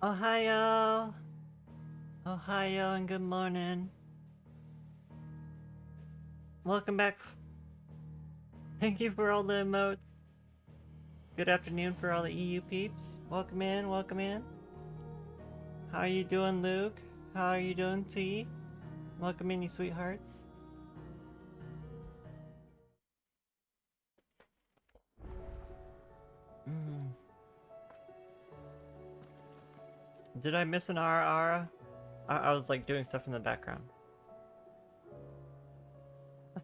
Ohio! Ohio and good morning. Welcome back. Thank you for all the emotes. Good afternoon for all the EU peeps. Welcome in, welcome in. How are you doing, Luke? How are you doing, T? Welcome in, you sweethearts. Did I miss an Ara? I was like doing stuff in the background.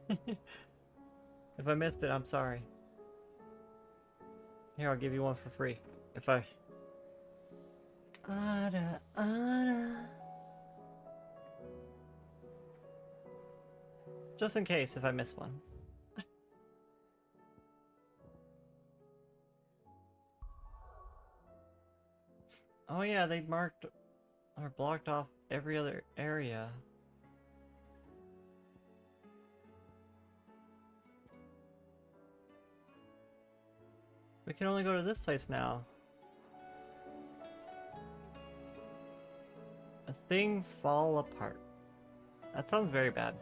If I missed it, I'm sorry. Here, I'll give you one for free. If I... Ara, Ara. Just in case if I miss one. Oh yeah, they marked or blocked off every other area. We can only go to this place now. Things fall apart. That sounds very bad.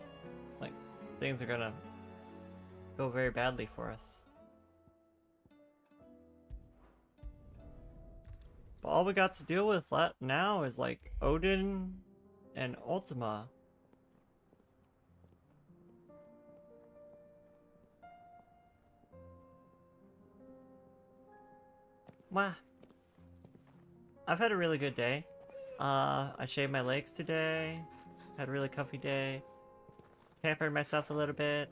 Like, things are gonna go very badly for us. But all we got to deal with now is like Odin and Ultima. Wow. I've had a really good day. I shaved my legs today. Had a really comfy day. Pampered myself a little bit.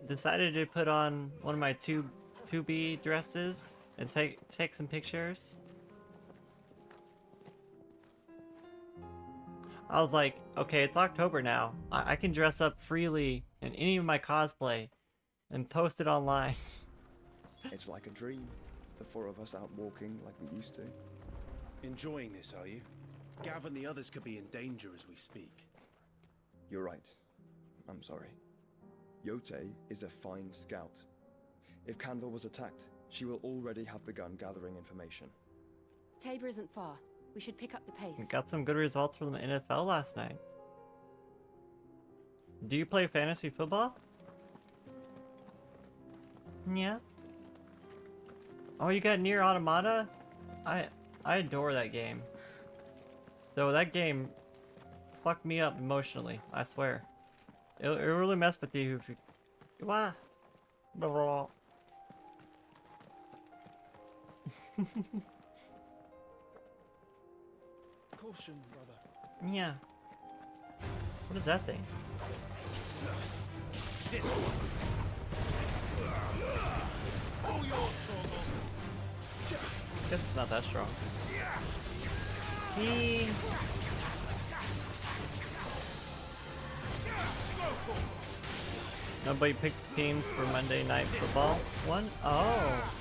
Decided to put on one of my 2B dresses and take some pictures. I was like, okay, it's October now. I can dress up freely in any of my cosplay and post it online. It's like a dream. The four of us out walking like we used to. Enjoying this, are you? Gav and the others could be in danger as we speak. You're right. I'm sorry. Yote is a fine scout. If Canville was attacked, she will already have begun gathering information. Tabor isn't far. We should pick up the pace. We got some good results from the NFL last night. Do you play fantasy football? Yeah. Oh, you got Nier Automata? I adore that game. Though that game fucked me up emotionally, I swear. It really messed with you if you... Wah! Blah. Caution, brother. Yeah. What is that thing? This one. All yours, Torgal. Guess it's not that strong. See? Nobody picked teams for Monday Night Football one? Oh.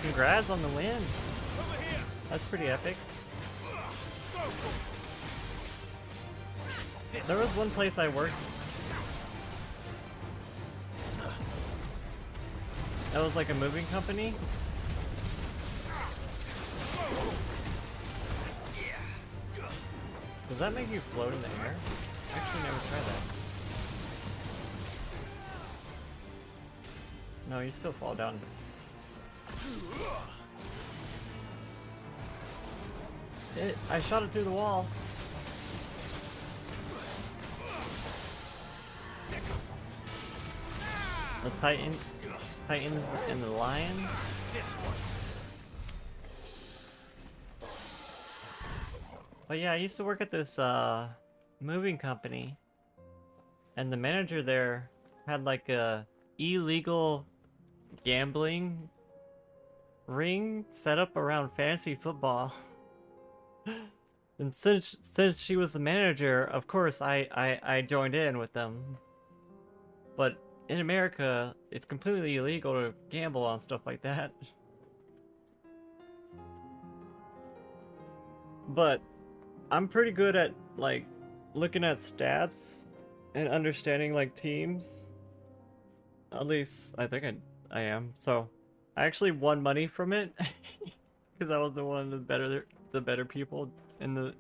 Congrats on the win. That's pretty epic. There was one place I worked. That was like a moving company. Does that make you float in the air? I actually never tried that. No, you still fall down. I shot it through the wall. The Titans and the Lions. But yeah, I used to work at this moving company, and the manager there had like a illegal gambling ring set up around fantasy football. And since she was the manager, of course I joined in with them. But in America, it's completely illegal to gamble on stuff like that. But I'm pretty good at like looking at stats and understanding like teams. At least I think I am. So I actually won money from it because I was the one of the better people in the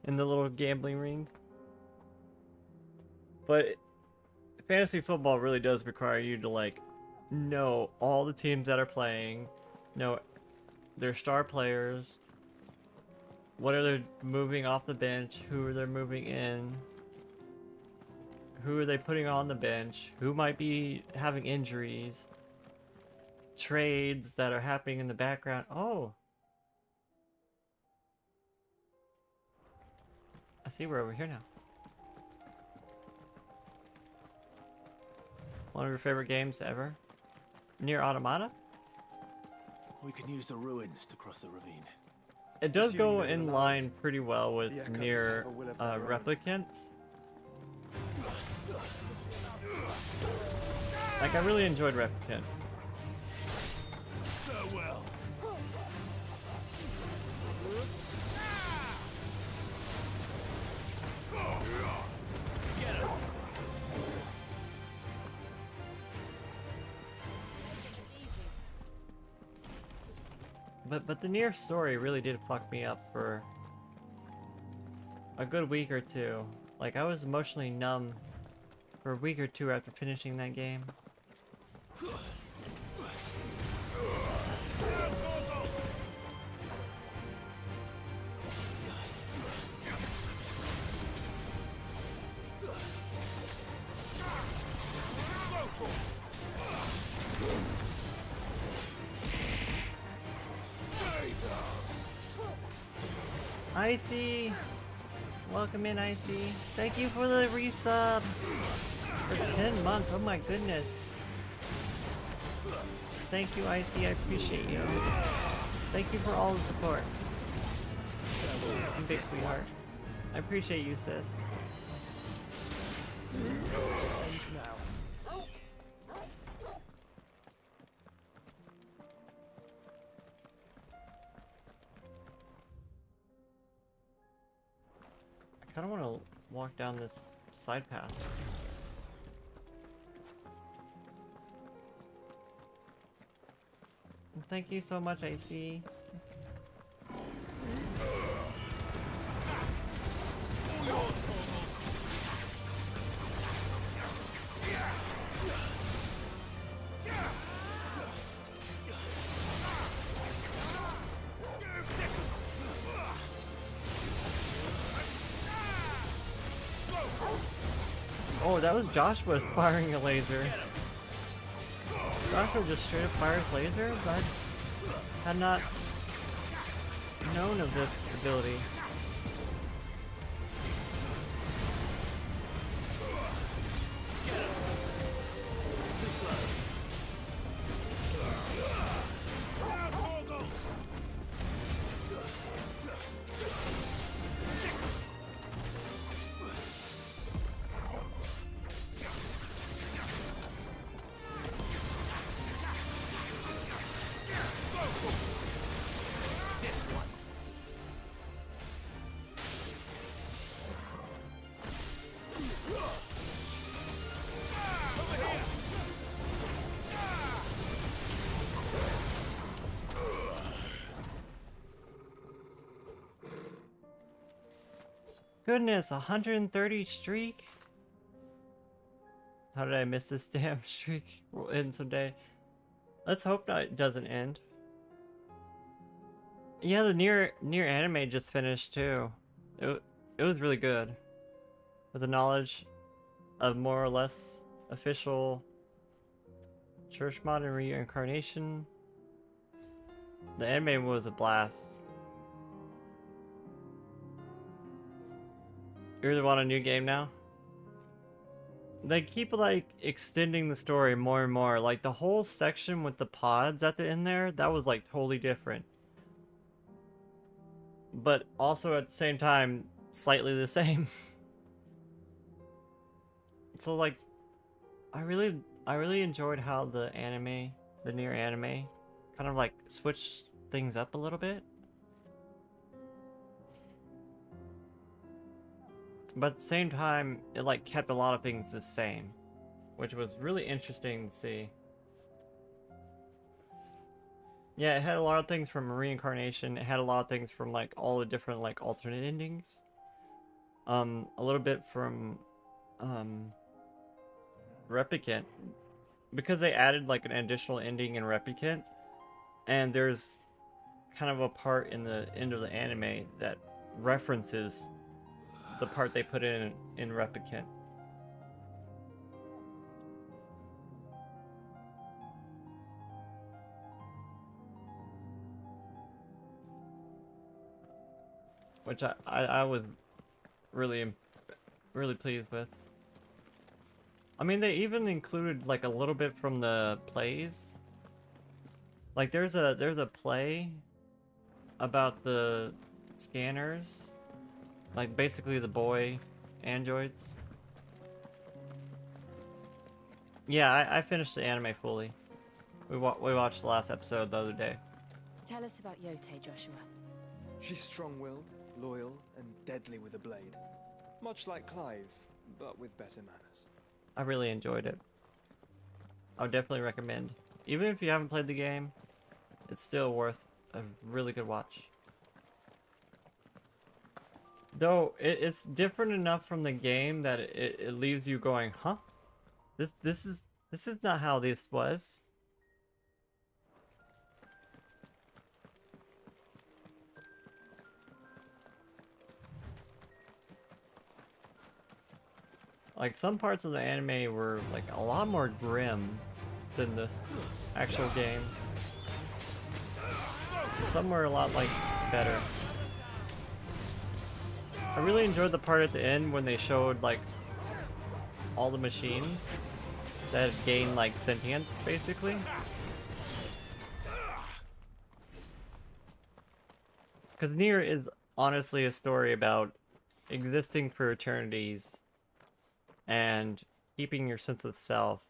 little gambling ring. But fantasy football really does require you to like know all the teams that are playing, know their star players, what are they moving off the bench, who are they moving in, who are they putting on the bench, who might be having injuries, trades that are happening in the background. Oh, I see we're over here now. One of your favorite games ever? Near Automata? We can use the ruins to cross the ravine. It does go Assuming they in will allow line it. pretty well with The Echoes near have a will of their own. replicants. Like, I really enjoyed Replicant. So well. But the near story really did fuck me up for a good week or two. Like, I was emotionally numb for a week or two after finishing that game. Icy! Welcome in, Icy. Thank you for the resub! For 10 months, oh my goodness. Thank you, Icy, I appreciate you. Thank you for all the support. You big sweetheart. I appreciate you, sis. I kind of want to walk down this side path. Thank you so much, Icy. Oh, that was Joshua firing a laser. Joshua just straight up fires lasers? I had not known of this ability. Goodness, 130 streak? How did I miss this damn streak? We'll end someday. Let's hope not, it doesn't end. Yeah, the near anime just finished too. It was really good. With the knowledge of more or less official church mod and reincarnation. The anime was a blast. You really want a new game now? They keep like extending the story more and more. Like the whole section with the pods at the end there, that was like totally different. But also at the same time, slightly the same. So like, I really enjoyed how the anime, the near anime, kind of like switched things up a little bit. But at the same time, it like kept a lot of things the same, which was really interesting to see. Yeah, it had a lot of things from reincarnation. It had a lot of things from like all the different like alternate endings. A little bit from Replicant, because they added like an additional ending in Replicant, and there's kind of a part in the end of the anime that references the part they put in Replicant. Which I was really pleased with. I mean, they even included like a little bit from the plays. Like there's a play about the scanners, like basically the boy androids. Yeah, I finished the anime fully. We watched the last episode the other day. Tell us about Yote, Joshua. She's strong-willed, loyal, and deadly with a blade. Much like Clive, but with better manners. I really enjoyed it. I would definitely recommend. Even if you haven't played the game, it's still worth a really good watch. Though it's different enough from the game that it leaves you going, huh? This is not how this was. Like some parts of the anime were like a lot more grim than the actual game. Some were a lot like better. I really enjoyed the part at the end when they showed like all the machines that gain like sentience basically. Because Nier is honestly a story about existing for eternities and keeping your sense of self,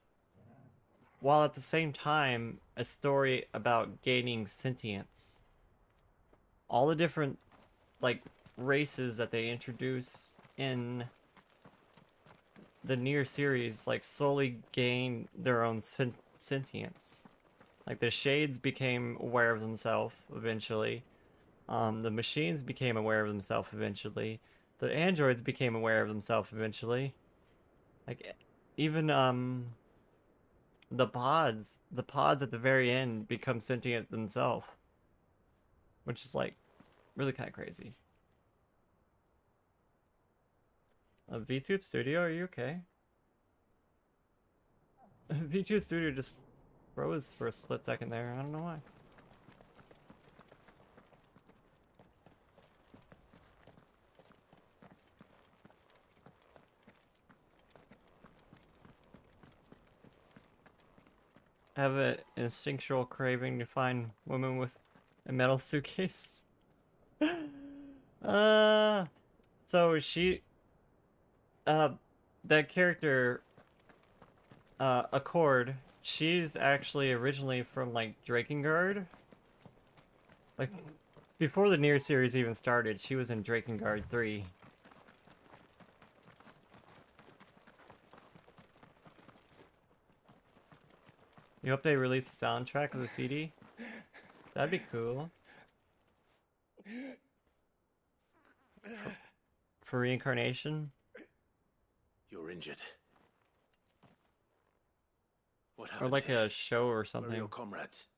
while at the same time a story about gaining sentience. All the different like races that they introduce in the Nier series like slowly gain their own sentience. Like the shades became aware of themselves eventually. The machines became aware of themselves eventually. The androids became aware of themselves eventually. Like even the pods at the very end become sentient themselves, which is like really kind of crazy. VTube Studio, are you okay? VTube Studio just froze for a split second there. I don't know why. I have an instinctual craving to find women with a metal suitcase. So she, that character, Accord, she's actually originally from like Drakengard. Like, before the Nier series even started, she was in Drakengard 3. You hope they release the soundtrack of the CD? That'd be cool. For reincarnation? You're injured. What Or happened like here? a show or Where are something. your comrades?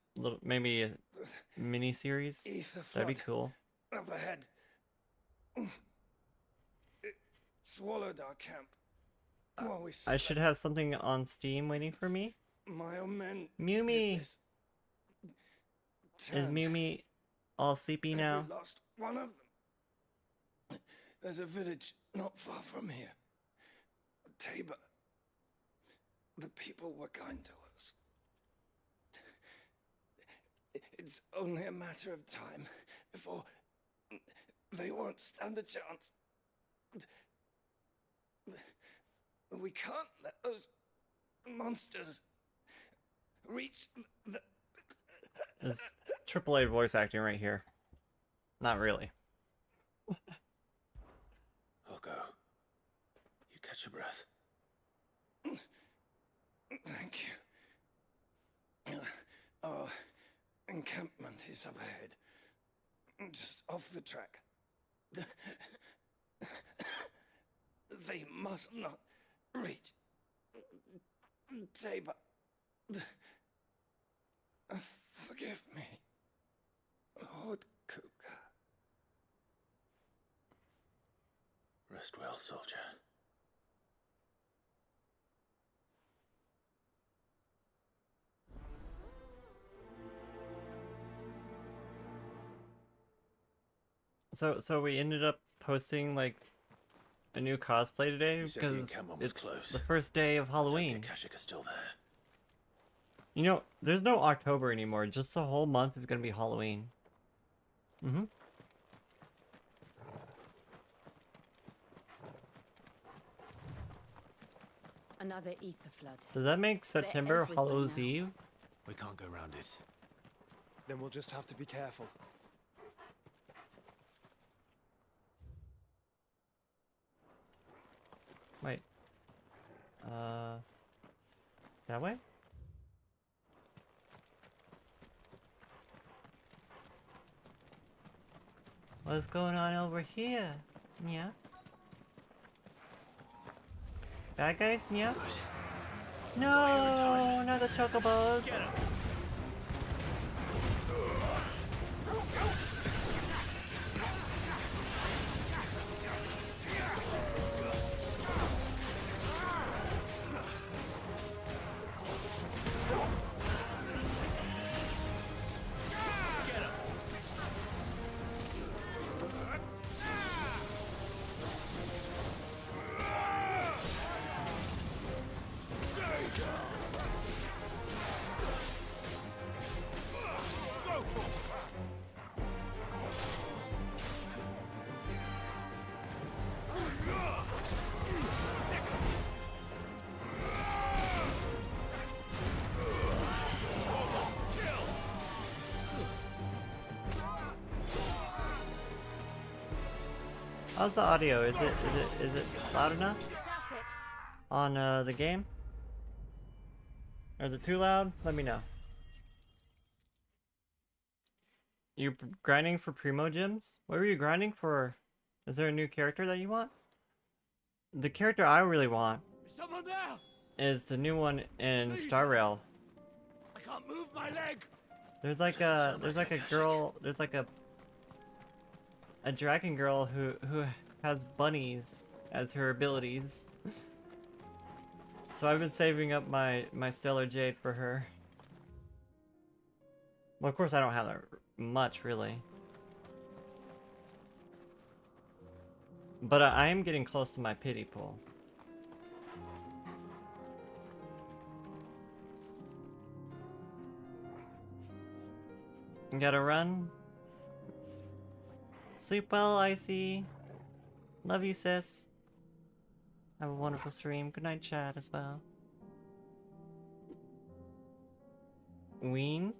Maybe a mini-series? Ether That'd be flood cool. up ahead. It swallowed our camp. While we I should have something on Steam waiting for me. My own men Mumi! did this. Is Turned Mumi all sleepy now? every last one of them. There's a village not far from here. Tabor. The people were kind to us. It's only a matter of time before they won't stand a chance. We can't let those monsters reach the... This AAA voice acting right here. Not really. I'll go. You catch your breath. Thank you. Our encampment is up ahead. Just off the track. They must not reach Tabor. Forgive me, Lord Cougar. Rest well, soldier. So we ended up posting like a new cosplay today You said the because encampment was it's close. the first day of Let's hope the Halloween. Akashic is still there. You know, there's no October anymore. Just the whole month is gonna be Halloween. Mm-hmm. Another ether flood. Does that make September everywhere Hallows now. Eve? We can't go round it. Then we'll just have to be careful. Wait. That way? What's going on over here? Yeah. Bad guys? Yeah. No, not the chocobos. How's the audio? Is it loud enough That's it. on the game? Or is it too loud? Let me know. You grinding for primo gems? What were you grinding for? Is there a new character that you want? The character I really want Is someone there? is the new one in Star Rail. I can't move my leg. There's like Doesn't a sound like an Akashic. girl. There's like a dragon girl who has bunnies as her abilities. So I've been saving up my stellar jade for her. Well, of course I don't have that much really, but I am getting close to my pity pool. You gotta run. Sleep well, Icy. Love you, sis. Have a wonderful stream. Good night, chat, as well. Ween?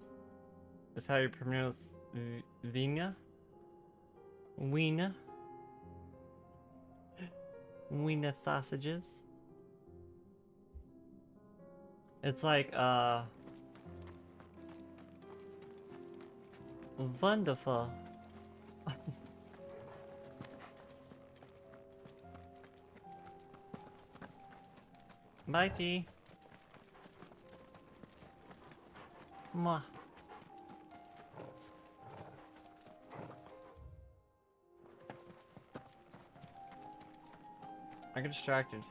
Is how you pronounce Vina? Weena? Weena sausages? It's like, wonderful. Bye, T. Mwah. I get distracted.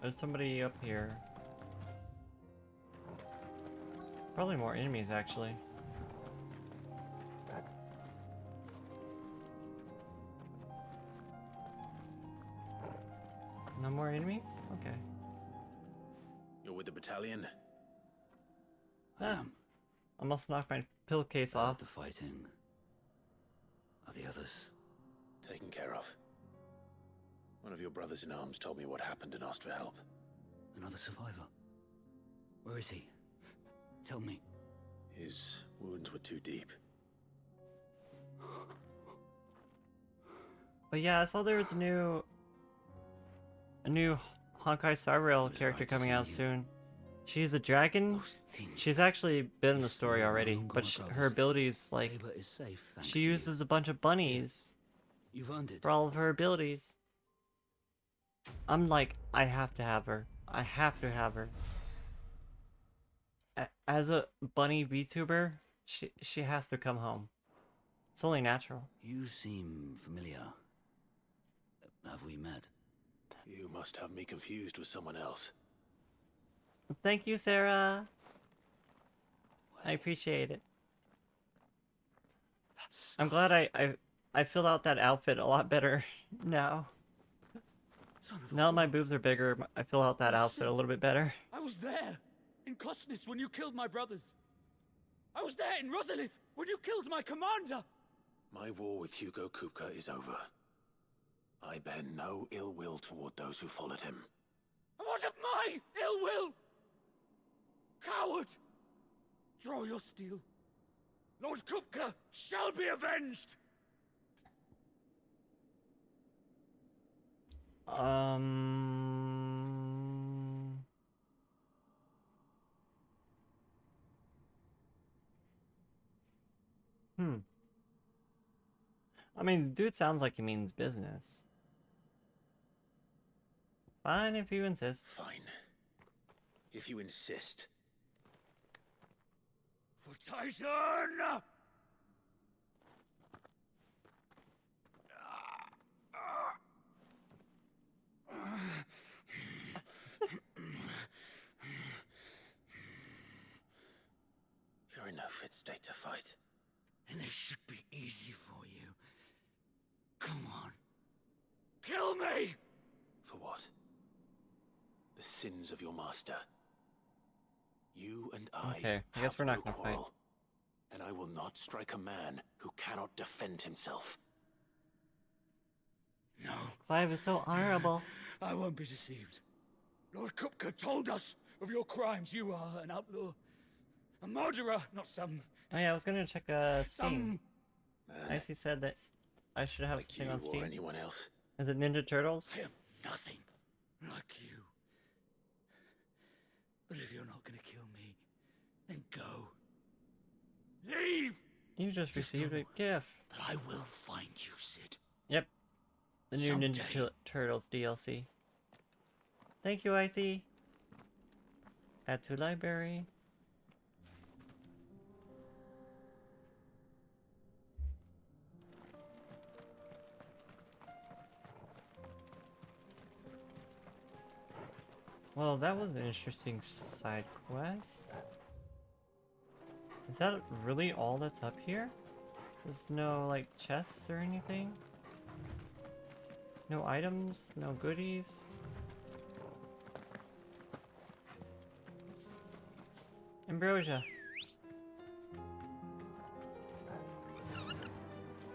There's somebody up here. Probably more enemies, actually. No more enemies? Okay. You're with the battalion? Ah, almost knocked my pillowcase off. The fighting. Are the others? Taken care of. One of your brothers in arms told me what happened and asked for help. Another survivor? Where is he? Tell me. His wounds were too deep. But yeah, I saw there was a new Honkai Star Rail He was character right to coming send out you. soon. She's a dragon. Those things. She's actually been in the It's story no already, longer but my her brother's. abilities, like, Tabor is safe, thanks she to you. uses a bunch of bunnies You've earned it. for all of her abilities. I'm like, I have to have her. I have to have her. As a bunny VTuber, she has to come home. It's only natural. You seem familiar. Have we met? You must have me confused with someone else. Thank you, Sarah. I appreciate it. I'm glad I filled out that outfit a lot better now. Son of Now that my boobs are bigger, I fill out that outfit a little bit better. I was there in Kosnis when you killed my brothers. I was there in Rosalith when you killed my commander. My war with Hugo Kupka is over. I bear no ill will toward those who followed him. And what of my ill will? Coward! Draw your steel. Lord Kupka shall be avenged! I mean, dude sounds like he means business. Fine if you insist. Fine. If you insist. For Titan! You're in no fit state to fight. And this should be easy for you. Come on. Kill me! For what? The sins of your master. You and I Okay, I guess have we're not no gonna fight. quarrel, and I will not strike a man who cannot defend himself. No, Clive is so honorable. I won't be deceived. Lord Kupka told us of your crimes. You are an outlaw. A murderer, not some... Oh yeah, I was gonna check Steam. Man, Icy said that I should have like something you on or Steam. anyone else. Is it Ninja Turtles? I am nothing like you. But if you're not gonna kill me, then go. Leave! You just received a gift. That I will find you, Sid. Yep. The new Ninja Someday. Turtles DLC. Thank you, Icy. Add to library. Well, that was an interesting side quest. Is that really all that's up here? There's no, like, chests or anything? No items? No goodies? Ambrosia.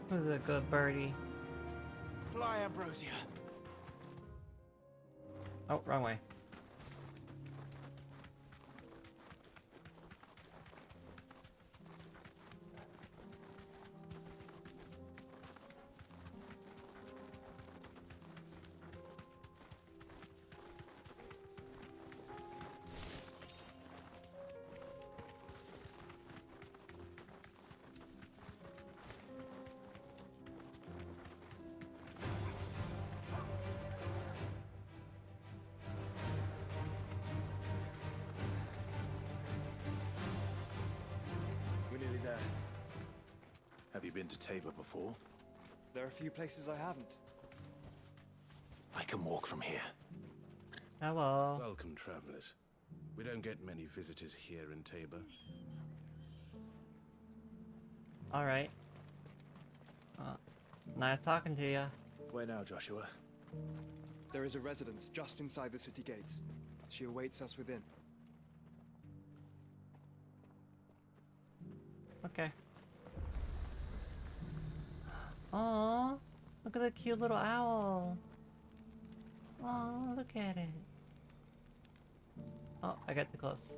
Who's a good birdie? Fly, Ambrosia. Oh, wrong way. We're nearly there. Have you been to Tabor before? There are a few places I haven't. I can walk from here. Hello. Welcome, travelers. We don't get many visitors here in Tabor. Alright. Nice talking to ya. Where now, Joshua? There is a residence just inside the city gates. She awaits us within. Okay. Aww, look at the cute little owl. Oh, look at it. Oh, I got too close.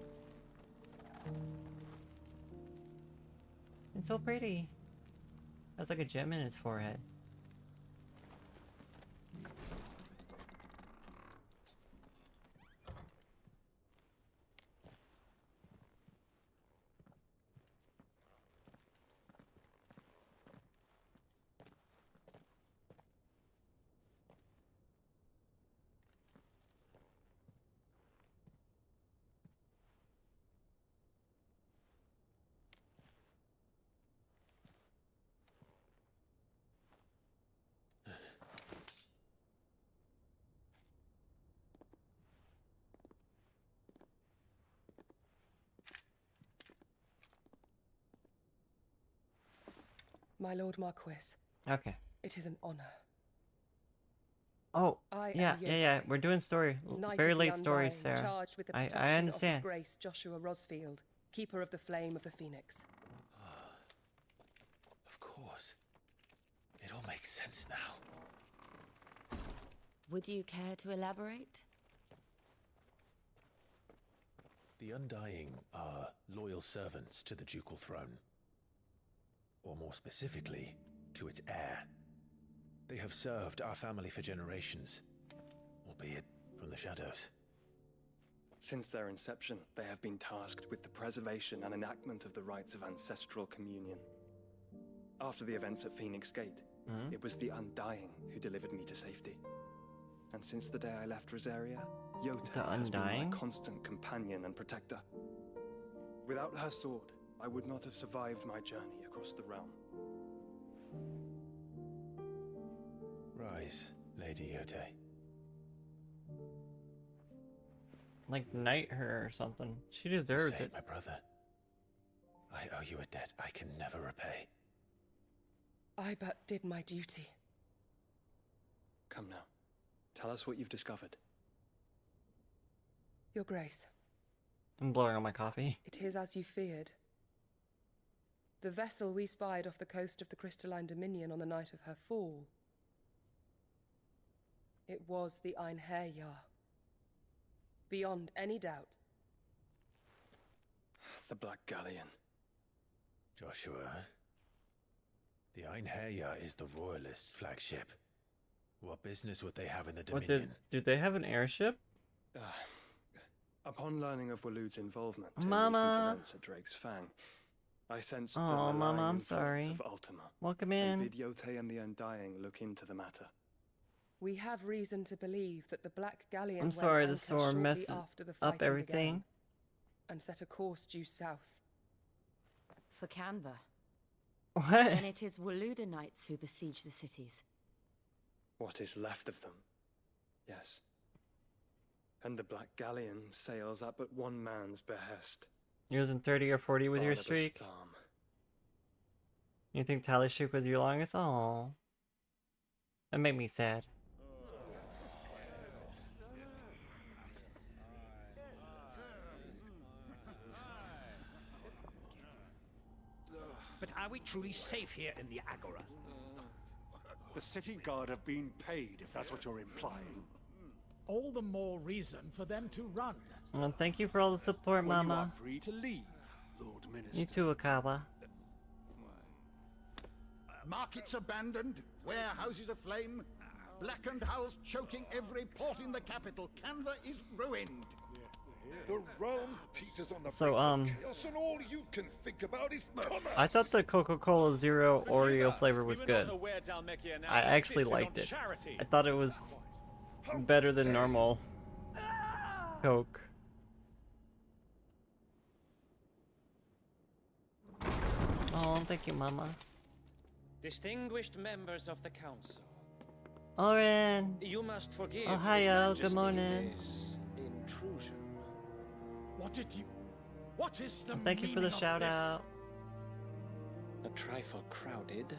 It's so pretty. That's like a gem in its forehead. My Lord Marquis, Okay. it is an honor. Oh, I yeah, am yeah. Yotei, We're doing story. Knight Very of the late stories, Undying, Sarah. charged with the I protection of His understand. Grace Joshua Rosfield, Keeper of the Flame of the Phoenix. Of course. It all makes sense now. Would you care to elaborate? The Undying are loyal servants to the ducal throne. Or more specifically, to its heir. They have served our family for generations, albeit from the shadows. Since their inception, they have been tasked with the preservation and enactment of the rites of ancestral communion. After the events at Phoenix Gate, it was the Undying who delivered me to safety. And since the day I left Rosaria, Yotei has been my constant companion and protector. Without her sword, I would not have survived my journey across the realm. Rise, Lady Yotei. Like, knight her or something. She deserves Save it. my brother. I owe you a debt I can never repay. I but did my duty. Come now. Tell us what you've discovered. Your Grace, I'm blowing on my coffee. it is as you feared. The vessel we spied off the coast of the Crystalline Dominion on the night of her fall. It was the Einherjar. Beyond any doubt. The Black Galleon. Joshua, the Einherjar is the Royalists' flagship. What business would they have in the What Dominion? did they have an airship? Upon learning of Waloed's involvement in Mama. recent events at Drake's Fang, I sensed the Oh, malign Mama, I'm influence sorry. of Ultima. Welcome And in. bid Yotei and the Undying look into the matter. We have reason to believe that the Black Galleon I'm went sorry, the anchor storm shortly messed after the up fighting everything. began, and set a course due south. For Canva. What? Then it is Waloed knights who besiege the cities. What is left of them? Yes. And the Black Galleon sails at but one man's behest. You're using 30 or 40 with your Barnabas streak? Thom. You think Tali's streak was your longest? Oh, that made me sad. But are we truly safe here in the Agora? The city guard have been paid, if that's what you're implying. All the more reason for them to run. Well, thank you for all the support, Well, you Mama. are free to leave, Lord Minister. You too, Akawa. Markets abandoned, warehouses aflame, blackened hulls choking every port in the capital. Canva is ruined. The realm teeters on the So, brink of chaos, and all you can think about is commerce. I thought the Coca-Cola Zero Oreo flavor was good. I actually liked it. I thought it was better than normal Coke. Oh, thank you, Mama. Distinguished members of the council, Oren! you must forgive Ohio, His good Majesty morning. this intrusion. What is the Thank you for the meaning of shout this? out. A trifle crowded,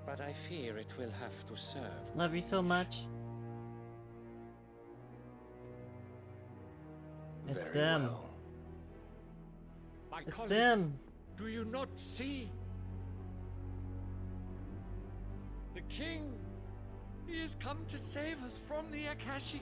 but I fear it will have to serve. Love you so much. It's Very them. well. My It's colleagues, them. do you not see? The king, he has come to save us from the Akashic.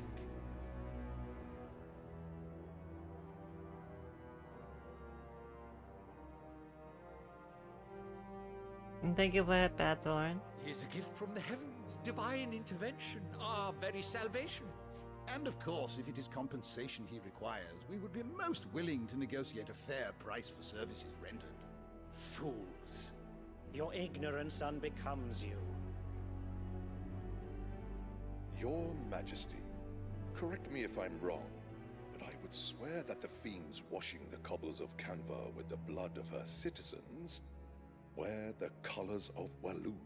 And thank you for that, Bats Oren. He is a gift from the heavens, divine intervention, our very salvation. And of course, if it is compensation he requires, we would be most willing to negotiate a fair price for services rendered. Fools. Your ignorance unbecomes you. Your Majesty, correct me if I'm wrong, but I would swear that the fiends washing the cobbles of Canva with the blood of her citizens wear the colors of Waloed.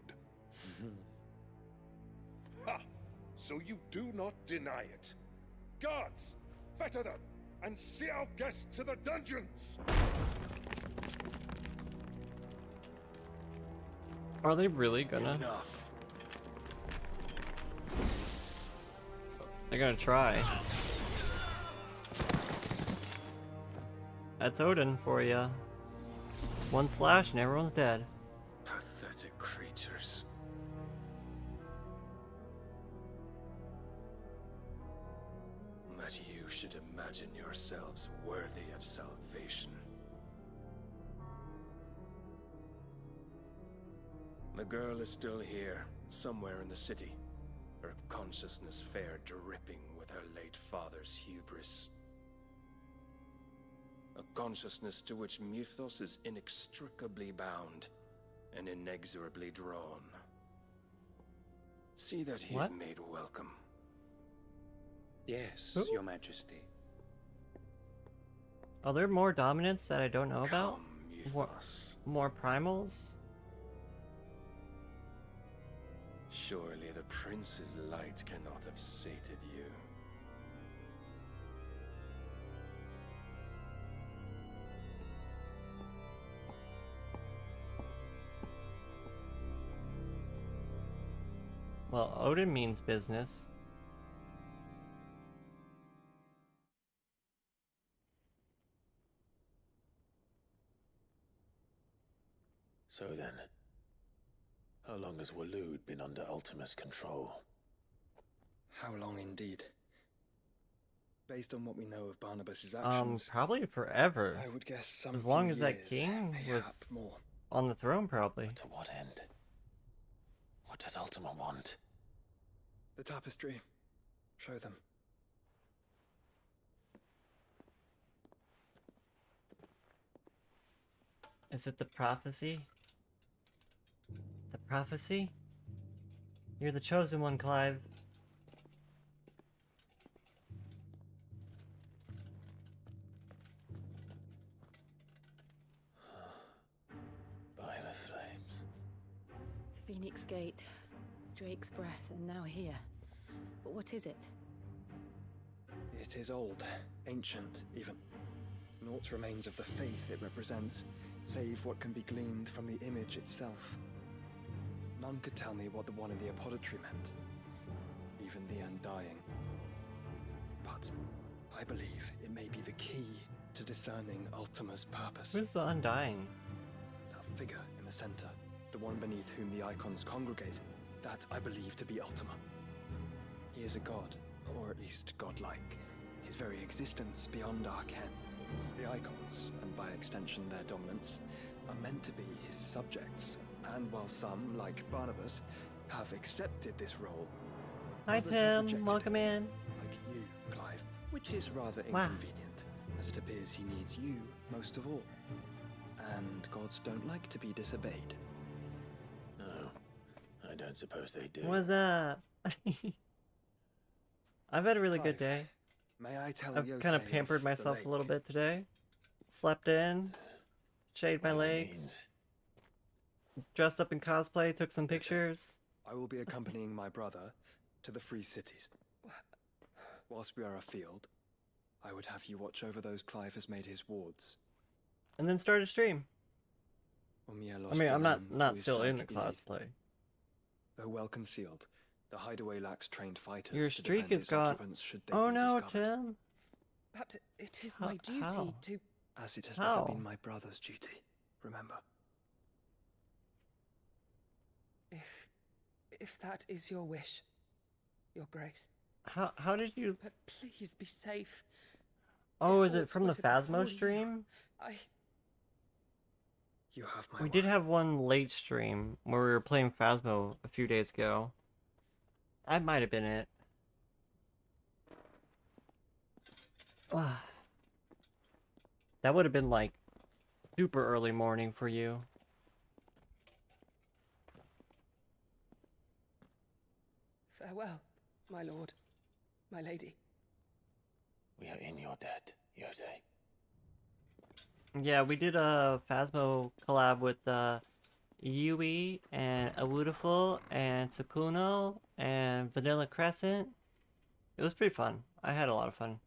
Ha! So you do not deny it. Guards, fetter them, and see our guests to the dungeons! Are they really gonna? Enough. They're gonna try. That's Odin for ya. One slash and everyone's dead. Pathetic creatures. That you should imagine yourselves worthy of salvation. The girl is still here, somewhere in the city. Her consciousness fair dripping with her late father's hubris. A consciousness to which Mythos is inextricably bound and inexorably drawn. See that he is made welcome. Yes, Your Majesty. Are there more dominants that I don't know about? Mythos. More primals? Surely the prince's light cannot have sated you. Well, Odin means business. So then, how long has Waloed been under Ultima's control? How long indeed? Based on what we know of Barnabas's actions, Probably forever. I would guess some as long few as that years, king was mayhap more. on the throne, probably. But to what end? What does Ultima want? The tapestry. Show them. Is it the prophecy? The prophecy? You're the chosen one, Clive. By the flames. Phoenix Gate, Drake's breath, and now here. But what is it? It is old, ancient, even. Naught remains of the faith it represents, save what can be gleaned from the image itself. None could tell me what the one in the apothecary meant, even the Undying. But I believe it may be the key to discerning Ultima's purpose. Who's the Undying? That figure in the center, the one beneath whom the icons congregate, that I believe to be Ultima. He is a god, or at least godlike, his very existence beyond our ken. The icons, and by extension their dominants, are meant to be his subjects, and while some, like Barnabas, have accepted this role, Hi others have Tim, rejected welcome it, in. like you, Clive, which is rather Wow. inconvenient, as it appears he needs you most of all. And gods don't like to be disobeyed. No, I don't suppose they do. What's up? I've had a really good Clive, day. May I tell I've Yote kind of of pampered the myself a little lake? bit today. Slept in, shaved my By all legs, means. dressed up in cosplay, took some pictures. I will be accompanying my brother to the Free Cities. Whilst we are afield, I would have you watch over those Clive has made his wards. And then start a stream. I mean, I'm not to still in the Isak Ilith. cosplay. Though well concealed, the hideaway lacks trained fighters. Your to streak defend is its gone. occupants should they Oh be no, discovered. Tim. But it is How- my duty how? to... As it has How? never been my brother's duty, remember. If that is your wish, Your Grace. How did you? But please be safe. Oh, If is it aught from the were to befall Phasmo you, stream? You have my We word. did have one late stream where we were playing Phasmo a few days ago. That might have been it. That would have been like super early morning for you. Farewell, my lord, my lady. We are in your debt, Yote. Yeah, we did a Phasmo collab with Yui and Awutiful and Sakuno and Vanilla Crescent. It was pretty fun. I had a lot of fun.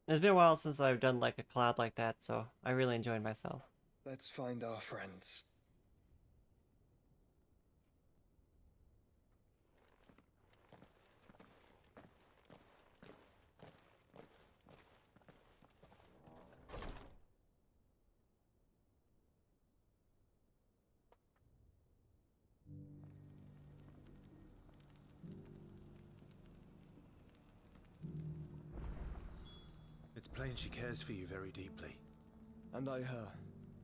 It's been a while since I've done like a collab like that, so I really enjoyed myself. Let's find our friends. It's plain she cares for you very deeply. And I her,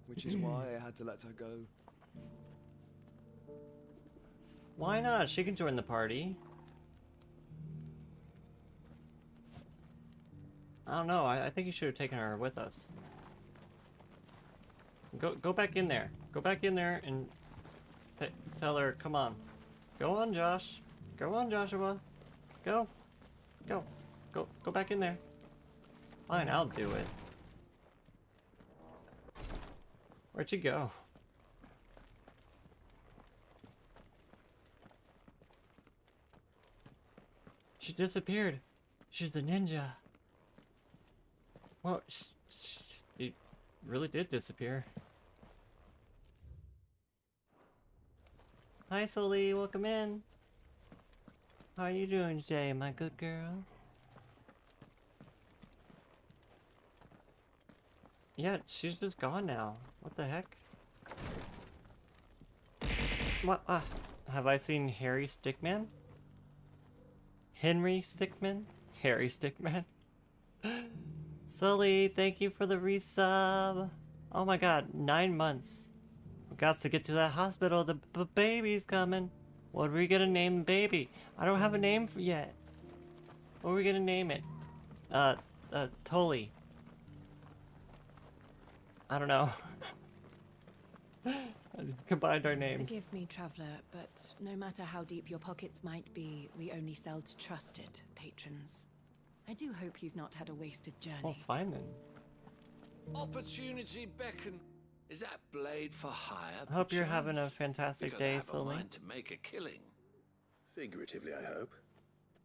which is why I had to let her go. Why not? She can join the party. I don't know. I think you should have taken her with us. Go back in there. Go back in there and tell her, come on. Go on, Josh. Go on, Joshua. Go. Go. Go back in there. Fine, I'll do it. Where'd she go? She disappeared. She's a ninja. Well, she really did disappear. Hi, Sully. Welcome in. How are you doing today, my good girl? Yeah, she's just gone now. What the heck? What? Have I seen Harry Stickman? Henry Stickman? Harry Stickman? Sully, thank you for the resub. Oh my god, 9 months. We got to get to that hospital. The baby's coming. What are we gonna name the baby? I don't have a name for yet. What are we gonna name it? Tali. I don't know. Combined our names. Forgive me, traveler, but no matter how deep your pockets might be, we only sell to trusted patrons. I do hope you've not had a wasted journey. Well, fine then. Opportunity beckon. Is that blade for hire? I hope you're having a fantastic day, Because I have a Sully. mind to make a killing. Figuratively, I hope.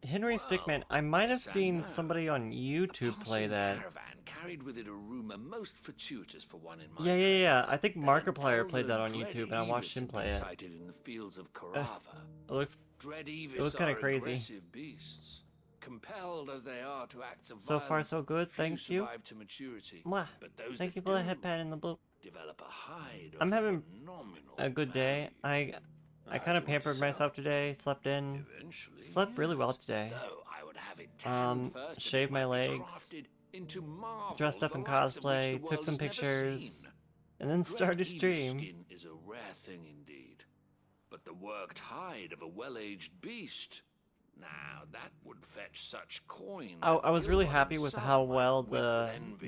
Henry Stickman, I might have seen somebody on YouTube play that. Caravan carried with it a rumor most fortuitous for one in my Yeah. I think Markiplier played that on YouTube, and I watched him play it. Sighted in the fields of Carava. It looks Dread kind of crazy. aggressive beasts, compelled as they are to acts of So far, so good. Few Thank you. survive to maturity, Mwah. but those Thank that you for the do headpad in the blue. develop a hide of I'm having phenomenal a good day. I kind of pampered myself today. Slept in. Slept really well today. Though I would have it tanned first, but Shaved it my might be legs. crafted into marvels Dressed up the in likes of which the cosplay. world Took some has never pictures. seen. And then started Dread stream. skin is a rare thing indeed, but the worked hide of a well-aged beast. Now that would fetch such coin. I was really Bilbo happy with himself how might well weep with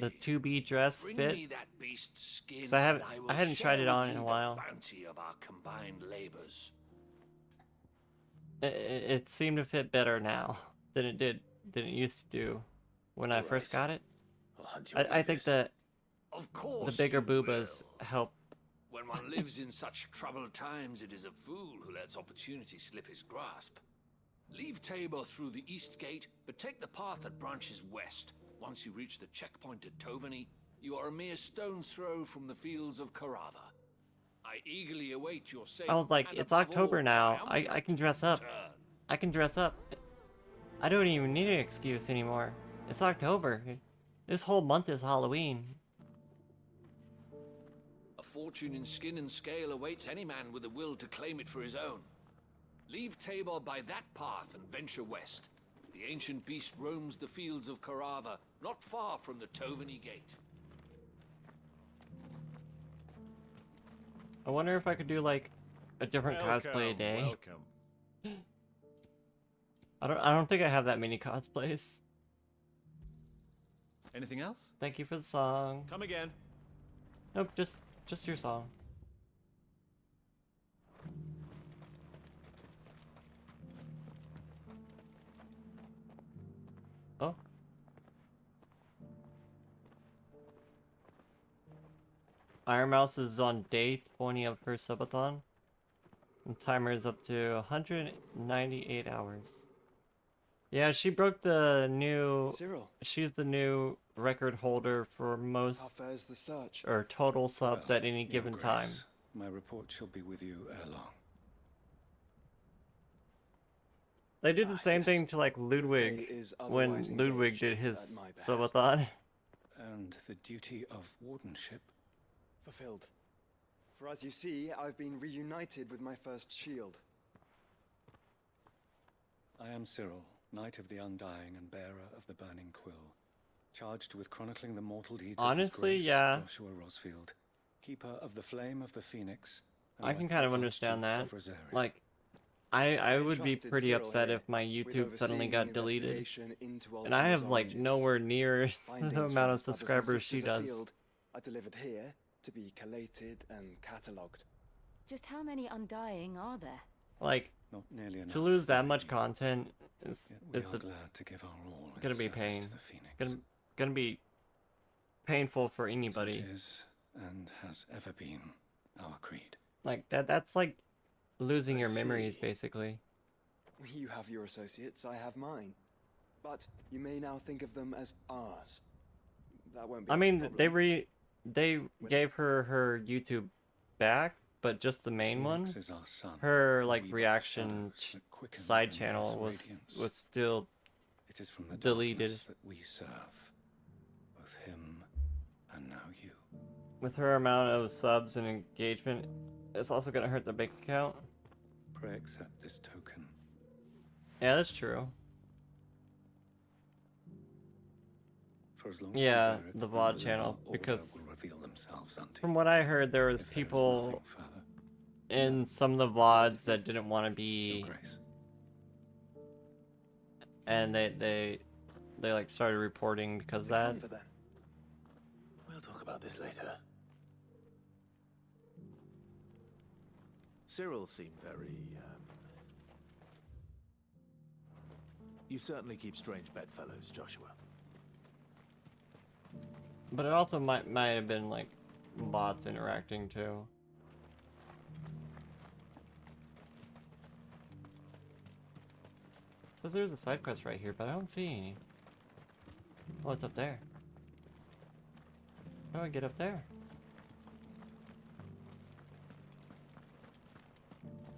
the envy. 2B dress Bring fit. me that beast's skin, So I and will hadn't tried share it on with in a you while. The bounty of our combined labors. It seemed to fit better now than it used to do when I first got it. I think that Of course the bigger you boobas will. help. When one lives in such troubled times, it is a fool who lets opportunity slip his grasp. Leave Tabor through the east gate, but take the path that branches west. Once you reach the checkpoint at Tovany, you are a mere stone's throw from the fields of Carava. I eagerly await your safe. I was like, and it's above October all, now. I triumphant can dress up. return. I can dress up. I don't even need an excuse anymore. It's October. This whole month is Halloween. A fortune in skin and scale awaits any man with the will to claim it for his own. Leave Tabor by that path and venture west. The ancient beast roams the fields of Carava, not far from the Tovany gate. I wonder if I could do like a different cosplay a day. Welcome. I don't think I have that many cosplays. Anything else? Thank you for the song. Come again. Nope, just your song. Oh. Iron Mouse is on day 20 of her subathon. And timer is up to 198 hours. Yeah, she broke the new... Cyril. She's the new record holder for How most fares the search? or total subs Well, at any Your given time. Grace, my report shall be with you ere long. They did the same yes. thing to like Ludwig is when otherwise Ludwig did engaged his at my behest. subathon. And the duty of wardenship? Fulfilled. For as you see, I've been reunited with my first shield. I am Cyril, Knight of the Undying and bearer of the Burning Quill, charged with chronicling the mortal deeds Honestly, of His Grace, yeah. Joshua Rosfield, keeper of the Flame of the Phoenix. and I can rightful kind of understand that. Archduke of Rosaria. Like, I would be entrusted pretty Cyril upset here if my with YouTube suddenly overseeing got the deleted. investigation into And I have Ultima's like origins. nowhere near the Findings amount from of his brothers and subscribers she sisters does. afield are delivered here to be collated and catalogued. Just how many Undying are there? Like, Not nearly enough to lose that for much me, content is yet we is are glad to give our all in gonna be service pain. to the Phoenix. Gonna be painful for Such anybody. is and has ever been our creed. Like that's like losing I your memories see. basically. You have your associates, I have mine. But you may now think of them as ours. That won't be I a mean, problem. they gave her YouTube back, but just the main one. Phoenix is our sun, Her and like we but the reaction shadows that quicken side in his channel radiance. was still It is from the deleted. darkness that we serve, both him and now you. With her amount of subs and engagement, it's also gonna hurt the bank account. Pray accept this token. Yeah, that's true. For as long as Yeah, you bear it, the none VOD within channel, our order because will reveal themselves unto from you. what I heard, there was If there is people nothing further, in some of the VODs that didn't want to Your be, Grace. and they like started reporting because of that. For them. We'll talk about this later. Cyril seemed very, You certainly keep strange bedfellows, Joshua. But it also might have been like bots interacting too. Says there's a side quest right here, but I don't see any. Oh, it's up there. How do I get up there?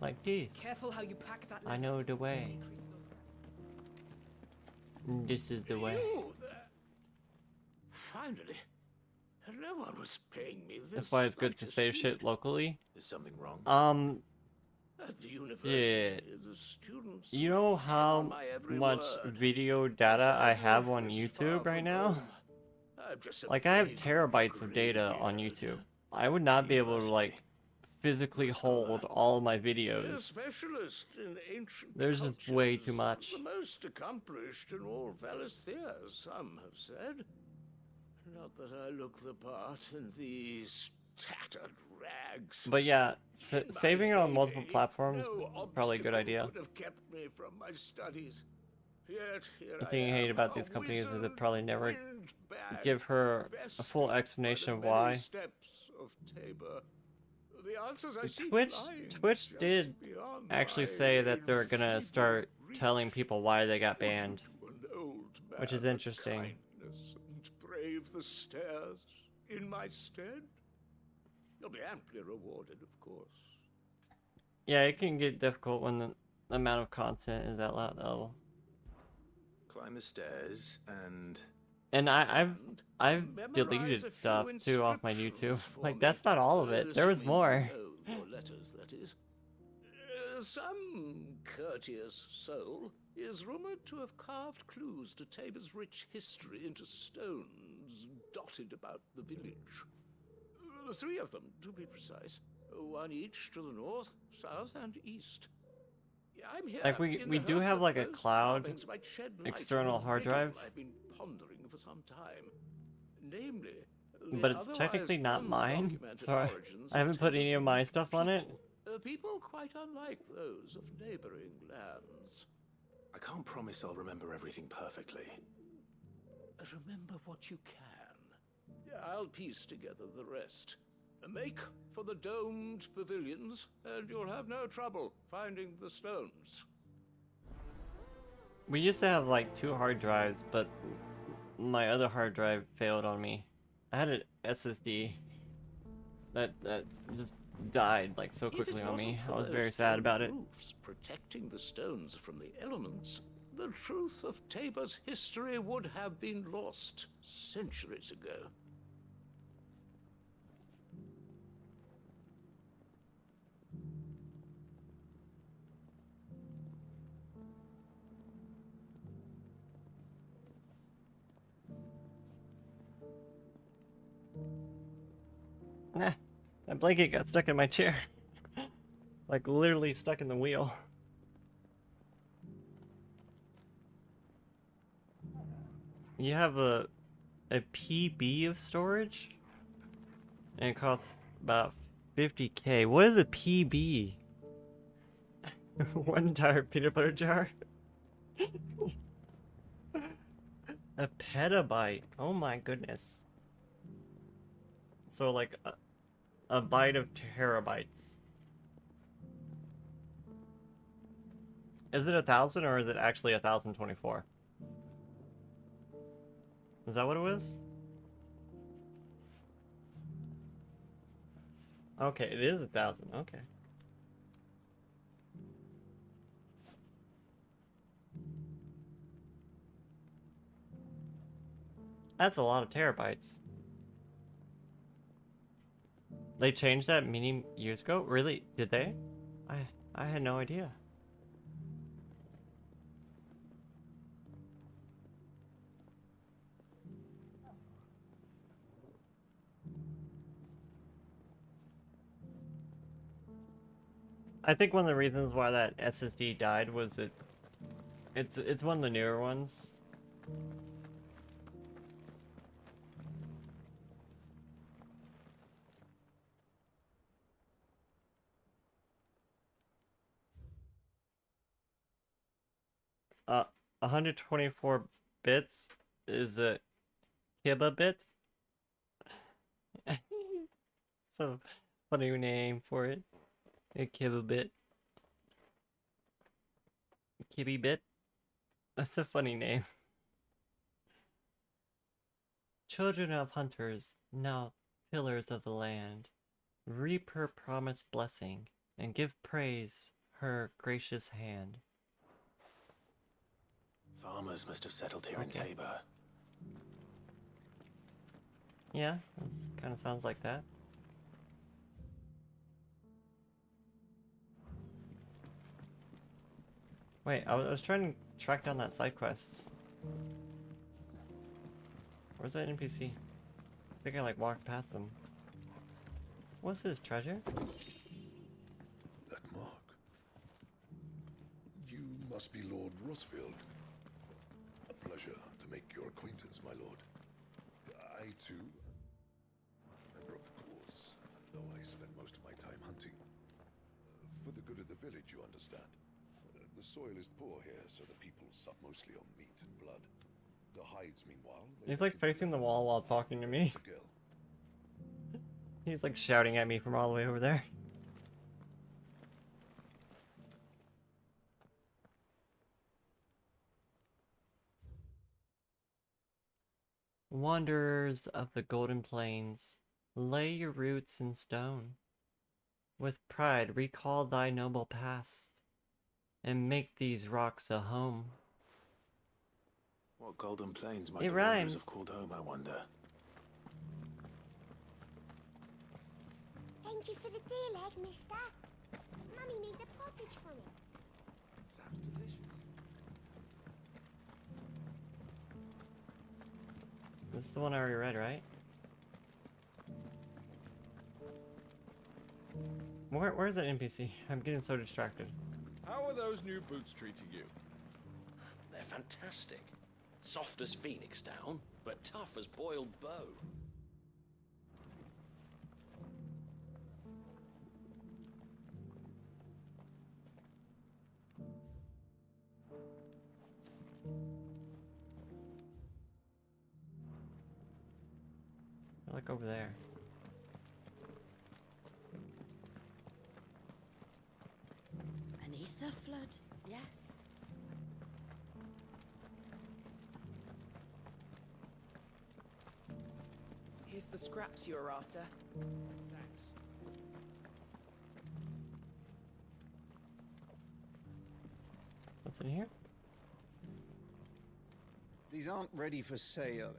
Like this. Careful how you pack that. I know the way. This is the way. You there? Finally. No one was paying me this. That's why it's good to slightest save heed. shit locally. Is something wrong? At the university, the students You know how on my every much word. video data I Sadly, have on it's far YouTube right from now? home. I'm just Like, I have afraid of terabytes of grey data on haired. YouTube. I would not be able to, like, University. physically hold all of my A videos. specialist in ancient There's just way too cultures. much. The most accomplished in all Valisthea, some have said. Not that I look the part in these tattered rags. But yeah, In my saving it on multiple heyday, platforms, no probably a good obstacle idea. could have kept me from my studies. Yet here The I thing I hate am, about a these companies is they wizard, probably never windbag, give her a full bested explanation by of the why. many steps of Tabor. The answers I seek Twitch lie just did beyond actually my say that they're gonna infeeble start reach. telling people why they got Want you banned. to an old Which is man of interesting. kindness and brave the stairs in my stead. You'll be amply rewarded, of course. Yeah, it can get difficult when the amount of content is at that level. Climb the stairs and... And I've Memorize a deleted few stuff too off my YouTube. inscriptions for Like, me. that's not all of it. There was Assuming more. you know your letters, that is. Some courteous soul is rumored to have carved clues to Tabor's rich history into stones dotted about the village. 3 of them, to be precise. 1 each to the north, south, and east. I'm here Like, we in the do hope have, that like, a those cloud carvings might shed light on external a hard riddle drive. I've been pondering for some time. Namely, the But it's otherwise technically not mine, undocumented so origins I haven't of put any of Tabor's my stuff on it. people quite unlike those of neighboring lands. I can't promise I'll remember everything perfectly. Remember what you can. I'll piece together the rest. Make for the domed pavilions, and you'll have no trouble finding the stones. We used to have like 2 hard drives, but my other hard drive failed on me. I had an SSD that just died like so quickly on me. I was very sad about it. Roofs protecting the stones from the elements, the truth of Tabor's history would have been lost centuries ago. Nah, that blanket got stuck in my chair. Like literally stuck in the wheel. You have a PB of storage? And it costs about 50K. What is a PB? One entire peanut butter jar? A petabyte. Oh my goodness. So like a byte of terabytes. Is it 1,000 or is it actually 1,024? Is that what it was? Okay, it is 1,000. Okay. That's a lot of terabytes. They changed that many years ago? Really? Did they? I had no idea. I think one of the reasons why that SSD died was it's one of the newer ones. Uh, 124 bits is a kilobit. So funny name for it. A kilobit. Kibby-bit. That's a funny name. Children of hunters, now tillers of the land, reap her promised blessing, and give praise her gracious hand. Farmers must have settled here in Tabor. Yeah, kind of sounds like that. Wait, I was trying to track down that side quest. Where's that NPC? I think I like walked past him. What's his treasure? That mark. You must be Lord Rosfield. A pleasure to make your acquaintance, my lord. I, too, member of the cause, though I spend most of my time hunting. For the good of the village, you understand. The soil is poor here, so the people sup mostly on meat and blood. The hides, meanwhile... He's like facing the wall while talking to me. He's like shouting at me from all the way over there. Wanderers of the Golden Plains, lay your roots in stone. With pride recall thy noble past, and make these rocks a home. What Golden Plains might It the rhymes. wanderers have called home, I wonder? Thank you for the deal egg, mister. Mummy made a pottage from it. Sounds delicious. This is the one I already read, right? Where's that NPC? I'm getting so distracted. How are those new boots treating you? They're fantastic. Soft as phoenix down, but tough as boiled bow. I like over there. Beneath the flood, yes. Here's the scraps you were after. Thanks. What's in here? These aren't ready for sale.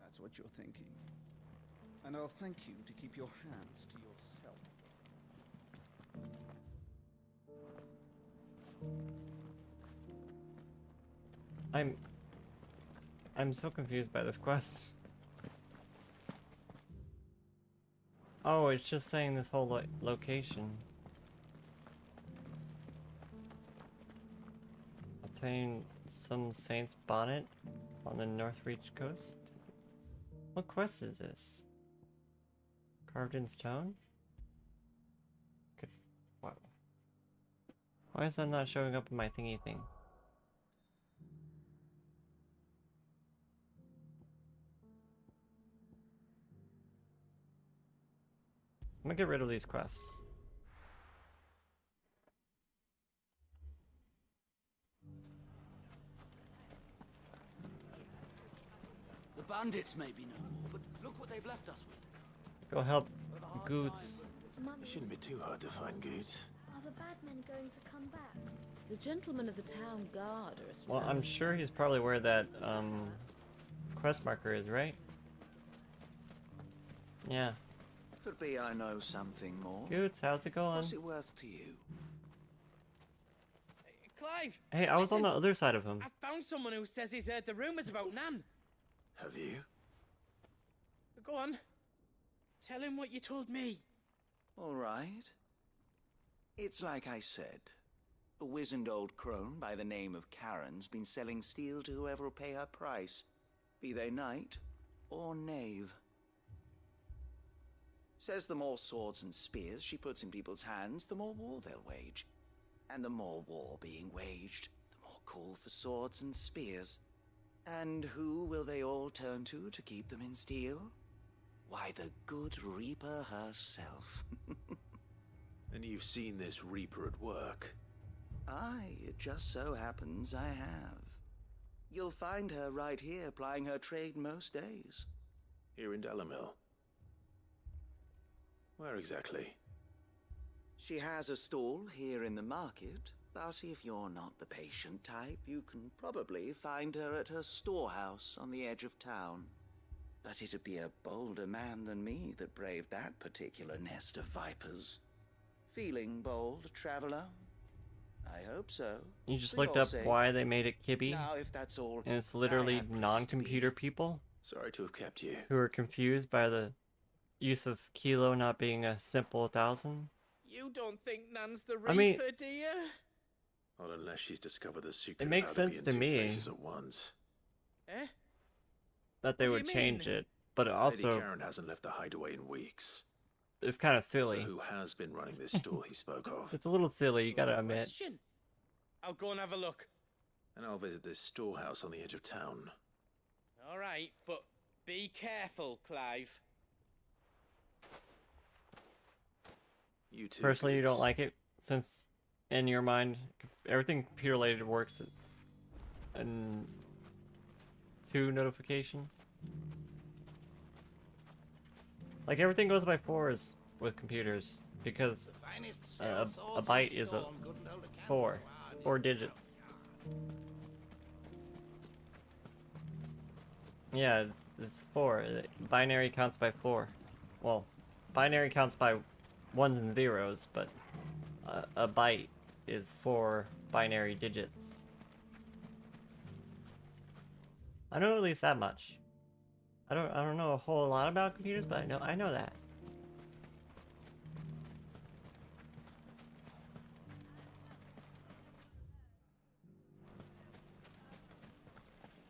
That's what you're thinking. And I'll thank you to keep your hands to yourself. I'm so confused by this quest. Oh, it's just saying this whole location. Obtain some saint's bonnet on the North Reach coast. What quest is this? Carved in stone? Good. Wow. Why is that not showing up in my thingy thing? I'm gonna get rid of these quests. The bandits may be no more, but look what they've left us with. Go help Goots. It shouldn't be too hard to find Goots. Are the bad men going to come back? The gentlemen of the town guard are Well, I'm sure he's probably where that quest marker is, right? Yeah. Could be I know something more. Goots, how's it going? What's it worth to you? Clive! Hey, I was on the other side of him. I found someone who says he's heard the rumours about Nan. Have you? Go on. Tell him what you told me. All right. It's like I said. A wizened old crone by the name of Karen's been selling steel to whoever will pay her price, be they knight or knave. Says the more swords and spears she puts in people's hands, the more war they'll wage. And the more war being waged, the more call for swords and spears. And who will they all turn to keep them in steel? Why, the good Reaper herself. And you've seen this Reaper at work? Aye, it just so happens I have. You'll find her right here plying her trade most days. Here in Delamil? Where exactly? She has a stall here in the market, but if you're not the patient type, you can probably find her at her storehouse on the edge of town. But it'd be a bolder man than me that braved that particular nest of vipers. Feeling bold, traveler? I hope so. You just For looked your up sake. why they made it Kibby, Now, if that's all, and it's I literally have places non-computer people Sorry to have kept you. who are confused by the use of kilo not being a simple 1,000. You don't think Nan's the Reaper, I mean- do you? Not unless she's discovered the secret It makes of how to be sense in to two me. places at once. Eh? That they What would do you change mean? it, but it also Lady Karen hasn't left the hideaway in weeks. it's kind of silly. So who has been running this stall he spoke of? It's a little silly, you gotta admit. Question. I'll go and have a look. And I'll visit this storehouse on the edge of town. All right, but be careful, Clive. You too. Personally, you don't Goots. like it, since in your mind, everything computer-related works in 2 notification. Like, everything goes by 4s with computers, because a byte is a 4 digits. Yeah, it's 4. Binary counts by 4. Well, binary counts by 1s and 0s, but a byte is 4 binary digits. I know at least that much. I don't know a whole lot about computers, but I know that.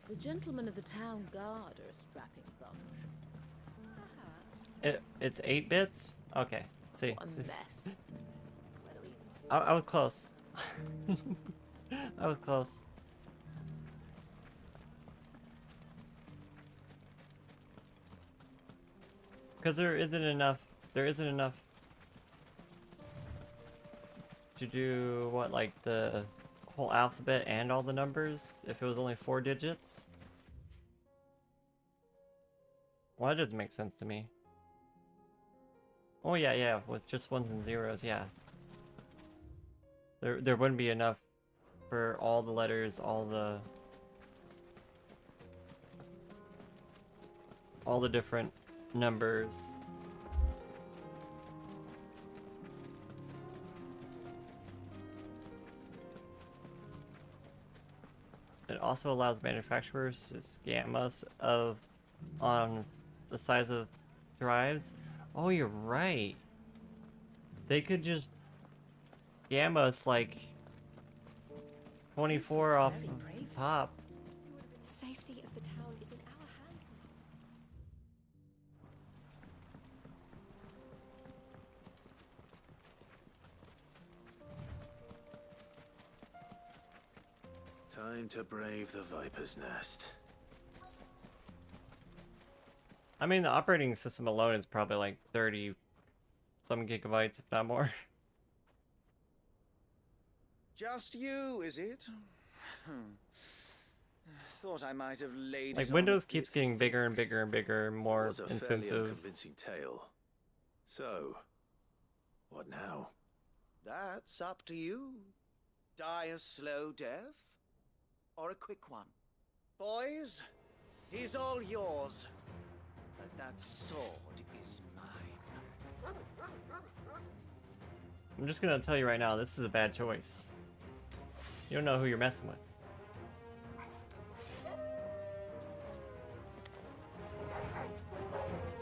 The gentlemen of the town guard are a strapping bunch. It's 8 bits? Okay. See. What a mess. I was close. I was close. Because there isn't enough to do what, like the whole alphabet and all the numbers if it was only 4 digits. Well, that doesn't make sense to me. Oh yeah, yeah, with just ones and zeros, yeah. There wouldn't be enough for all the letters, all the different numbers. It also allows manufacturers to scam us on the size of drives. Oh, you're right. They could just scam us like 24 off the top. The safety of the town is in our hands now. Time to brave the Viper's Nest. I mean, the operating system alone is probably like 30 some gigabytes, if not more. Just you, is it? Thought I might have laid Like it Windows on keeps getting bigger and bigger and bigger and more Was a fairly intensive. unconvincing tale. So, what now? That's up to you. Die a slow death, or a quick one. Boys, he's all yours. But that sword is mine. I'm just gonna tell you right now, this is a bad choice. You don't know who you're messing with.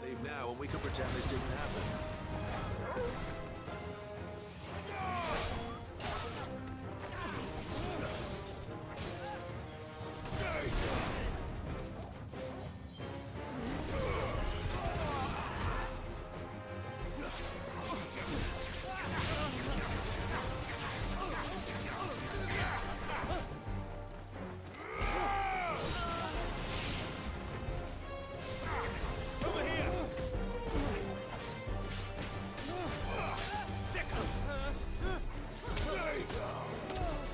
Leave now and we can pretend this didn't happen.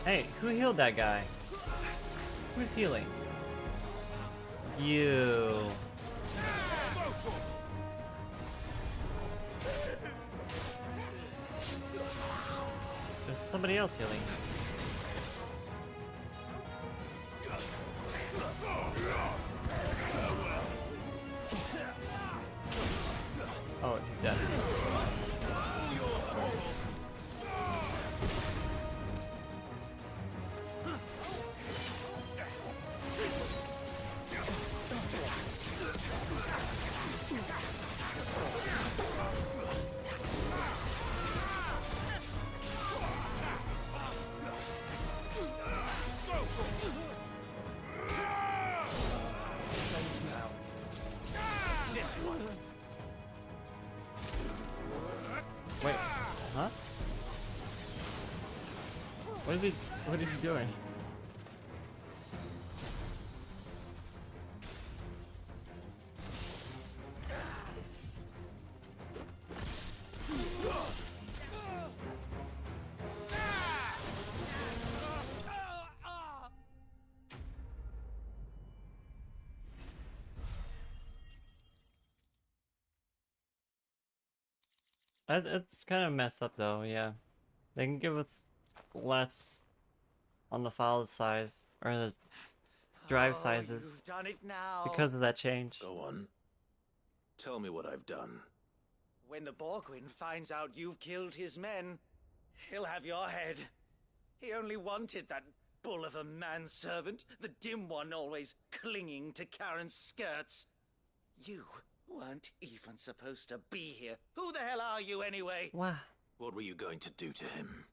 Hey, who healed that guy? Who's healing? You. There's somebody else healing. Oh, he's dead. Wait, huh? What is he doing? It's kind of messed up though, yeah. They can give us less on the file size, or the drive sizes, You've done it now. because of that change. Go on. Tell me what I've done. When the Borgwyn finds out you've killed his men, he'll have your head. He only wanted that bull of a manservant, the dim one always clinging to Karen's skirts. You weren't even supposed to be here. Who the hell are you anyway? Wow. What were you going to do to him?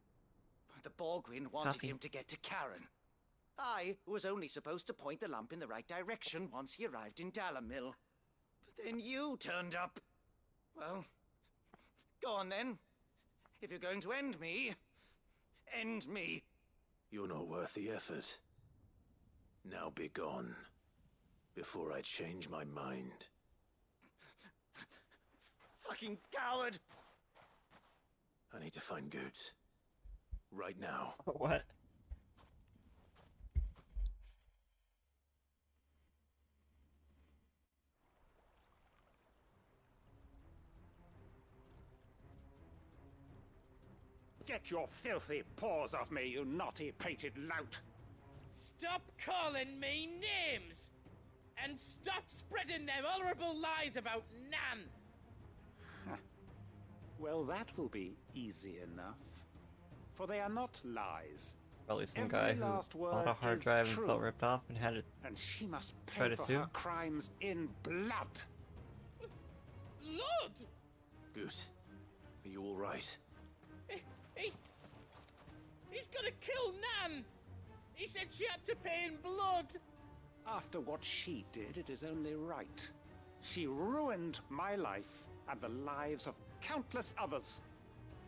The Borgwyn wanted Coffee. him to get to Karen. I was only supposed to point the lamp in the right direction once he arrived in Dalamil. But then you turned up. Well, go on then. If you're going to end me, end me. You're not worth the effort. Now be gone, before I change my mind. Fucking coward! I need to find Goods. Right now. What? Get your filthy paws off me, you naughty painted lout! Stop calling me names! And stop spreading them horrible lies about Nan! Well, that will be easy enough. For they are not lies. Probably some Every guy who last bought word a hard is drive and true. felt ripped off and had to And she must try pay to for sue. her crimes in blood. Lord! Goose, are you all right? He's gonna kill Nan! He said she had to pay in blood! After what she did, it is only right. She ruined my life and the lives of countless others.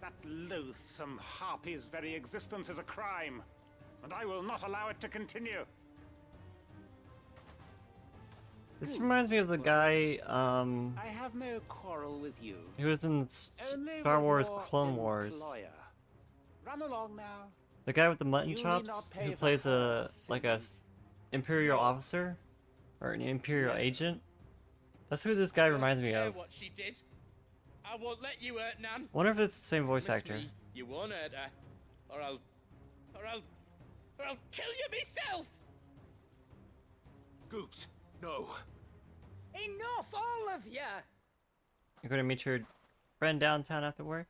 That loathsome harpy's very existence is a crime, and I will not allow it to continue. This reminds me of the guy, I have no quarrel with you. who was in Only Star with Wars your Clone Wars. employer. Run along now. The guy with the mutton You need chops not pay who for plays her like a Imperial officer or an Imperial agent. That's who this guy reminds me Care of. what she did. I won't let you hurt Nan. Wonder if it's the same voice Miss actor. me, you won't hurt her. Or I'll kill you myself! Goose, no. Enough, all of you! You're gonna meet your friend downtown after work?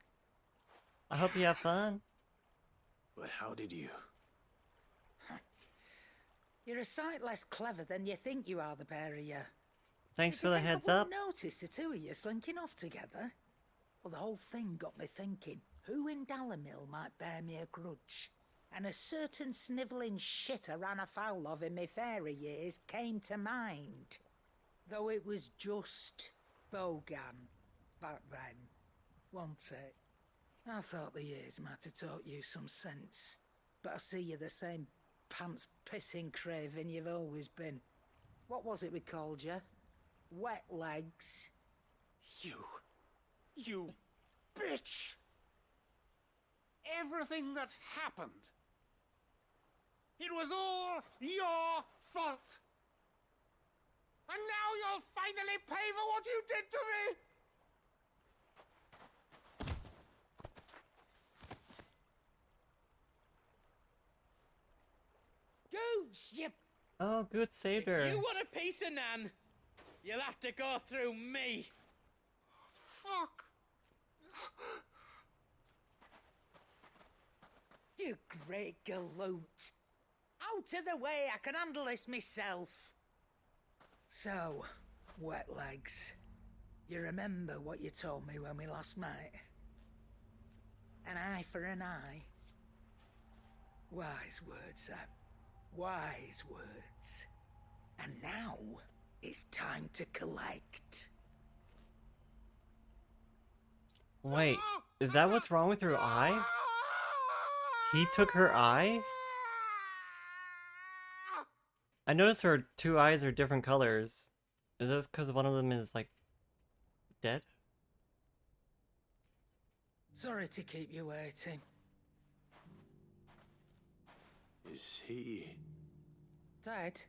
I hope you have fun. But how did you? You're a sight less clever than you think you are, the pair of you. Thanks Did for you the think heads I up. wouldn't notice the two of you slinking off together? Well, the whole thing got me thinking, who in Dalamil might bear me a grudge? And a certain snivelling shit I ran afoul of in my fairy years came to mind. Though it was just Bogan back then, wasn't it? I thought the years might have taught you some sense, but I see you're the same pants-pissing craven you've always been. What was it we called you? Wet legs? You bitch! Everything that happened, it was all your fault! And now you'll finally pay for what you did to me! Gooch, you... Oh, good saved her. If you want a piece of Nan, you'll have to go through me. Fuck! You great galoot. Out of the way, I can handle this myself. So, wet legs, you remember what you told me when we last met? An eye for an eye. Wise words, Sam. Wise words. And now, it's time to collect. Wait, is that what's wrong with her eye? He took her eye? I noticed her two eyes are different colors. Is this because one of them is, like, dead? Sorry to keep you waiting. Is he... Dead?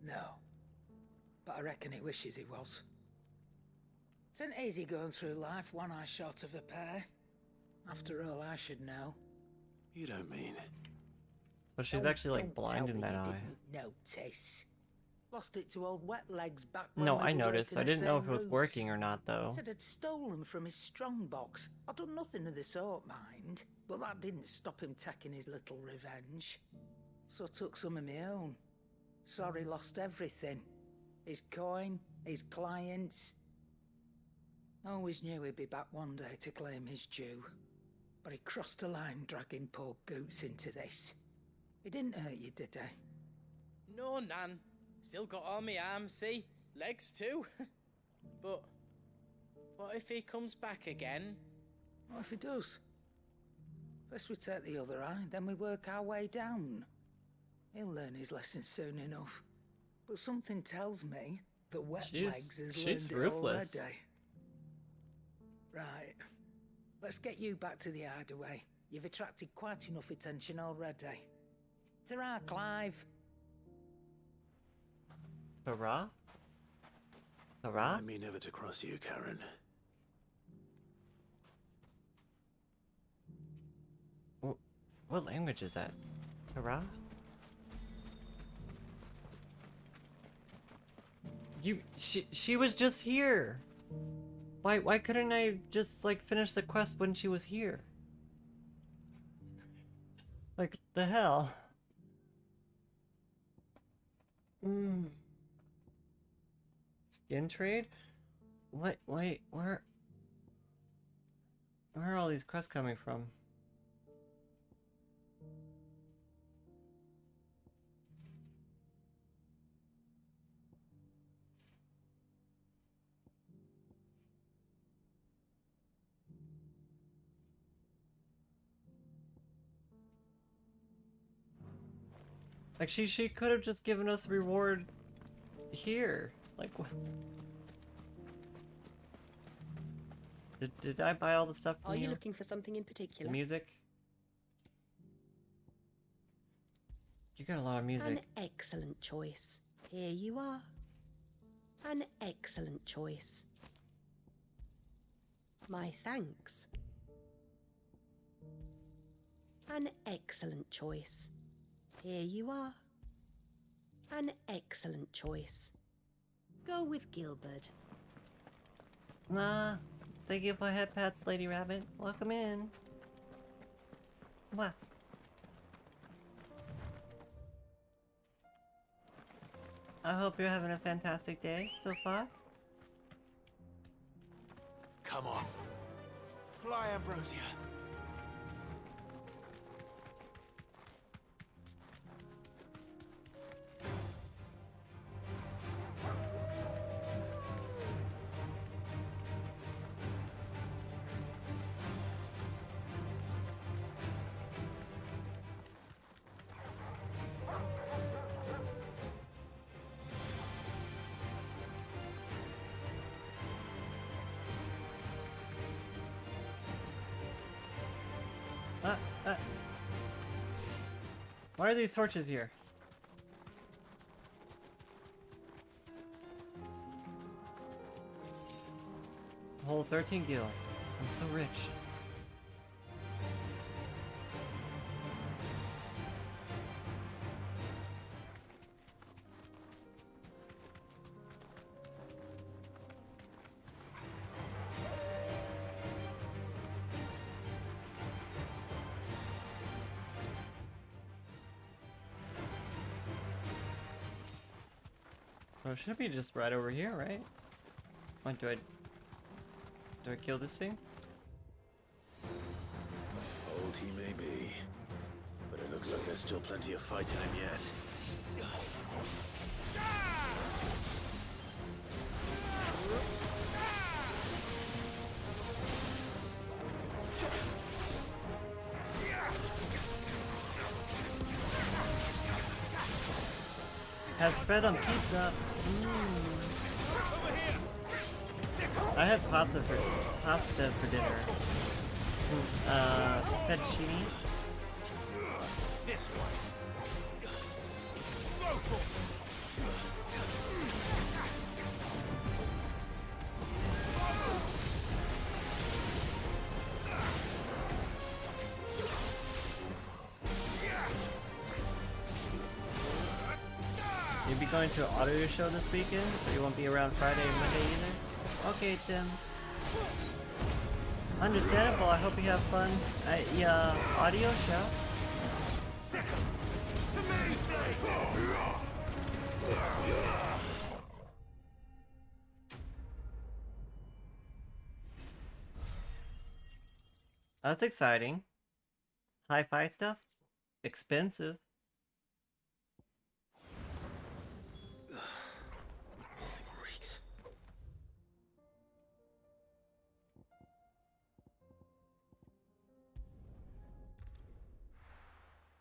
No. But I reckon he wishes he was. It isn't easy going through life one eye short of a pair. After all, I should know. You don't mean... But she's actually, like, Don't blind tell in me that you eye. didn't notice. Lost it to old wet legs back when No, we I were noticed. working I the didn't know if same it was routes. working or not, though. Said I'd stolen from his strongbox. I'd done nothing of the sort, mind. But that didn't stop him taking his little revenge. So I took some of my own. Sorry, lost everything. His coin, his clients. Always knew he'd be back one day to claim his due. But he crossed a line dragging poor Goots into this. He didn't hurt you, did he? No, Nan. Still got all my arms, see? Legs too. But what if he comes back again? What if he does? First we take the other eye, then we work our way down. He'll learn his lesson soon enough. But something tells me that Wet Legs has learned it ruthless. already. Right. Let's get you back to the hideaway. You've attracted quite enough attention already. Ta-ra, Clive. Hurrah? Hurrah? Remind me never to cross you, Karen. What language is that? Hurrah? She was just here. Why couldn't I just like finish the quest when she was here? Like the hell? Skin trade? What? Wait, where are all these quests coming from? Like she could have just given us a reward here. Like what? Did I buy all the stuff from Are you you? looking for something in particular? The music? You got a lot of music. An excellent choice. Here you are. An excellent choice. My thanks. An excellent choice. Here you are. An excellent choice. Go with Gilbert. Nah. Thank you for head pats, Lady Rabbit. Welcome in. What? I hope you're having a fantastic day so far. Come on. Fly, Ambrosia. Why are these torches here? Whole 13 gil. I'm so rich. So it should be just right over here, right? What do I kill this thing? Old he may be, but it looks like there's still plenty of fight in him yet. Has bread on pizza. I had pasta for dinner. Fettuccine. This way. You'll be going to an audio show this weekend, so you won't be around Friday and Monday either? Okay, Tim. Understandable, I hope you have fun at your audio show. That's exciting. Hi-fi stuff? Expensive. This thing reeks.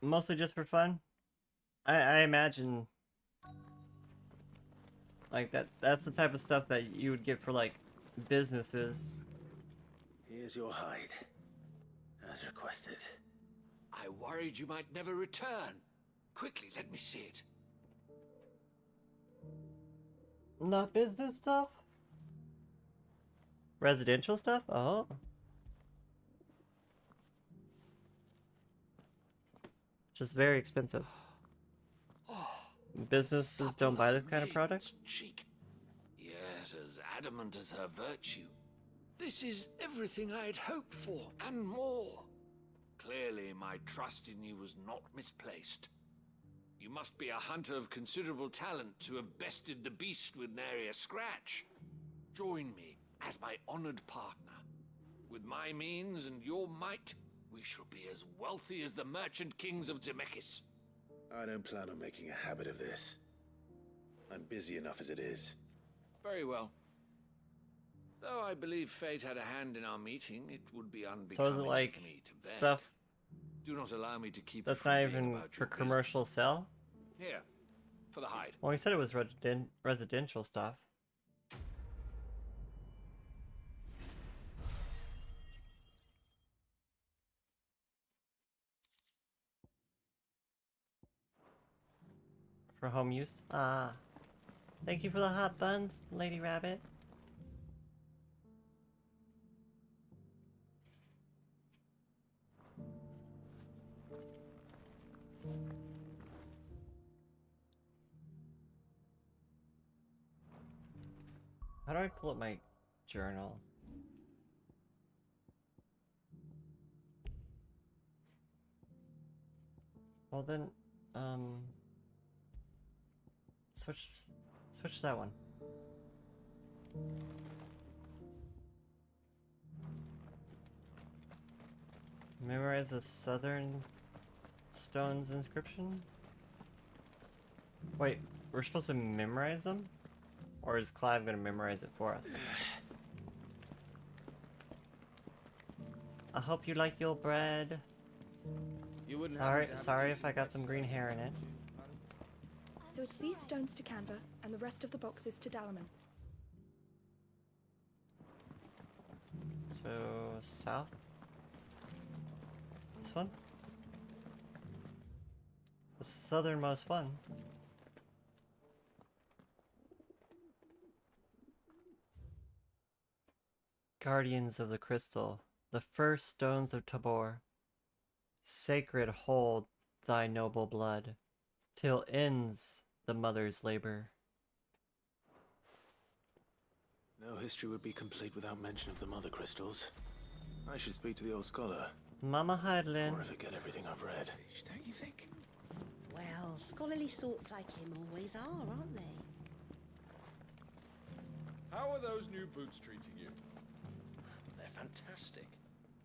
Mostly just for fun. I imagine like that's the type of stuff that you would get for like businesses. Here's your hide, as requested. I worried you might never return. Quickly, let me see it. Not business stuff? Residential stuff? Oh. Just very expensive. Businesses don't buy this kind of product. Cheek, yet as adamant as her virtue. This is everything I'd hoped for, and more. Clearly, my trust in you was not misplaced. You must be a hunter of considerable talent to have bested the beast with nary a scratch. Join me as my honored partner. With my means and your might, we shall be as wealthy as the merchant kings of Zemeckis. I don't plan on making a habit of this. I'm busy enough as it is. Very well. Though I believe fate had a hand in our meeting, it would be So unbecoming is it like of me to beg. stuff Do not allow me to keep that's from not being even about for your commercial sell? business. Here, for the hide. Well, he said it was residential stuff. For home use? Ah. Thank you for the hot buns, Lady Rabbit. How do I pull up my journal? Well then, switch that one. Memorize the Southern Stone's inscription? Wait, we're supposed to memorize them? Or is Clive gonna memorize it for us? I hope you like your bread. You wouldn't Sorry if I got some green hair in it. So it's these stones to Canva, and the rest of the boxes to Dalamil. So, south? This one? This is the southernmost one. Guardians of the Crystal, the first stones of Tabor. Sacred hold thy noble blood, till ends the mother's labor. No history would be complete without mention of the mother crystals. I should speak to the old scholar. Mama Heidlin. Before I forget everything I've read. Don't you think? Well, scholarly sorts like him always are, aren't they? How are those new boots treating you? They're fantastic.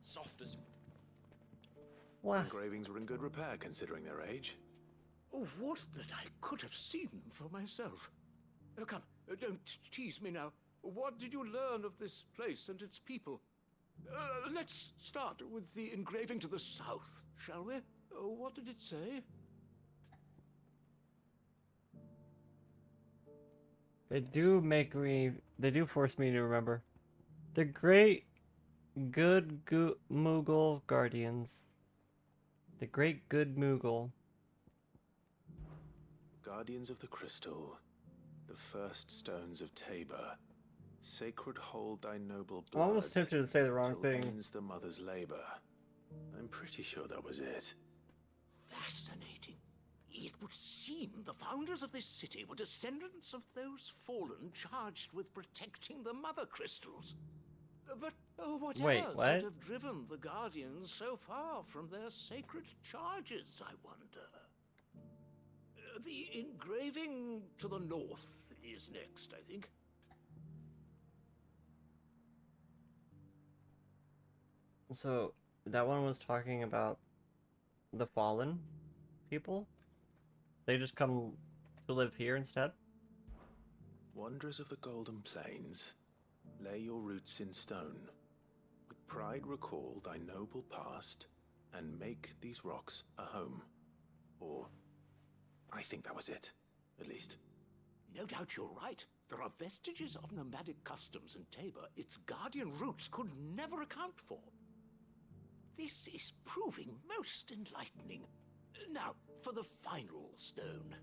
Soft as... What? Engravings were in good repair considering their age. Oh, what that I could have seen for myself. Oh, come, don't tease me now. What did you learn of this place and its people? Let's start with the engraving to the south, shall we? What did it say? They do force me to remember. The great good Moogle Guardians. The great good Moogle. Guardians of the Crystal, the first stones of Tabor. Sacred hold thy noble blood. I'm almost tempted to say the wrong thing. Ends the mother's labor. I'm pretty sure that was it. Fascinating. It would seem the founders of this city were descendants of those fallen charged with protecting the mother crystals. But whatever Wait, what? could have driven the Guardians so far from their sacred charges, I wonder? The engraving to the north is next, I think. So, that one was talking about the fallen people? They just come to live here instead? Wanderers of the Golden Plains, lay your roots in stone. With pride recall thy noble past, and make these rocks a home. Or, I think that was it, at least. No doubt you're right. There are vestiges of nomadic customs in Tabor its guardian roots could never account for. This is proving most enlightening. Now, for the final stone.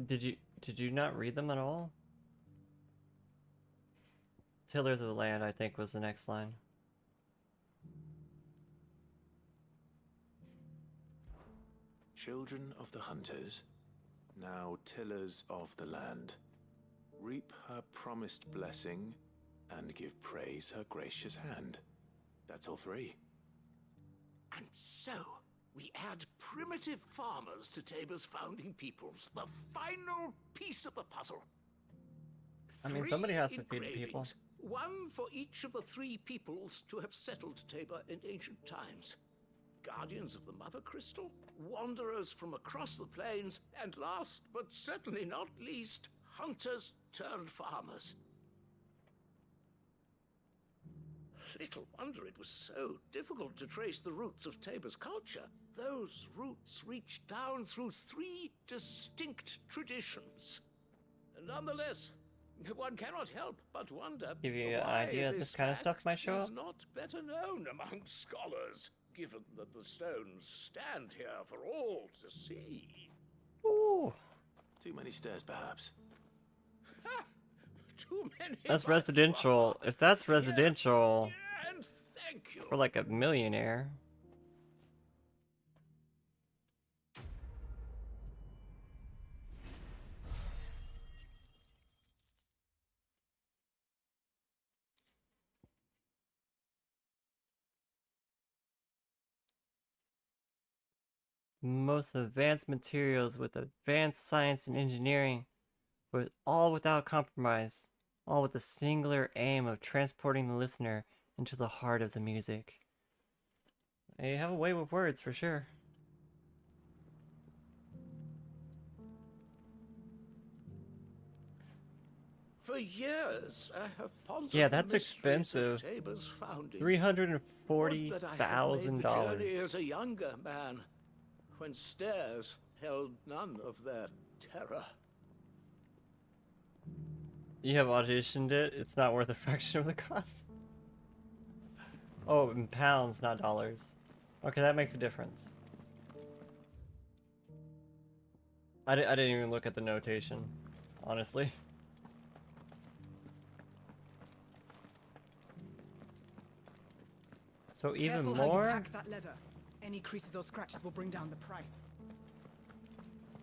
Did you not read them at all? Tillers of the Land, I think, was the next line. Children of the hunters, now tillers of the land, reap her promised blessing and give praise her gracious hand. That's all three. And so, we add primitive farmers to Tabor's founding peoples, the final piece of the puzzle. I mean, 3 somebody has to feed the people. engravings, one for each of the 3 peoples to have settled Tabor in ancient times. Guardians of the Mother Crystal, wanderers from across the plains, and last but certainly not least, hunters turned farmers. Little wonder it was so difficult to trace the roots of Tabor's culture. Those roots reach down through 3 distinct traditions. Nonetheless, one cannot help but wonder Give you an why idea this kind of stuff might show is up? not better known among scholars, given that the stones stand here for all to see. Ooh. Too many stairs, perhaps. Too many. That's residential. If that's residential, And thank you. for like a millionaire. Most advanced materials with advanced science and engineering, but all without compromise, all with the singular aim of transporting the listener into the heart of the music. They have a way with words for sure. For years, I have pondered Yeah, the that's mysteries of expensive. Tabor's founding. $340,000. Would that I had made the journey as a younger man, when stairs held none of their terror. You have auditioned it. It's not worth a fraction of the cost. Oh, in pounds, not dollars. Okay, that makes a difference. I didn't even look at the notation, honestly. So even Careful more? how you pack that leather. Any creases or scratches will bring down the price.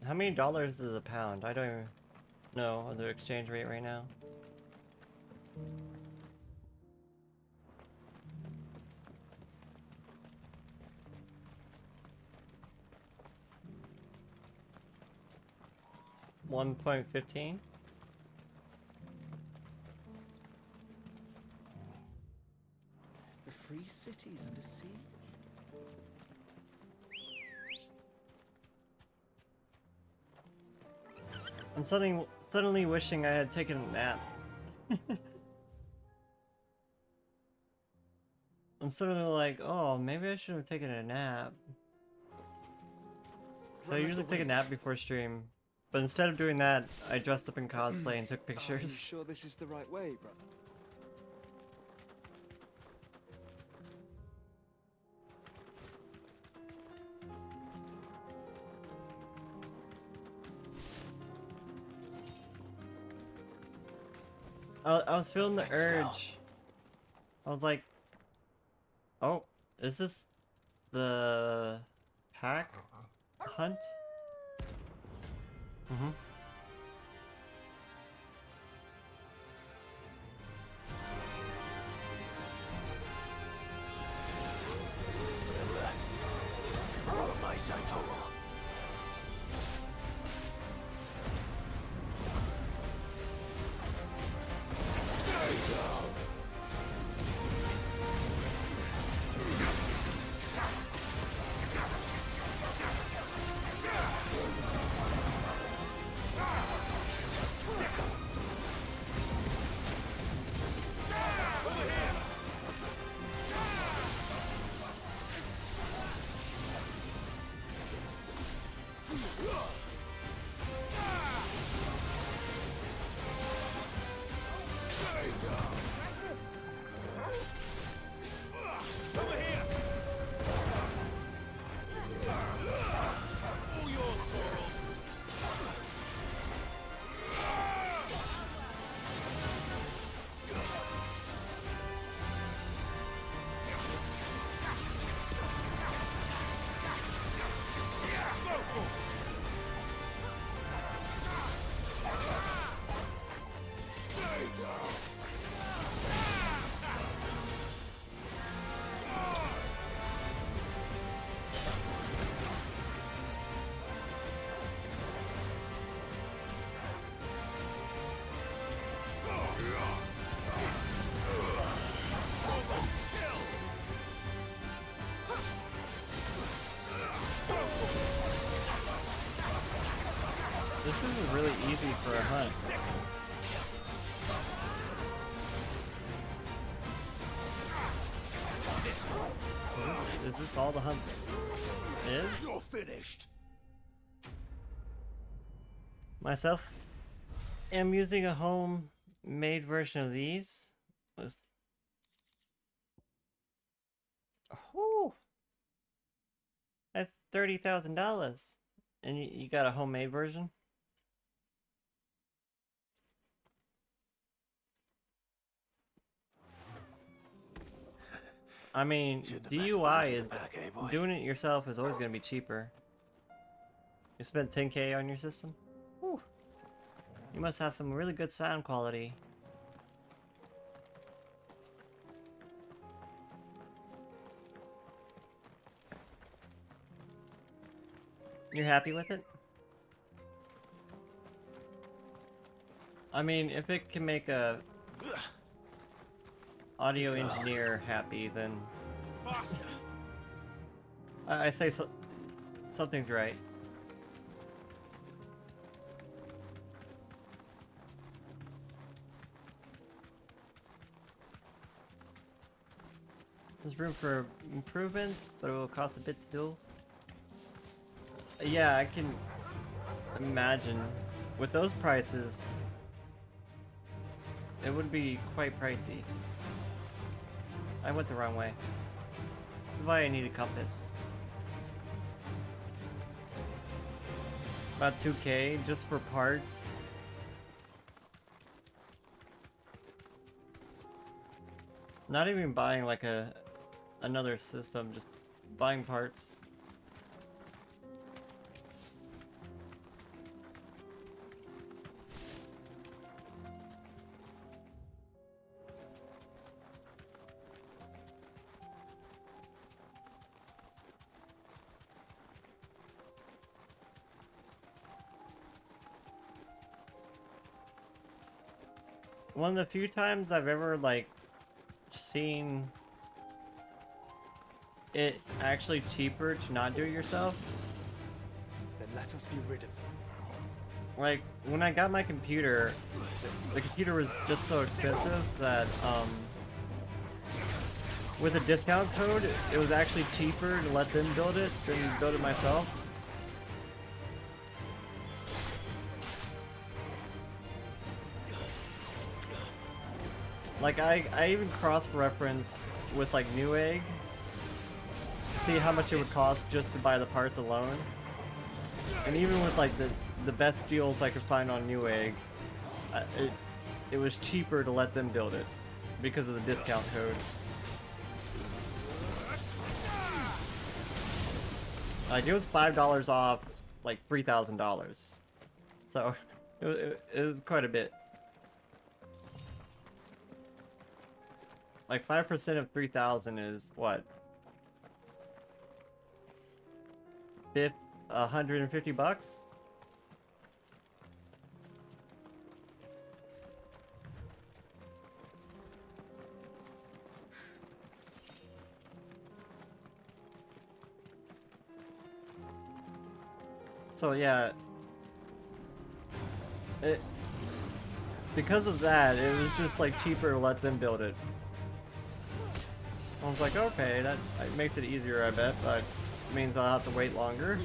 How many dollars is a pound? I don't even know the exchange rate right now. $1.15. The free cities under siege? I'm suddenly wishing I had taken a nap. I'm suddenly like, oh, maybe I should have taken a nap. So I usually take a nap before stream, but instead of doing that, I dressed up in cosplay and took Are you pictures. sure this is the right way, brother? I was feeling the urge. I was like, oh, is this the pack hunt? Mm-hmm. Follow my Santor. This is really easy for a hunt. Is this all the hunt is? You're finished. Myself am using a homemade version of these. Oh, that's $30,000, and you got a homemade version. I mean, DUI is doing it yourself is always going to be cheaper. You spent 10K on your system? Whew. You must have some really good sound quality. You're happy with it? I mean, if it can make a audio engineer happy, then Faster. I say something's right. There's room for improvements, but it will cost a bit to do. Yeah, I can imagine with those prices, it would be quite pricey. I went the wrong way. That's why I need a compass. About 2K just for parts. Not even buying like another system, just buying parts. One of the few times I've ever like seen it actually cheaper to not do it yourself. Then let us be rid of them. Like when I got my computer, the computer was just so expensive that with a discount code, it was actually cheaper to let them build it than build it myself. Like I even cross-reference with like Newegg, see how much it would cost just to buy the parts alone. And even with like the best deals I could find on Newegg, it was cheaper to let them build it because of the discount code. Like it was $5 off like $3,000, so it was quite a bit. Like 5% of 3,000 is what? 150 bucks? So yeah, because of that, it was just like cheaper to let them build it. I was like, okay, that makes it easier, I bet, but it means I'll have to wait longer.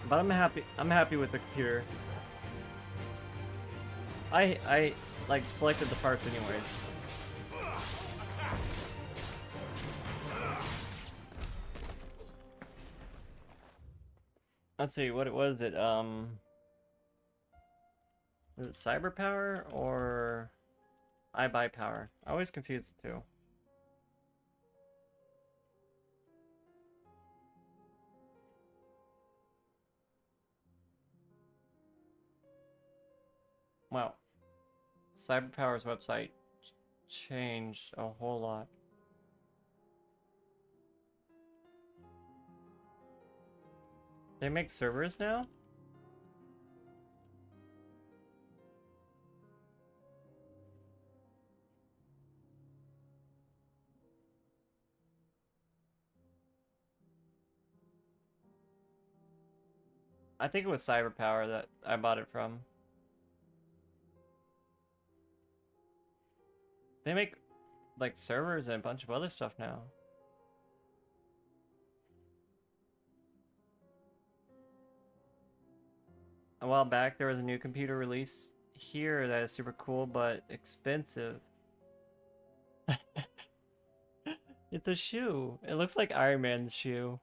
But I'm happy with the computer. I like selected the parts anyways. Let's see, what was it? Was it cyber power or iBuy power? I always confuse the two. Wow. Cyberpower's website changed a whole lot. They make servers now? I think it was Cyberpower that I bought it from. They make like servers and a bunch of other stuff now. A while back there was a new computer release here that is super cool but expensive. It's a shoe. It looks like Iron Man's shoe.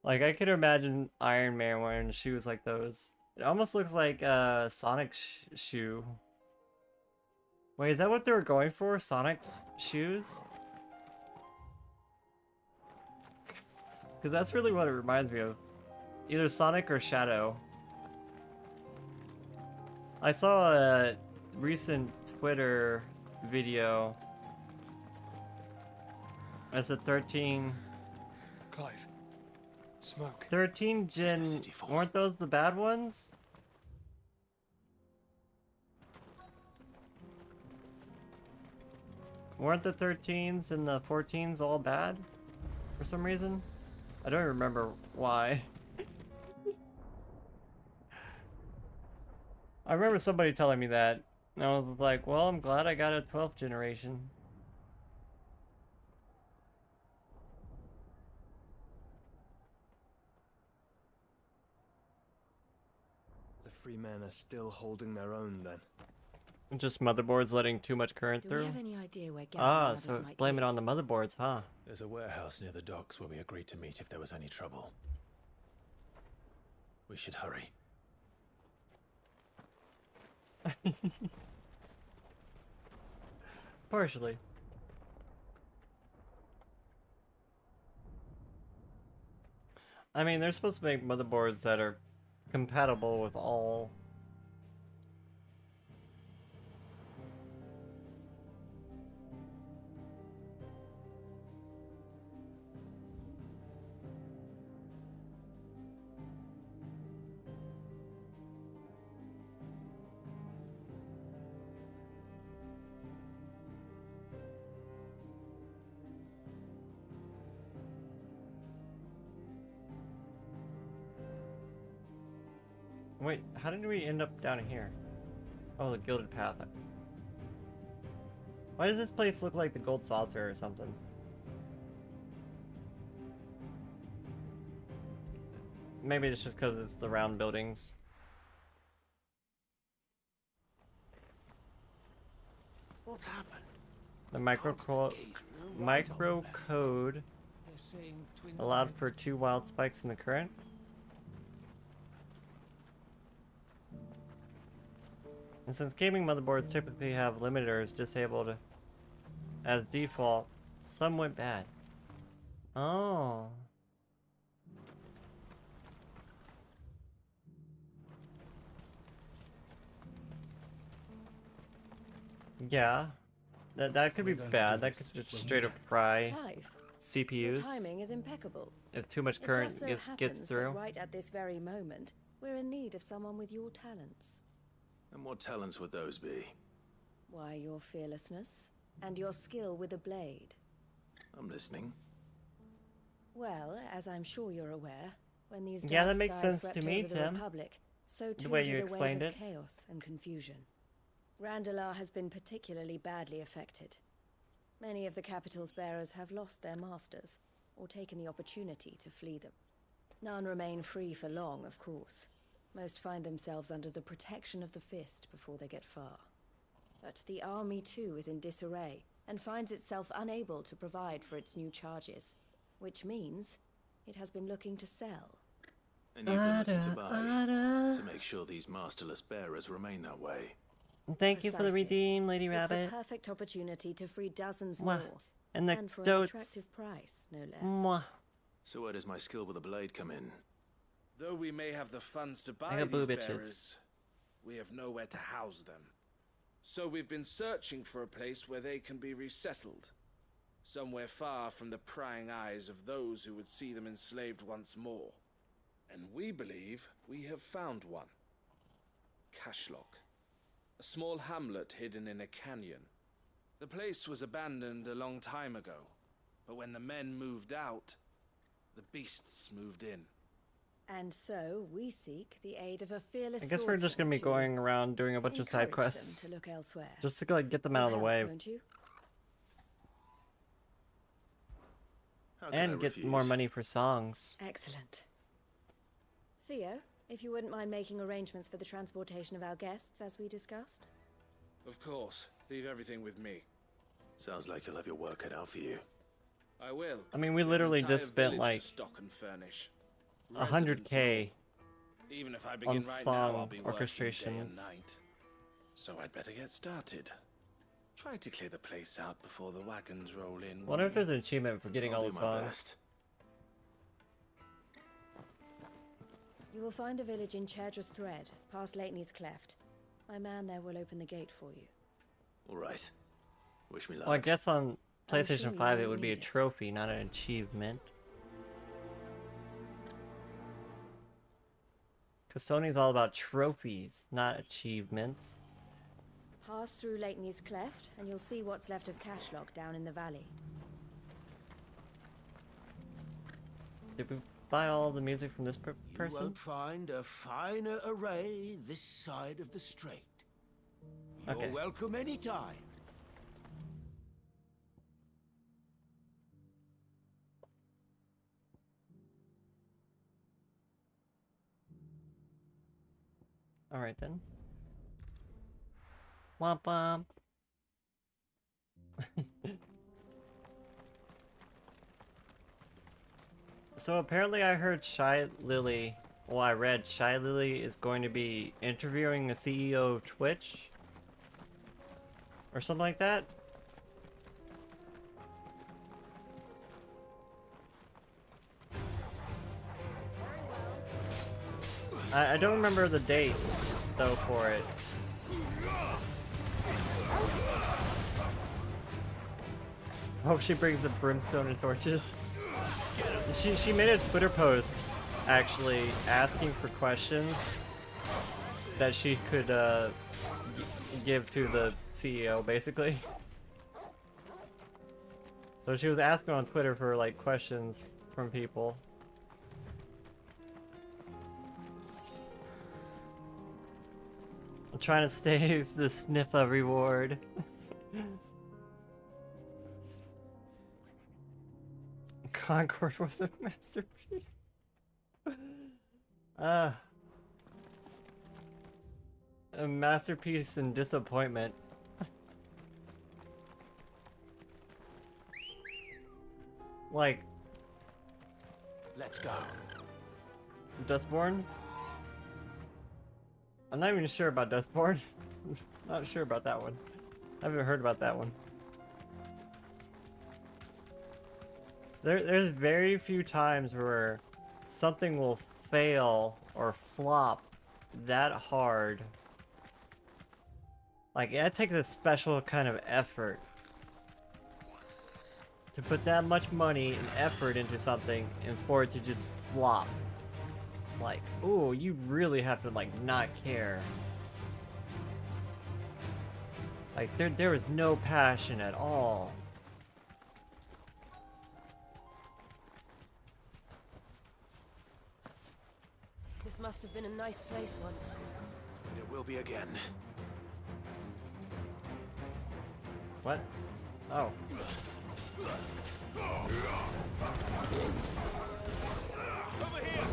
Like I could imagine Iron Man wearing shoes like those. It almost looks like a Sonic shoe. Wait, is that what they were going for? Sonic's shoes? Because that's really what it reminds me of. Either Sonic or Shadow. I saw a recent Twitter video. It's a 13... Clive. Smoke. 13 Gen... Weren't those the bad ones? Weren't the 13s and the 14s all bad? For some reason? I don't remember why. I remember somebody telling me that. And I was like, well, I'm glad I got a 12th generation. The free men are still holding their own then. Just motherboards letting too much current Do through? we have any idea where Gavin and Ah, others so might blame be? it on the motherboards, huh? There's a warehouse near the docks where we agreed to meet if there was any trouble. We should hurry. Partially. I mean, they're supposed to make motherboards that are compatible with all. Wait, how did we end up down here? Oh, the Gilded Path. Why does this place look like the Gold Saucer or something? Maybe it's just because it's the round buildings. What's happened? The micro code allowed for 2 wild spikes in the current. And since gaming motherboards typically have limiters disabled as default, some went bad. Oh. Yeah. That could be bad. That could just straight up fry Clive, CPUs. your timing is impeccable. If too much It current just so gets happens through. that right at this very moment, we're in need of someone with your talents. And what talents would those be? Why, your fearlessness and your skill with a blade. I'm listening. Well, as I'm sure you're aware, when these Yeah, dark that makes skies sense swept to me, over the Tim. Republic, so too The way you did a wave explained of it. chaos and confusion. Randalar has been particularly badly affected. Many of the capital's bearers have lost their masters, or taken the opportunity to flee them. None remain free for long, of course. Most find themselves under the protection of the Fist before they get far. But the army too is in disarray, and finds itself unable to provide for its new charges, which means it has been looking to sell. And you've been looking to buy, to make sure these masterless bearers remain that way. Thank you for the Precisely. redeem, Lady It's Rabbit. the perfect opportunity to free dozens Mwah. more, And the for an goats. attractive price, no less. Mwah. So where does my skill with a blade come in? Though we may have the funds to I buy got blue these bitches. bearers, we have nowhere to house them. So we've been searching for a place where they can be resettled. Somewhere far from the prying eyes of those who would see them enslaved once more. And we believe we have found one. Cashlock. A small hamlet hidden in a canyon. The place was abandoned a long time ago, but when the men moved out, the beasts moved in. And so we seek the aid of a fearless I guess we're just gonna be going around doing a bunch of side quests, to look elsewhere. just to like get them out of the way, Won't you? and get more money for songs. Excellent. Theo, if you wouldn't mind making arrangements for the transportation of our guests, as we discussed. Of course. Leave everything with me. Sounds like you'll have your work cut out for you. I will. I mean, we An literally entire just spent village to like stock and furnish. 100K Even if I on begin right now, song I'll be working day and orchestrations. night. So I'd better get started. Try to clear the place out before the wagons roll in. Wonder if there's an achievement for getting I'll all do the my songs. best. You will find a village in Chaidra's Thread, past Leighton's Cleft. My man there will open the gate for you. All right. Wish me luck. Well, I guess on I'm sure PlayStation you 5 it won't would be a need it. trophy, not an achievement. Because Sony's all about trophies, not achievements. Pass through Leighton's Cleft, and you'll see what's left of Cashlock down in the valley. Did we buy all the music from this You person? won't find a finer array this side of the strait. You're Okay. welcome anytime. Alright then. Womp womp. So apparently I heard Shy Lily, well I read Shy Lily is going to be interviewing the CEO of Twitch. Or something like that. I don't remember the date, though, for it. I hope she brings the brimstone and torches. She made a Twitter post, actually, asking for questions that she could give to the CEO, basically. So she was asking on Twitter for, like, questions from people. I'm trying to save the Sniffa reward. Concord was a masterpiece. A masterpiece in disappointment. Like, Let's go. Dustborn? I'm not even sure about Dustborn. Not sure about that one. I haven't heard about that one. There's very few times where something will fail or flop that hard. Like, it takes a special kind of effort to put that much money and effort into something and for it to just flop. Like, ooh, you really have to, like, not care. Like, there was no passion at all. This must have been a nice place once. And it will be again. What? Oh. Over here.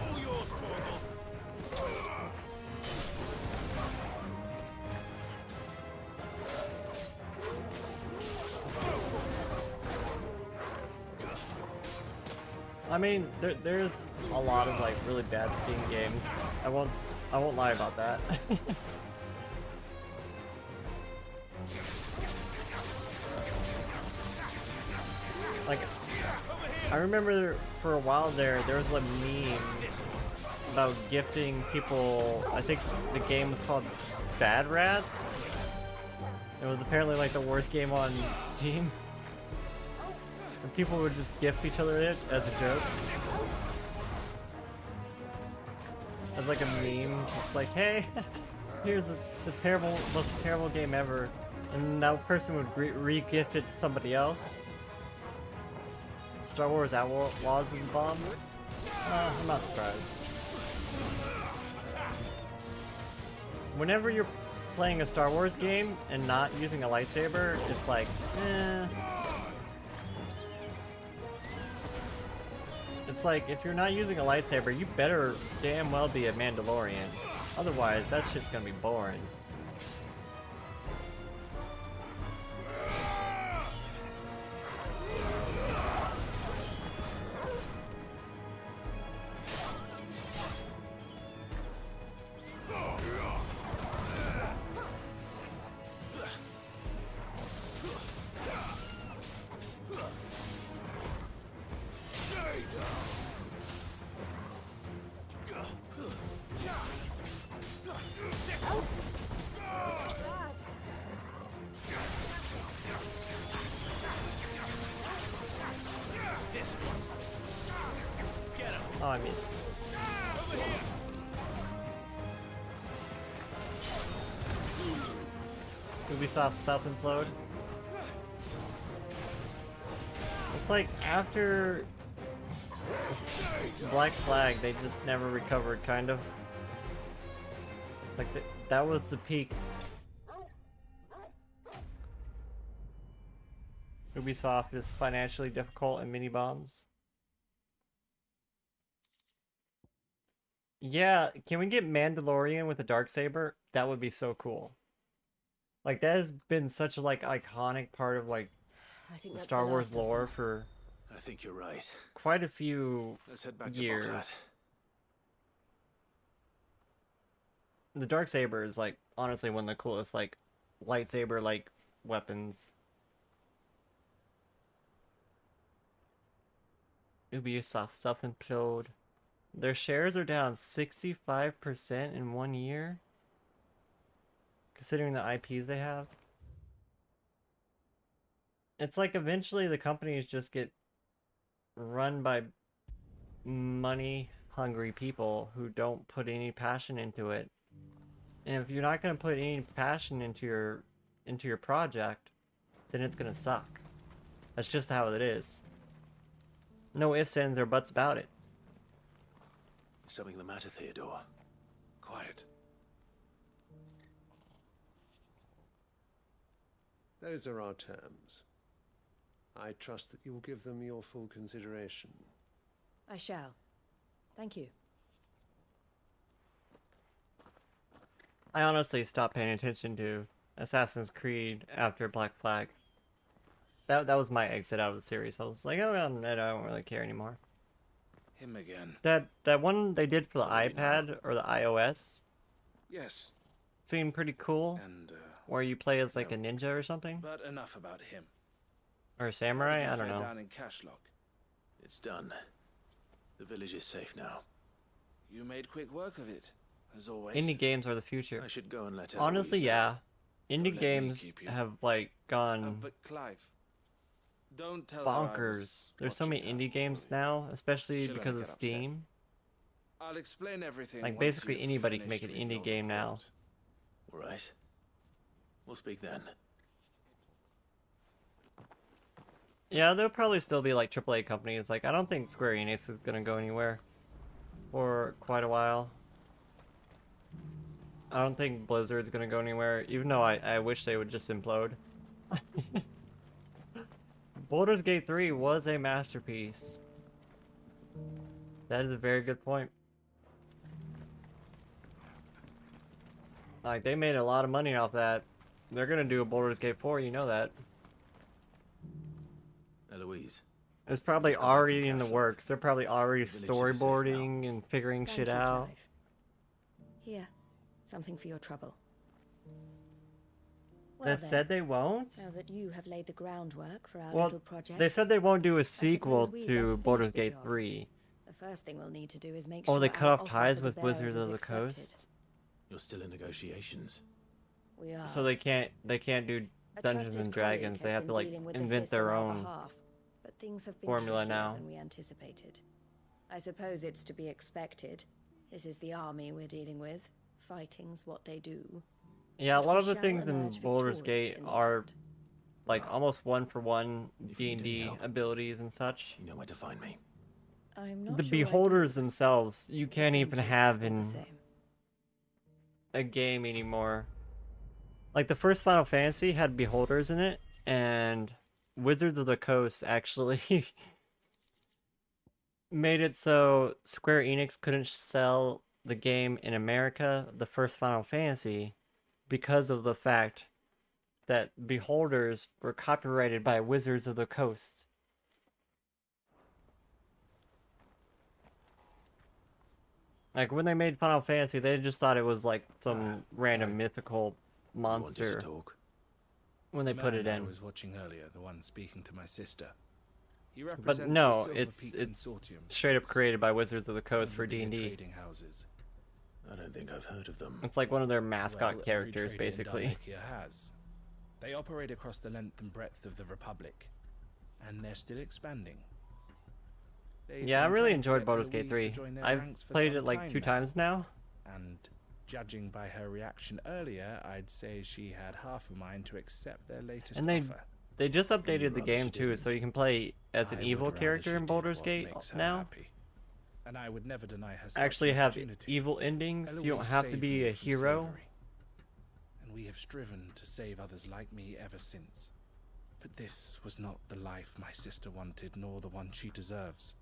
All yours, Torgal. I mean, there's a lot of like really bad skiing games. I won't lie about that. Like, I remember for a while there was a meme about gifting people. I think the game was called Bad Rats. It was apparently like the worst game on Steam. And people would just gift each other it as a joke. As like a meme, it's like, hey, here's the terrible, most terrible game ever. And that person would re-gift it to somebody else. Star Wars Outlaws is a bomb. I'm not surprised. Whenever you're playing a Star Wars game and not using a lightsaber, it's like, eh. It's like, if you're not using a lightsaber, you better damn well be a Mandalorian. Otherwise, that shit's gonna be boring. Oh, I missed. Ubisoft self-implode. It's like after Black Flag, they just never recovered, kind of. Like that was the peak. Ubisoft is financially difficult and mini bombs. Yeah, can we get Mandalorian with a Darksaber? That would be so cool. Like, that has been such a, like, iconic part of, like, the Star Wars lore for... I think you're right. Quite a few Let's head back years. to Boklat. The Darksaber is, like, honestly one of the coolest, like, lightsaber-like weapons. Ubisoft stuff implode. Their shares are down 65% in 1 year. Considering the IPs they have. It's like eventually the companies just get run by money-hungry people who don't put any passion into it. And if you're not going to put any passion into your project, then it's going to suck. That's just how it is. No ifs, ands, or buts about it. Is something the matter, Theodore? Quiet. Those are our terms. I trust that you will give them your full consideration. I shall. Thank you. I honestly stopped paying attention to Assassin's Creed after Black Flag. That was my exit out of the series. I was like, oh, well, I don't really care anymore. Him again. That one they did for the iPad or the iOS. Yes. Seemed pretty cool. And where you play as like a ninja or something. But enough about him. Or a samurai. I don't know. Down in Cashlock. It's done. The village is safe now. You made quick work of it, as always. Indie games are the future. I should go and let honestly, Eloise yeah. know. Indie games have like gone but Clive, don't tell bonkers. There's so many indie games now, especially because of Steam. I'll explain everything. Like basically anybody can make an indie game now. All right. We'll speak then. Yeah, there'll probably still be like AAA companies. Like I don't think Square Enix is gonna go anywhere for quite a while. I don't think Blizzard's gonna go anywhere, even though I wish they would just implode. Baldur's Gate 3 was a masterpiece. That is a very good point. Like, they made a lot of money off that. They're gonna do a Baldur's Gate 4, you know that. Eloise. It's probably already in the works. They're probably already storyboarding and figuring shit out. Clive. Here, something for your trouble. They said they won't? Now that you have laid the groundwork for our Well, little project, they said they won't do a sequel we'd better to finish Baldur's the Gate job. 3. The The first thing we'll need to do is make Oh, sure they cut our off offer ties for the with bearers Wizards is of the accepted. Coast. You're still in negotiations. We are. So they can't do A Dungeons trusted and Dragons. colleague They has have to been like dealing with the invent Fist on their our own behalf, but things have been formula trickier now. than we anticipated. I suppose it's to be expected. This is the army we're dealing with. Fighting's what they do. Yeah, a But lot we of the shall things in emerge Baldur's victorious Gate in the are end. like almost one-for-one If you need any D&D help, abilities and such. You know where to find me. I'm not The sure I do. beholders themselves, you can't Thank even you, have all the in same. a game anymore. Like the first Final Fantasy had beholders in it, and Wizards of the Coast actually made it so Square Enix couldn't sell the game in America, the first Final Fantasy, because of the fact that beholders were copyrighted by Wizards of the Coast. Like when they made Final Fantasy, they just thought it was like some random mythical monster when they put it I in. was watching earlier, the one speaking to my sister. He But represents no, the Silver it's Peak it's Consortium, straight up created by Wizards of the Coast for one of the bigger D&D. trading houses. I don't think I've heard of them. It's like one of their mascot Well, characters, every trader in basically. Dalmatia has. They operate across the length and breadth of the Republic, and they're still expanding. They've Yeah, I been really trying to enjoyed get Baldur's Gate Eloise to 3. join their I've ranks for played some it like time 2 times now. And judging by her reaction earlier, I'd say she had half a mind to accept their latest And offer. they just updated the rather game she too, so you can play as an I evil would rather character she in did Baldur's what Gate makes her now. happy. And I would never deny her such Actually an have opportunity. evil endings. You don't Eloise have to saved be me a from hero. slavery, and we have striven to save others like me ever since. But this was not the life my sister wanted, nor the one she deserves.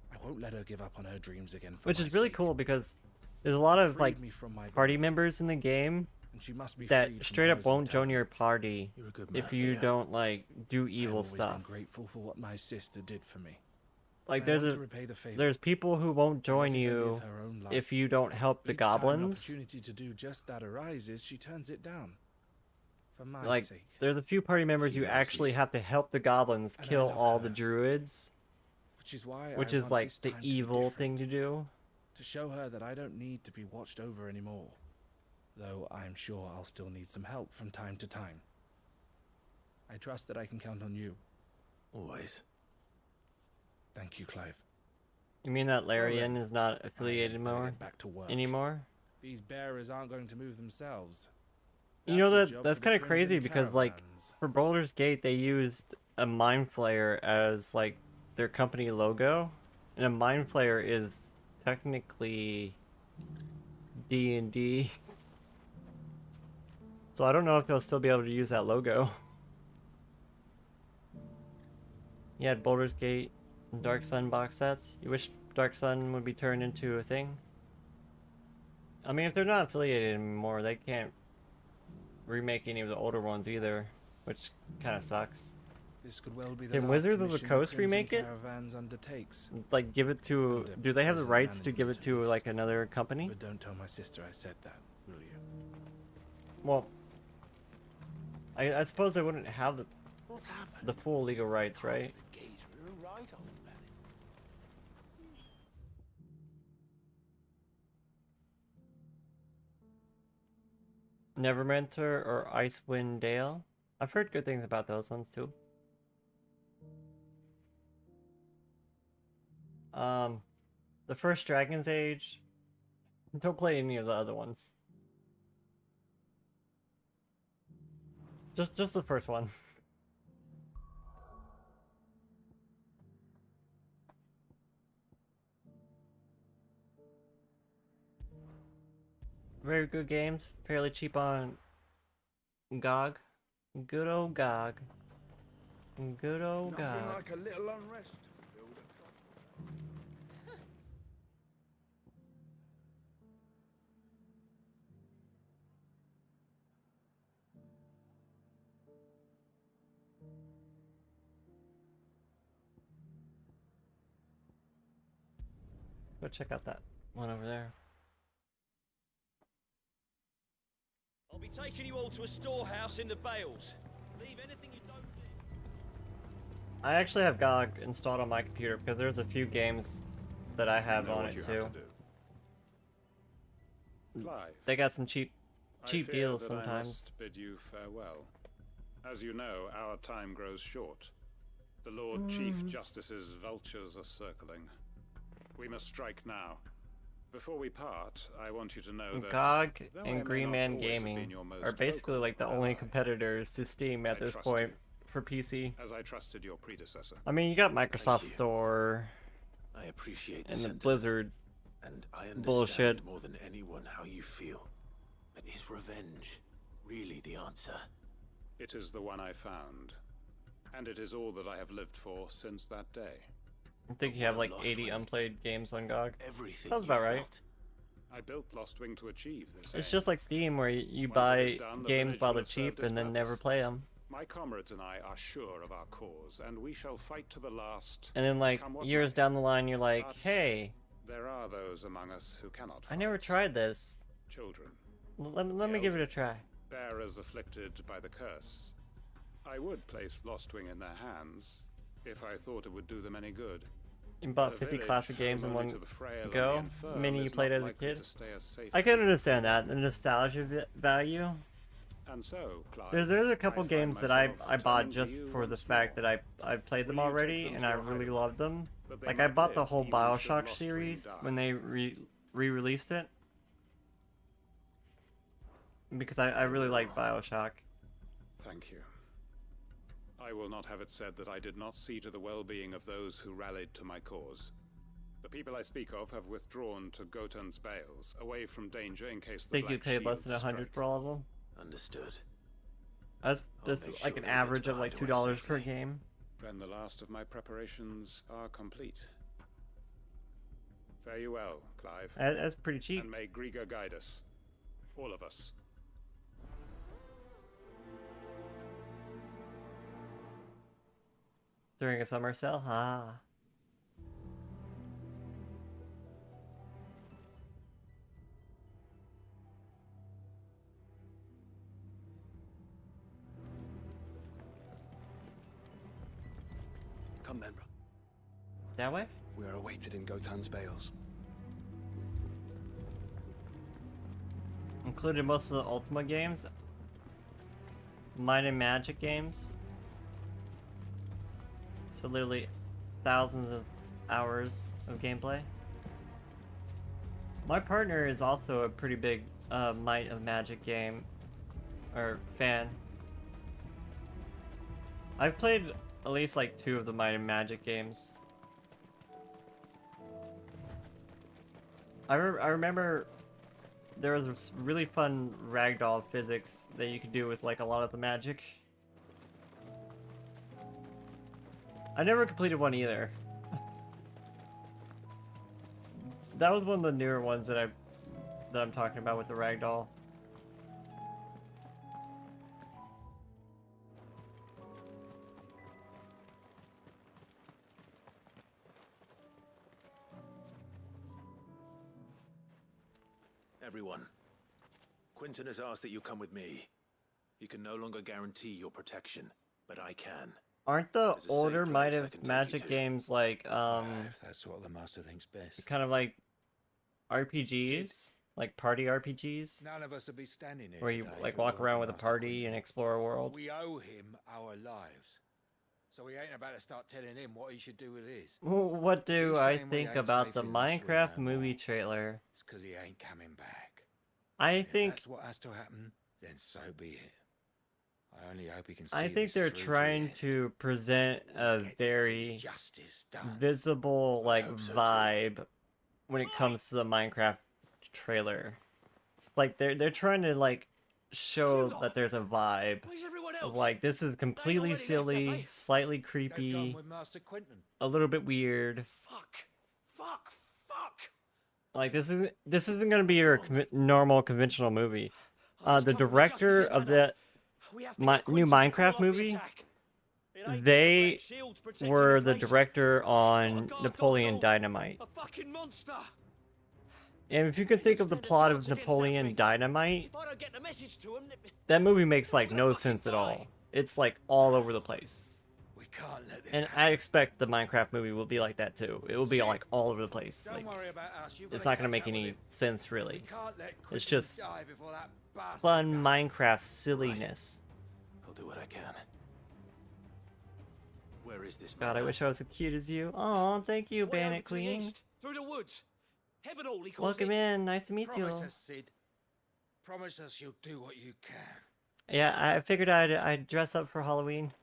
I won't let her give up on her dreams again for Which my is really sake. cool because there's a lot of Freed like me from my party bonds, members in the game and she must be that freed from straight up hers in won't join turn. your party You're a good if man, you Theo. don't like do I've evil always stuff. been grateful for what my sister did for me. Like I there's want a to repay the favor. there's people who won't join Letting her you live her own life. if you don't help the Each time an goblins. opportunity to do just that arises, she turns it down. For my Like sake. there's a few party members She you loves actually you. have to help the goblins And I kill love all her. the druids, Which is why which I is want like this the time to be evil different. thing to do. To show her that I don't need to be watched over anymore. Though I'm sure I'll still need some help from time to time. I trust that I can count on you. Always. Thank you, Clive. You mean that Larian is not affiliated better more get back to work. anymore? These bearers aren't going to move themselves. You know That's a that job that's for the kind of crazy Crimson because like Caravans. for Baldur's Gate they used a mind flayer as like their company logo, and a mind flayer is technically D&D. So I don't know if they'll still be able to use that logo. You had Baldur's Gate and Dark Sun box sets. You wish Dark Sun would be turned into a thing? I mean, if they're not affiliated anymore, they can't remake any of the older ones either, which kind of sucks. This could well be the Can last Wizards of the commission Coast Crimson remake it? Caravans undertakes. Like, give it to... Under Do they have the present rights to give it management, to, at least. like, another company? But don't tell my sister I said that, will you? Well, I suppose they wouldn't have What's happened? the full legal rights, right? The gator, right, old man. Neverwinter or Icewind Dale? I've heard good things about those ones, too. The first Dragon's Age. Don't play any of the other ones. Just the first one. Very good games, fairly cheap on GOG. Good old GOG. Good old Nothing GOG. like a little unrest to fill the cup. Let's go check out that one over there. I'll be taking you all to a storehouse in the Bales. Leave anything you don't need. I actually have GOG installed on my computer because there's a few games that I have You know on what it you too. have to do. Clive, They got some cheap I fear deals that I sometimes. must bid you farewell. As you know, our time grows short. The Lord Chief Justice's vultures are circling. We must strike now. Before we part, I want you to know that GOG though I and may Green not Man always have been Gaming your most are basically vocal like the only competitors to Steam at I this trust point you, for PC. as I trusted your predecessor. I mean, you got Microsoft Store I appreciate the and the sentiment, Blizzard and I understand bullshit. more than anyone how you feel. But is revenge really the answer? It is the one I found, and it is all that I have lived for since that day. I think you have like 80 unplayed games on GOG. Everything Sounds about you've right. built. I built Lost Wing to achieve this. It's aim. just like Steam where you Once it buy is done, the games village while will they're have served cheap its and then never purpose. play them. My comrades and I are sure of our cause, and we shall fight to the last. And then like come what years may. down the line you're like, But hey, there are those among us who cannot I fight. never tried this. Children, Let me give it a try. bearers afflicted by the curse. I would place Lost Wing in their hands, if I thought it would do them any good. You bought But a 50 village classic games in home only one to the frail and the go. infirm Many you is played not as a likely kid. to stay as safe I can as understand that, the nostalgia value. And so, Clive, There's a couple I find games that I myself bought turning to just you for the once fact that I played them Will you take already them and to I your really hideaway, loved them. that they Like I might bought the live whole even should BioShock Lost Wing series die? when they re-released it. Because I really like BioShock. Thank you. I will not have it said that I did not see to the well-being of those who rallied to my cause. The people I speak of have withdrawn to Gotan's Bales, away from danger in case I the think you Black paid less than Shields 100 strike. for all of them. Understood. That's I'll like make an sure they get average to of the like hideaway $2 per safely. game. Then the last of my preparations are complete. Fare you well, Clive. That's pretty cheap. And may Griga guide us. All of us. During a summer sale? Ah. Come then. That way? We are awaited in Gotan's Bales. Included most of the Ultima games. Might and Magic games. So literally thousands of hours of gameplay. My partner is also a pretty big Might of Magic game or fan. I've played at least like 2 of the Might and Magic games. I remember there was this really fun ragdoll physics that you could do with like a lot of the magic. I never completed one either. That was one of the newer ones that I'm talking about with the ragdoll. Everyone, Quinton has asked that you come with me. He can no longer guarantee your protection, but I can. Aren't the There's a safe older place Might I of can take you Magic to. games like If that's what the master thinks best. kind of like RPGs? Like party RPGs? None of us will be standing here Where you today like if it walk weren't around for with a Master party Quinton. and explore a world? We owe him our lives. So we ain't about to start telling him what he should do with his. What do he's I saying we think ain't about safe the in this room Minecraft no movie more. trailer? It's because he ain't coming back. I If think that's what has to happen, then so be it. I only hope he can see I think this they're through to the trying end. to present a get to see very justice done. visible like hope so too. vibe when it comes to the Minecraft trailer. It's like they're trying to like show that there's a vibe of like this is completely silly, slightly They've gone creepy, with Master Quinton. a little bit weird. Fuck! Like this isn't gonna be your normal conventional movie. The director of the new Minecraft movie, they were the director on Napoleon Dynamite. And if you could think of the plot of Napoleon Dynamite, that movie makes like no sense at all. It's like all over the place. We can't let this And I expect the Minecraft movie will be like that too. It will be like all over the place. Don't Like, worry about us. You've it's gotta not gonna catch make up with any him. sense really. We can't let It's Quentin just die before that bastard fun does. Minecraft silliness. I'll do what I can. Where is this God, I man? wish I was as cute as you. Oh, thank you, It's way over Bandit to the Queen. east, through the woods. Heaven all he calls Welcome it. in. Nice to meet you. Promise us, Sid. Promise us you'll do what you can. Yeah, I figured I'd dress up for Halloween.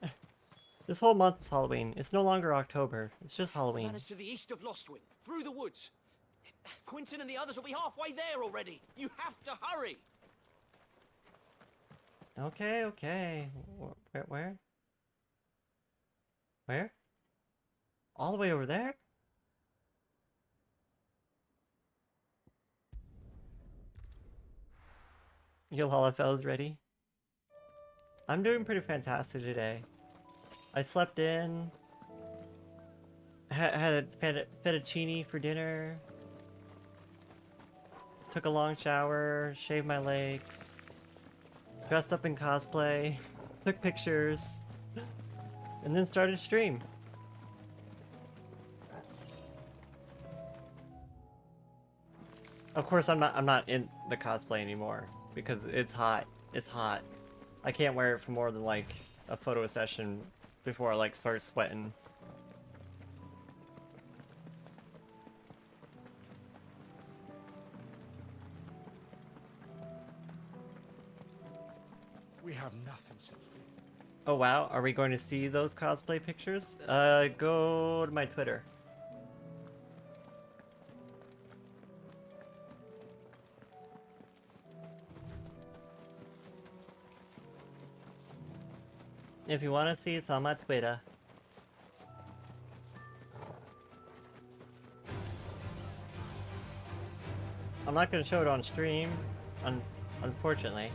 This whole month is Halloween. It's no longer October. It's just The Halloween. man is to the east of Lostwing, through the woods. Quentin and the others will be halfway there already. You have to hurry. Okay, okay. Where? Where? All the way over there? Your Lalafell's ready. I'm doing pretty fantastic today. I slept in. Had fettuccine for dinner. Took a long shower. Shaved my legs. Dressed up in cosplay. Took pictures. And then started stream. Of course, I'm not in the cosplay anymore because it's hot. It's hot. I can't wear it for more than like a photo session before I like start sweating. We have nothing to fear. Oh wow, are we going to see those cosplay pictures? Go to my Twitter. If you want to see, it's on my Twitter. I'm not going to show it on stream, unfortunately.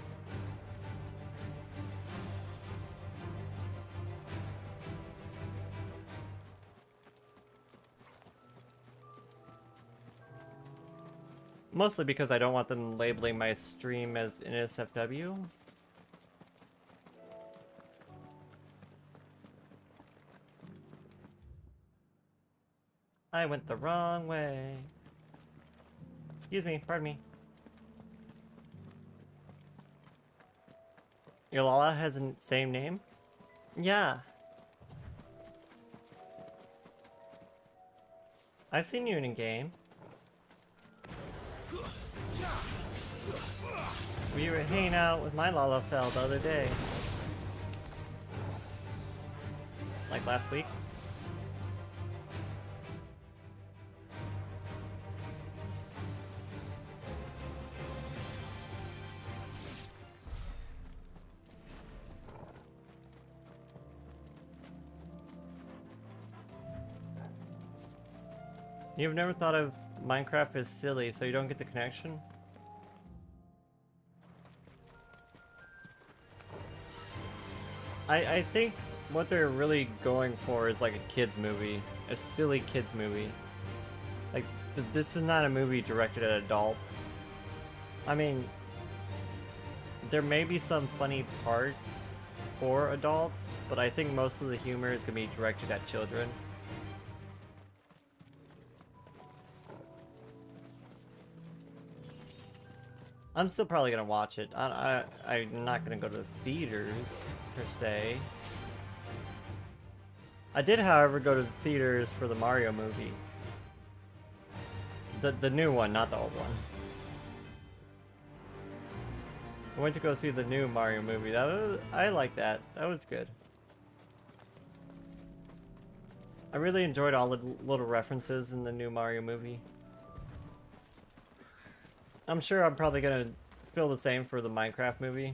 Mostly because I don't want them labeling my stream as NSFW. I went the wrong way. Excuse me, pardon me. Your Lala has the same name? Yeah. I've seen you in a game. We were hanging out with my Lalafell the other day. Like last week. You've never thought of Minecraft as silly, so you don't get the connection? I think what they're really going for is like a kids movie. A silly kids movie. Like, this is not a movie directed at adults. I mean, there may be some funny parts for adults, but I think most of the humor is going to be directed at children. I'm still probably gonna watch it. I'm not gonna go to the theaters, per se. I did, however, go to the theaters for the Mario movie. The new one, not the old one. I went to go see the new Mario movie. I like that. That was good. I really enjoyed all the little references in the new Mario movie. I'm sure I'm probably gonna feel the same for the Minecraft movie.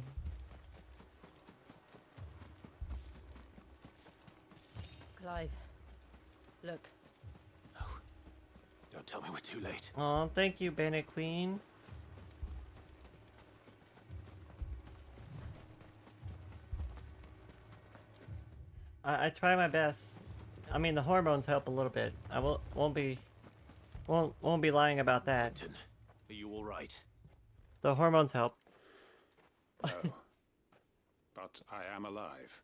Clive, look. Don't tell me we're too late. Oh, thank you, Bandit Queen. I try my best. I mean, the hormones help a little bit. I won't be lying about that. Are you all right? The hormones help. No. But I am alive.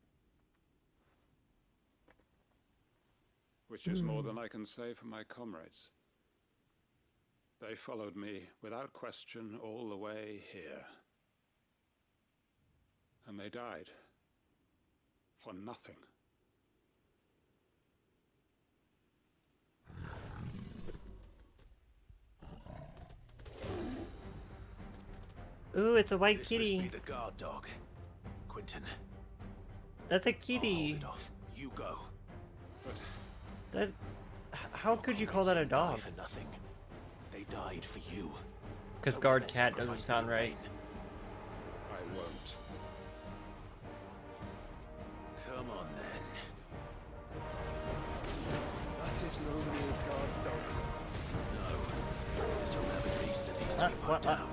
which is more than I can say for my comrades. They followed me without question all the way here. And they died. For nothing. Ooh, it's a white This kitty. must be the guard dog. Quentin. That's a kitty. Hold it off. You go. That. How could you call that a dog? For nothing. They died for you. Because guard cat doesn't sound right. I won't. Come on then. That is no mere guard dog. No. Just a rabid beast that needs to be put down.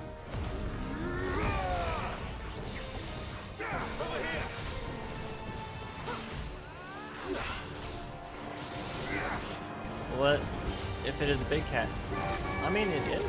Over here! What if it is a big cat? I mean, it is.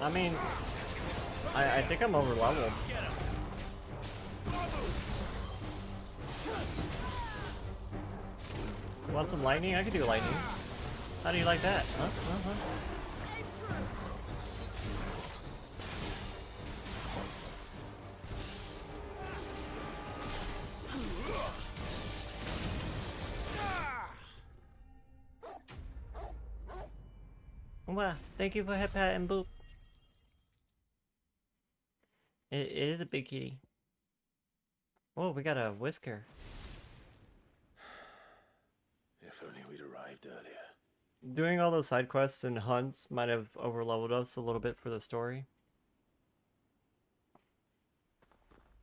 I mean, I think I'm over leveled. Want some lightning? I could do lightning. How do you like that? Huh? Wow, thank you for hip pat and boop. It is a big kitty. Oh, we got a whisker. If only we'd arrived earlier. Doing all those side quests and hunts might have overleveled us a little bit for the story.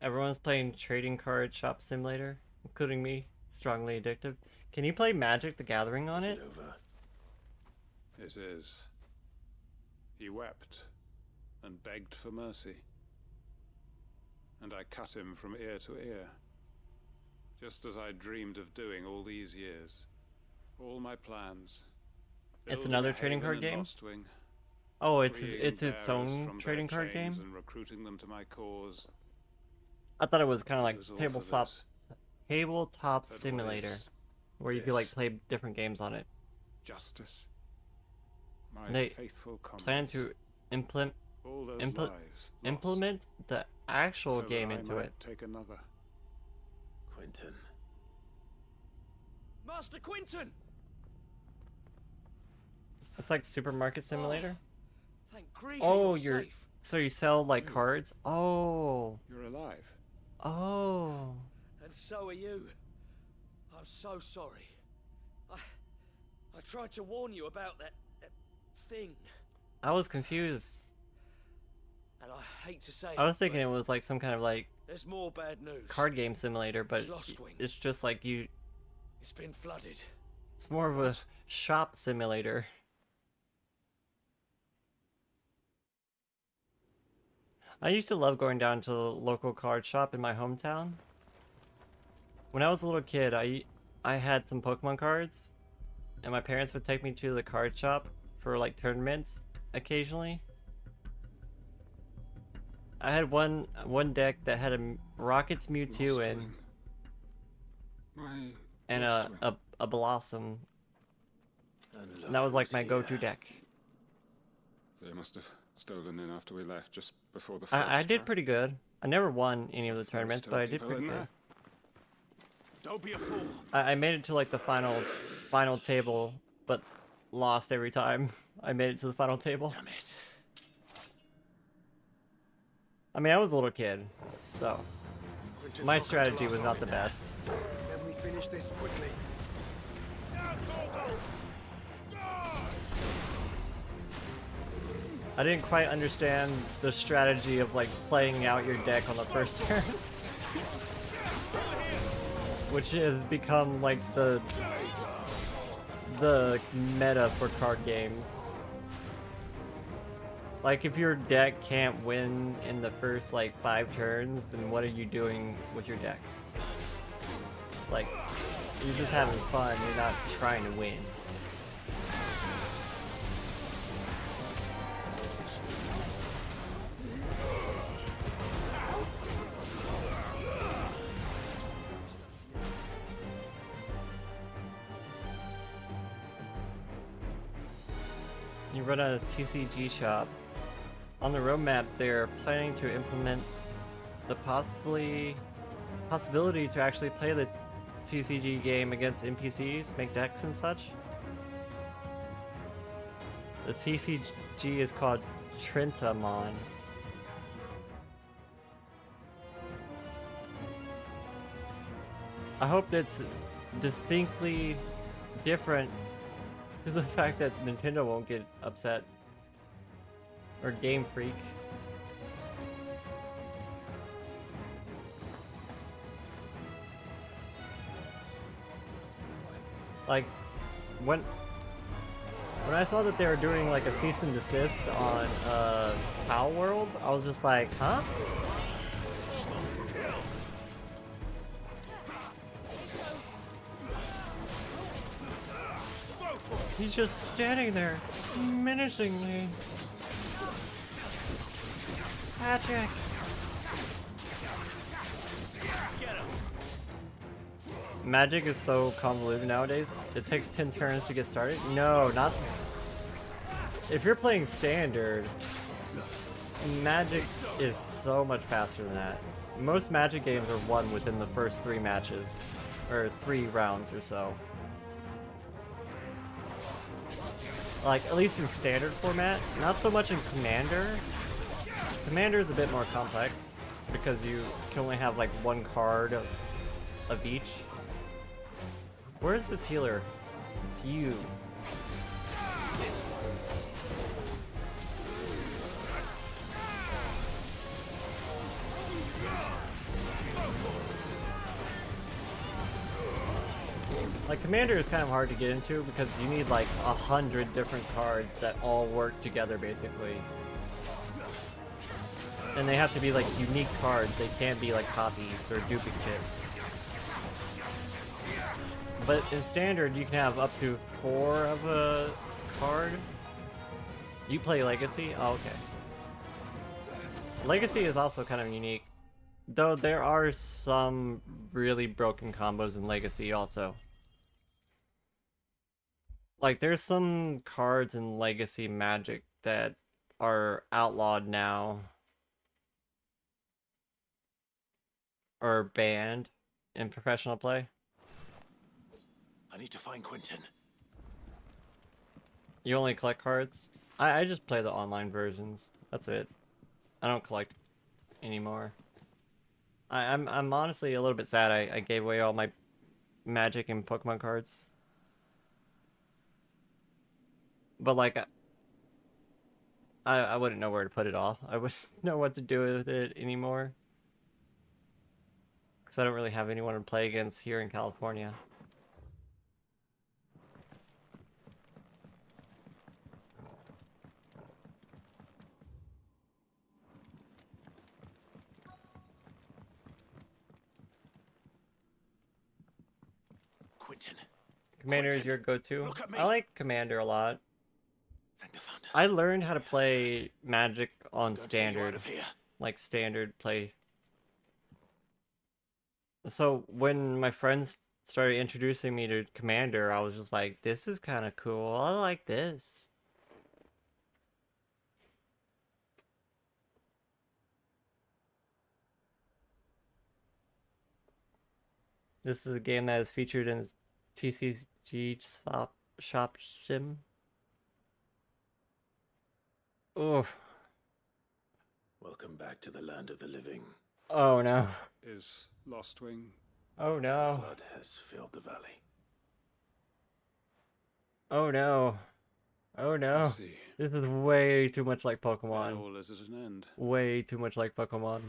Everyone's playing Trading Card Shop Simulator, including me. Strongly addictive. Can you play Magic the Gathering on it? It is. He wept and begged for mercy. And I cut him from ear to ear, just as I dreamed of doing all these years. All my plans. It's another trading card game? Oh, it's its own trading card game? And recruiting them to my cause. I thought it was kind of like tabletop simulator, where you could like play different games on it. Justice. They plan to implement the actual game into it. Take another. Quentin. Master Quentin! It's like Supermarket Simulator. Thank grief Oh, you're you're safe. so you sell like cards? Oh. You're alive. Oh. And so are you. I'm so sorry. I tried to warn you about that thing. I was confused. And I hate to say I was thinking it was like some kind of like there's more bad news. card game simulator, but it's just like you. It's been flooded. It's more of a shop simulator. I used to love going down to the local card shop in my hometown. When I was a little kid, I had some Pokemon cards, and my parents would take me to the card shop for like tournaments occasionally. I had one deck that had a Rocket's Mewtwo and a Blossom. And that was like my go-to deck. They must have stolen in after we left, just before the first I did pretty good. I never won any of the tournaments, but I did pretty good. Don't be a fool. I made it to like the final table, but lost every time I made it to the final table. Damn it. I mean, I was a little kid, so Quentin's my not going to strategy was last not long the in there. best. Can we finish this quickly? I didn't quite understand the strategy of like playing out your deck on the first turn, which has become like the the meta for card games. Like, if your deck can't win in the first, like, 5 turns, then what are you doing with your deck? It's like, you're just having fun, you're not trying to win. You run a TCG shop. On the roadmap, they're planning to implement the possibility to actually play the TCG game against NPCs, make decks and such. The TCG is called Trentamon. I hope it's distinctly different to the fact that Nintendo won't get upset. Or Game Freak. Like, when I saw that they were doing like a cease and desist on Pow World, I was just like, huh? He's just standing there, menacingly. Patrick! Magic is so convoluted nowadays. It takes 10 turns to get started. No, not... If you're playing standard, Magic is so much faster than that. Most Magic games are won within the first 3 matches. Or 3 rounds or so. Like, at least in standard format. Not so much in Commander. Commander is a bit more complex because you can only have like 1 card of each. Where's this healer? It's you. Like, Commander is kind of hard to get into because you need like 100 different cards that all work together basically. And they have to be like unique cards, they can't be like copies or duplicates. But in standard you can have up to 4 of a card. You play Legacy? Oh, okay. Legacy is also kind of unique. Though there are some really broken combos in Legacy also. Like, there's some cards in Legacy Magic that are outlawed now. Or banned in professional play. I need to find Quentin. You only collect cards? I just play the online versions. That's it. I don't collect anymore. I'm honestly a little bit sad I gave away all my Magic and Pokemon cards. But like, I wouldn't know where to put it all. I wouldn't know what to do with it anymore. Because I don't really have anyone to play against here in California. Quentin. Commander is your go-to? I like Commander a lot. I learned how to play Magic on standard. Like standard play. So when my friends started introducing me to Commander, I was just like, this is kind of cool. I like this. This is a game that is featured in TCG Shop Sim. Oof. Welcome back to the land of the living. Oh no. Is Lostwing? Oh no. Flood has filled the valley. Oh no. Oh no. This is way too much like Pokemon. All is at an end. Way too much like Pokemon.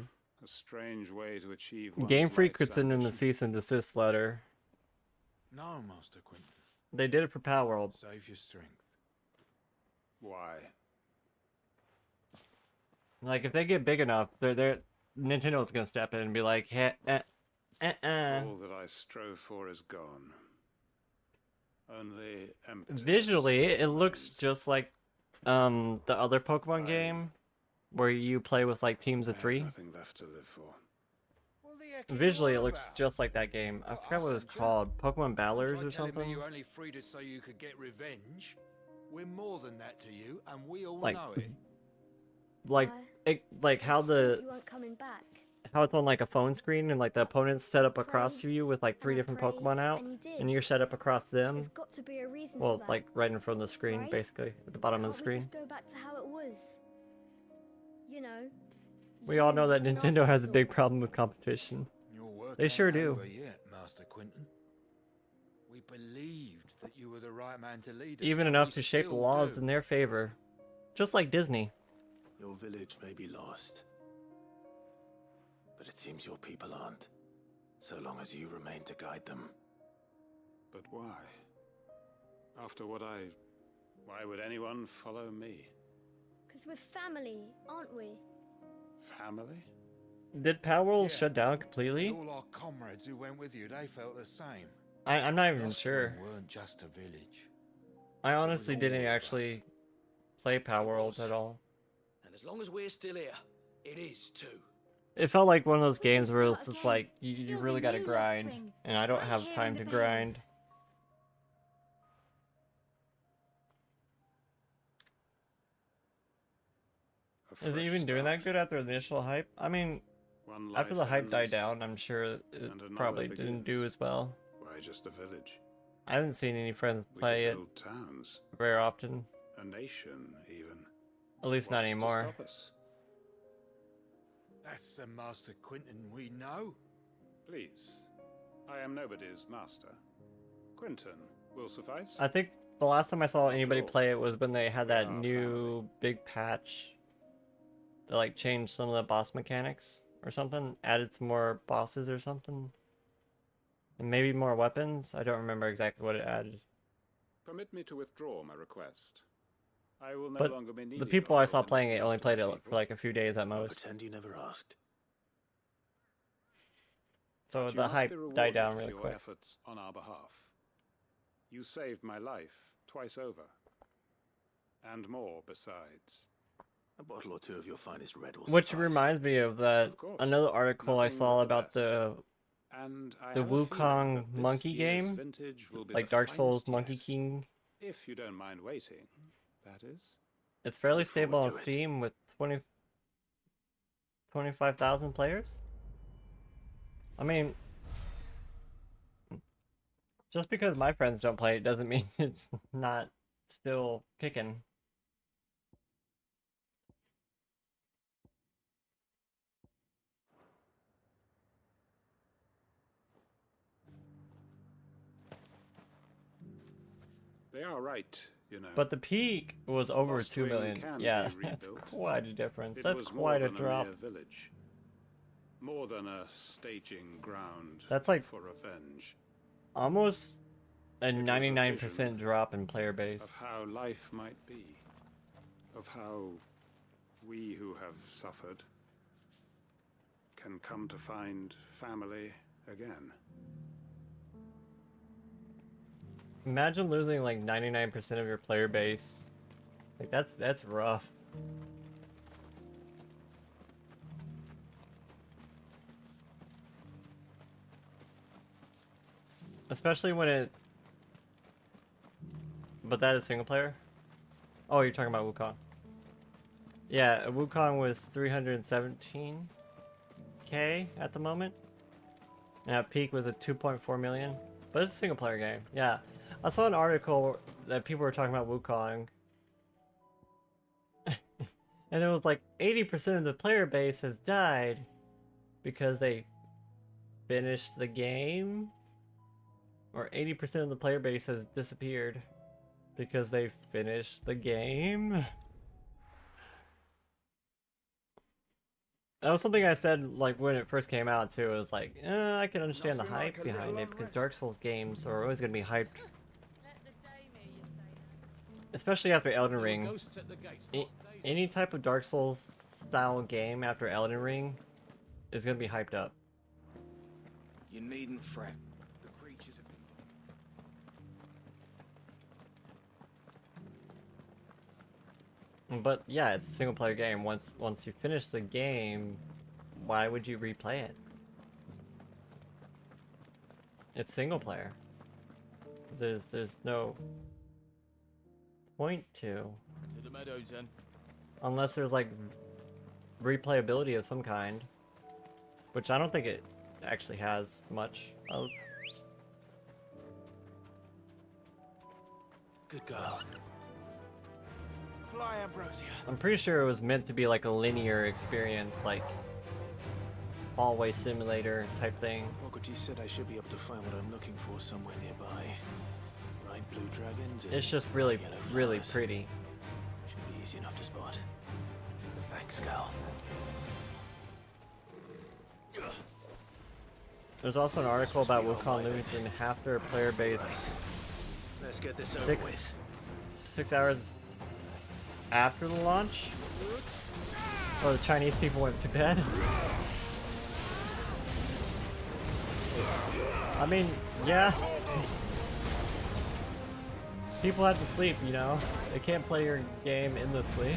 A strange way to achieve Game Freak life's could send in the ambition. cease and desist letter. No, Master Quentin. They did it for Power World. Save your strength. Why? Like, if they get big enough, Nintendo's gonna step in and be like, hey, All that I strove for is gone. Only empty. Visually, it looks just like the other Pokemon game, where you play with like teams of 3. Nothing left to live for. Visually, it looks just like that game. I forgot what it was called. Pokemon Battlers or something. You're only free to so you could get revenge. We're more than that to you, and we all Like, know it. like how You weren't coming back. how it's on like a phone screen and like the opponent's set up across to you with like 3 different Pokemon out, and you did. and you're set up across them. There's got to be a reason Well, for that. like right in front of the screen, right? basically, at the bottom of the Can't we screen. just go back to how it was? You know. We all know that looking Nintendo after has a us big all. problem with competition. Your work They ain't sure do. over yet, Master Quentin. We believed that you were the right man to lead us. Even and enough we to shape the still laws do. in their favor. Just like Disney. Your village may be lost, but it seems your people aren't, so long as you remain to guide them. But why? After what why would anyone follow me? Because we're family, aren't we? Family? Did Power World Yeah. shut down completely? And all our comrades who went with you, they felt the same. I'm not even Lost sure. Twin weren't just a village. I honestly didn't actually play Power World at all. And as long as we're still here, it is too. It felt like one of those games where start it's just again. like, you really gotta Building new grind, Lost Wing, and I don't right have here time in to the grind. base. A Is it fresh even doing start. that good after the initial hype? I mean, One after life the hype died ends, down, I'm sure it and another probably didn't do begins. as well. Why just a village? I haven't seen any friends We play could it build towns, very often. a nation even. At least not What's to anymore. stop us? That's the Master Quentin we know. Please, I am nobody's master. Quentin will suffice. I think the last time I saw anybody all, play it was when they had that are new big patch that like changed some of the boss mechanics or something, added some more bosses or something, and maybe more weapons. I don't remember exactly what it added. Permit me to withdraw my request. I will no But longer be needing the people your I saw help in playing it looking only after played my it for people. like a few days at I'll most. pretend you never asked. So But you the must hype be died rewarded down for really your quick. efforts on our behalf. You saved my life twice over, and more besides. A bottle or two of your finest red will Which suffice. reminds me of that Of course. another article I Nothing saw but the about best. the And I the have a feeling Wukong that this monkey year's game, vintage will be like the Dark Souls finest Monkey yet. King. If you don't mind waiting, that is. It's fairly Look forward stable on to it. Steam with 25,000 players. I mean, just because my friends don't play it doesn't mean it's not still kicking. They are right, you know. But the peak was over Lost 2 Wing million. can Yeah, be that's rebuilt. quite a difference. It That's was quite more a than drop. mere village. More than a staging ground That's like for revenge. almost a was a 99% vision drop in player base. Of how life might be. Of how we who have suffered can come to find family again. Imagine losing like 99% of your player base. Like that's rough. Especially when it... But that is single player? Oh, you're talking about Wukong. Yeah, Wukong was 317k at the moment. And at peak was at 2.4 million. But it's a single player game. Yeah. I saw an article that people were talking about Wukong. And it was like 80% of the player base has died because they finished the game. Or 80% of the player base has disappeared because they finished the game. That was something I said like when it first came out too. It was like, I can understand the Nothing like hype a behind little it because unrest. Dark Souls games are always going to be hyped especially after Elden There were Ring, ghosts at the gates, not days any type of Dark Souls style game after Elden Ring is gonna be hyped up. You needn't fret. The creatures have been... But yeah, it's a single player game. Once you finish the game, why would you replay it? It's single player. There's no point to the meadows then. unless there's like replayability of some kind, which I don't think it actually has much of. Good girl. Fly, Ambrosia. I'm pretty sure it was meant to be like a linear experience, like hallway simulator type thing. Pockety said I should be able to find what I'm looking for somewhere nearby. Bright blue dragons. It's just really, really pretty. Should be easy enough to spot. Thanks, girl. There's also an article about Wukong losing half their player base Let's get this over with. 6 hours after the launch, or the Chinese people went to bed. I mean, yeah. People have to sleep, you know. They can't play your game endlessly.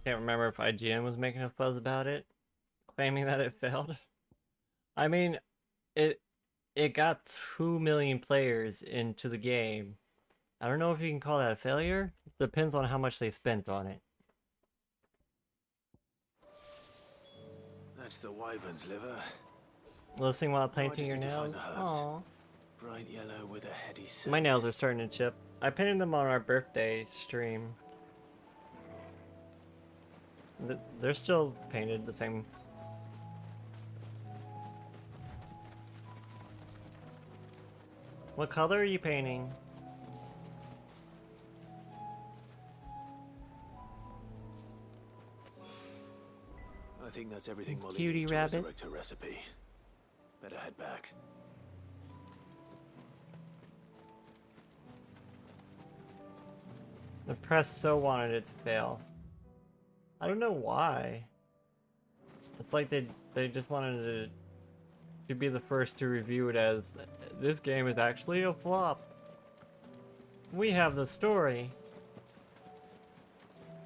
Can't remember if IGN was making a buzz about it, claiming that it failed. I mean, it got 2 million players into the game. I don't know if you can call that a failure. Depends on how much they spent on it. That's the wyvern's liver. Listening while painting your Just to find nails. the herbs. Aww. Bright yellow with a heady scent. My nails are starting to chip. I painted them on our birthday stream. They're still painted the same. What color are you painting? I think that's everything Molly Cutie needs to rabbit. resurrect her recipe. Better head back. The press so wanted it to fail. I don't know why. It's like they just wanted to be the first to review it as this game is actually a flop. We have the story.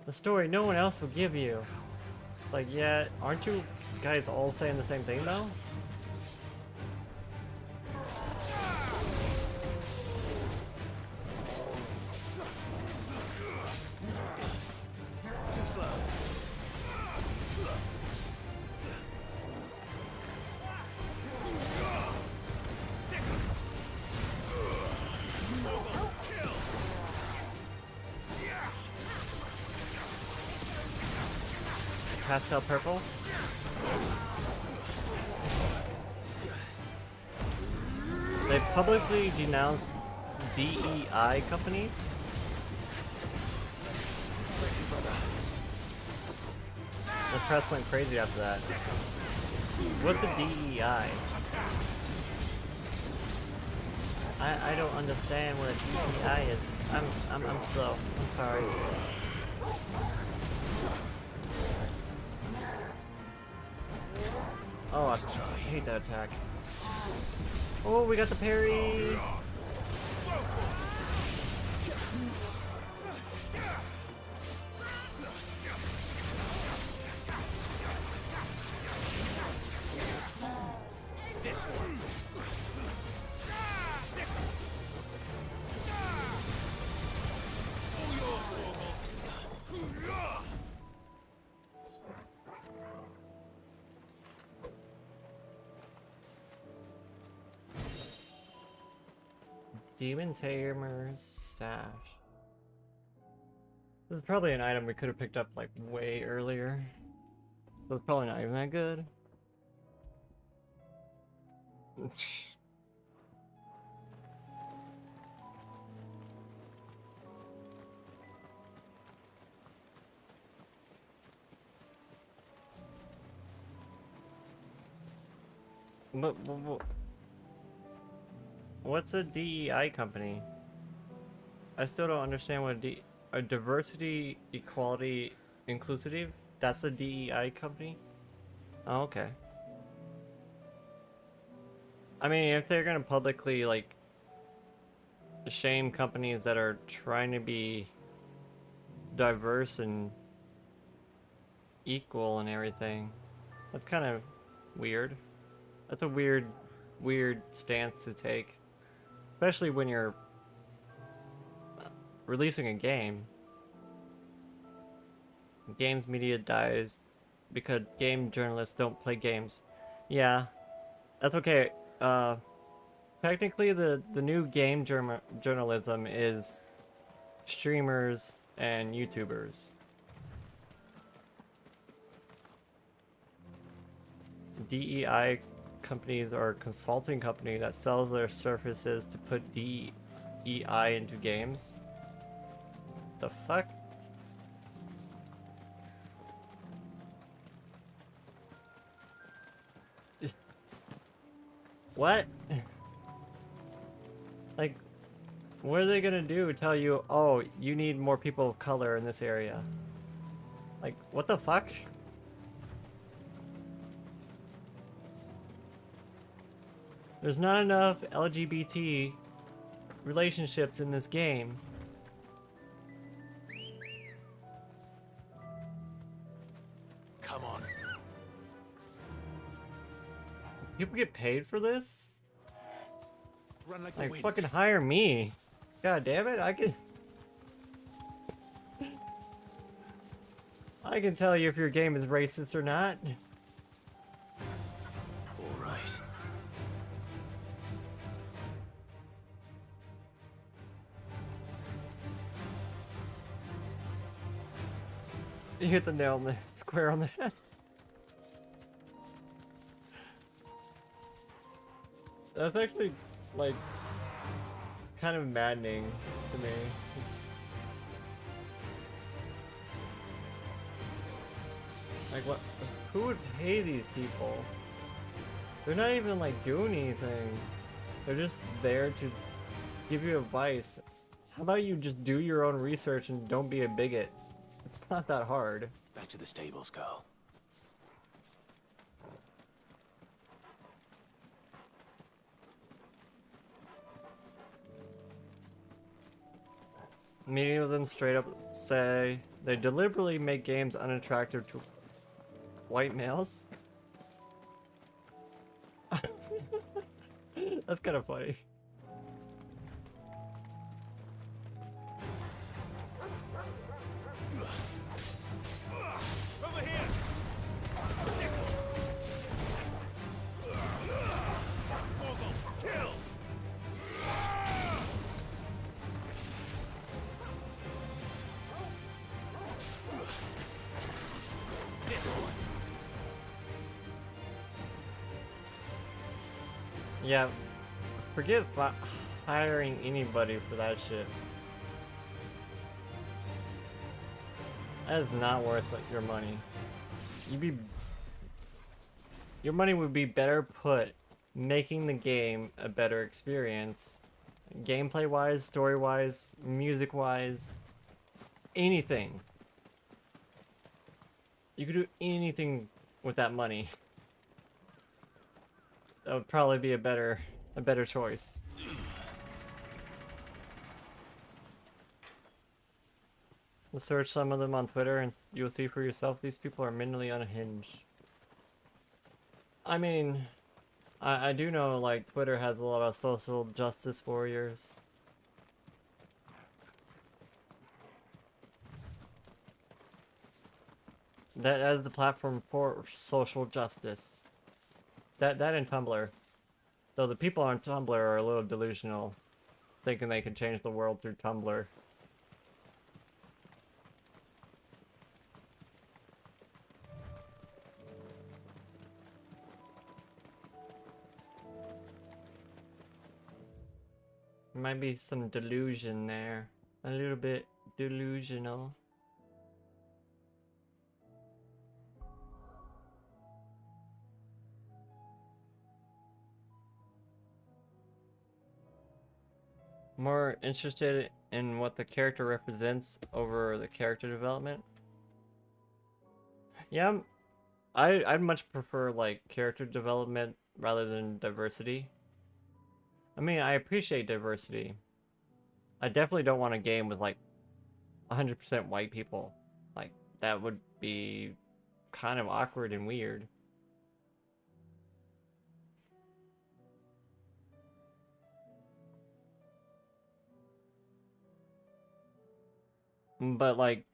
The story no one else will give you. It's like, yeah, aren't you guys all saying the same thing though? Too slow. Pastel purple. They publicly denounced DEI companies. The press went crazy after that. What's a DEI? I don't understand what a DEI is. I'm slow. I'm sorry. Oh, I hate that attack. Oh, we got the parry. This one. Demon Tamer's Sash. This is probably an item we could have picked up like way earlier. So it's probably not even that good. But what's a DEI company? I still don't understand what a diversity, equality, inclusive. That's a DEI company. Oh, okay. I mean, if they're gonna publicly like shame companies that are trying to be diverse and equal and everything, that's kind of weird. That's a weird stance to take, especially when you're releasing a game. Games media dies because game journalists don't play games. Yeah, that's okay. Technically, the new game journalism is streamers and YouTubers. DEI companies are a consulting company that sells their services to put DEI into games. The fuck? What? Like, what are they gonna do? Tell you, oh, you need more people of color in this area? Like, what the fuck? There's not enough LGBT relationships in this game. Come on. People get paid for this? Run like the Like, wind. fucking hire me. God damn it, I can tell you if your game is racist or not. All right. You hit the nail on the square on the head. That's actually, like, kind of maddening to me. Like, what? Who would pay these people? They're not even, like, doing anything. They're just there to give you advice. How about you just do your own research and don't be a bigot? It's not that hard. Back to the stables, girl. Many of them straight up say they deliberately make games unattractive to white males. That's kind of funny. Over here. Kill. This one. Yeah, forget hiring anybody for that shit. That is not worth your money. Your money would be better put making the game a better experience. Gameplay wise, story wise, music wise, anything. You could do anything with that money. That would probably be a better a better choice. Search some of them on Twitter and you'll see for yourself these people are mentally unhinged. I mean, I do know like Twitter has a lot of social justice warriors. That is the platform for social justice. That and Tumblr. Though the people on Tumblr are a little delusional, thinking they can change the world through Tumblr. Might be some delusion there. A little bit delusional. More interested in what the character represents over the character development. Yeah, I'd much prefer like character development rather than diversity. I mean, I appreciate diversity. I definitely don't want a game with like 100% white people. Like that would be kind of awkward and weird. But like,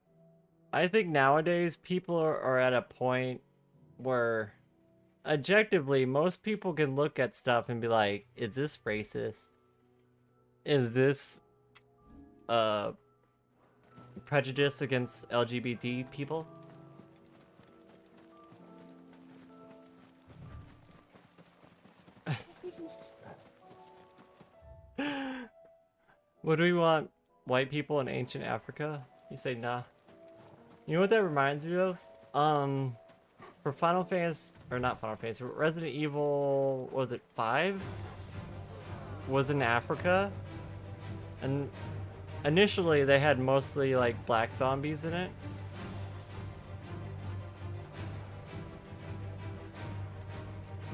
I think nowadays people are at a point where objectively most people can look at stuff and be like, is this racist? Is this prejudice against LGBT people? Would we want white people in ancient Africa? You say nah. You know what that reminds me of? For Final Fantasy, or not Final Fantasy, Resident Evil, was it 5? Was in Africa. And initially they had mostly like black zombies in it.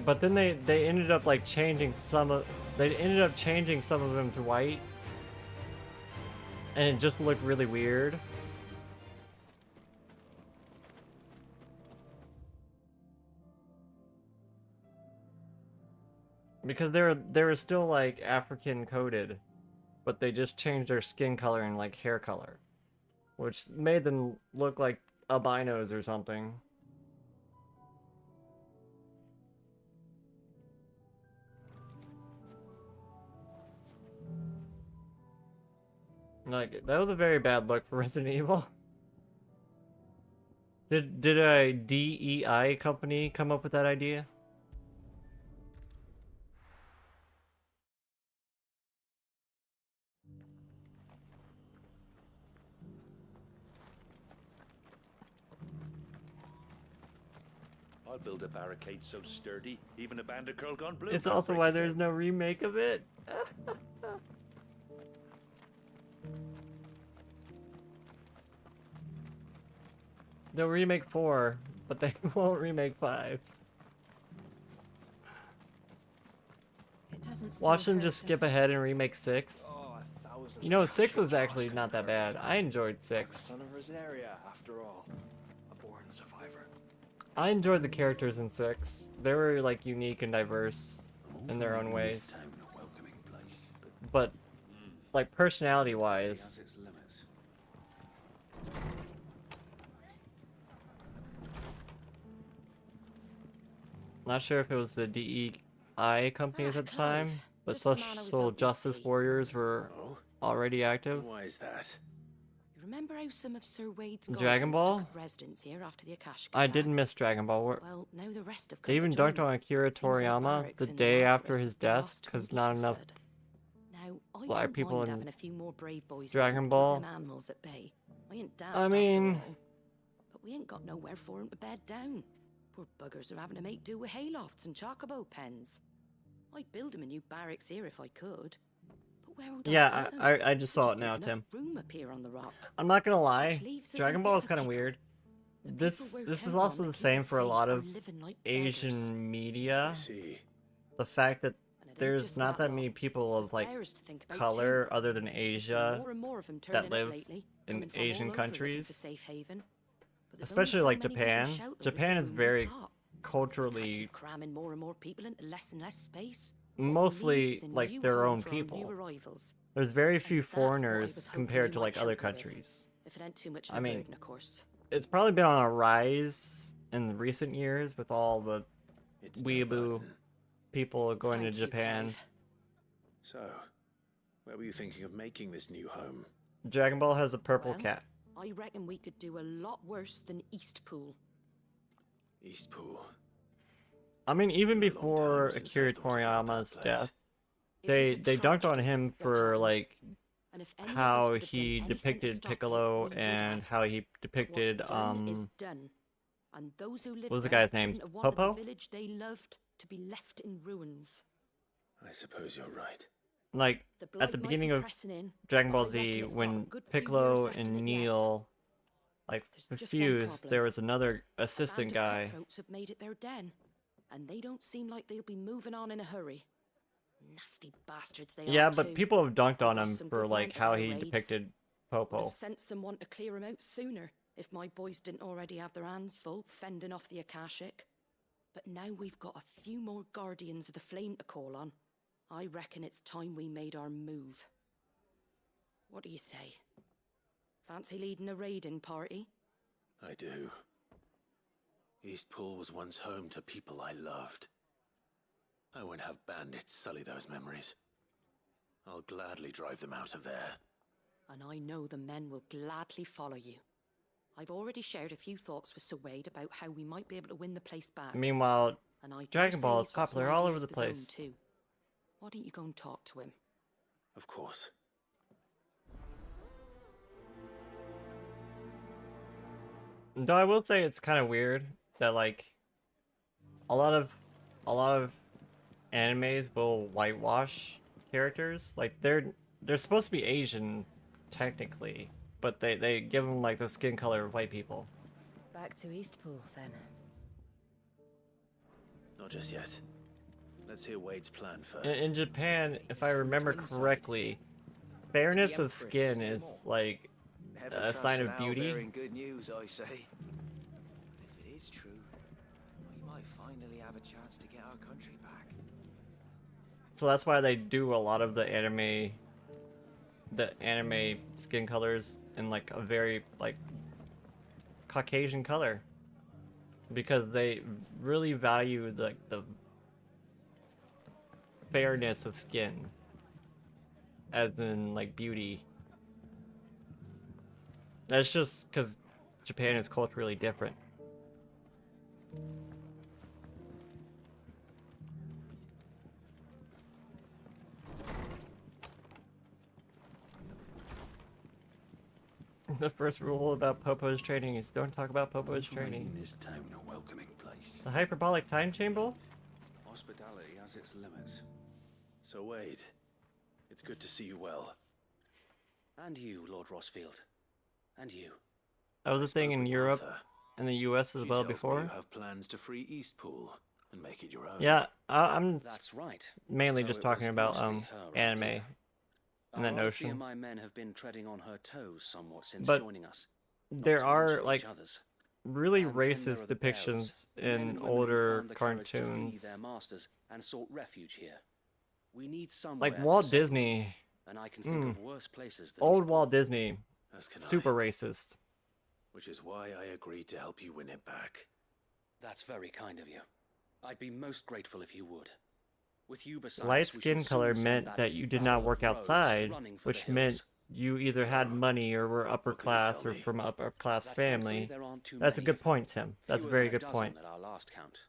But then they ended up like changing some of them to white. And it just looked really weird. Because they were still like African coded, but they just changed their skin color and like hair color, which made them look like albinos or something. Like that was a very bad look for Resident Evil. Did a DEI company come up with that idea? I'll build a barricade so sturdy, even a bandit girl gone blue. It's also why there's no remake of it. They'll remake 4, but they won't remake 5. Watch them just skip ahead and remake 6. You know, 6 was actually not that bad. I enjoyed 6. Son of Rosaria, after all. A born survivor. I enjoyed the characters in 6. They were like unique and diverse in their own ways. But like personality-wise, not sure if it was the DEI companies at the time, but social justice warriors were already active. Why is that? You remember how some of Sir Wade's Dragon guardians Ball? took up residence here after the Akashic I attack? didn't miss Dragon Ball. Well, now the rest have They even come to dunked join on them. Akira Seems like Toriyama barracks the in day Lazarus after his have been death lost because completely not enough Now, I black don't people mind in having a few more brave boys Dragon around, Ball. keep them animals at bay. I ain't daft I after mean, all. But we ain't got nowhere for 'em to bed down. Poor buggers are having to make do with haylofts and chocobo pens. I'd build 'em a new barracks here if I could. But where would yeah, I put 'em? I just saw it There now, just ain't Tim. enough room up here on the rock. I'm not gonna lie, Which leaves us Dragon in Ball bit is of kind of pickle. weird. The This people we're is counting also on the to keep same us for a safe lot are of living like Asian beggars. media. See. The fact that there's not that many people of like color other than Asia that live in Asian countries. Especially like Japan. Japan is very culturally cramming more and more people into less and less space. mostly like their own people. There's very few foreigners compared to like other countries. If it ain't too much I mean, burden, of course. it's probably been on a rise in recent years with all the weeaboo people going to Japan. So, where were you thinking of making this new home? Dragon Ball has a purple cat. I reckon we could do a lot worse than Eastpool. Eastpool. I mean, even before Akira Toriyama's death, they dunked on him for like how he depicted Piccolo and how he depicted And those who what was the guy's name? Popo? Village they loved to be left in ruins. I suppose you're right. Like at the beginning of Dragon Ball Z, when Piccolo and Neil like fused, there was another assistant guy. Have made it their den, and they don't seem like they'll be moving on in a hurry. Nasty bastards they are. Yeah, but too. people have dunked on I've him lost some for good like men how for he raids. depicted Would Popo. have sent someone to clear him out sooner if my boys didn't already have their hands full fending off the Akashic. But now we've got a few more Guardians of the Flame to call on. I reckon it's time we made our move. What do you say? Fancy leading a raiding party? I do. Eastpool was once home to people I loved. I won't have bandits sully those memories. I'll gladly drive them out of there. And I know the men will gladly follow you. I've already shared a few thoughts with Sir Wade about how we might be able to win the place back. Meanwhile, And I dare Dragon say Ball he's is got some popular all ideas over the of his own place. too. Why don't you go and talk to him? Of course. Though I will say it's kind of weird that like a lot of animes will whitewash characters. Like they're supposed to be Asian technically, but they give them like the skin color of white people. Back to Eastpool then. Not just yet. Let's hear Wade's plan first. In Japan, if I remember correctly, fairness of skin is like a sign of beauty. Good news, I say. If it is true, we might finally have a chance to get our country back. So that's why they do a lot of the anime skin colors in like a very like Caucasian color, because they really value the fairness of skin, as in like beauty. That's just because Japan is culturally different. The first rule about Popo's training is don't talk about Popo's training. This town a welcoming place. The hyperbolic time chamber? Hospitality has its limits. So Wade, it's good to see you well. And you, Lord Rossfield. And you. That was a thing in Europe and the US as well before. You have plans to free Eastpool and make it your own. Yeah, I'm That's right. mainly Though just it talking was about mostly her anime idea. and that Our Alfie notion. and my men have been treading on her toes somewhat since But joining us. there are mention like each other's. really And then there racist are the depictions bearers, men in and women who older found the courage to flee cartoons. their masters and sought refuge here. We need somewhere Like to Walt settle, Disney. and I can think of worse places than Old Eastpool. Walt Disney. As can Super I. racist. Which is why I agreed to help you win it back. That's very kind of you. I'd be most grateful if you would. With you besides, Light we skin shall color soon meant send that you did barrel not of work rogues outside, running for which the meant hills. you either had money or were upper class or from upper class That thankfully family. there aren't too That's a many good of them. point, Tim. That's a Fewer very than good dozen point. at our last count.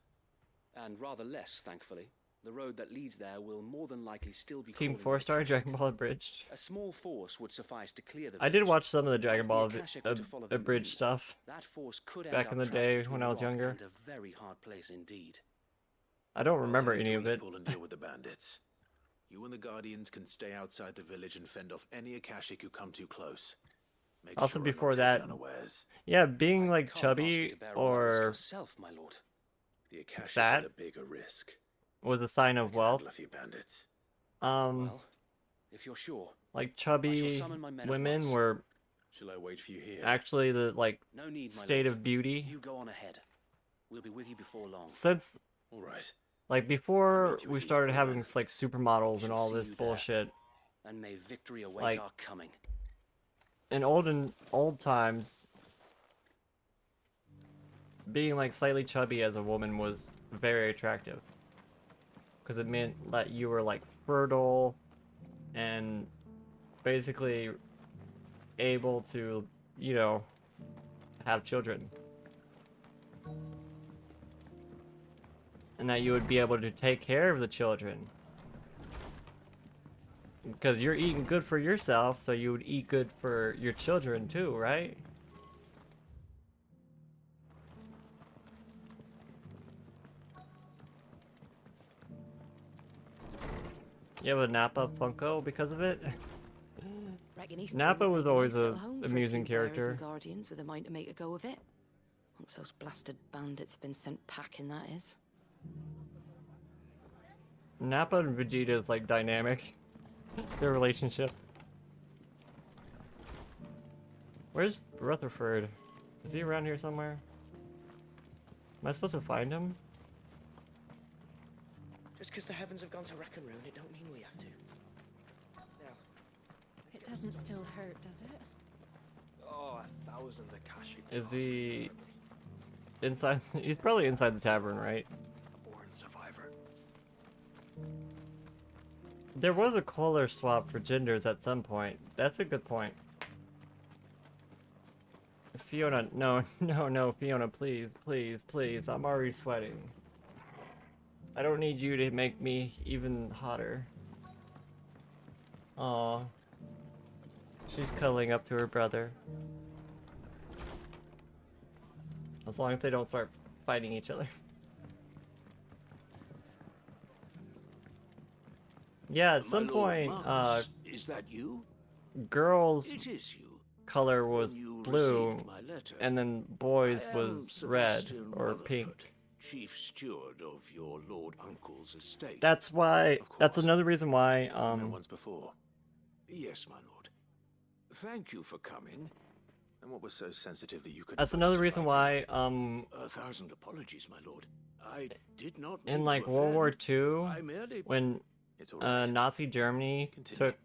And rather less, thankfully. The road that leads there will more than likely still be Team crawling 4-star Dragon Ball Abridged. A small force would suffice to clear the I did village. watch some of the If Dragon Ball Akashic were to follow them Abridged in, stuff that force could end back up in the trapped day between when I was rock younger. and a very hard place indeed. I don't remember I'll head any to of it. Eastpool and deal with the bandits. You and the Guardians can stay outside the village and fend off any Akashic who come too close. Make Also sure I'm not before taken that, unawares. yeah, being like Can't ask you chubby to bear all the risk or yourself, my lord. The Akashic that are the bigger risk. was a sign of wealth. A few bandits. Well, if you're sure. Like chubby summon my men at women once. were Shall I wait for you here? actually the like No need, my state lord. of beauty. You go on ahead. We'll be with you before long. Since All right. like before we started having like supermodels and all this see you there. bullshit, And may victory await like our coming. in old times, being like slightly chubby as a woman was very attractive because it meant that you were like fertile and basically able to, you know, have children. And that you would be able to take care of the children. Because you're eating good for yourself, so you would eat good for your children too, right? You have a Nappa Funko because of it? Reckon he's Nappa probably was making always his a little home for amusing few bearers character. and guardians with a mind to make a go of it. Once those blasted bandits have been sent packing, that is. Nappa and Vegeta is like dynamic. Their relationship. Where's Rutherford? Is he around here somewhere? Am I supposed to find him? Just because the heavens have gone to wreck and ruin, it don't mean we have to. Now, It doesn't still hurt, does it? oh, 1,000 Akashi. Is he inside? He's probably inside the tavern, right? Born survivor. There was a color swap for genders at some point. That's a good point. Fiona, no, Fiona, please, please, please. I'm already sweating. I don't need you to make me even hotter. Aw. She's cuddling up to her brother. As long as they don't start fighting each other. Yeah, at some My lord point, Marcus, is that you? girls' It is you. color was You blue, received my letter. and then boys I am was red Sebastian or Rutherford, pink. Chief steward of your lord uncle's estate. That's why. That's another reason why. Once before. Yes, my lord. Thank you for coming. And what was so sensitive that you could? That's another reason why. 1,000 apologies, my lord. I did not. In mean like to World War offend. II, I merely. when Nazi Germany took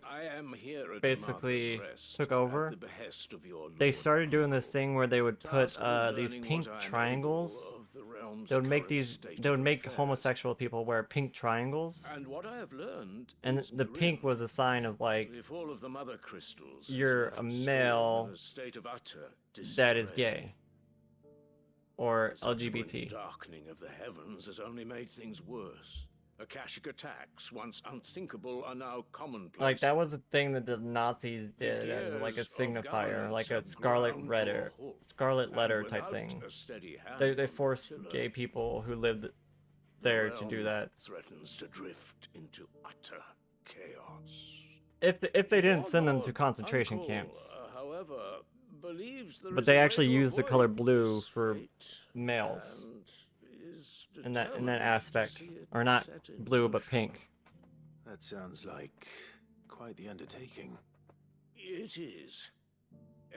I am here at basically Martha's Rest took over, at the behest of your they lord started doing this thing where they would put tasked with these learning pink what I am triangles. able of the realm's They would make current these. state They would of make affairs. homosexual people wear pink triangles, And what I have learned and is the pink was a sign of like if all of the mother crystals you're left a stored male in a state of utter that is disarray. gay or The subsequent LGBT. darkening of the heavens has only made things worse. Akashic attacks, once unthinkable, are now commonplace. Like that was a thing that the Nazis did, as like a Years of signifier, governance like a have scarlet ground letter, to a halt, scarlet and letter type without thing. a steady hand They on the forced tiller, gay people who lived the there to do realm that. Threatens to drift into utter chaos. If they didn't send them to concentration Uncle, camps, however, believes there but is they a way actually to used the color avoid blue this for fate, males and is in that determined to aspect, see it or not set in blue but motion. pink. That sounds like quite the undertaking. It is.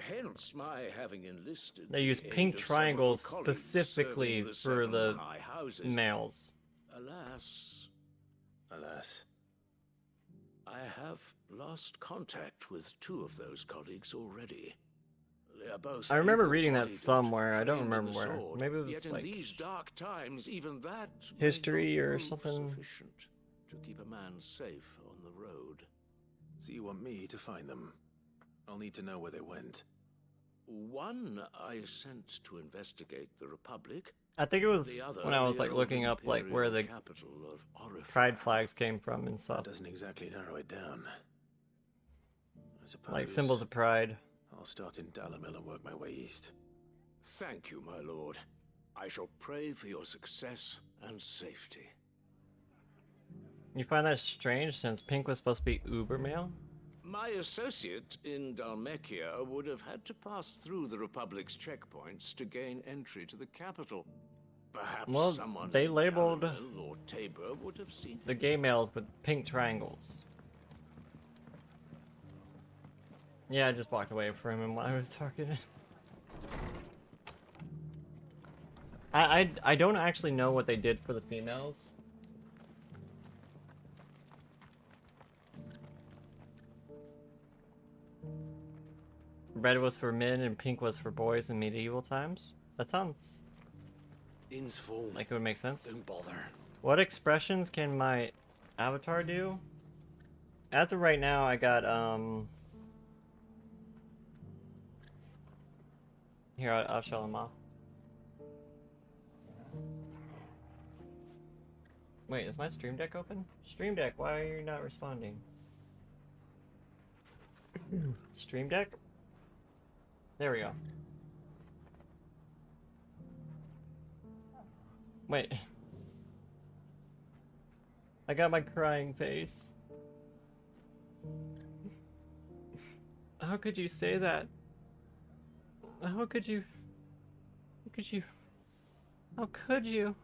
Hence my having enlisted. They the use aid pink of several triangles colleagues specifically serving for 7 the high houses. males. Alas. I have lost contact with 2 of those colleagues already. They are both. I remember reading that able-bodied and somewhere. I don't trained in remember the where. sword, Maybe it was yet in like these dark times, even that may history not or prove something. Sufficient to keep a man safe on the road. So you want me to find them? I'll need to know where they went. One I sent to investigate the Republic. I think it was The other, when I was the like old looking up like where the imperial capital of Oriflamme. pride flags came from and stuff. That doesn't exactly narrow it down. I suppose. Like symbols of pride. I'll start in Dalamil and work my way east. Thank you, my lord. I shall pray for your success and safety. You find that strange since pink was supposed to be uber male? My associate in Dalmekia would have had to pass through the Republic's checkpoints to gain entry to the capital. Perhaps Well, someone they in labeled Dalamil or Tabor would have seen The gay males with pink triangles. Yeah, I just walked away from him while I was talking. I don't actually know what they did for the females. Red was for men and pink was for boys in medieval times. That sounds Inn's full. like it would make sense. Don't bother. What expressions can my avatar do? As of right now, I got Here, I'll show them off. Wait, is my stream deck open? Stream deck, why are you not responding? Stream deck? There we go. Wait. I got my crying face. How could you say that? How could you? How could you? How could you?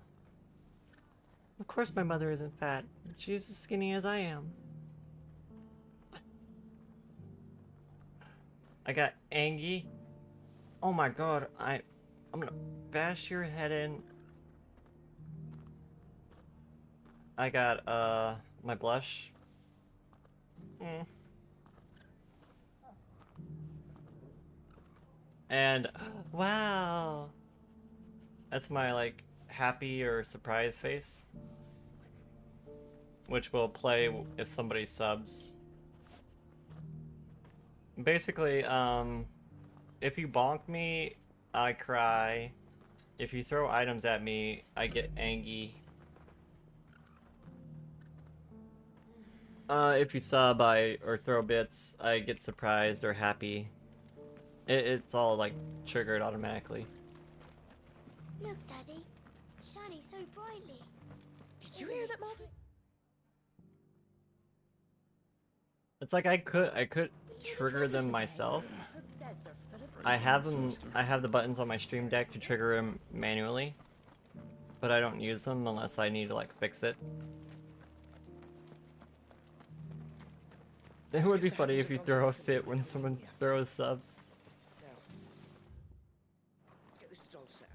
Of course my mother isn't fat. She's as skinny as I am. I got Angie. Oh my god, I'm gonna bash your head in. I got my blush. And wow. That's my like happy or surprise face, which will play if somebody subs. Basically, if you bonk me, I cry. If you throw items at me, I get angry. If you sub or throw bits, I get surprised or happy. It's all like triggered automatically. Look, Daddy. Shining so brightly. Did you hear that, Martha? It's like I could trigger them myself. I have the buttons on my stream deck to trigger them manually, but I don't use them unless I need to like fix it. It would be funny if you throw a fit when someone throws subs. Let's get this stall set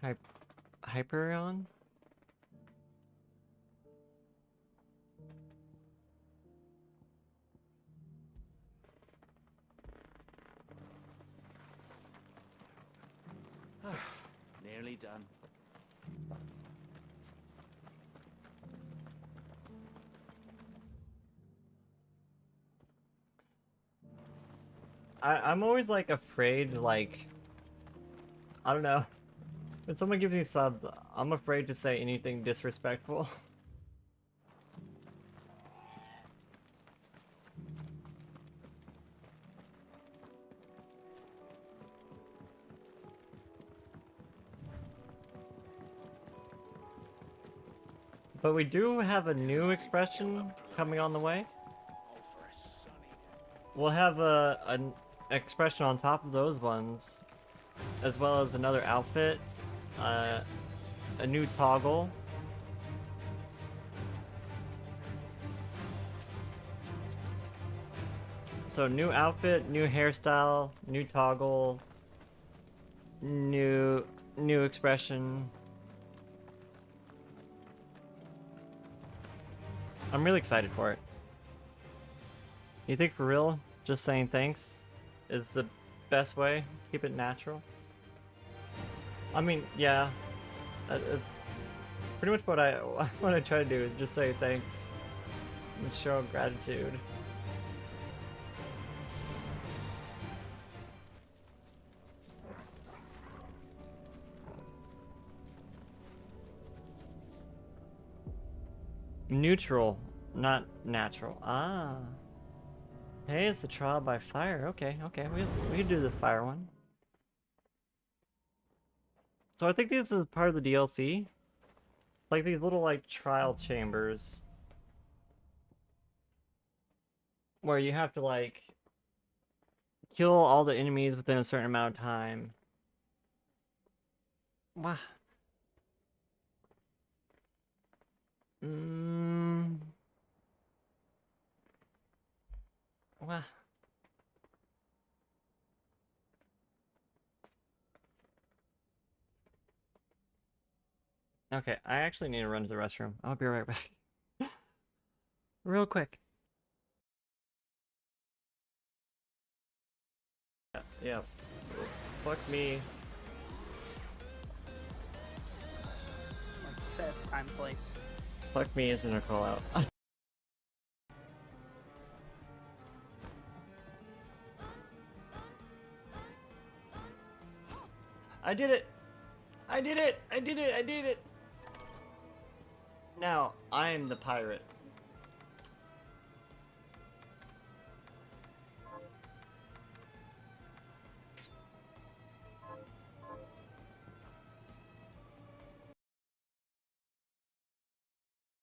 up. Hyperion? Nearly done. I'm always like afraid, like, I don't know. When someone gives me sub, I'm afraid to say anything disrespectful. But we do have a new expression coming on the way. We'll have an expression on top of those ones, as well as another outfit, a new toggle. So new outfit, new hairstyle, new toggle, new expression. I'm really excited for it. You think for real, just saying thanks is the best way? Keep it natural? I mean, yeah. It's pretty much what I try to do, is just say thanks and show gratitude. Neutral, not natural. Ah. Hey, it's the trial by fire. Okay, we can do the fire one. So I think this is part of the DLC. Like these little like trial chambers where you have to like kill all the enemies within a certain amount of time. Wow. Wow. Okay, I actually need to run to the restroom. I'll be right back. Real quick. Yeah. Fuck me. Set time, place. Fuck me isn't a call out. I did it! I did it! I did it! I did it! Now, I'm the pirate.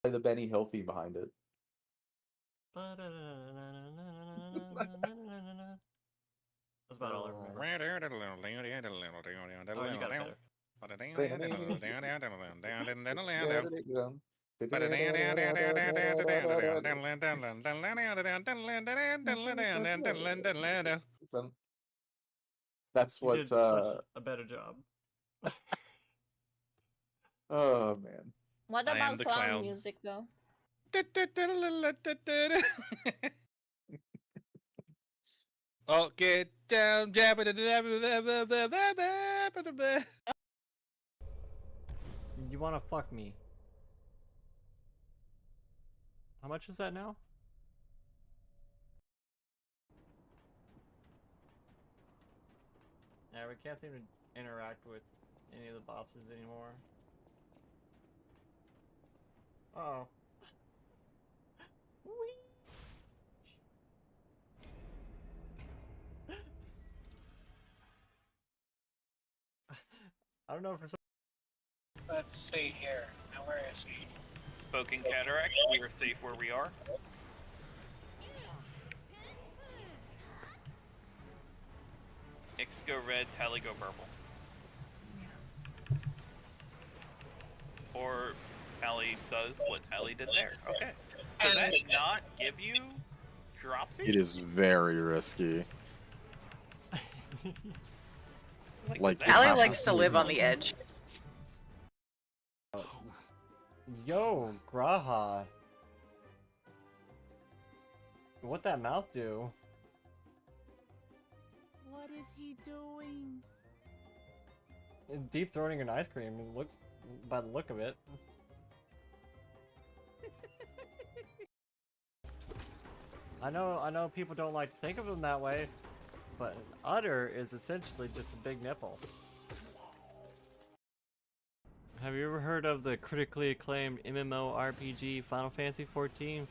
The Benny Hill theme behind it. That's about all I remember. Oh, you got it better. That's You what did such a better job. Oh man. What I am about the clown clown. music though? Oh, get down, You wanna fuck me? How much is that now? Yeah, we can't seem to interact with any of the bosses anymore. Uh-oh. I don't know if for some. Let's see here. Now where is he? Spoken Cataract, we are safe where we are. X go red, Tali go purple. Or Tali does what Tali did there. Okay. Does that not give you dropsy? It is very risky. Like Tali likes to live on the edge. Yo, Graha. What'd that mouth do? What is he doing? Deep throating an ice cream. It looks, by the look of it. I know people don't like to think of them that way, but an udder is essentially just a big nipple. Have you ever heard of the critically acclaimed MMORPG Final Fantasy XIV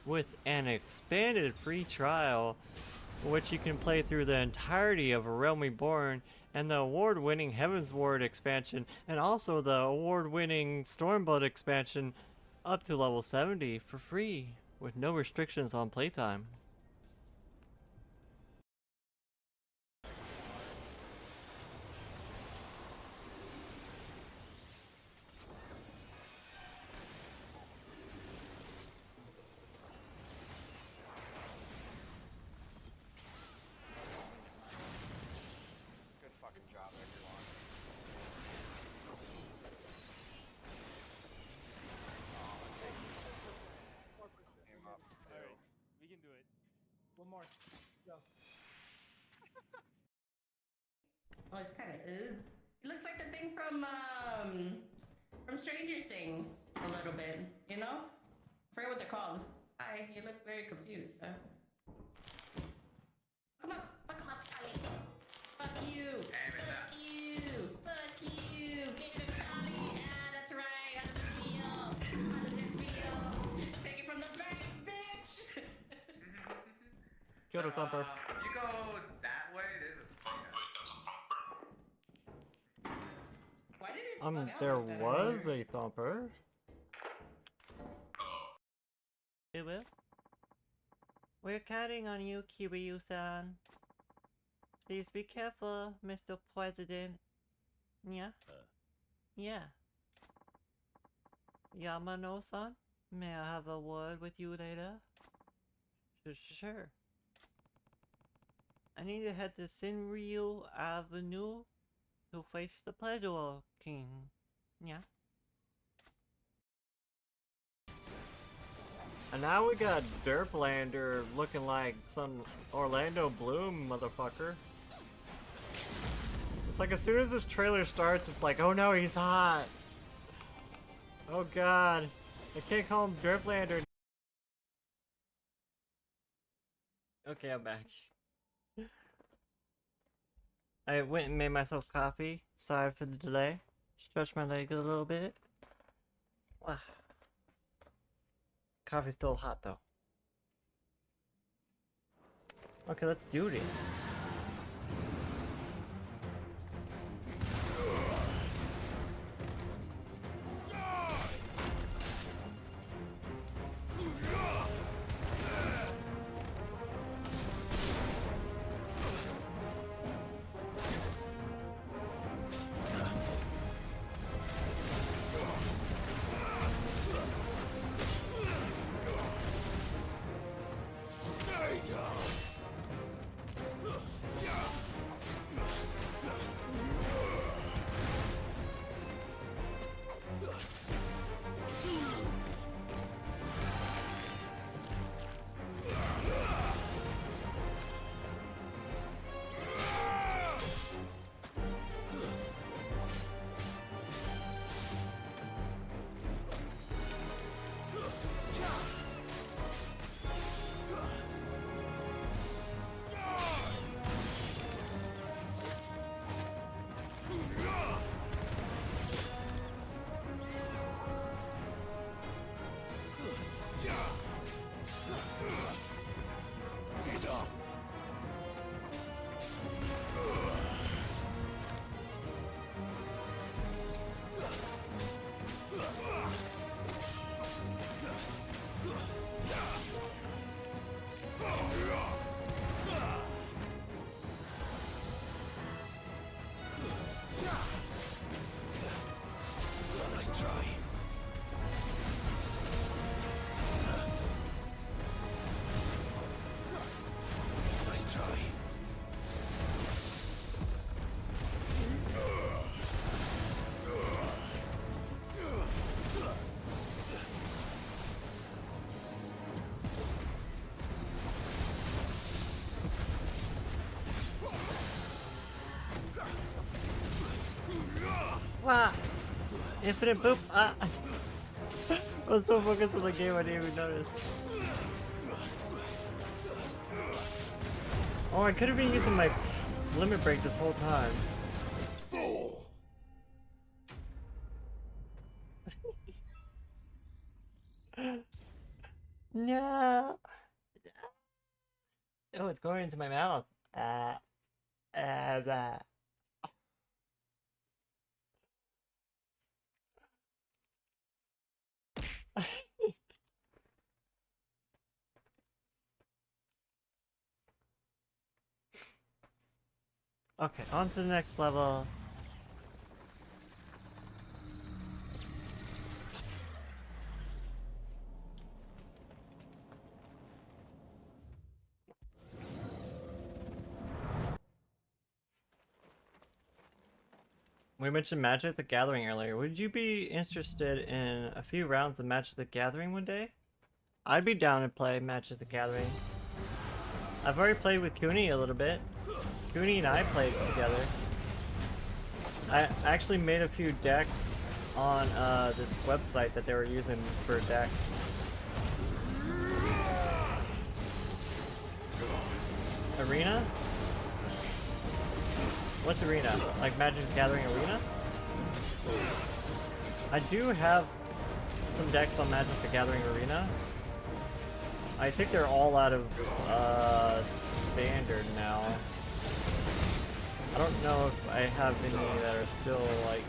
with an expanded free trial, which you can play through the entirety of A Realm Reborn and the award-winning Heavensward expansion, and also the award-winning Stormblood expansion up to level 70 for free, with no restrictions on playtime. Good fucking job, everyone. Aim up. Alright, we can do it. One more. Go. Oh, it's kind of ooh. It looks like the thing from Stranger Things a little bit, you know? I forget what they're called. Hi, you look very confused. Come on, fuck him up, Tali. Fuck you. Fuck you. Fuck you. Get the Tali. Ah, that's right. How does it feel? How does it feel? Take it from the back, bitch. Kyoto Thumper. If you go that way, there's a spider. Why did it There was a thumper. It will. We're counting on you, Kiryu-san. Please be careful, Mr. President. Yeah? Yeah. Yamano-san? May I have a word with you later? Sure. I need to head to Sinryu Avenue to face the Pleasure King. Yeah. And now we got Derplander looking like some Orlando Bloom motherfucker. It's like as soon as this trailer starts, it's like, oh no, he's hot. Oh god. I can't call him Derplander. Okay, I'm back. I went and made myself coffee. Sorry for the delay. Stretch my leg a little bit. Wow. Coffee's still hot though. Okay, let's do this. Wow. Infinite boop. I was so focused on the game I didn't even notice. Oh, I could have been using my limit break this whole time. No. Oh, it's going into my mouth. Blah. Okay, on to the next level. We mentioned Magic the Gathering earlier. Would you be interested in a few rounds of Magic the Gathering one day? I'd be down to play Magic the Gathering. I've already played with Cooney a little bit. Cooney and I played together. I actually made a few decks on this website that they were using for decks. Arena? What's Arena? Like Magic the Gathering Arena? I do have some decks on Magic the Gathering Arena. I think they're all out of standard now. I don't know if I have any that are still like...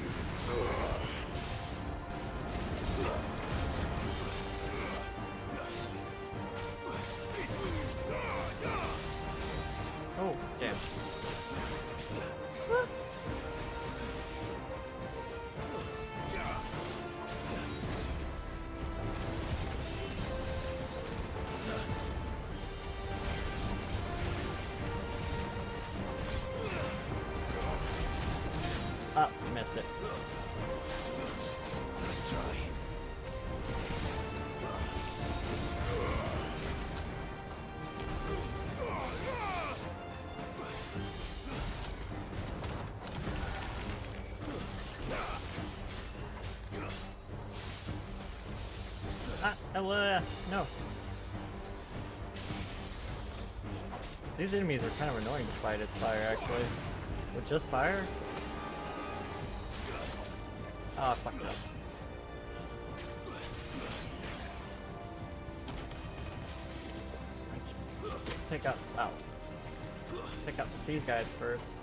Oh, damn. Oh, missed it. Let's try. No. These enemies are kind of annoying to fight as fire, actually. With just fire? Oh, I fucked up. Take out. Ow. Take out these guys first.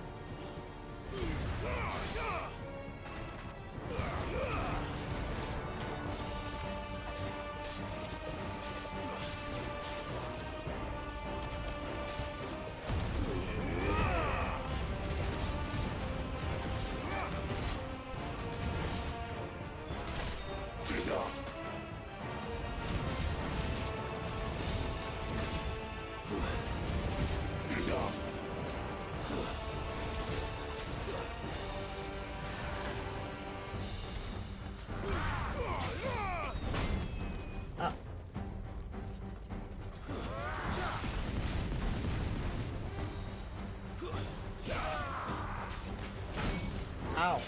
Ow.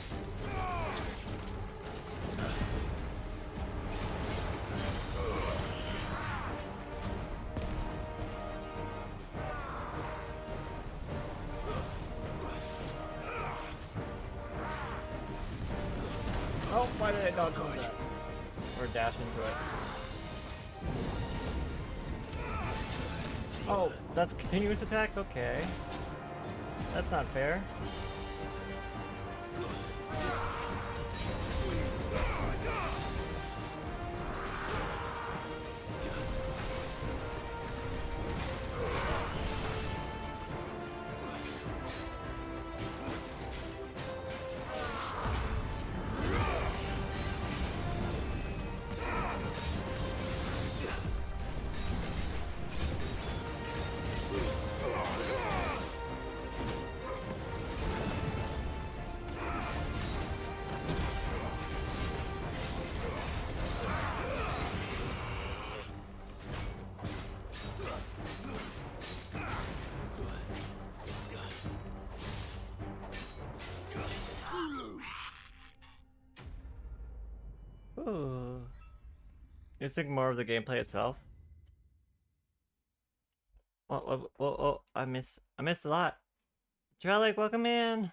Oh, why did I dodge into that? Or dash into it? Oh, that's a continuous attack? Okay. That's not fair. Ooh. You think more of the gameplay itself? Oh, I missed a lot. Drellic, welcome in.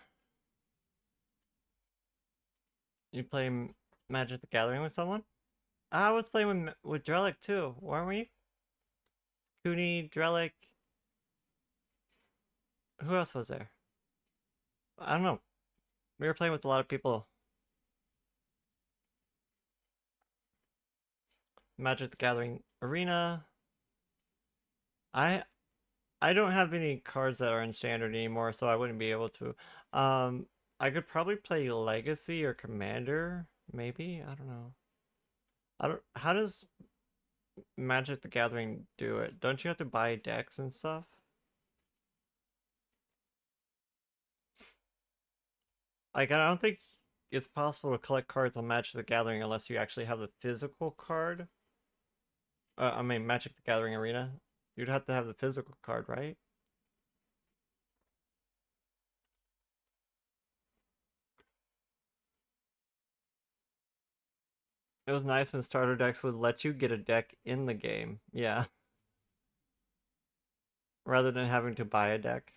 You play Magic the Gathering with someone? I was playing with Drellic too, weren't we? Cooney, Drellic. Who else was there? I don't know. We were playing with a lot of people. Magic the Gathering Arena. I don't have any cards that are in standard anymore, so I wouldn't be able to. I could probably play Legacy or Commander, maybe. I don't know. How does Magic the Gathering do it? Don't you have to buy decks and stuff? Like, I don't think it's possible to collect cards on Magic the Gathering unless you actually have the physical card. I mean, Magic the Gathering Arena. You'd have to have the physical card, right? It was nice when starter decks would let you get a deck in the game. Yeah. Rather than having to buy a deck.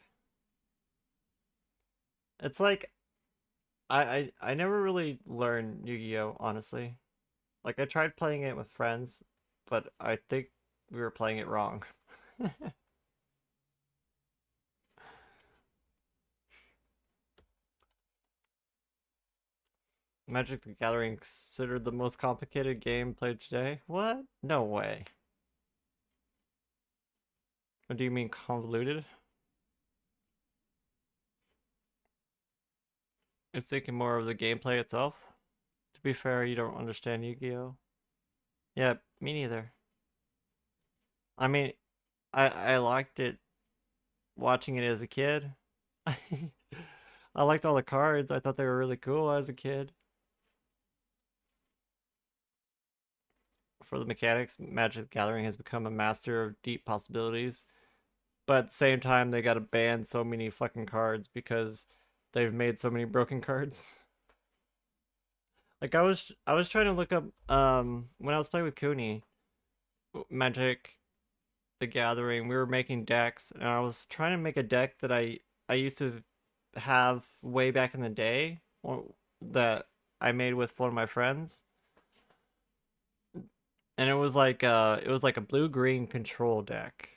It's like I never really learned Yu-Gi-Oh, honestly. Like, I tried playing it with friends, but I think we were playing it wrong. Magic the Gathering considered the most complicated game played today? What? No way. What do you mean convoluted? It's thinking more of the gameplay itself. To be fair, you don't understand Yu-Gi-Oh. Yeah, me neither. I mean, I liked it watching it as a kid. I liked all the cards. I thought they were really cool as a kid. For the mechanics, Magic the Gathering has become a master of deep possibilities. But at the same time, they gotta ban so many fucking cards because they've made so many broken cards. Like I was trying to look up when I was playing with Cooney, Magic the Gathering, we were making decks, and I was trying to make a deck that I used to have way back in the day, that I made with one of my friends. And it was like a blue-green control deck.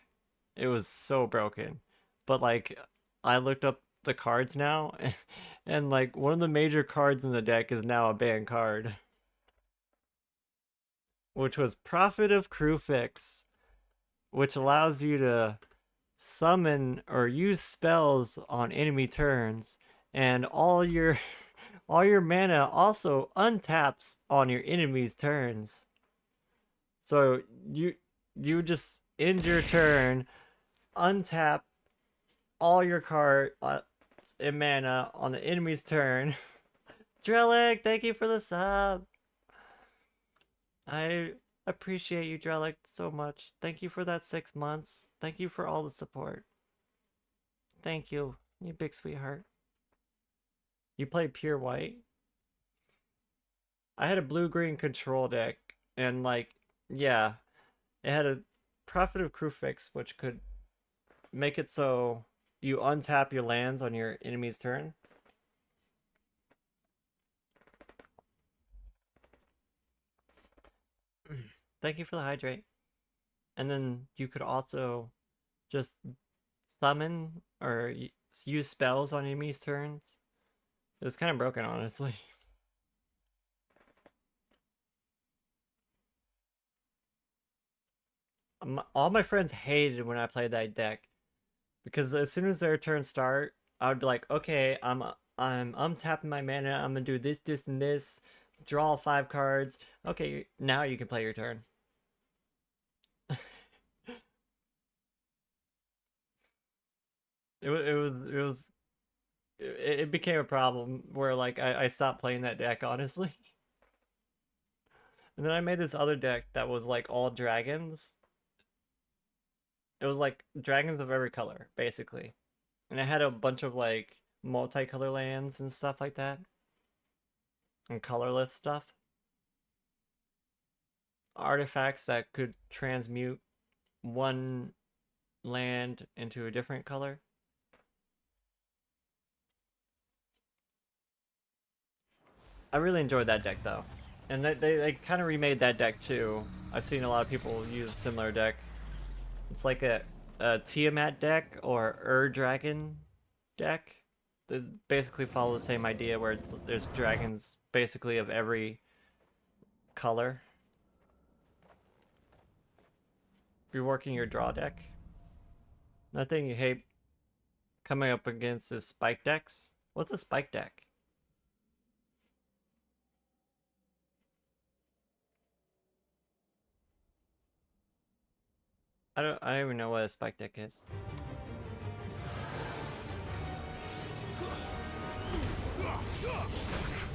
It was so broken. But like I looked up the cards now and like one of the major cards in the deck is now a banned card. Which was Prophet of Crufix, which allows you to summon or use spells on enemy turns, and all your mana also untaps on your enemy's turns. So you just end your turn, untap all your cards and mana on the enemy's turn. Drellic, thank you for the sub. I appreciate you, Drellic, so much. Thank you for that 6 months. Thank you for all the support. Thank you, you big sweetheart. You play pure white? I had a blue-green control deck, and like, yeah, it had a Prophet of Crufix, which could make it so you untap your lands on your enemy's turn. Thank you for the hydrate. And then you could also just summon or use spells on enemies' turns. It was kind of broken, honestly. All my friends hated when I played that deck, because as soon as their turns start, I would be like, okay, I'm tapping my mana, I'm gonna do this, this, and this, draw 5 cards. Okay, now you can play your turn. It became a problem where like I stopped playing that deck, honestly. And then I made this other deck that was like all dragons. It was like dragons of every color, basically. And it had a bunch of like multicolor lands and stuff like that. And colorless stuff. Artifacts that could transmute one land into a different color. I really enjoyed that deck though. And they kind of remade that deck too. I've seen a lot of people use a similar deck. It's like a Tiamat deck or Dragon deck. They basically follow the same idea where there's dragons basically of every color. Reworking your draw deck. Nothing you hate coming up against is spike decks. What's a spike deck? I don't even know what a spike deck is.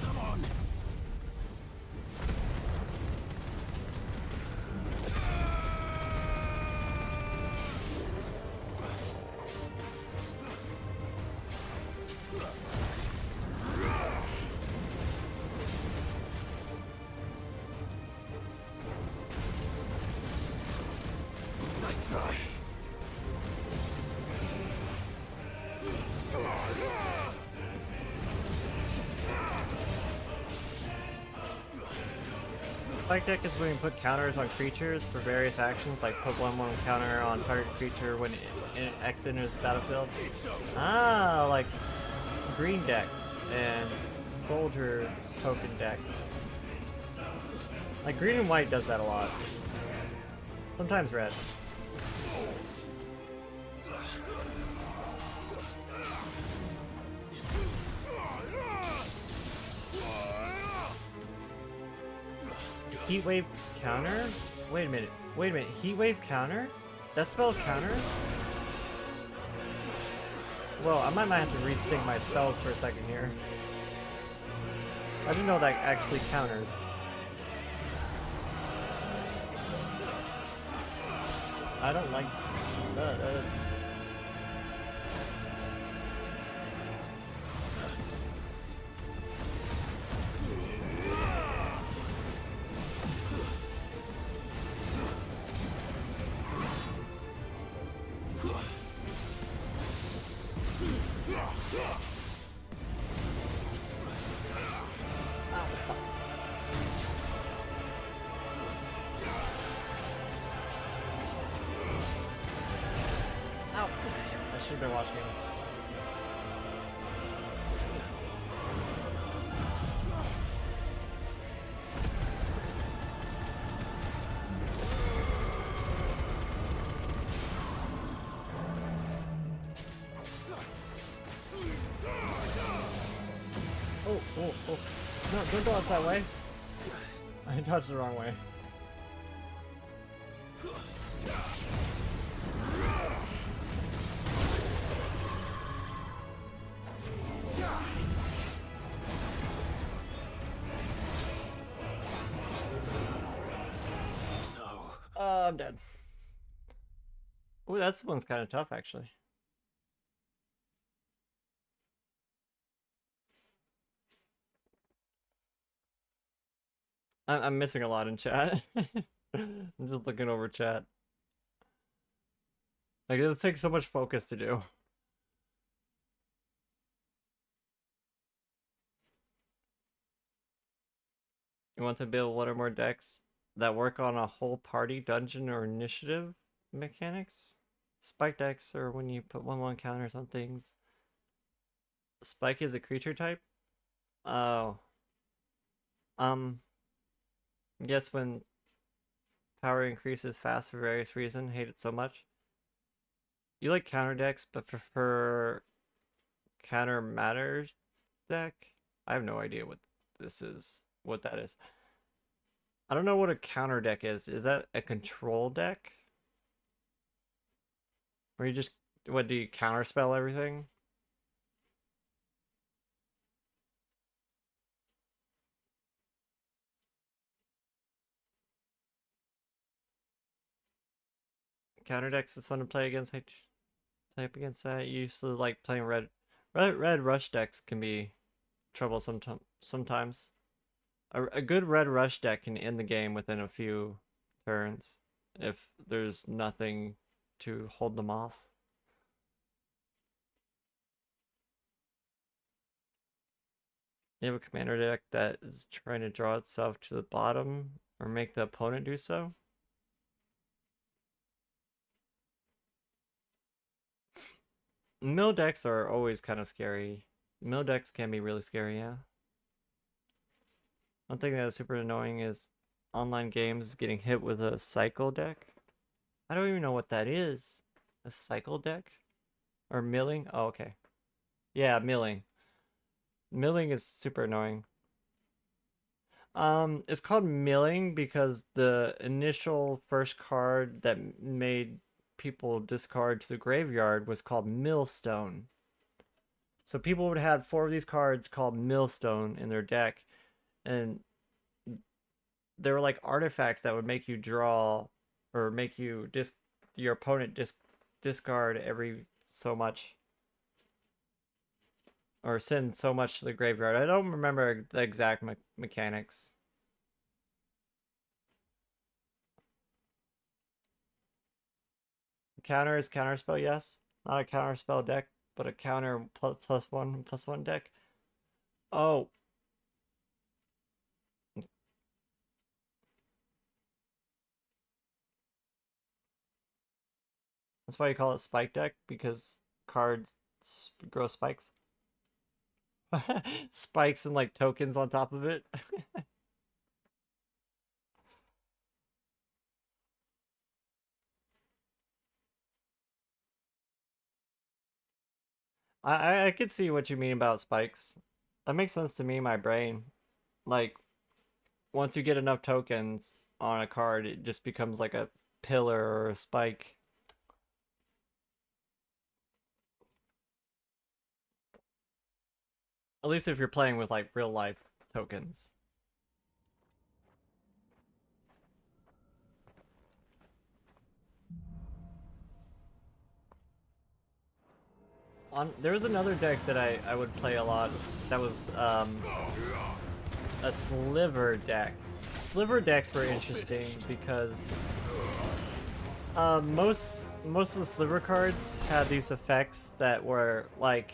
Come on. Spike deck is when you put counters on creatures for various actions, like put 1/1 counter on target creature when it X enters the battlefield. Ah, like green decks and soldier token decks. Like green and white does that a lot. Sometimes red. Heat wave counter? Wait a minute. Wait a minute. Heat wave counter? That spell counter? Well, I might have to rethink my spells for a second here. I didn't know that actually counters. I don't like I should have been watching him. Oh. No, don't dodge that way. I dodged the wrong way. Oh, I'm dead. Ooh, this one's kind of tough, actually. I'm missing a lot in chat. I'm just looking over chat. Like, it takes so much focus to do. You want to build one or more decks that work on a whole party, dungeon, or initiative mechanics? Spike decks are when you put 1/1 counters on things. Spike is a creature type? Oh. Yes, when power increases fast for various reasons, hate it so much. You like counter decks, but prefer counter matters deck? I have no idea what this is, what that is. I don't know what a counter deck is. Is that a control deck? Or you just, what, do you counterspell everything? Counter decks is fun to play against. I type against that. You used to like playing red rush decks can be troublesome sometimes. A good red rush deck can end the game within a few turns if there's nothing to hold them off. You have a commander deck that is trying to draw itself to the bottom or make the opponent do so? Mill decks are always kind of scary. Mill decks can be really scary, yeah. One thing that is super annoying is online games getting hit with a cycle deck. I don't even know what that is. A cycle deck? Or milling? Oh, okay. Yeah, milling. Milling is super annoying. It's called milling because the initial first card that made people discard to the graveyard was called Millstone. So people would have 4 of these cards called Millstone in their deck, and they were like artifacts that would make you draw or make you your opponent discard every so much or send so much to the graveyard. I don't remember the exact mechanics. Counter is counterspell, yes. Not a counterspell deck, but a counter +1/+1 deck. Oh. That's why you call it spike deck, because cards grow spikes. Spikes and like tokens on top of it. I could see what you mean about spikes. That makes sense to me in my brain. Like, once you get enough tokens on a card, it just becomes like a pillar or a spike. At least if you're playing with like real life tokens. There was another deck that I would play a lot. That was a sliver deck. Sliver decks were interesting because most of the sliver cards had these effects that were like,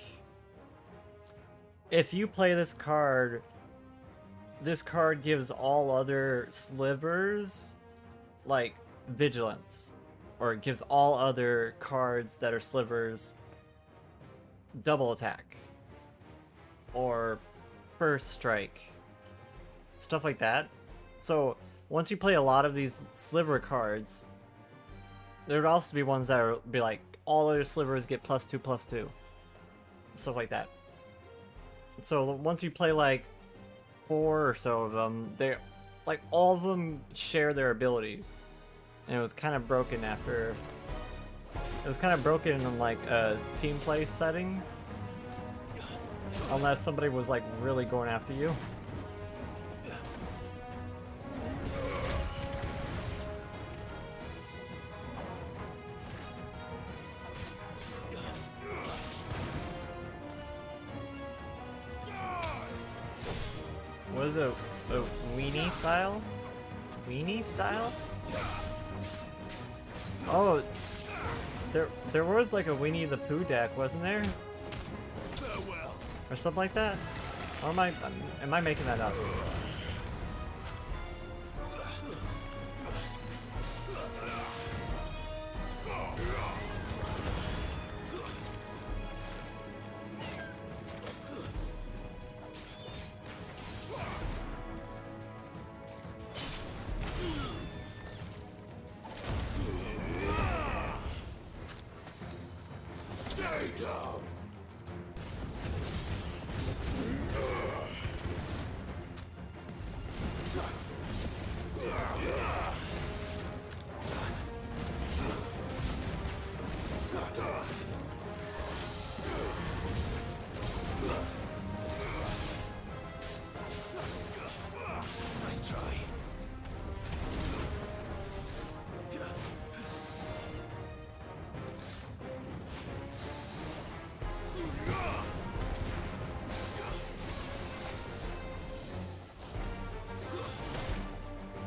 if you play this card gives all other slivers like vigilance, or it gives all other cards that are slivers double attack or first strike, stuff like that. So once you play a lot of these sliver cards, there would also be ones that would be like all other slivers get +2/+2, stuff like that. So once you play like 4 or so of them, they like all of them share their abilities, and it was kind of broken after. It was kind of broken in like a team play setting, unless somebody was like really going after you. What is it? A weenie style? Weenie style? Oh, there was like a Winnie the Pooh deck, wasn't there? Or something like that? Or am I making that up?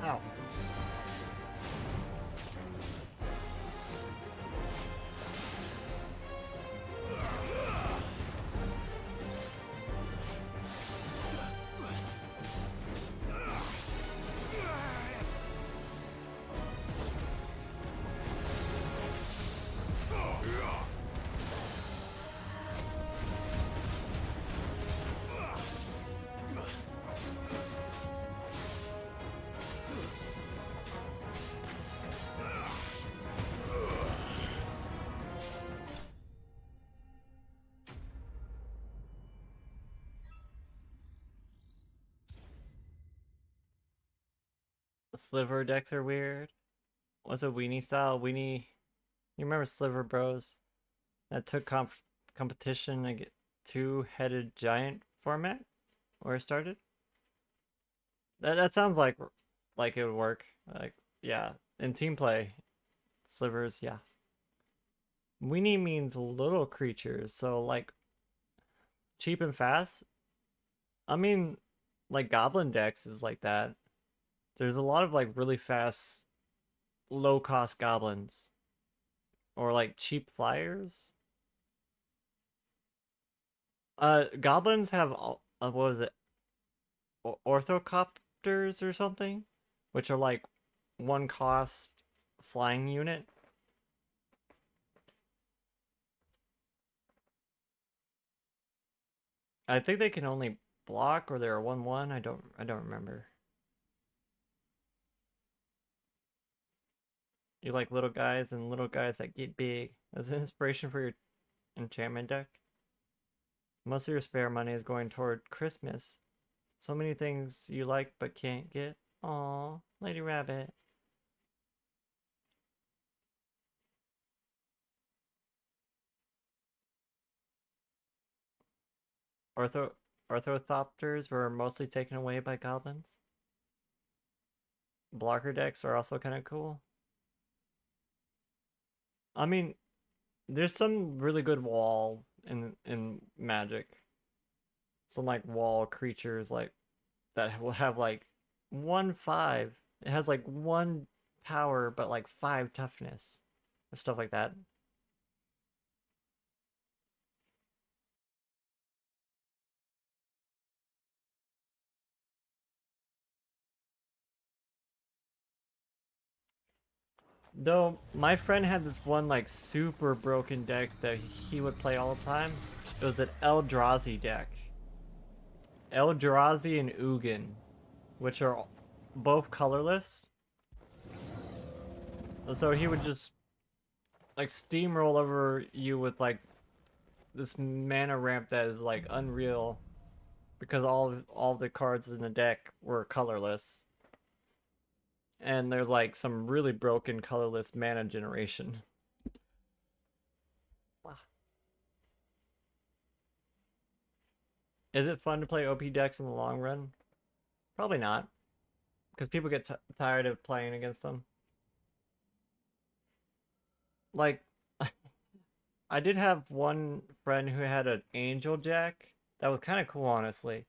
Ow. The sliver decks are weird. What's a weenie style? Weenie, you remember Sliver Bros? That took competition to get two-headed giant format where it started? That sounds like it would work. Like, yeah, in team play, slivers, yeah. Weenie means little creatures, so like cheap and fast. I mean, like Goblin decks is like that. There's a lot of like really fast, low cost goblins, or like cheap flyers. Goblins have what was it? Orthocopters or something, which are like one cost flying unit. I think they can only block, or they're 1/1. I don't remember. You like little guys and little guys that get big. As an inspiration for your enchantment deck. Most of your spare money is going toward Christmas. So many things you like but can't get. Aw, Lady Rabbit. orthopters were mostly taken away by goblins. Blocker decks are also kind of cool. I mean, there's some really good walls in Magic. Some like wall creatures like that will have like 1/5. It has like 1 power but like 5 toughness or stuff like that. Though my friend had this one like super broken deck that he would play all the time. It was an Eldrazi deck. Eldrazi and Ugin, which are both colorless. So he would just like steamroll over you with like this mana ramp that is like unreal because all the cards in the deck were colorless. And there's like some really broken colorless mana generation. Wow. Is it fun to play OP decks in the long run? Probably not. Because people get tired of playing against them. Like, I did have one friend who had an angel deck that was kind of cool, honestly.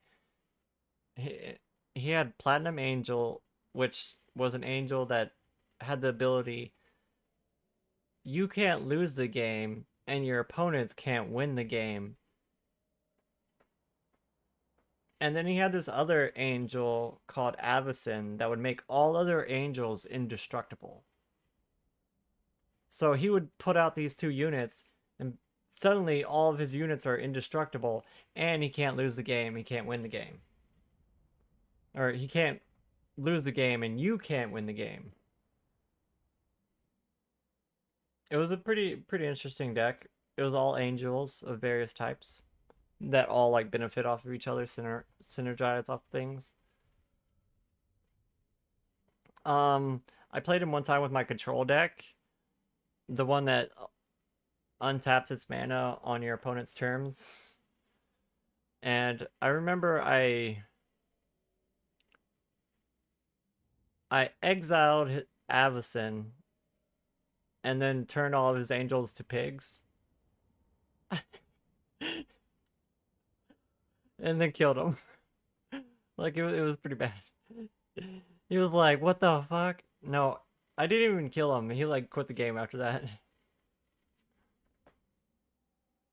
He had Platinum Angel, which was an angel that had the ability you can't lose the game and your opponents can't win the game. And then he had this other angel called Avacyn that would make all other angels indestructible. So he would put out these 2 units and suddenly all of his units are indestructible and he can't lose the game, he can't win the game. Or he can't lose the game and you can't win the game. It was a pretty interesting deck. It was all angels of various types that all like benefit off of each other, synergize off things. I played him one time with my control deck, the one that untaps its mana on your opponent's terms. And I remember I exiled Avacyn and then turned all of his angels to pigs. And then killed him. Like, it was pretty bad. He was like, what the fuck? No, I didn't even kill him. He, like, quit the game after that.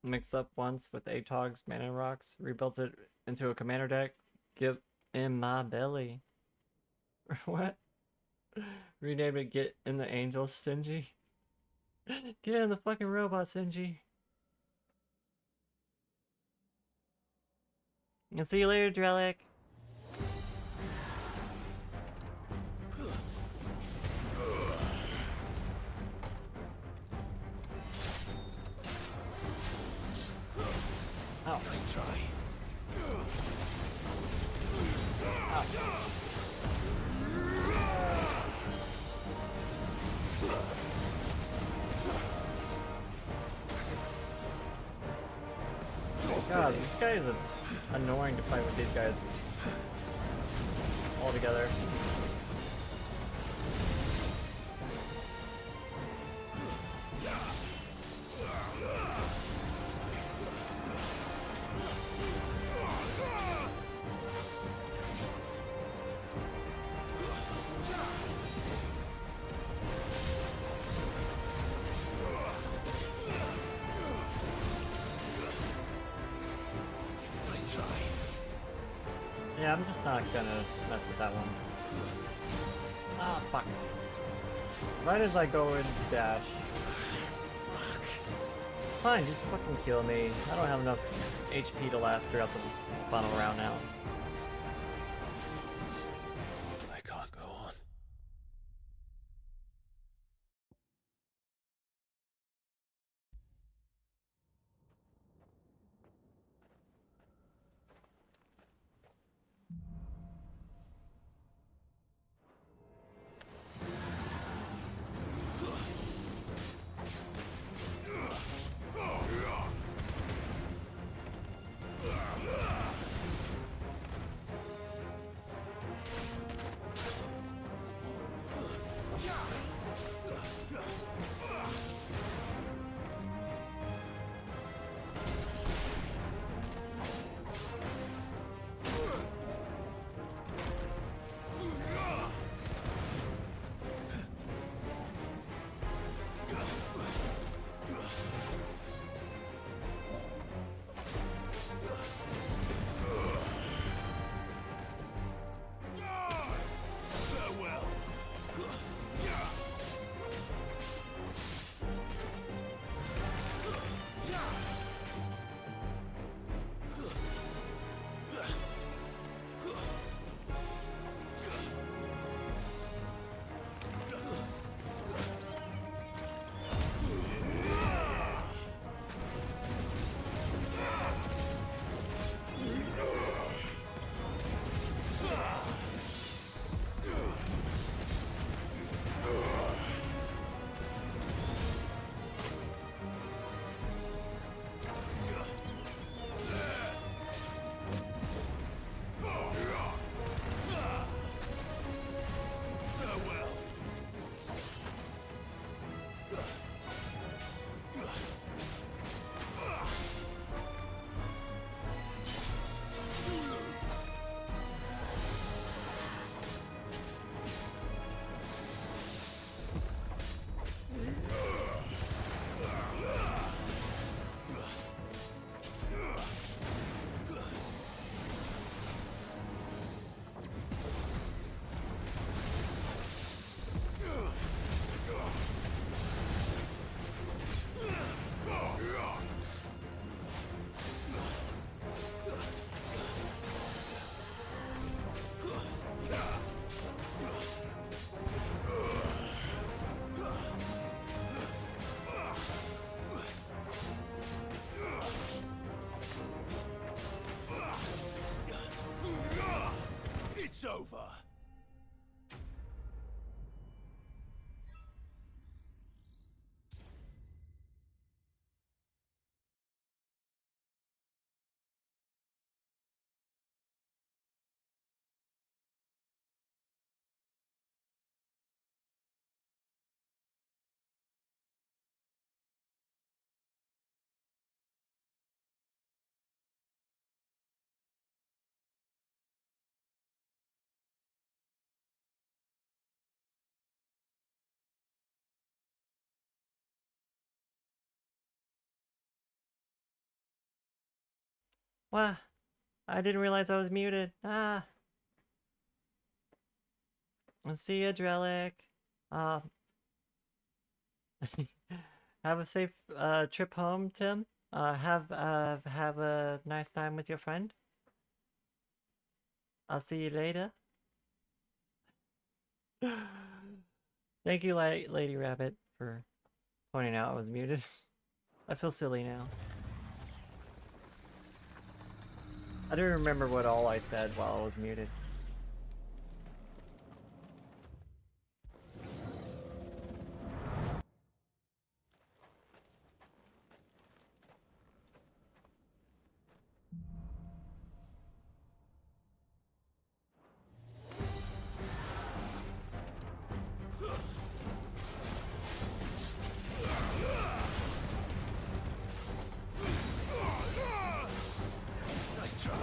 Mixed up once with Atog's Mana Rocks. Rebuilt it into a commander deck. Get in my belly. What? Rename it Get in the Angels, Sinji. Get in the fucking robot, Sinji. And see you later, Drellic. Oh. Nice try. God, this guy is annoying to fight with these guys all together. Yeah, I'm just not gonna mess with that one. Ah, fuck. Right as I go in dash. Fine, just fucking kill me. I don't have enough HP to last throughout the final round now. I can't go on. It's over. Well, I didn't realize I was muted. Ah. I'll see ya, Drellic. Have a safe trip home, Tim. Have a nice time with your friend. I'll see you later. Thank you, Lady Rabbit, for pointing out I was muted. I feel silly now. I don't remember what all I said while I was muted. Nice try.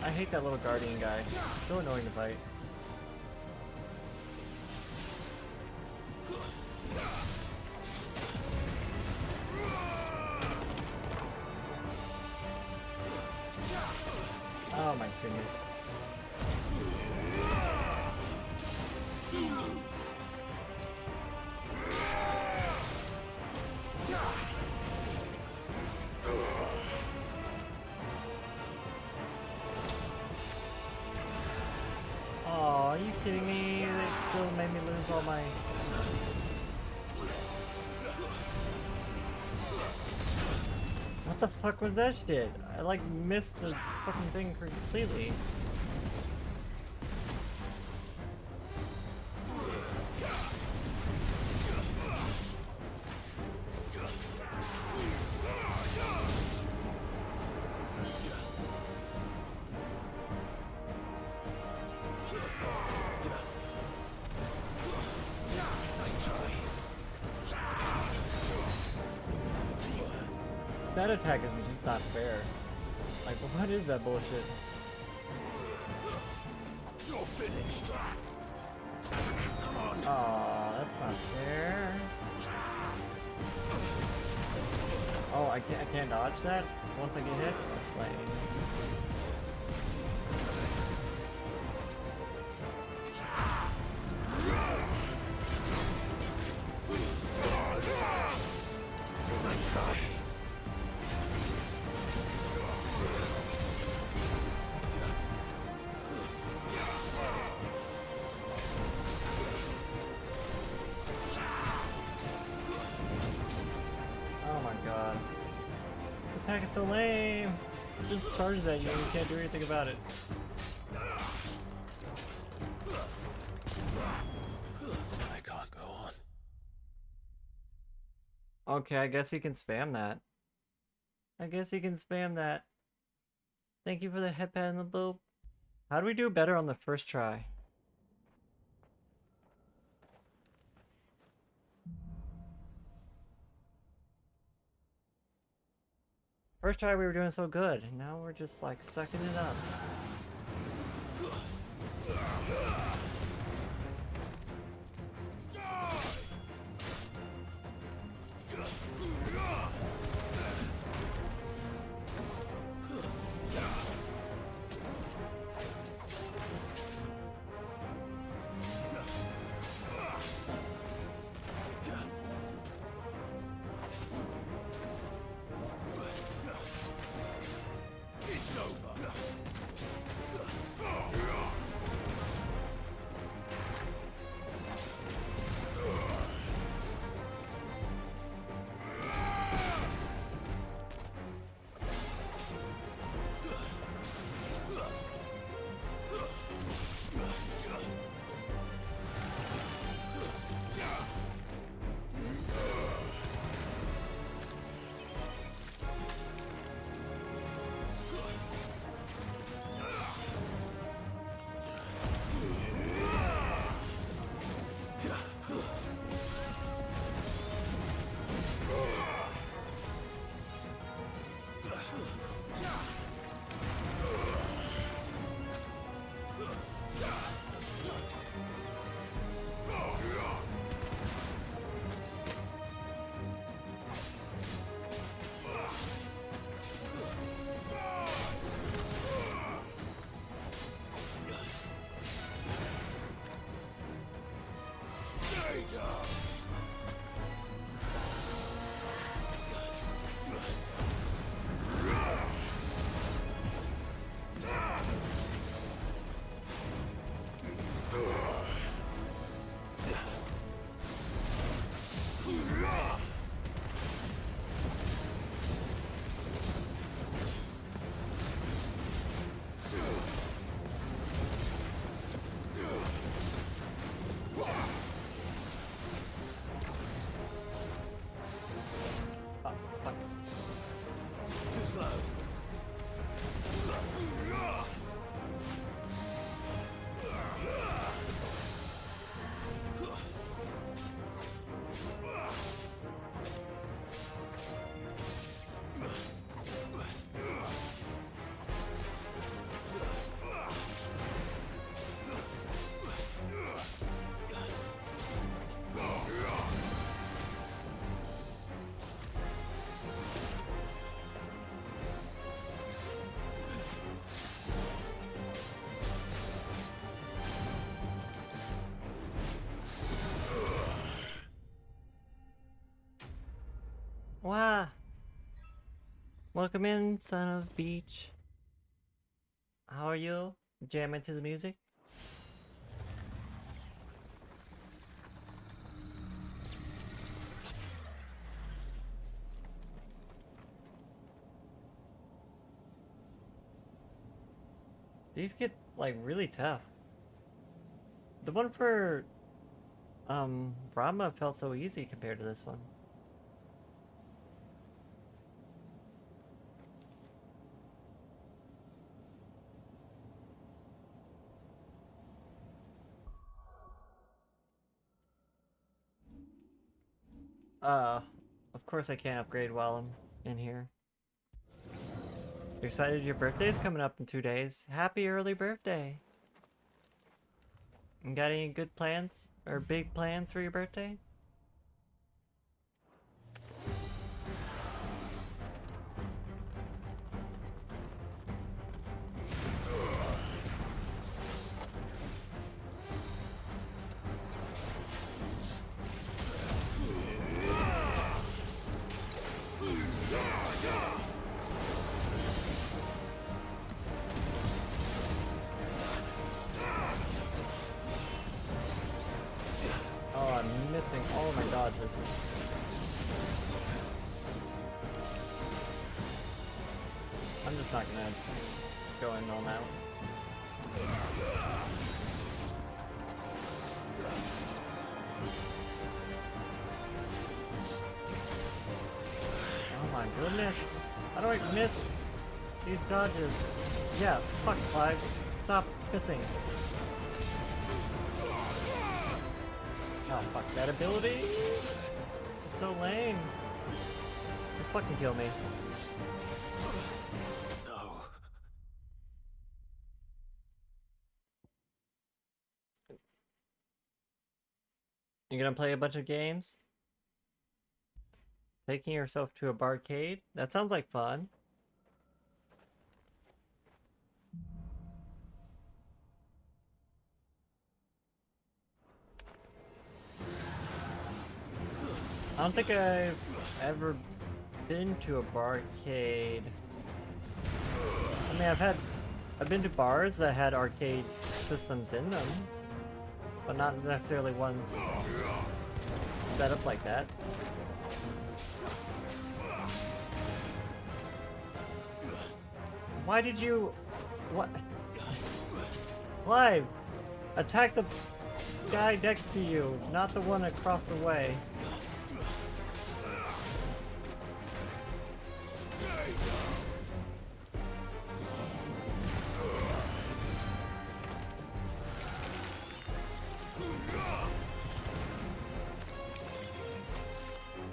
I hate that little guardian guy. It's so annoying to fight. Oh my goodness. Oh, are you kidding me? It still made me lose all my... What the fuck was that shit? I like missed the fucking thing completely. That attack is just not fair. Like, what is that bullshit? You're finished. Aw, that's not fair. Oh, I can't dodge that once I get hit? That's lame. attack is so lame. Just charges at you and you can't do anything about it. I can't go on. Okay, I guess he can spam that. I guess he can spam that. Thank you for the headpad and the boop. How do we do better on the first try? First try we were doing so good, and now we're just like sucking it up. It's over. Wow. Welcome in, son of beach. How are you? Jamming to the music? These get like really tough. The one for Brahma felt so easy compared to this one. Of course I can't upgrade while I'm in here. You're excited your birthday's coming up in 2 days. Happy early birthday! You got any good plans? Or big plans for your birthday? All of my dodges. just not gonna go in on that one. Oh my goodness! How do I miss these dodges? Yeah, fuck Ps5. Stop missing. Oh fuck, that ability? It's so lame. You fucking kill me. No. You gonna play a bunch of games? Taking yourself to a barcade? That sounds like fun. I don't think I've ever been to a barcade. I mean, I've been to bars that had arcade systems in them, but not necessarily one set up like that. Why did you... What? Live! Attack the guy next to you, not the one across the way.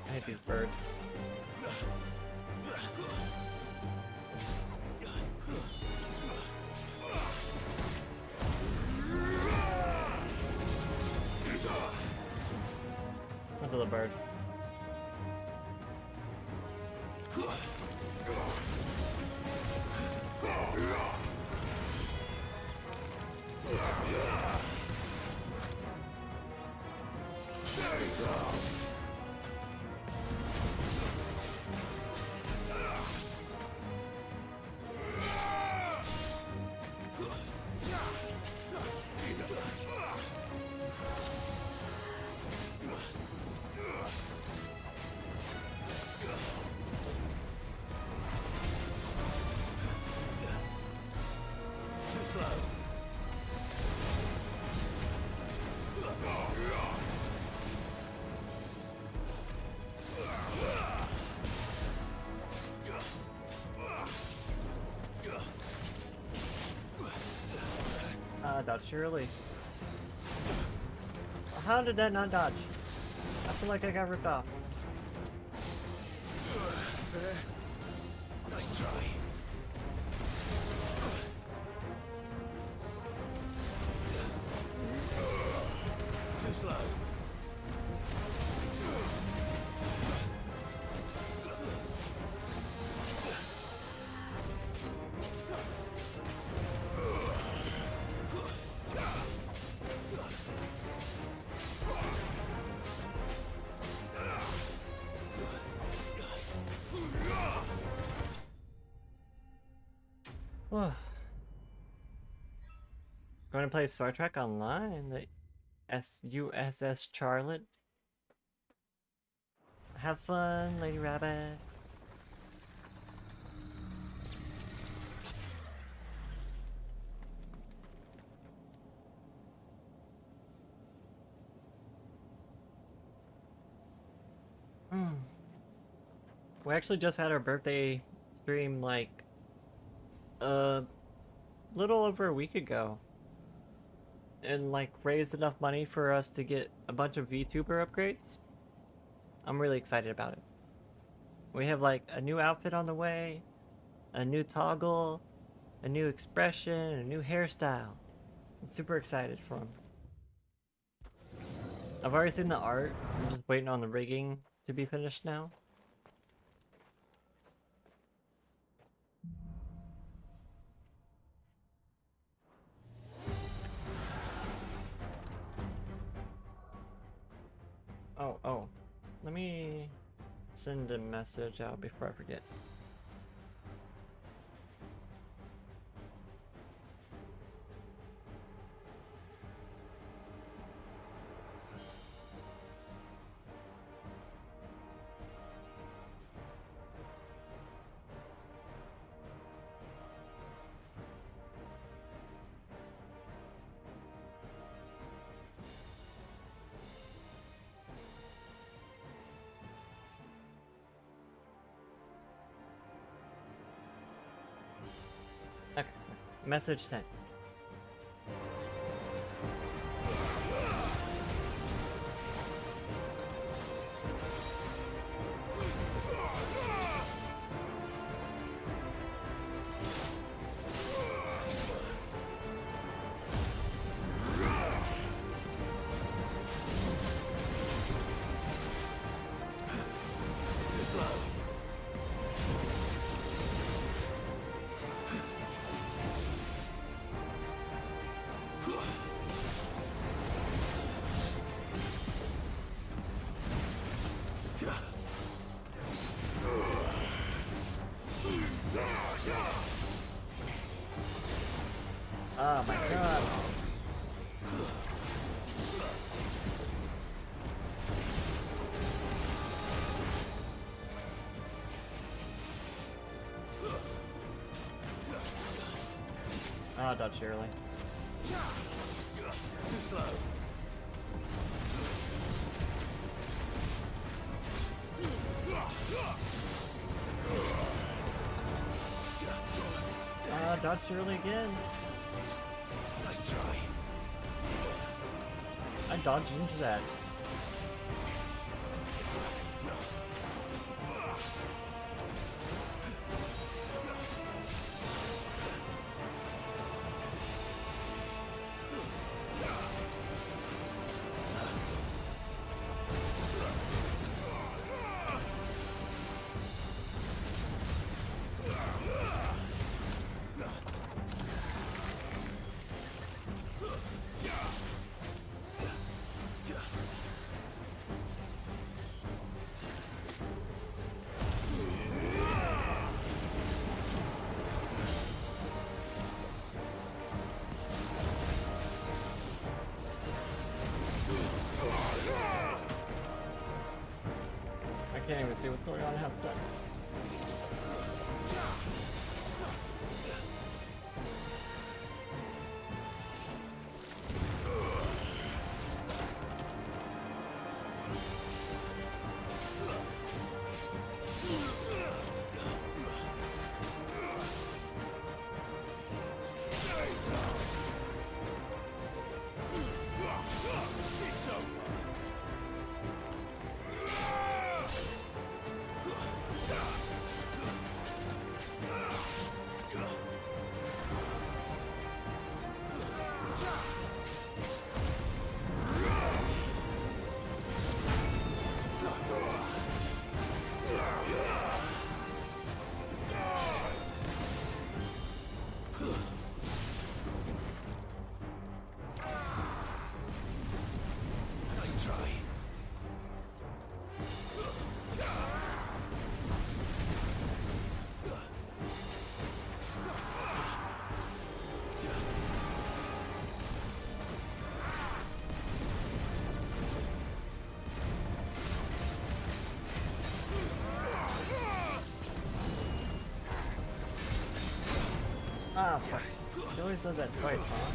I hate these birds. Where's the little bird? Too slow. Dodge early. How did that not dodge? I feel like I got ripped off. Nice try. Too slow. Going to play Star Trek Online, the USS Charlotte. Have fun, Lady Rabbit. We actually just had our birthday stream like a little over a week ago. And like raised enough money for us to get a bunch of VTuber upgrades. I'm really excited about it. We have like a new outfit on the way, a new toggle, a new expression, a new hairstyle. I'm super excited for them. I've already seen the art. I'm just waiting on the rigging to be finished now. Oh, let me send a message out before I forget. Message sent. Oh my god. Ah, dodge early. Too slow. Ah, dodge early again. Nice try. I dodged into that. I can't even see what's going on half the time. Nice try. Ah, fuck. He always does that twice, huh?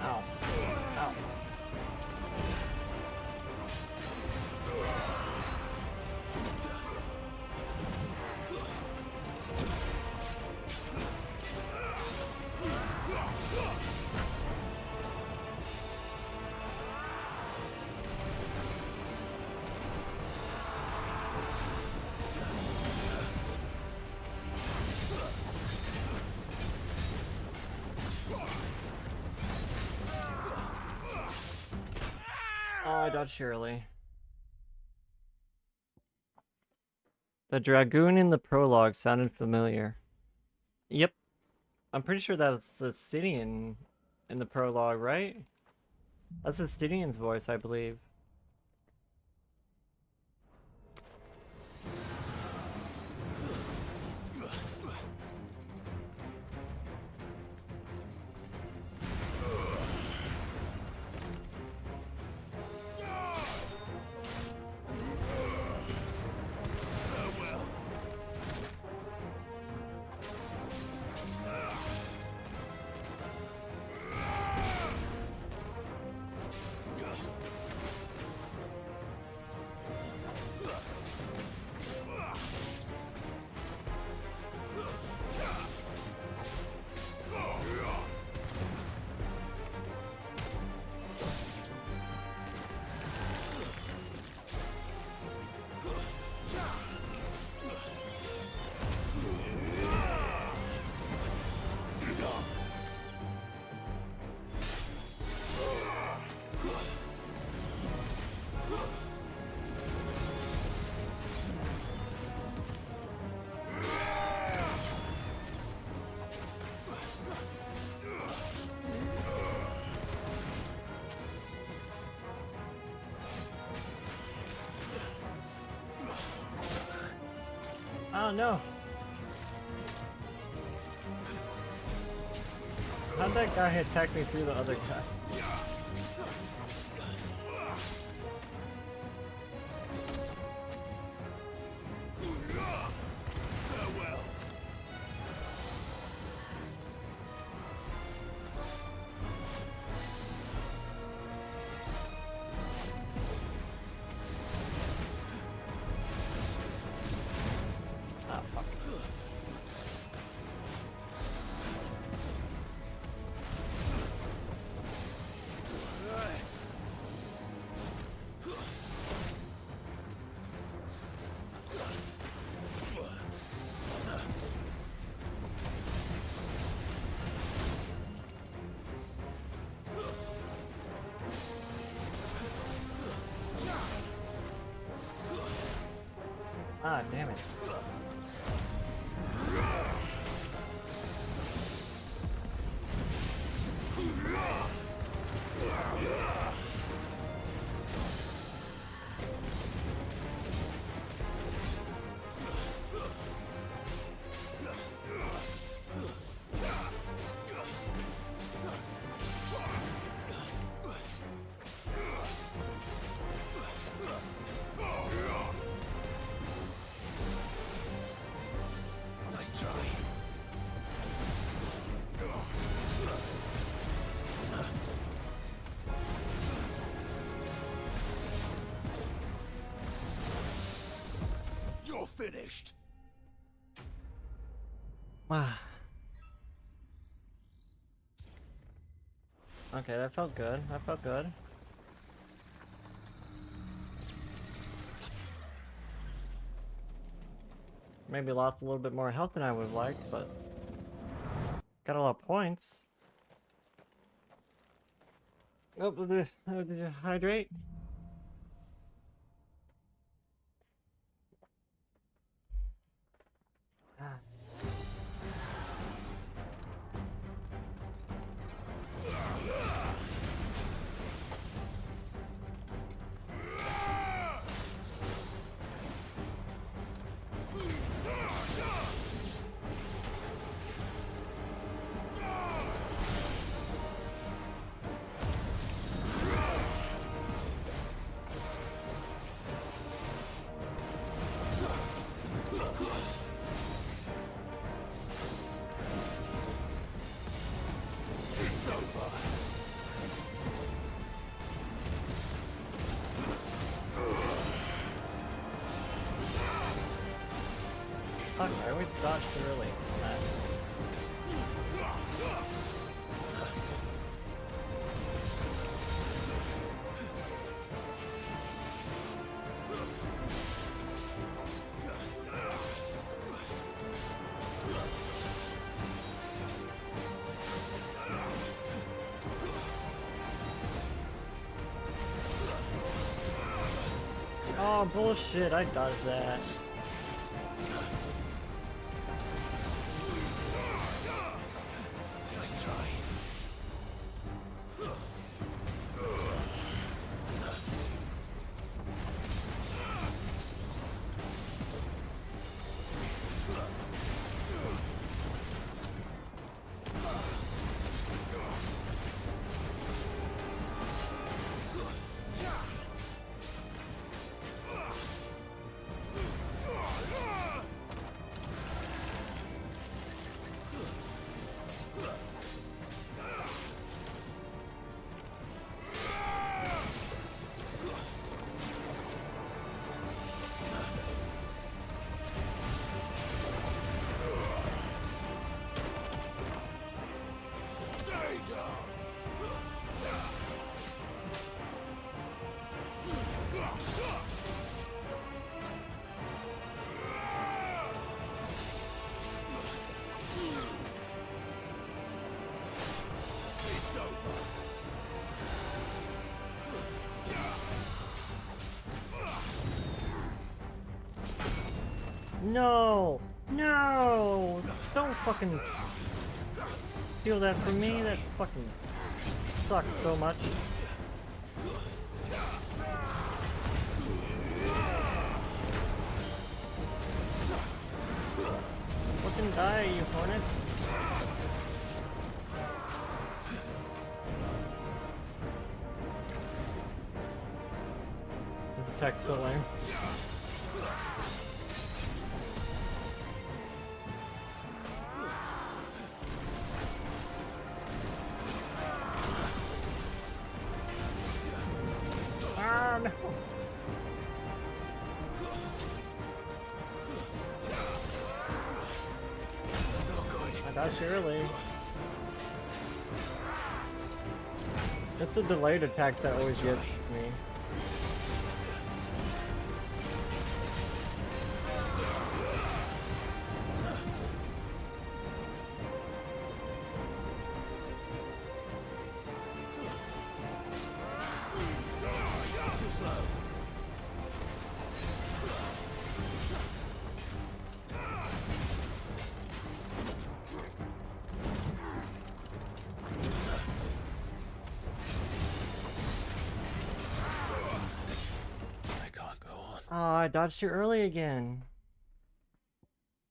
Ow. Ow. Oh, I dodged Shirley. The Dragoon in the prologue sounded familiar. Yep. I'm pretty sure that was Stydian in the prologue, right? That's Stydian's voice, I believe. Oh no! How'd that guy attack me through the other guy? Ah, damn it. Nice try. You're finished. Wow. Okay, that felt good. That felt good. Maybe lost a little bit more health than I would have liked, but got a lot of points. Oh, did you hydrate? Ah. Fuck, I always dodged early on that. Oh, bullshit, I dodged that. Nice try. No! No! Don't fucking steal that from me. That fucking sucks so much. Fucking die, you hornets. This attack's so lame. Ah, no! I dodged early. It's the delayed attacks that always get me. Too slow. Oh, I dodged you early again.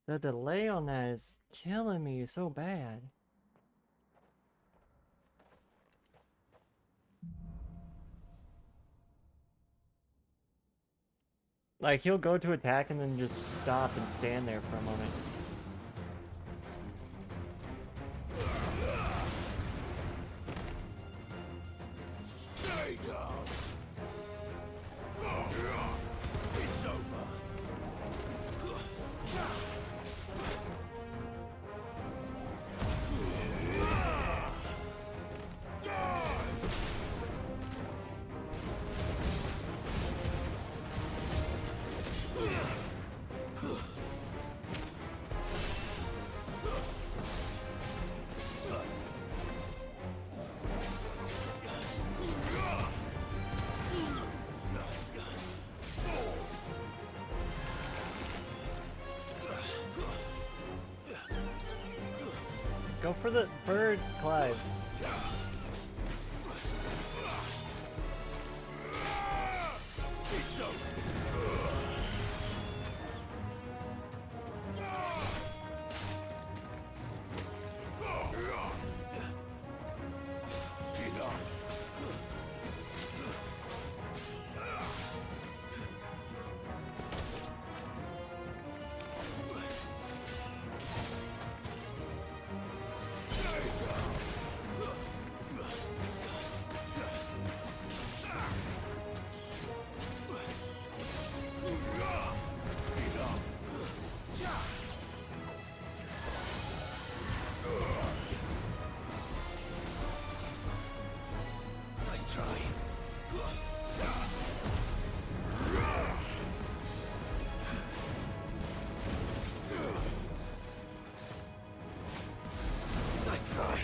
The delay on that is killing me so bad. Like, he'll go to attack and then just stop and stand there for a moment. Stay down. It's over. Go for the bird, Clive. It's over. Nice try. Nice try.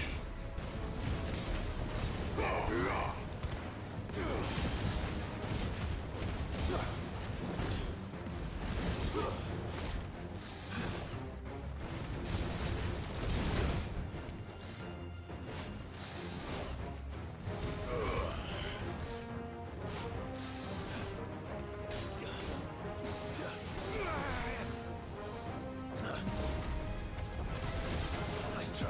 Nice try.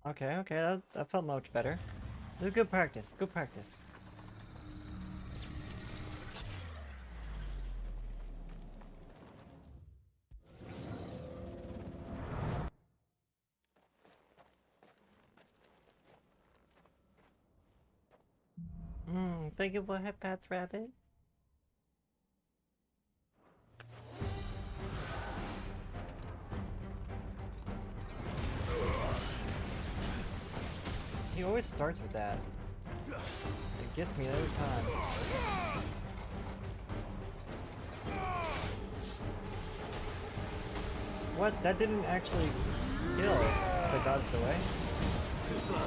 Okay, okay, that felt much better. It was good practice, good practice. Thank you for headpats, Rabbit. He always starts with that. It gets me every time. What? That didn't actually kill. Because I dodged away. Too slow.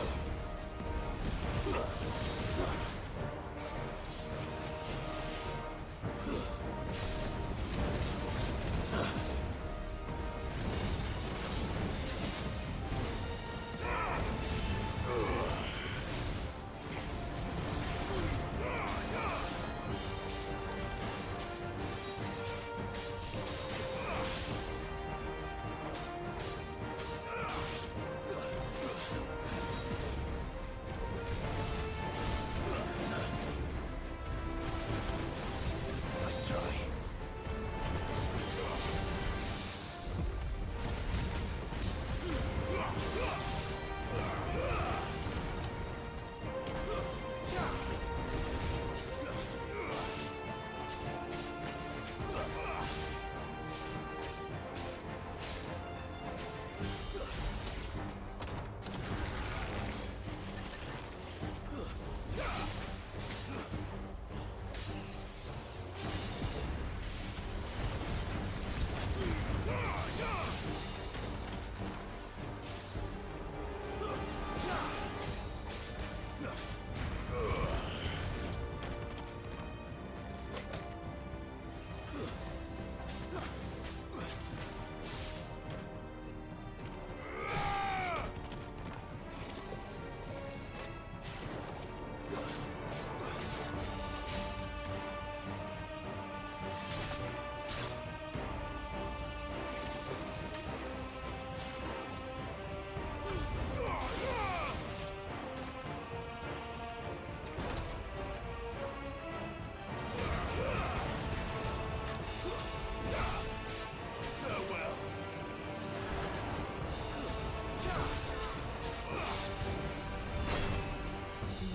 Nice try.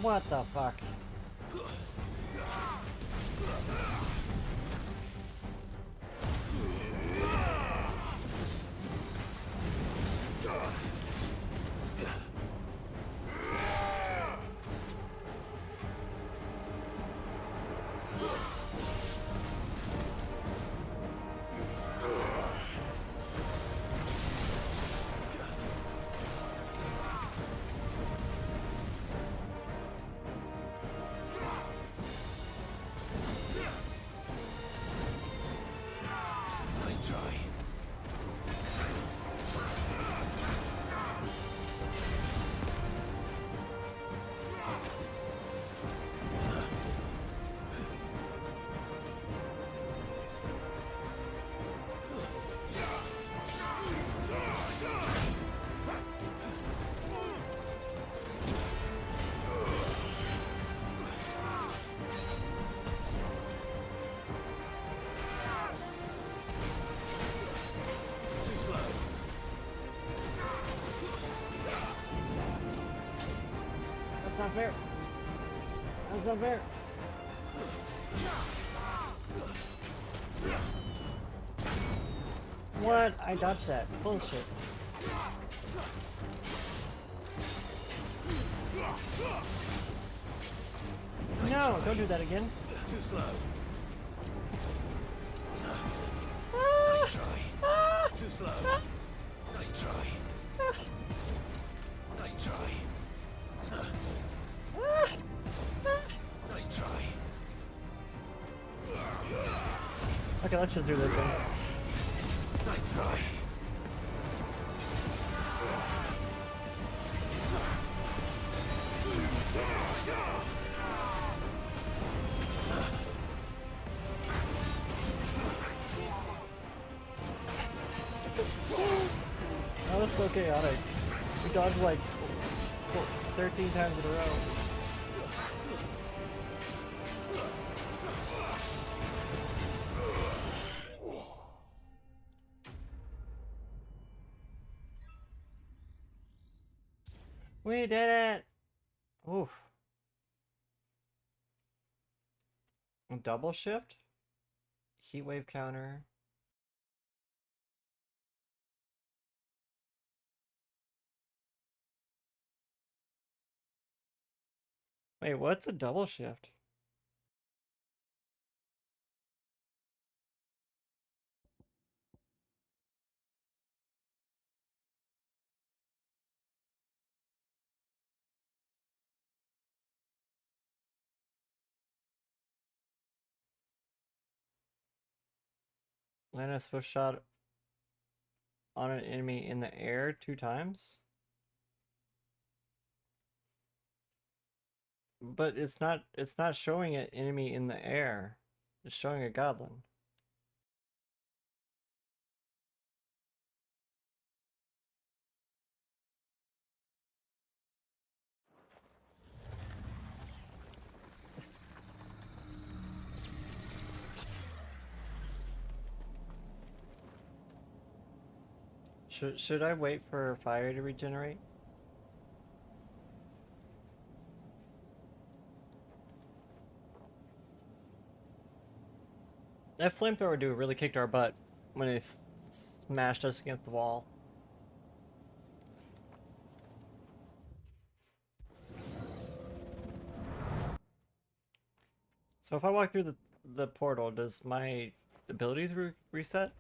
What the fuck? Nice try. Too slow. That's not fair. That's not fair. What? I dodged that. Bullshit. No, don't do that again. Too slow. Ah! Nice try. Ah! Too slow. Nice try. Nice try. Nice try. Okay, let's just do this then. Nice try. That was so chaotic. We dodged like 13 times in a row. We did it! Oof. Double shift? Heat wave counter. Wait, what's a double shift? Land a swift shot on an enemy in the air 2 times? But it's not showing an enemy in the air. It's showing a goblin. Should I wait for fire to regenerate? That flamethrower dude really kicked our butt when it smashed us against the wall. So if I walk through the portal, does my abilities reset?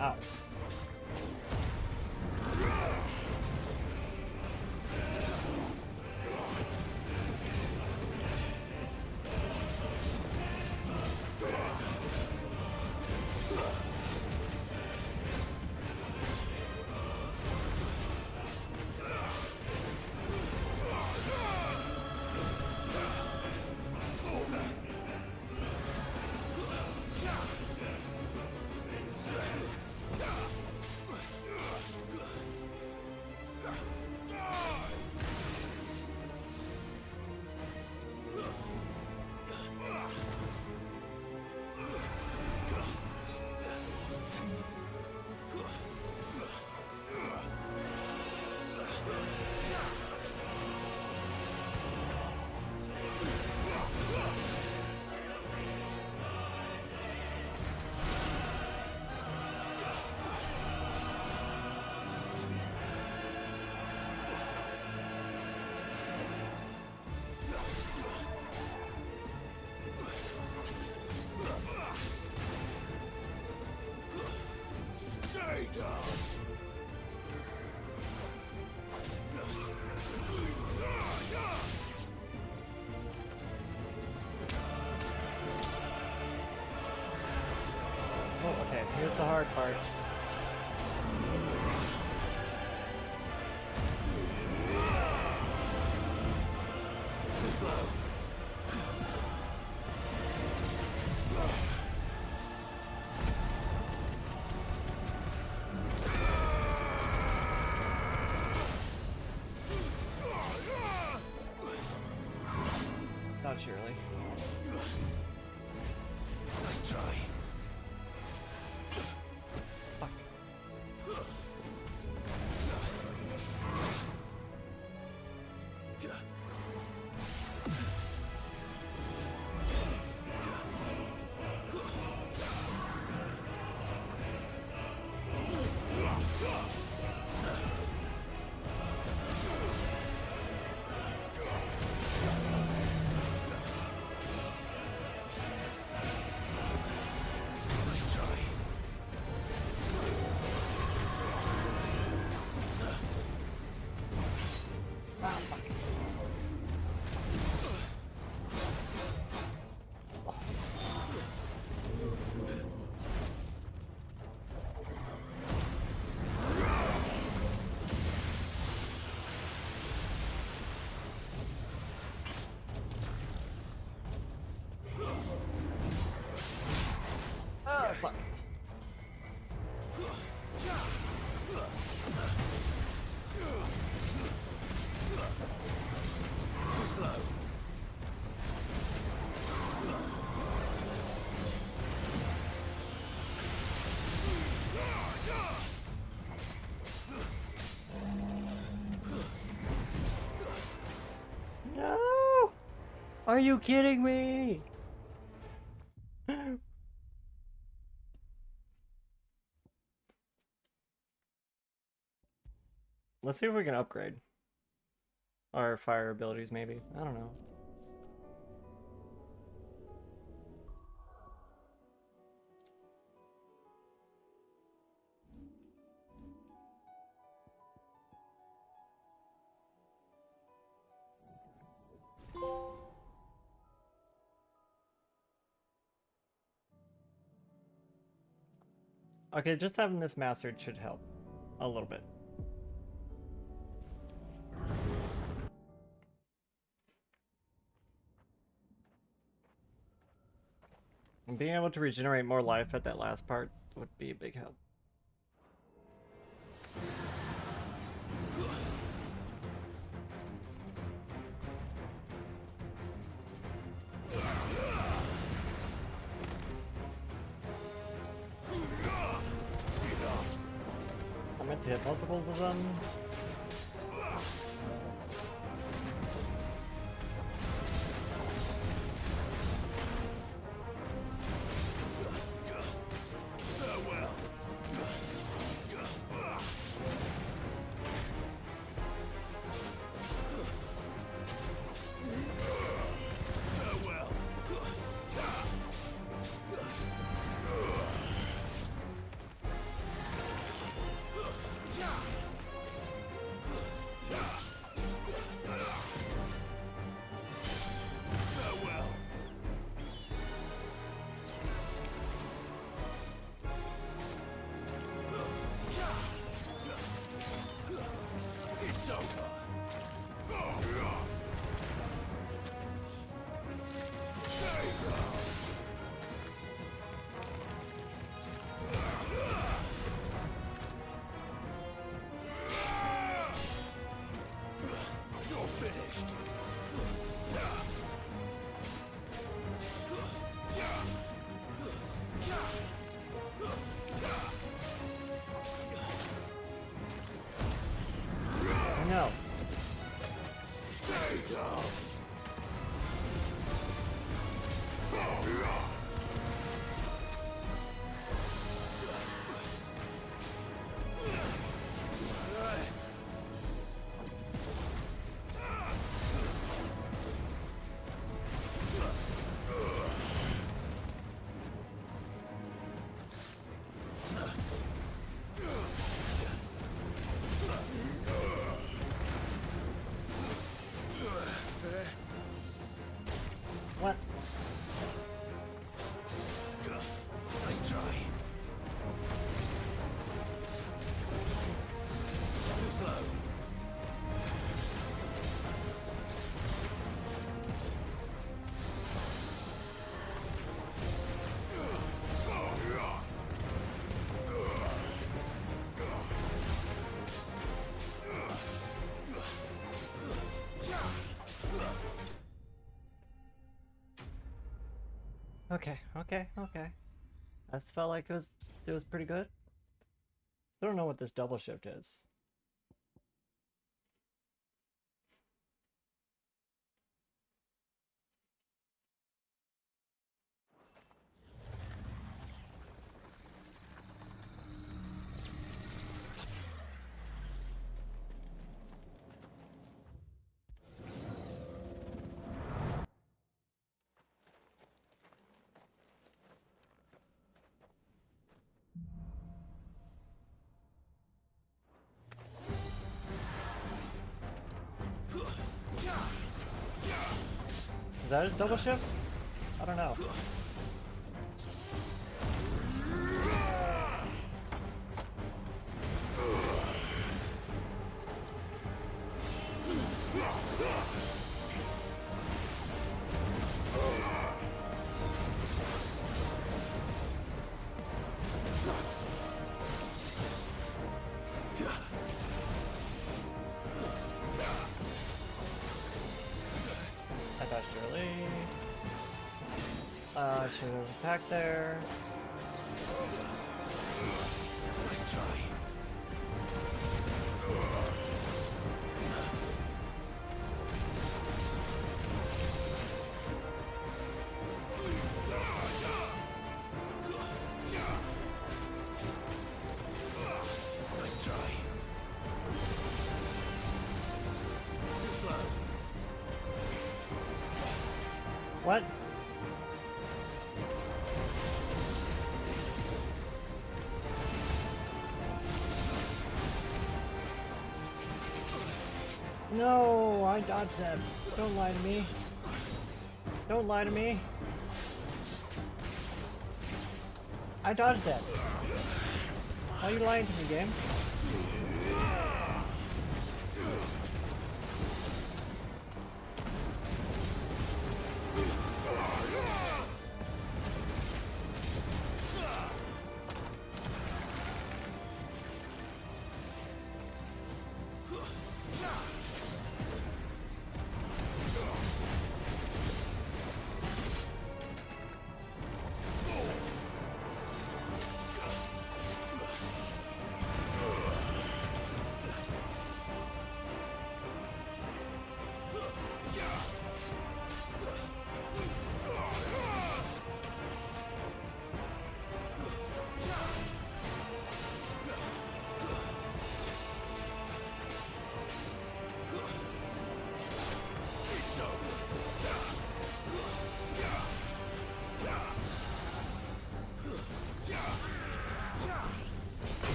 Ow. Oh, okay. Here's the hard part. Not surely. Nice try. Oh, fuck. Too slow. No! Are you kidding me? Let's see if we can upgrade our fire abilities, maybe. I don't know. Okay, just having this mastered should help a little bit. And being able to regenerate more life at that last part would be a big help. I meant to hit multiples of them. No. What? Nice try. Too slow. Okay. That felt like it was pretty good. I don't know what this double shift is. Is that a double shift? I don't know. Should have attacked there. Nice try. Nice try. What? No, I dodged that. Don't lie to me. Don't lie to me. I dodged that. Why are you lying to me, game?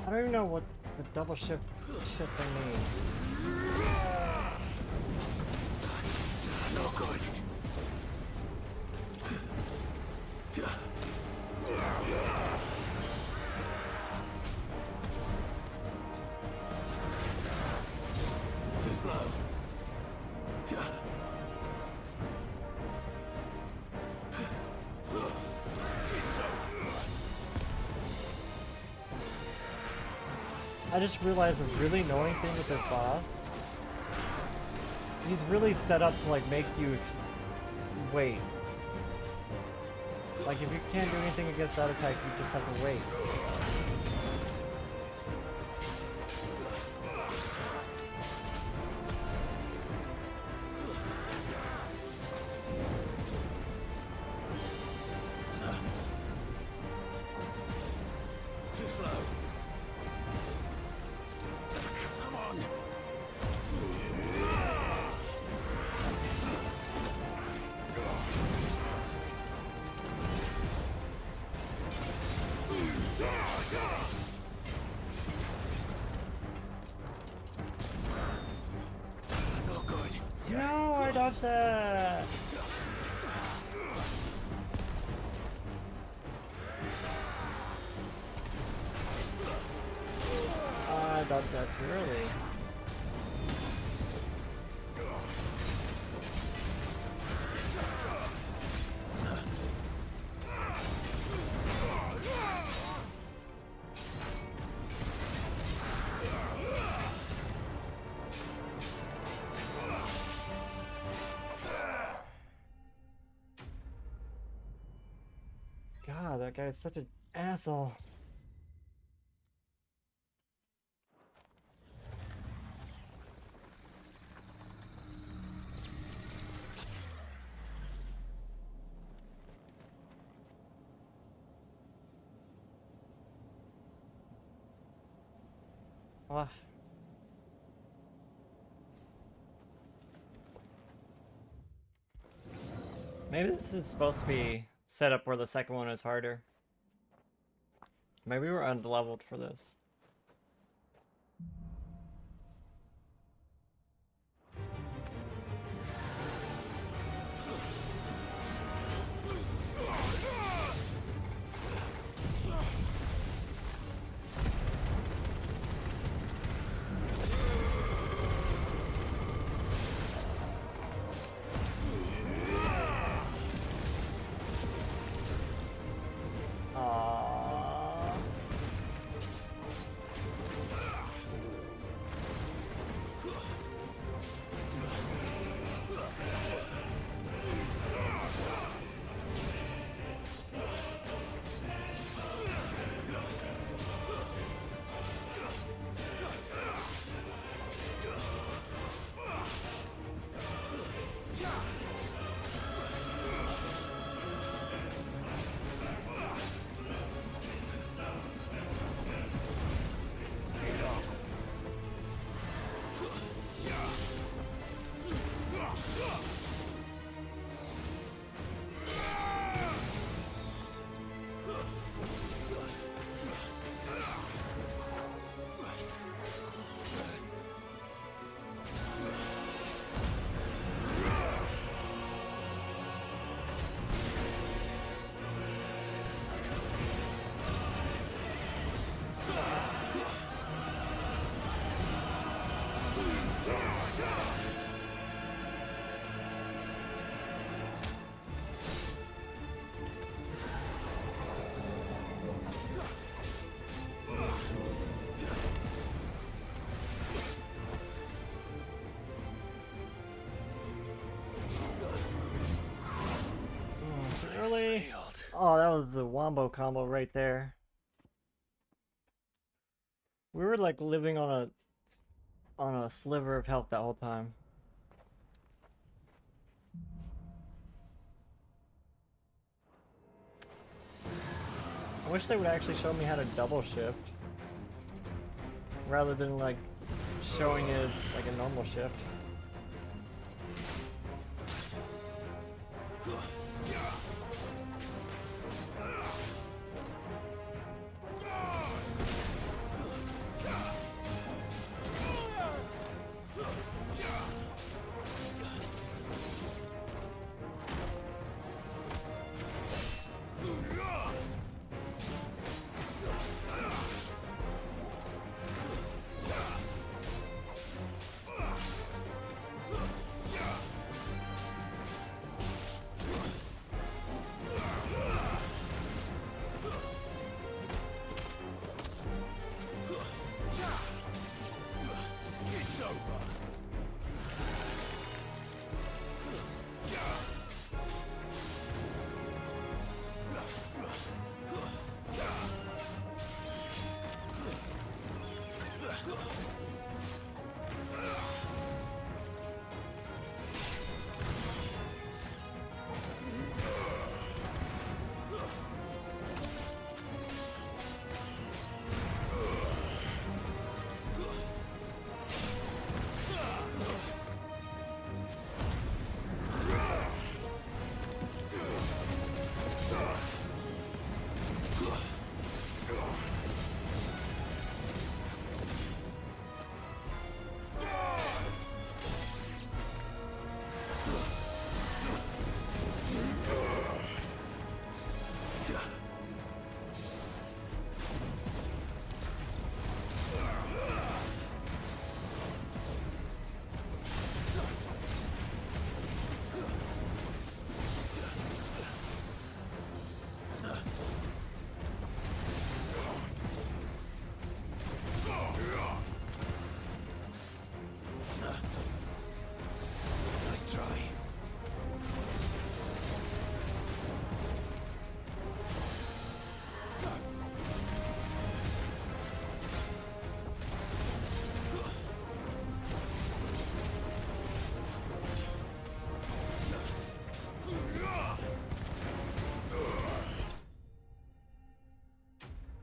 I don't even know what the double shift shit thing means. No good. Too slow. I just realized a really annoying thing with this boss. He's really set up to like make you wait. Like if you can't do anything against that attack, you just have to wait. Too slow. Come on. No good. No, I dodged that. I dodged that too early. God, that guy's such an asshole. What? Maybe this is supposed to be set up where the second one is harder. Maybe we're underleveled for this. Oh, that was a wombo combo right there. We were like living on a sliver of health that whole time. I wish they would actually show me how to double shift rather than like showing it as like a normal shift.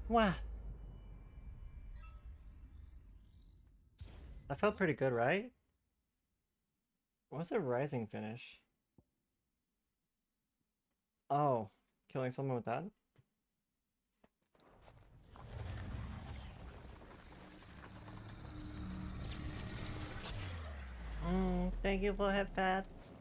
Wow. That felt pretty good, right? What's a rising finish? Oh, killing someone with that? Thank you for head pats.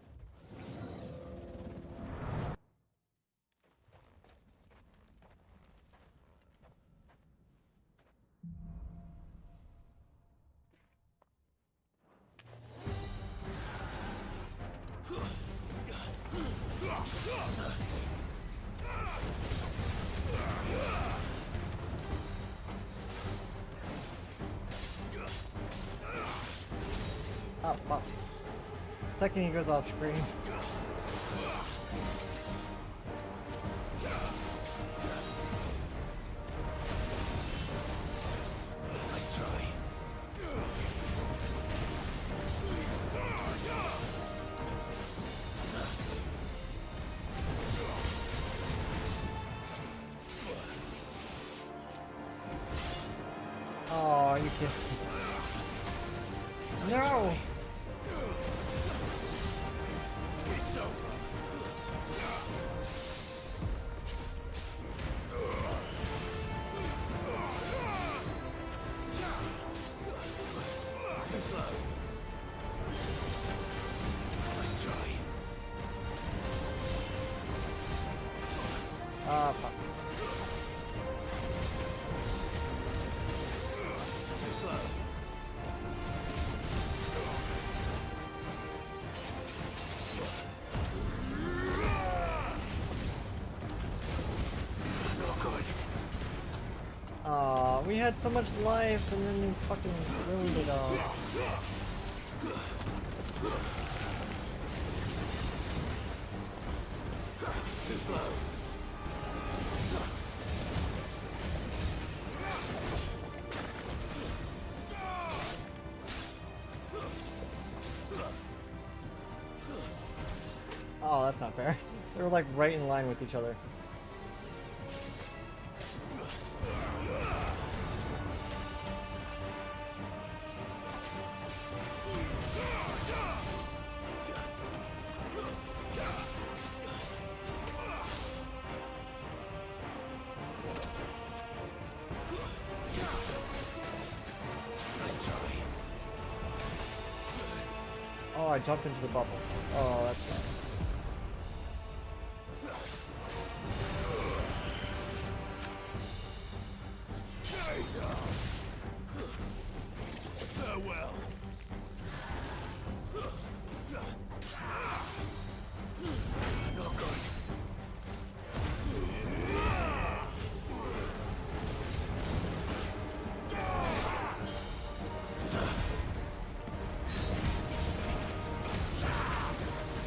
Oh, wow. The second he goes off screen. Nice try. Oh, you kidding? No! It's over. Too slow. Nice try. Ah, fuck. Too slow. Not good. Aw, we had so much life and then you fucking ruined it all. Too slow. Oh, that's not fair. They were like right in line with each other. Oh, I jumped into the bubble. Oh, that's bad. Farewell. Not good.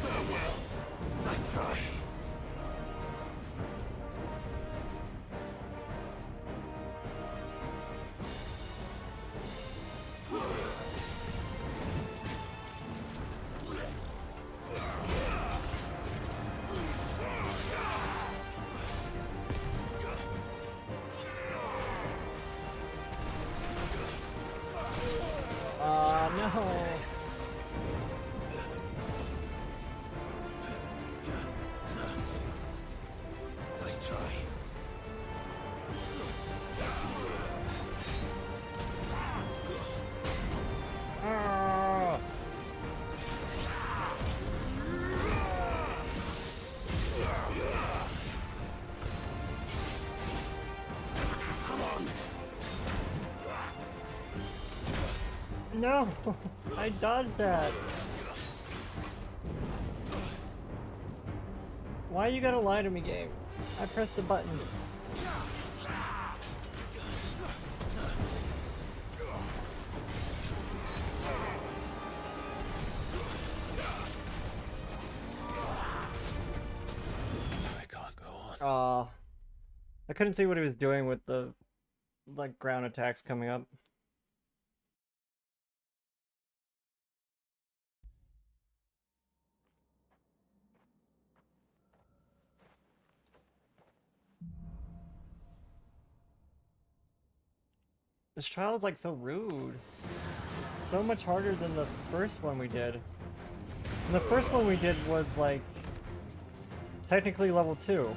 Farewell. Nice try. No. Nice try. Ah. Come on. No, I dodged that. Why you gotta lie to me, game? I pressed the button. I can't go on. Aw. I couldn't see what he was doing with the, like, ground attacks coming up. This trial is like so rude. It's so much harder than the first one we did. And the first one we did was like technically level 2.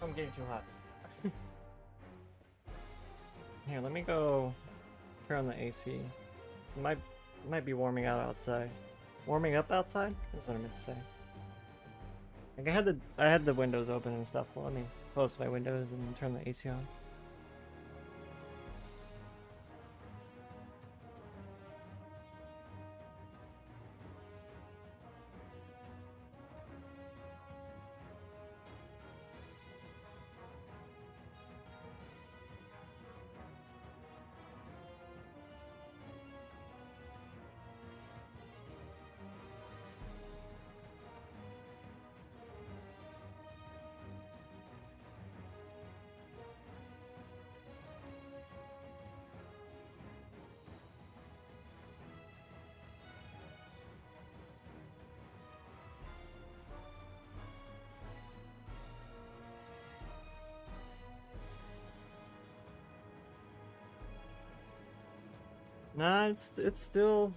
I'm getting too hot. Here, let me go turn on the AC. So it might be warming out outside. Warming up outside? That's what I meant to say. Like I had the windows open and stuff. Well, let me close my windows and turn the AC on. Nah, it's still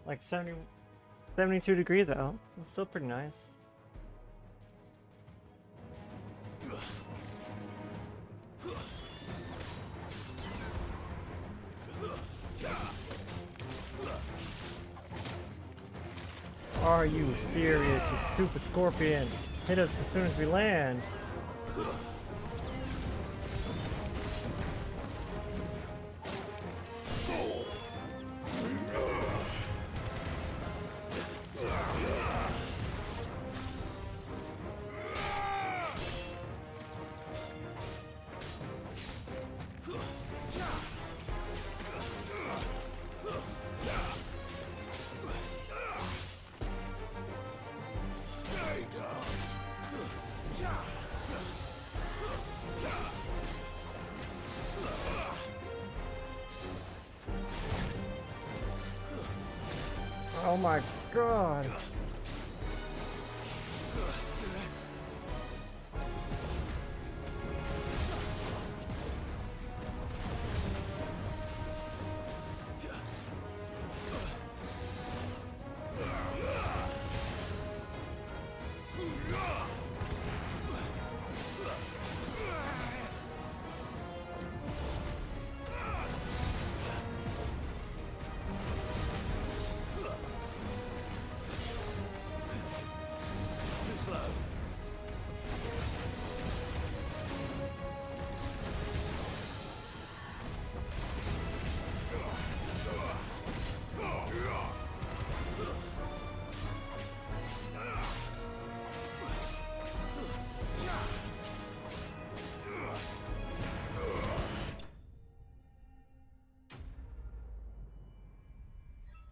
like 72 degrees out. It's still pretty nice. Are you serious, you stupid scorpion? Hit us as soon as we land. Oh my god.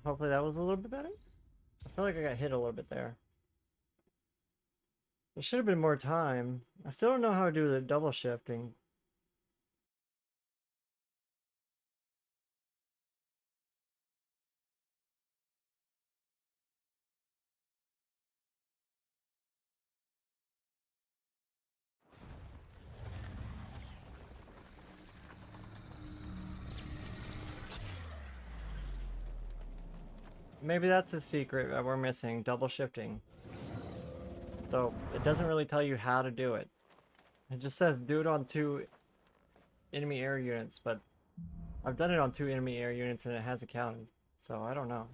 Hopefully that was a little bit better. I feel like I got hit a little bit there. There should have been more time. I still don't know how to do the double shifting. Maybe that's the secret that we're missing, double shifting. Though it doesn't really tell you how to do it. It just says do it on 2 enemy air units, but I've done it on 2 enemy air units and it hasn't counted. So I don't know.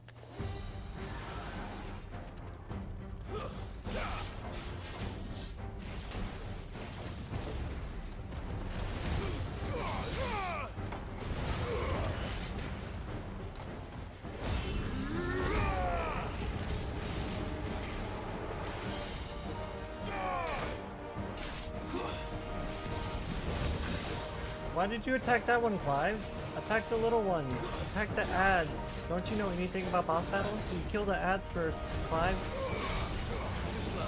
Why did you attack that one, Clive? Attack the little ones. Attack the ads. Don't you know anything about boss battles? You kill the ads first, Clive. Too slow.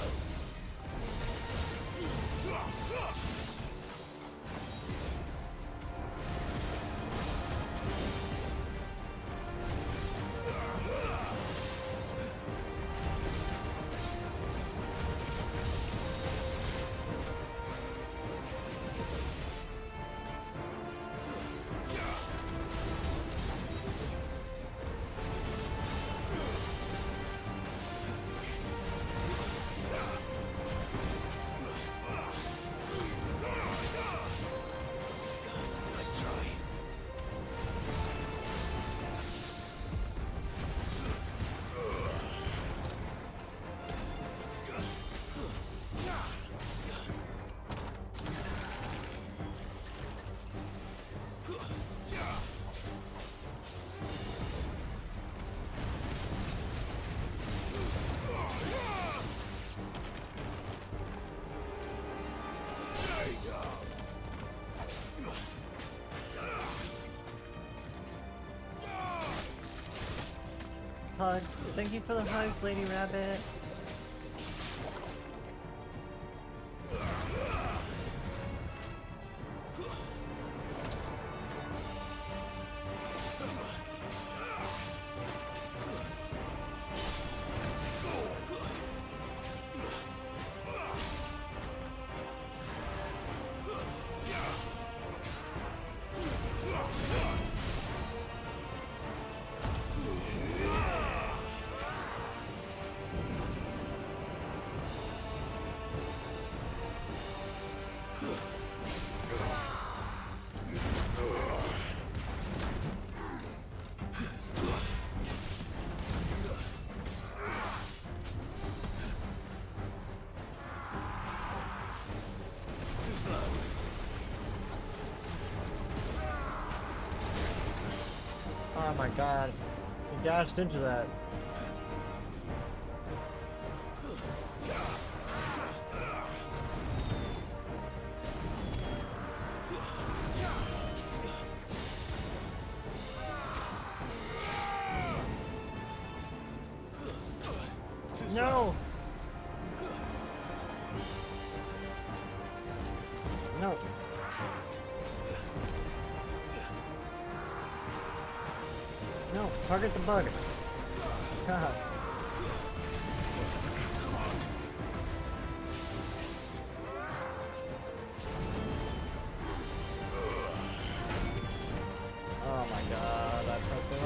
Hugs. Thank you for the hugs, Lady Rabbit. Oh my god. He dashed into that. No! No. No, target the bug. God.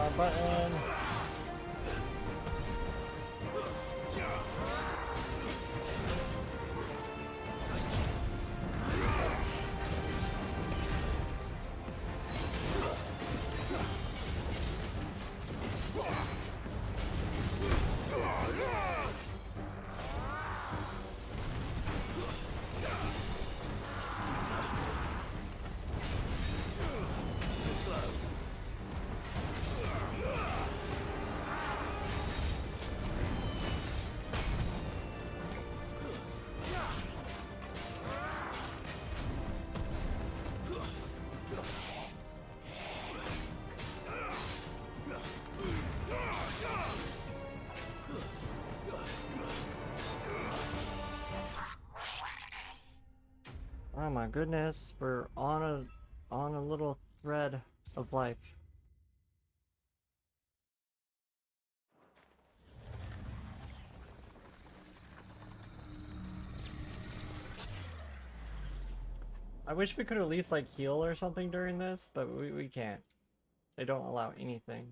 Wrong button. Oh my goodness, we're on a little thread of life. I wish we could at least like heal or something during this, but we can't. They don't allow anything.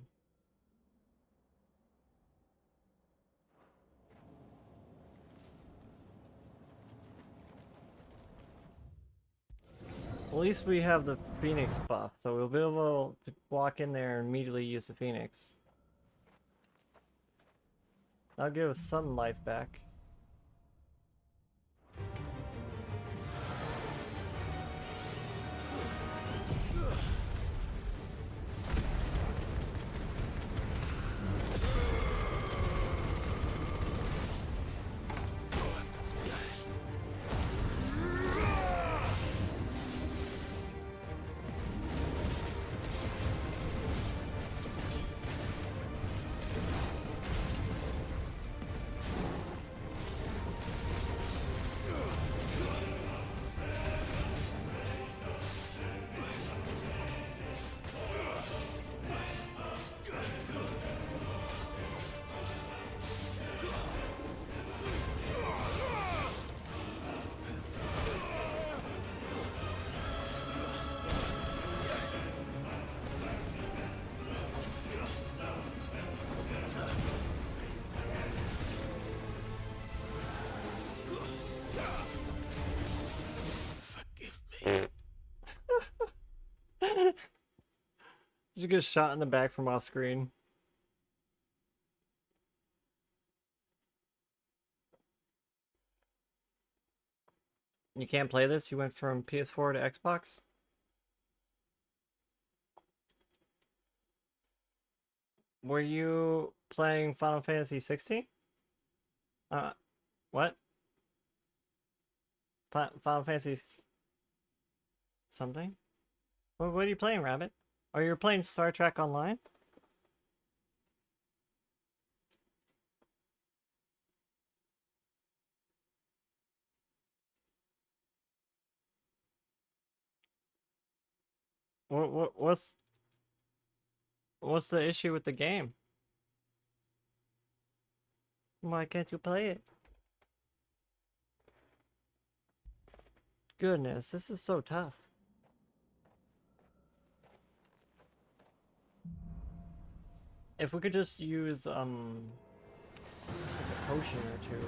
At least we have the Phoenix buff, so we'll be able to walk in there and immediately use the Phoenix. That'll give us some life back. Did you get shot in the back from off screen? You can't play this? You went from PS4 to Xbox? Were you playing Final Fantasy 16? What? Final Fantasy something? What are you playing, Rabbit? Are you playing Star Trek Online? What's the issue with the game? Why can't you play it? Goodness, this is so tough. If we could just use like a potion or two.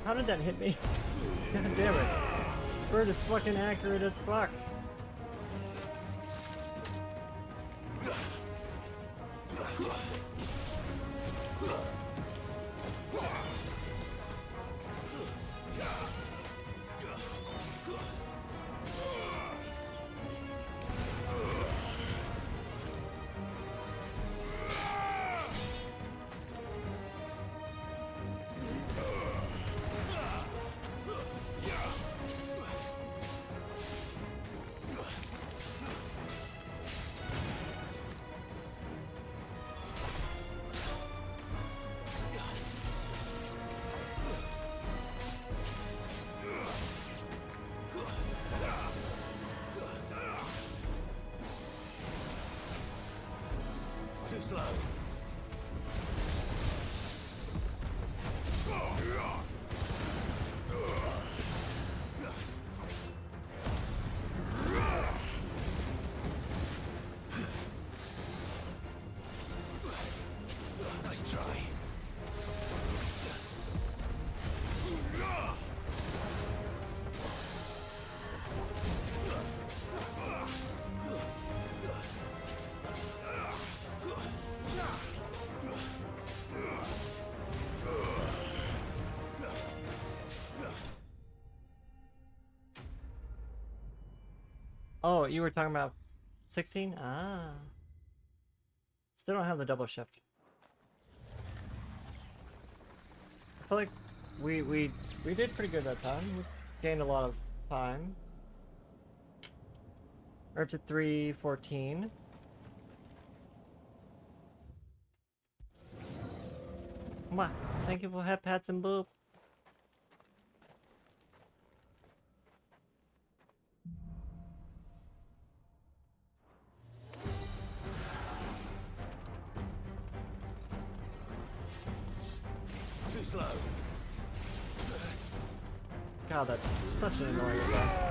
How did that hit me? God damn it. Bird is fucking accurate as fuck. slow. Nice try. Oh, you were talking about 16? Ah. Still don't have the double shift. I feel like we did pretty good that time. We gained a lot of time. We're up to 3:14. Come on. Thank you for head pats and boob. Too slow. God, that's such an annoying effect.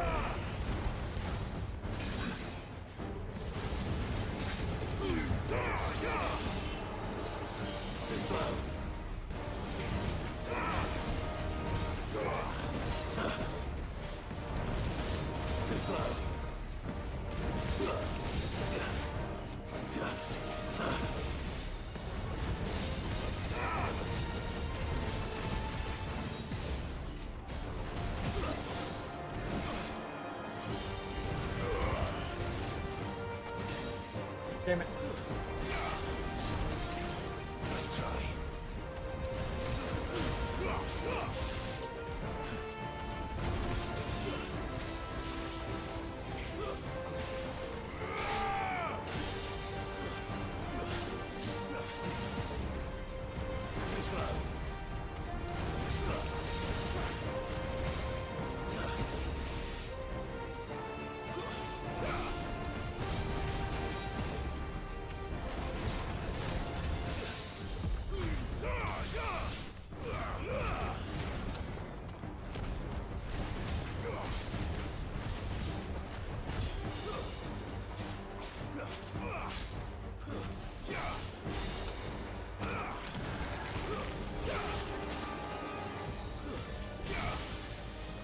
Too slow. Too slow. Damn it. Nice try. Too slow.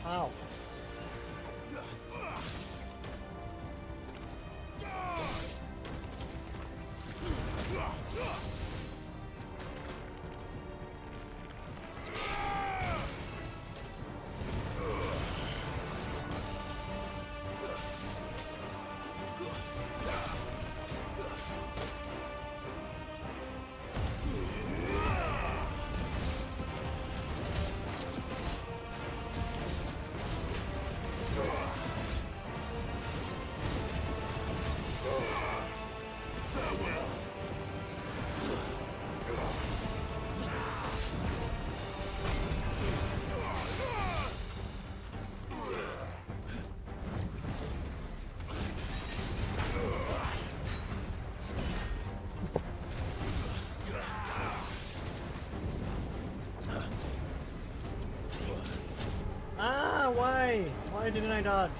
Ow. Ah, why? Why didn't I dodge?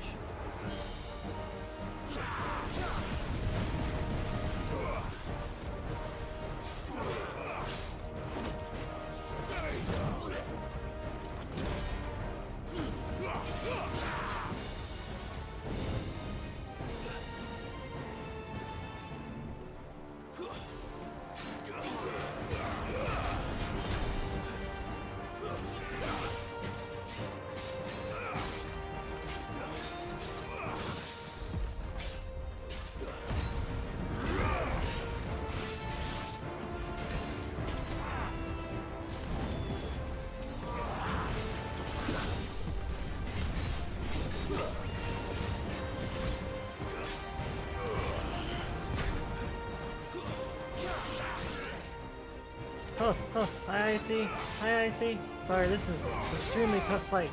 Oh, hi IC. Hi IC. Sorry, this is an extremely tough fight.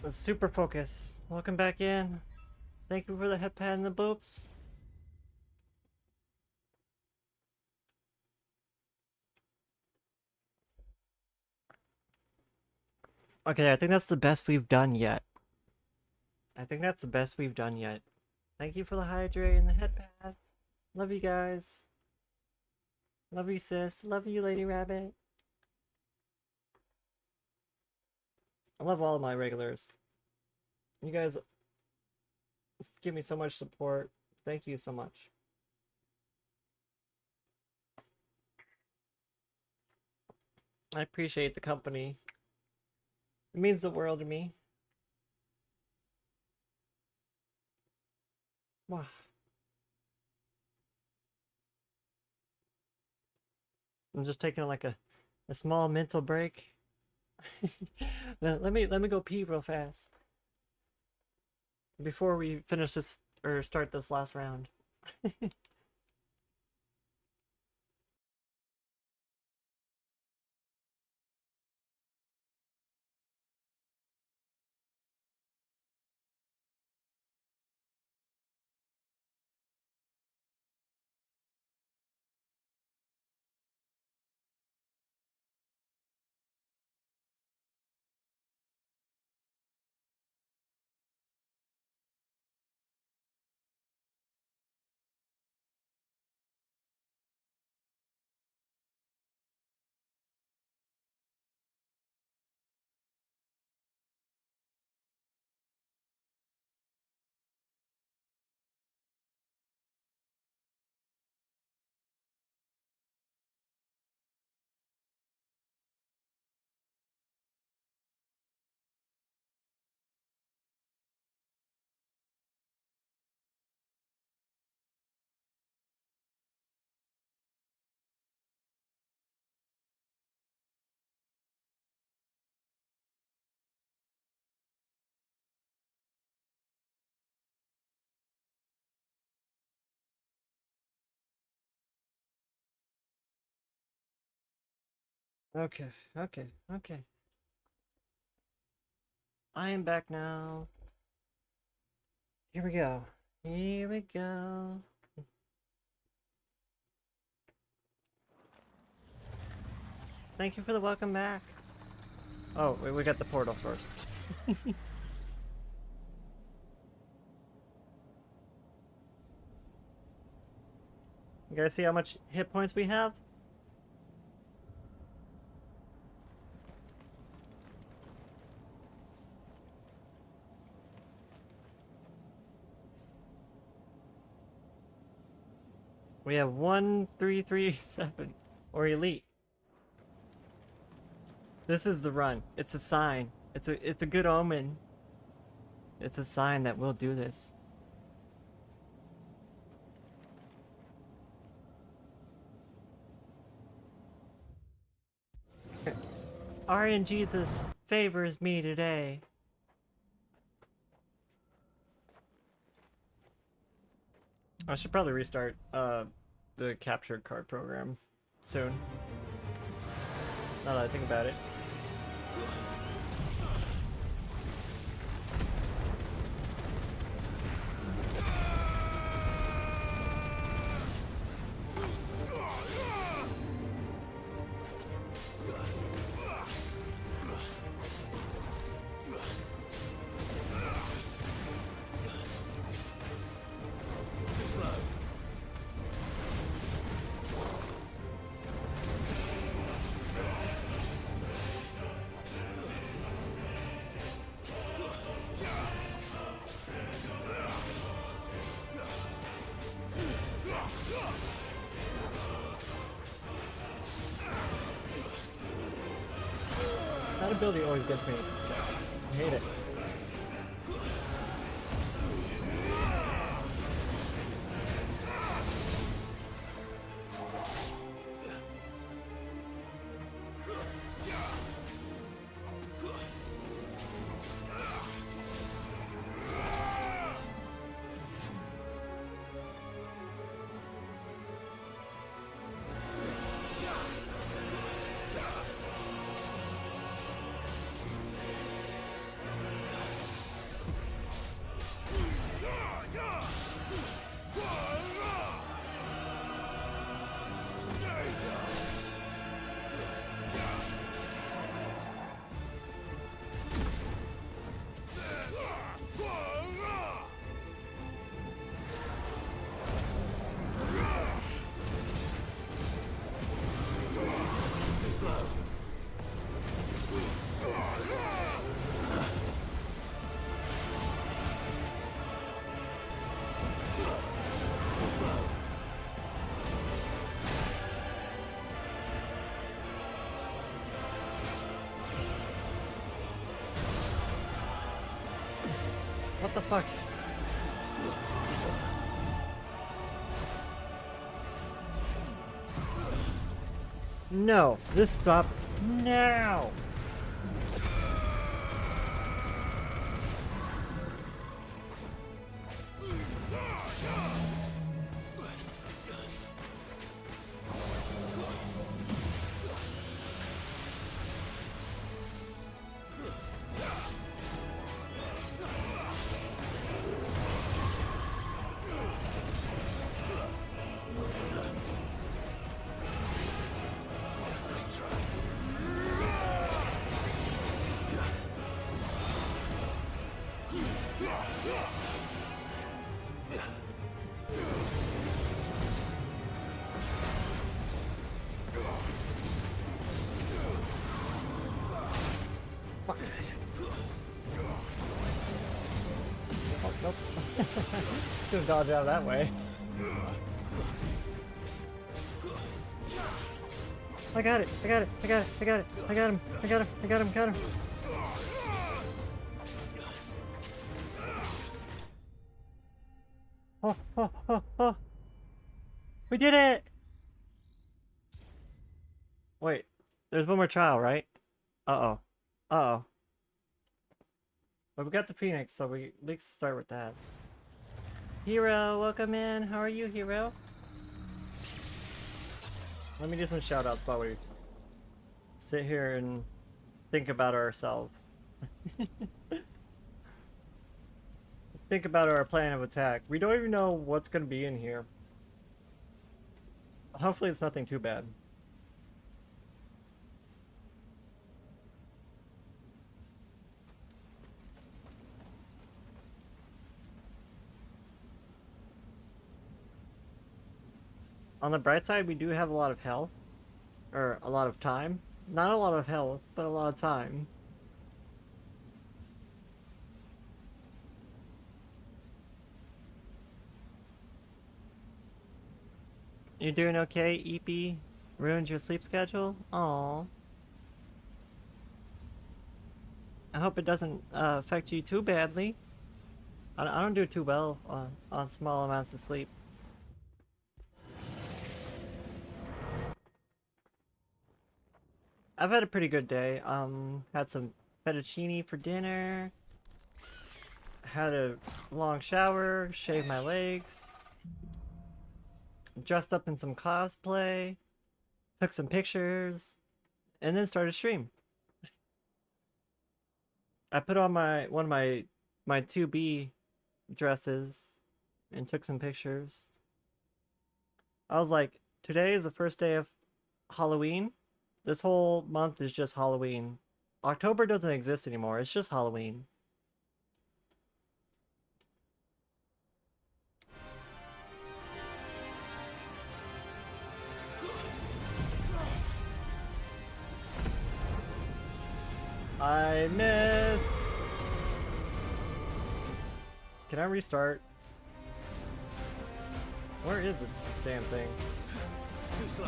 Let's super focus. Welcome back in. Thank you for the head pad and the boobs. Okay, I think that's the best we've done yet. I think that's the best we've done yet. Thank you for the hydrate and the head pads. Love you guys. Love you, sis. Love you, Lady Rabbit. I love all of my regulars. You guys give me so much support. Thank you so much. I appreciate the company. It means the world to me. Wow. I'm just taking like a small mental break. let me go pee real fast before we finish this or start this last round. Okay. I am back now. Here we go. Thank you for the welcome back. Oh, wait, we got the portal first. You guys see how much hit points we have? We have 1337 or elite. This is the run. It's a sign. It's a good omen. It's a sign that we'll do this. Aryan Jesus favors me today. I should probably restart the captured card program soon. Now that I think about it. That ability always gets me. I hate it. What the fuck? No, this stops now. Oh, nope. Just dodge out that way. I got it! I got it! I got it! I got it! I got him! I got him! I got him! Got him! Oh! Oh! Oh! Oh! We did it! Wait, there's one more trial, right? Uh-oh. Uh-oh. But we got the Phoenix, so let's start with that. Hero, welcome in. How are you, Hero? Let me do some shoutouts while we sit here and think about ourselves. Think about our plan of attack. We don't even know what's going to be in here. Hopefully it's nothing too bad. On the bright side, we do have a lot of health. Or a lot of time. Not a lot of health, but a lot of time. You doing okay, EP? Ruined your sleep schedule? Aww. I hope it doesn't affect you too badly. I don't do too well on small amounts of sleep. I've had a pretty good day. Had some fettuccine for dinner. Had a long shower, shaved my legs. Dressed up in some cosplay. Took some pictures. And then started stream. I put on one of my 2B dresses and took some pictures. I was like, today is the first day of Halloween. This whole month is just Halloween. October doesn't exist anymore. It's just Halloween. I missed. Can I restart? Where is the damn thing? Too slow.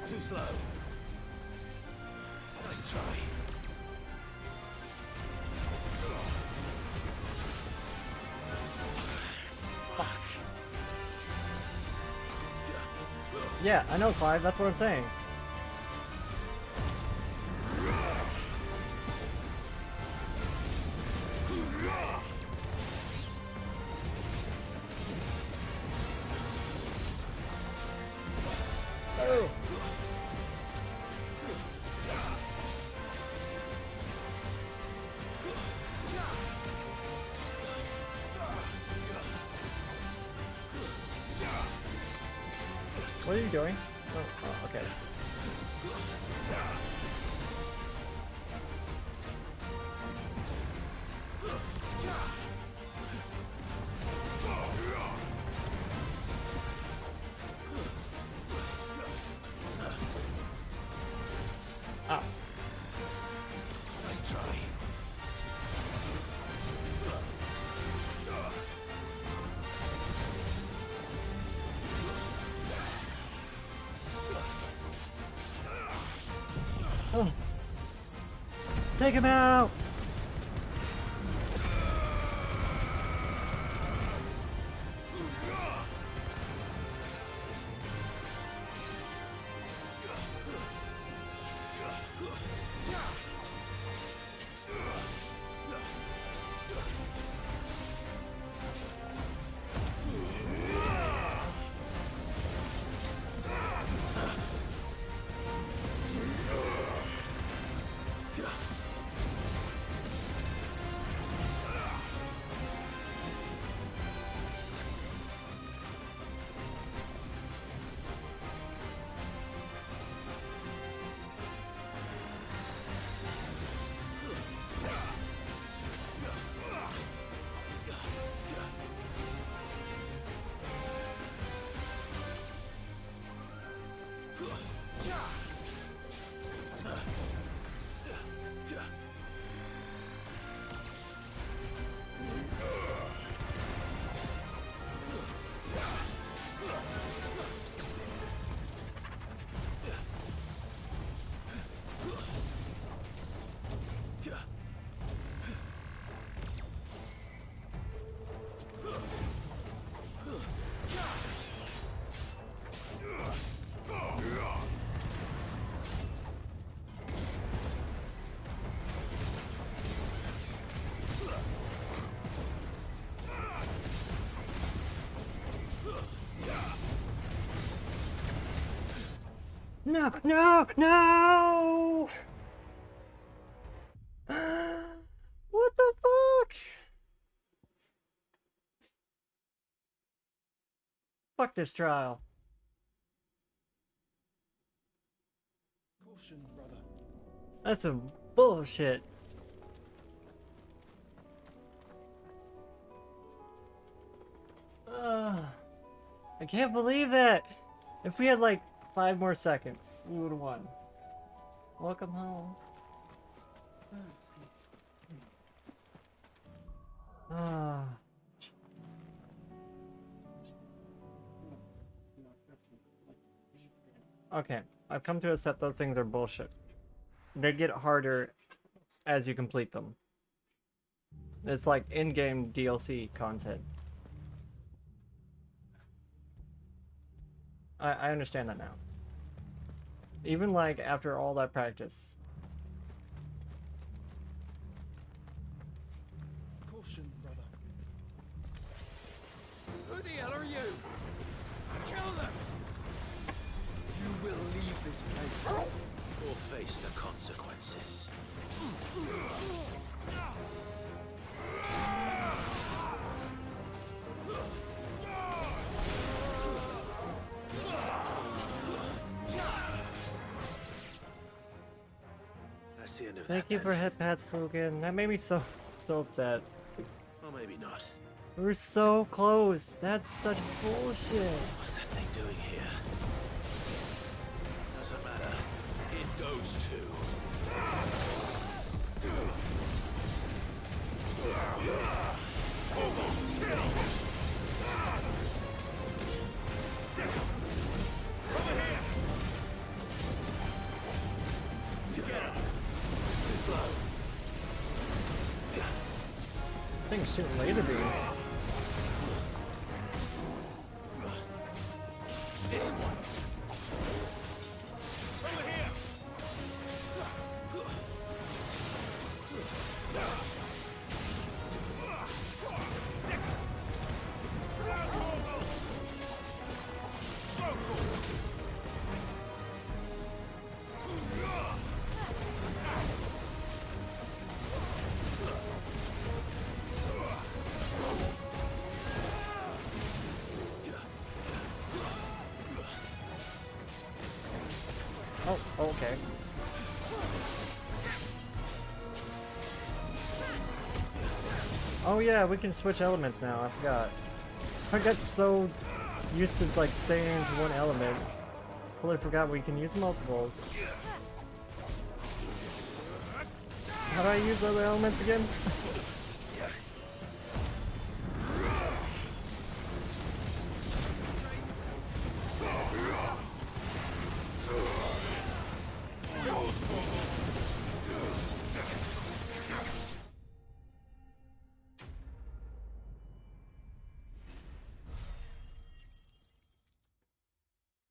Too slow. Nice try. Fuck. Yeah, I know, Clive. That's what I'm saying. What are you doing? Oh, okay. Take him out! No, no, no! What the fuck? Fuck this trial. Caution, brother. That's some bullshit. I can't believe that. If we had like 5 more seconds, we would have won. Welcome home. Ah. Okay, I've come to accept those things are bullshit. They get harder as you complete them. It's like in-game DLC content. I understand that now. Even like after all that practice. Caution, brother. Who the hell are you? Kill them! You will leave this place or face the consequences. That's the end of Thank that, you for then. hit pads, Fugan. That made me so upset. Or maybe not. We were so close. That's such bullshit. What's that thing doing here? Doesn't matter. It goes to. I think shooting laser beams. This one. Over here. Oh, okay. Oh yeah, we can switch elements now, I forgot. I got so used to like staying into one element. Totally forgot we can use multiples. How do I use other elements again?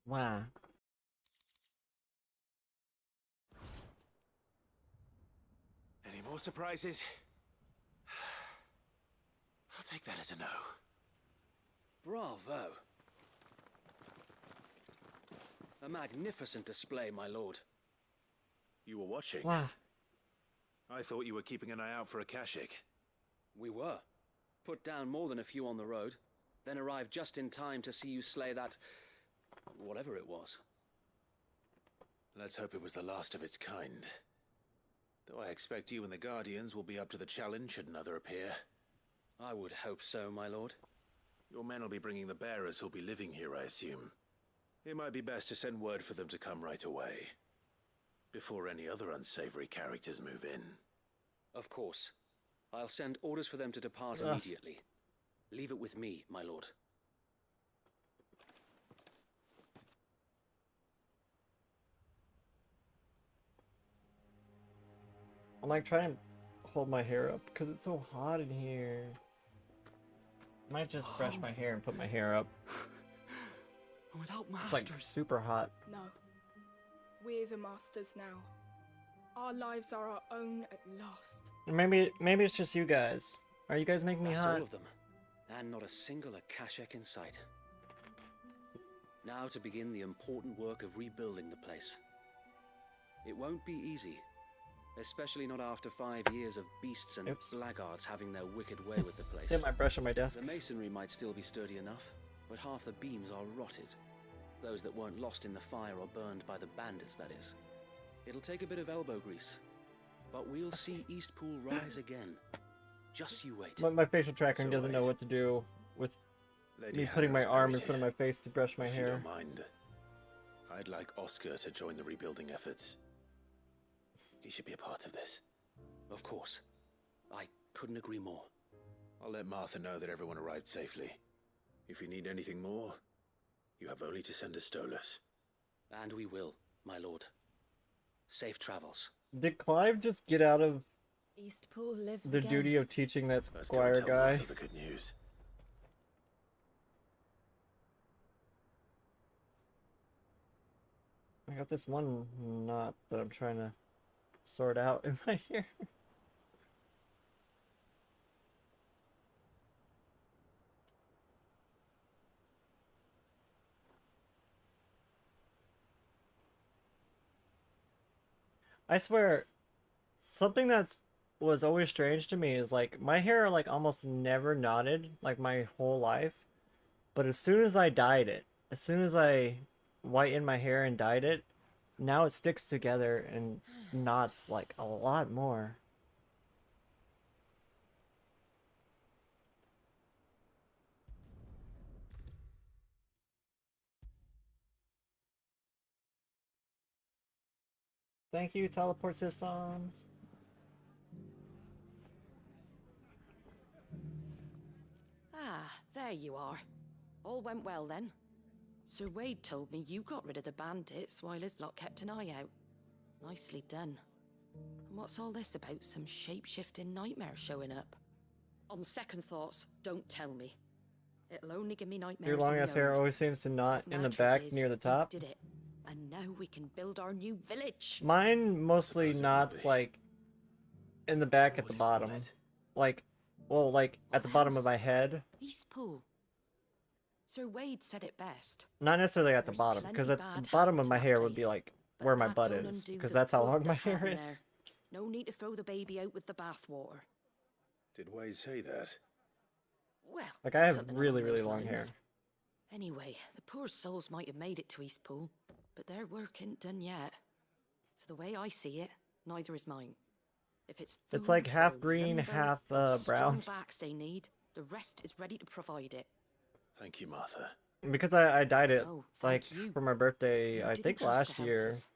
Wow. Any more surprises? I'll take that as a no. Bravo. A magnificent display, my lord. You were watching? Wow. I thought you were keeping an eye out for a Kashik. We were. Put down more than a few on the road, then arrived just in time to see you slay that... whatever it was. Let's hope it was the last of its kind. Though I expect you and the Guardians will be up to the challenge should another appear. I would hope so, my lord. Your men will be bringing the bearers who'll be living here, I assume. It might be best to send word for them to come right away, before any other unsavory characters move in. Of course. I'll send orders for them to depart immediately. Leave it with me, my lord. I'm like trying to hold my hair up because it's so hot in here. Might just brush my hair and put my hair up. Without It's like super hot. No. We're the masters now. Our lives are our own at last. Maybe it's just you guys. Are you guys making me That's hot? all of them. And not a single Akashek in sight. Now to begin the important work of rebuilding the place. It won't be easy. Especially not after 5 years of beasts and blackguards having their wicked way with the place. Hit my brush on my desk. The masonry might still be sturdy enough, but half the beams are rotted. Those that weren't lost in the fire or burned by the bandits, that is. It'll take a bit of elbow grease, but we'll see Eastpool rise again. Just you wait. My facial tracking doesn't know what to do with me putting my arm in front of my face to brush my If hair. you don't mind, I'd like Oscar to join the rebuilding efforts. He should be a part of this. Of course. I couldn't agree more. I'll let Martha know that everyone arrived safely. If you need anything more, you have only to send a Stolas. And we will, my lord. Safe travels. Did Clive just get out of Eastpool lives the again. duty of teaching that Let's go and squire tell guy? Martha the good news. I got this one knot that I'm trying to sort out in my hair. I swear, something that's was always strange to me is like my hair like almost never knotted like my whole life, but as soon as I dyed it, as soon as I whitened my hair and dyed it, now it sticks together and knots like a lot more. Thank you, teleport system. Ah, there you are. All went well then. Sir Wade told me you got rid of the bandits while his lot kept an eye out. Nicely done. And what's all this about some shape-shifting nightmare showing up? On second thoughts, don't tell me. It'll only give me nightmares. Your long ass hair always seems to knot in the back near the top. Did it. And now we can build our new village. Mine mostly knots like in the back at the bottom. Like, well, like at the bottom of my head. Eastpool. Sir Wade said it best. Not necessarily at the bottom, because at the bottom of my hair would be like where my butt is, because that's how long my hair is. No need to throw the baby out with the bathwater. Did Wade say that? Well, Like I have something really, along really those long hair. lines. Anyway, the poor souls might have made it to Eastpool, but their work ain't done yet. So the way I see it, neither is mine. If it's It's like food half or green, lumber half or brown. strong backs they need, the rest is ready to provide it. Thank you, Martha. Because I dyed it Oh, like thank you. for my birthday, You I didn't think have to last help year, us.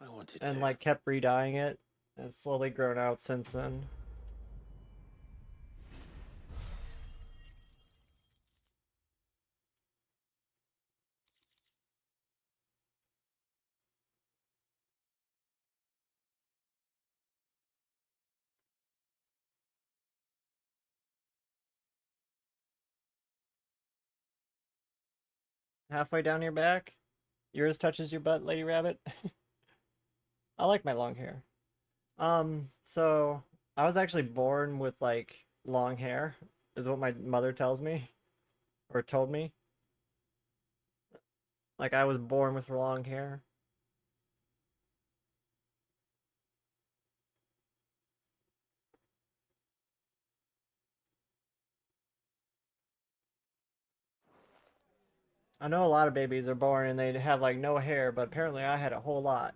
I wanted and to. like kept re-dyeing it. And it's slowly grown out since then. Halfway down your back? yours touches your butt, Lady Rabbit. I like my long hair. So I was actually born with like long hair, is what my mother tells me, or told me. Like I was born with long hair. I know a lot of babies are born and they have like no hair, but apparently I had a whole lot.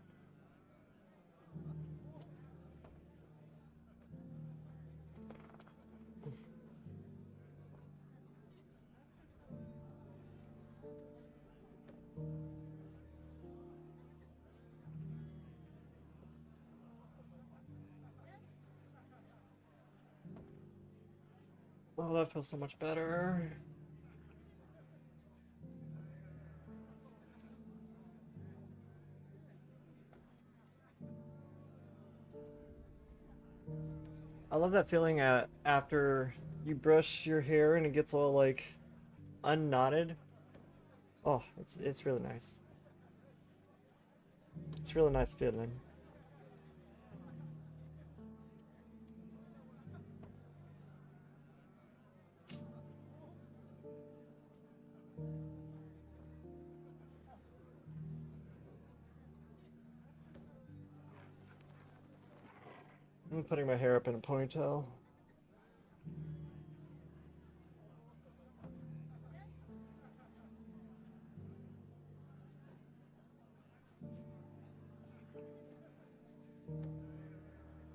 Oh, that feels so much better. I love that feeling after you brush your hair and it gets all like unknotted. Oh, it's really nice. It's really nice feeling. I'm putting my hair up in a ponytail.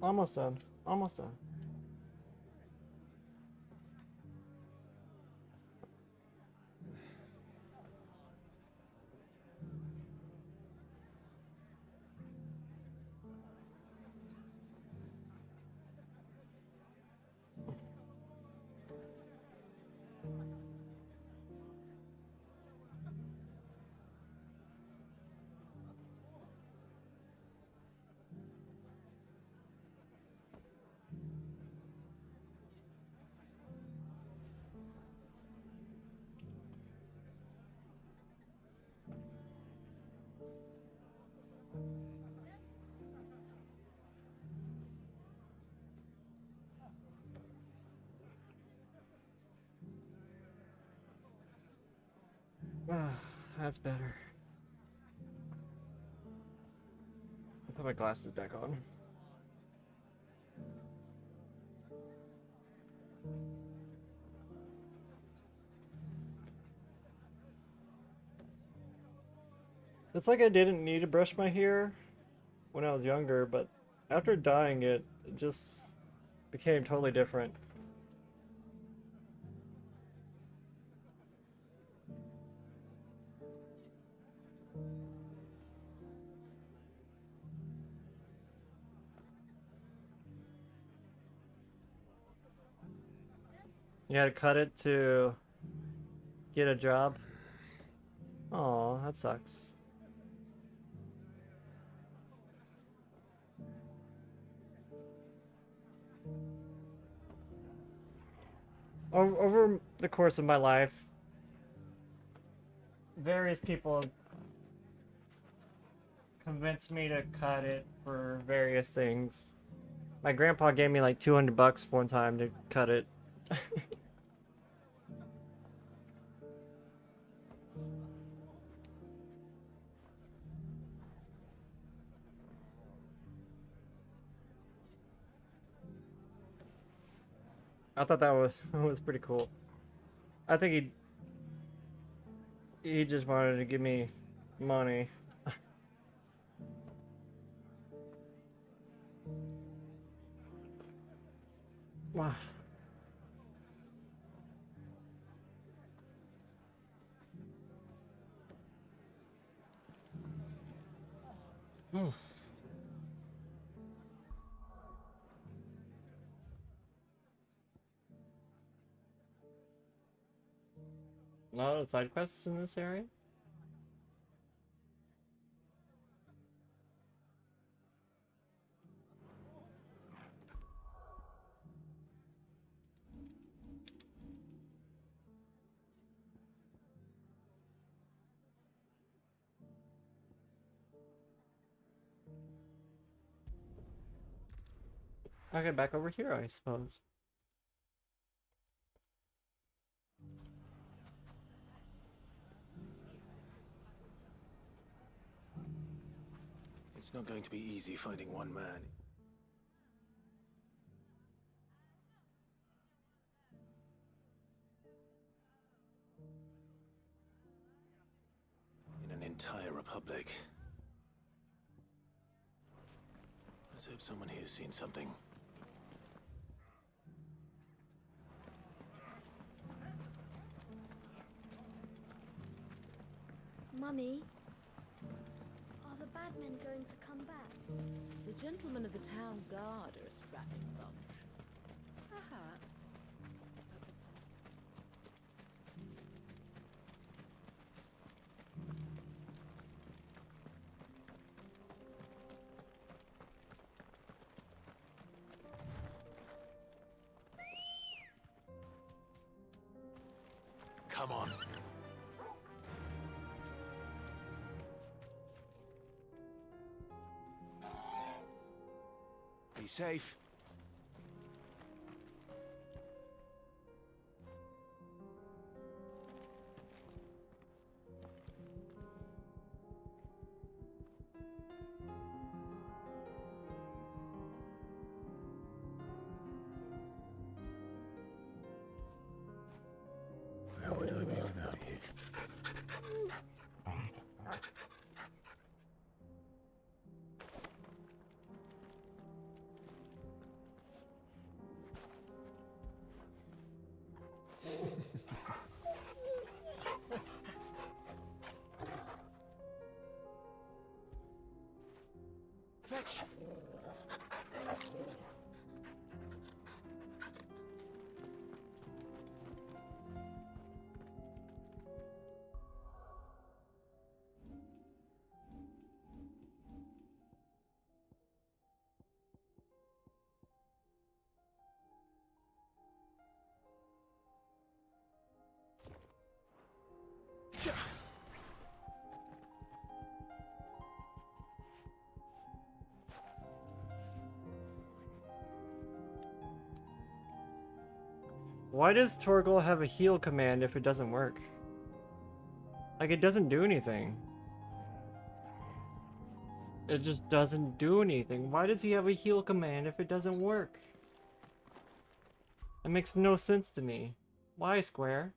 Almost done. Almost done. That's better. I'll put my glasses back on. It's like I didn't need to brush my hair when I was younger, but after dyeing it, it just became totally different. You had to cut it to get a job? Oh, that sucks. Over the course of my life, various people convinced me to cut it for various things. My grandpa gave me like $200 one time to cut it. I thought that was pretty cool. I think he just wanted to give me money. Wow. Hmm. No side quests in this area? Okay, back over here, I suppose. It's not going to be easy finding one man. In an entire republic. Let's hope someone here's seen something. Mummy, are the bad men going to come back? The gentlemen of the town guard are a strapping bunch. Perhaps. Come on. Be safe. Where would I be without you? Fetch! Why does Torgal have a heal command if it doesn't work? Like, it doesn't do anything. It just doesn't do anything. Why does he have a heal command if it doesn't work? It makes no sense to me. Why, Square?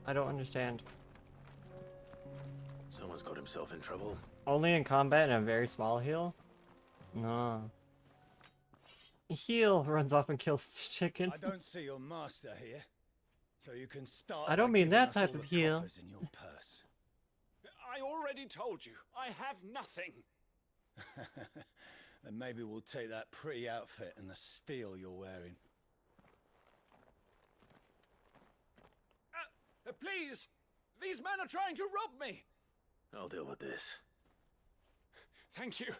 I don't understand. Someone's got himself in trouble. Only in combat and a very small heal? No. Heal runs off and kills chicken. I don't see your master here, so you can start. I don't by mean giving that us type all of the heal. coppers in your purse. I already told you, I have nothing. Then maybe we'll take that pretty outfit and the steel you're wearing. Please! These men are trying to rob me! I'll deal with this. Thank you.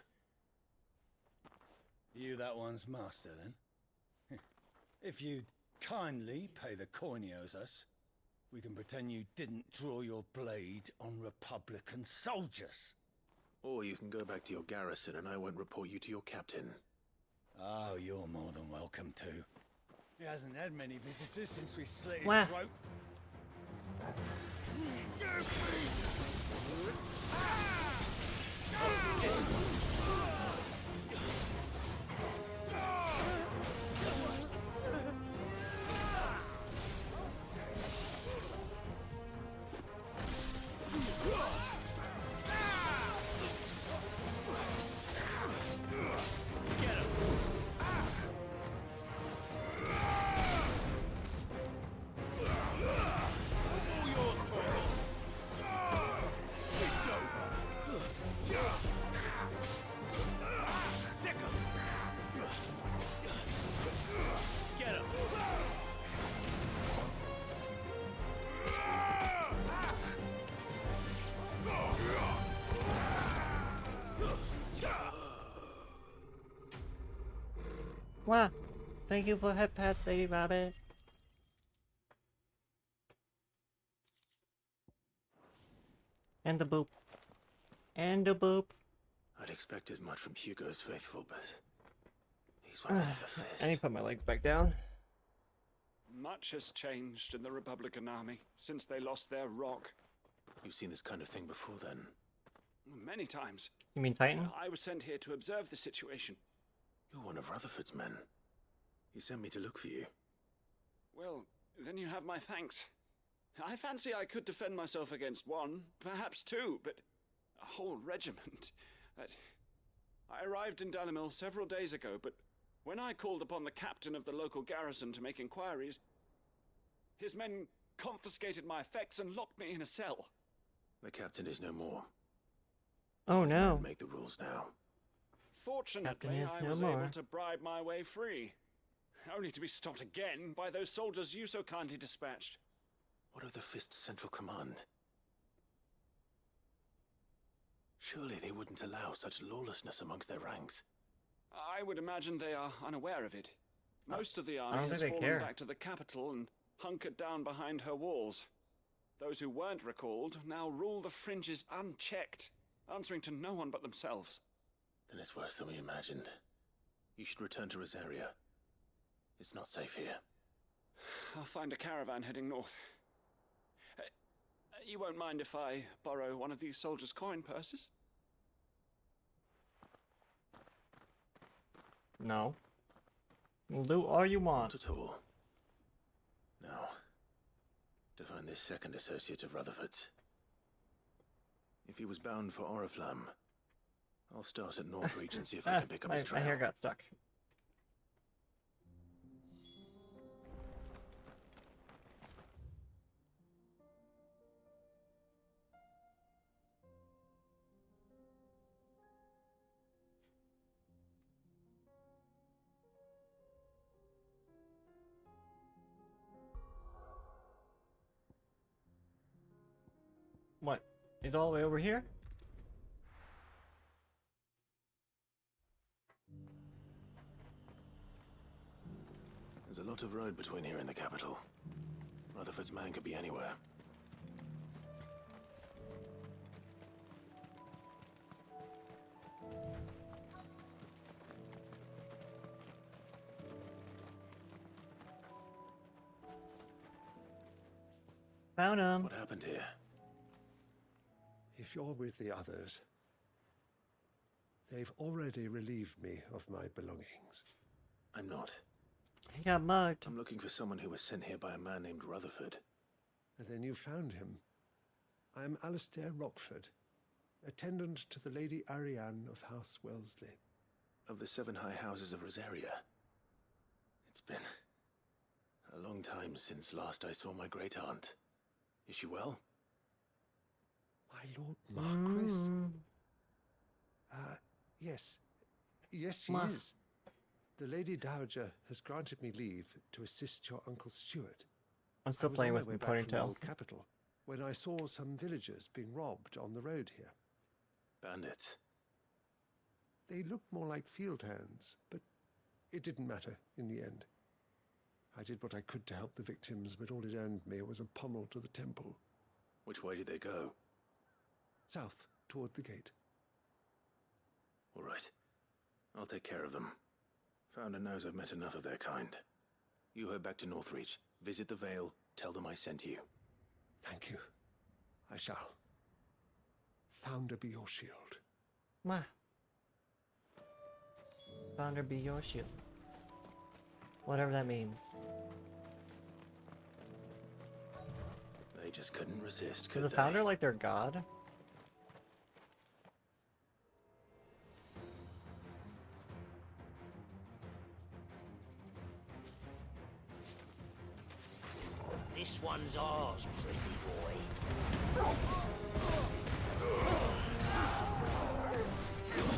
You that one's master, then? If you'd kindly pay the coin he owes us, we can pretend you didn't draw your blade on Republican soldiers. Or you can go back to your garrison and I won't report you to your captain. Oh, you're more than welcome to. He hasn't had many visitors since we slit his Wah. throat. Wow. Thank you for head pats, Lady Rabbit. And the boop. And the boop. I'd expect as much from Hugo's faithful, but these were men of the fist. I need to put my legs back down. Much has changed in the Republican army since they lost their rock. You've seen this kind of thing before, then? Many times. You mean Titan? I was sent here to observe the situation. You're one of Rutherford's men. He sent me to look for you. Well, then you have my thanks. I fancy I could defend myself against one, perhaps two, but a whole regiment. I arrived in Dalimil several days ago, but when I called upon the captain of the local garrison to make inquiries, his men confiscated my effects and locked me in a cell. The captain is no more. Oh These no. men make the rules now. Fortunately, I was able to bribe my way free, only to be stopped again by those soldiers you so kindly dispatched. What of the Fist's central command? Surely they wouldn't allow such lawlessness amongst their ranks. I would imagine they are unaware of it. Most of the I army don't has think they fallen care. back to the capital and hunkered down behind her walls. Those who weren't recalled now rule the fringes unchecked, answering to no one but themselves. Then it's worse than we imagined. You should return to Rosaria. It's not safe here. I'll find a caravan heading north. You won't mind if I borrow one of these soldiers' coin purses? No. Loot all you want. Not at all. Now, to find this second associate of Rutherford's. If he was bound for Oriflamme, I'll start at Northreach and see if I can pick up his trail. My hair got stuck. What? He's all the way over here? There's a lot of road between here and the capital. Rutherford's man could be anywhere. Found him. What happened here? If you're with the others, they've already relieved me of my belongings. I'm not. He got mugged. I'm looking for someone who was sent here by a man named Rutherford. And then you found him. I am Alistair Rockford, attendant to the Lady Ariane of House Wellesley. Of the 7 high houses of Rosaria. It's been a long time since last I saw my great-aunt. Is she well? My Lord Marquis? Yes. Yes, she is. The Lady Dowager has granted me leave to assist your Uncle Stuart. I'm still playing with my I was on my way back from the ponytail. old capital when I saw some villagers being robbed on the road here. Bandits. They looked more like field hands, but it didn't matter in the end. I did what I could to help the victims, but all it earned me was a pommel to the temple. Which way did they go? South, toward the gate. All right. I'll take care of them. Founder knows I've met enough of their kind. You head back to Northreach, visit the Vale, tell them I sent you. Thank you. I shall. Founder be your shield. Ma. Founder be your shield. Whatever that means. They just couldn't resist, Is could the they? founder like their god? This one's ours, pretty boy.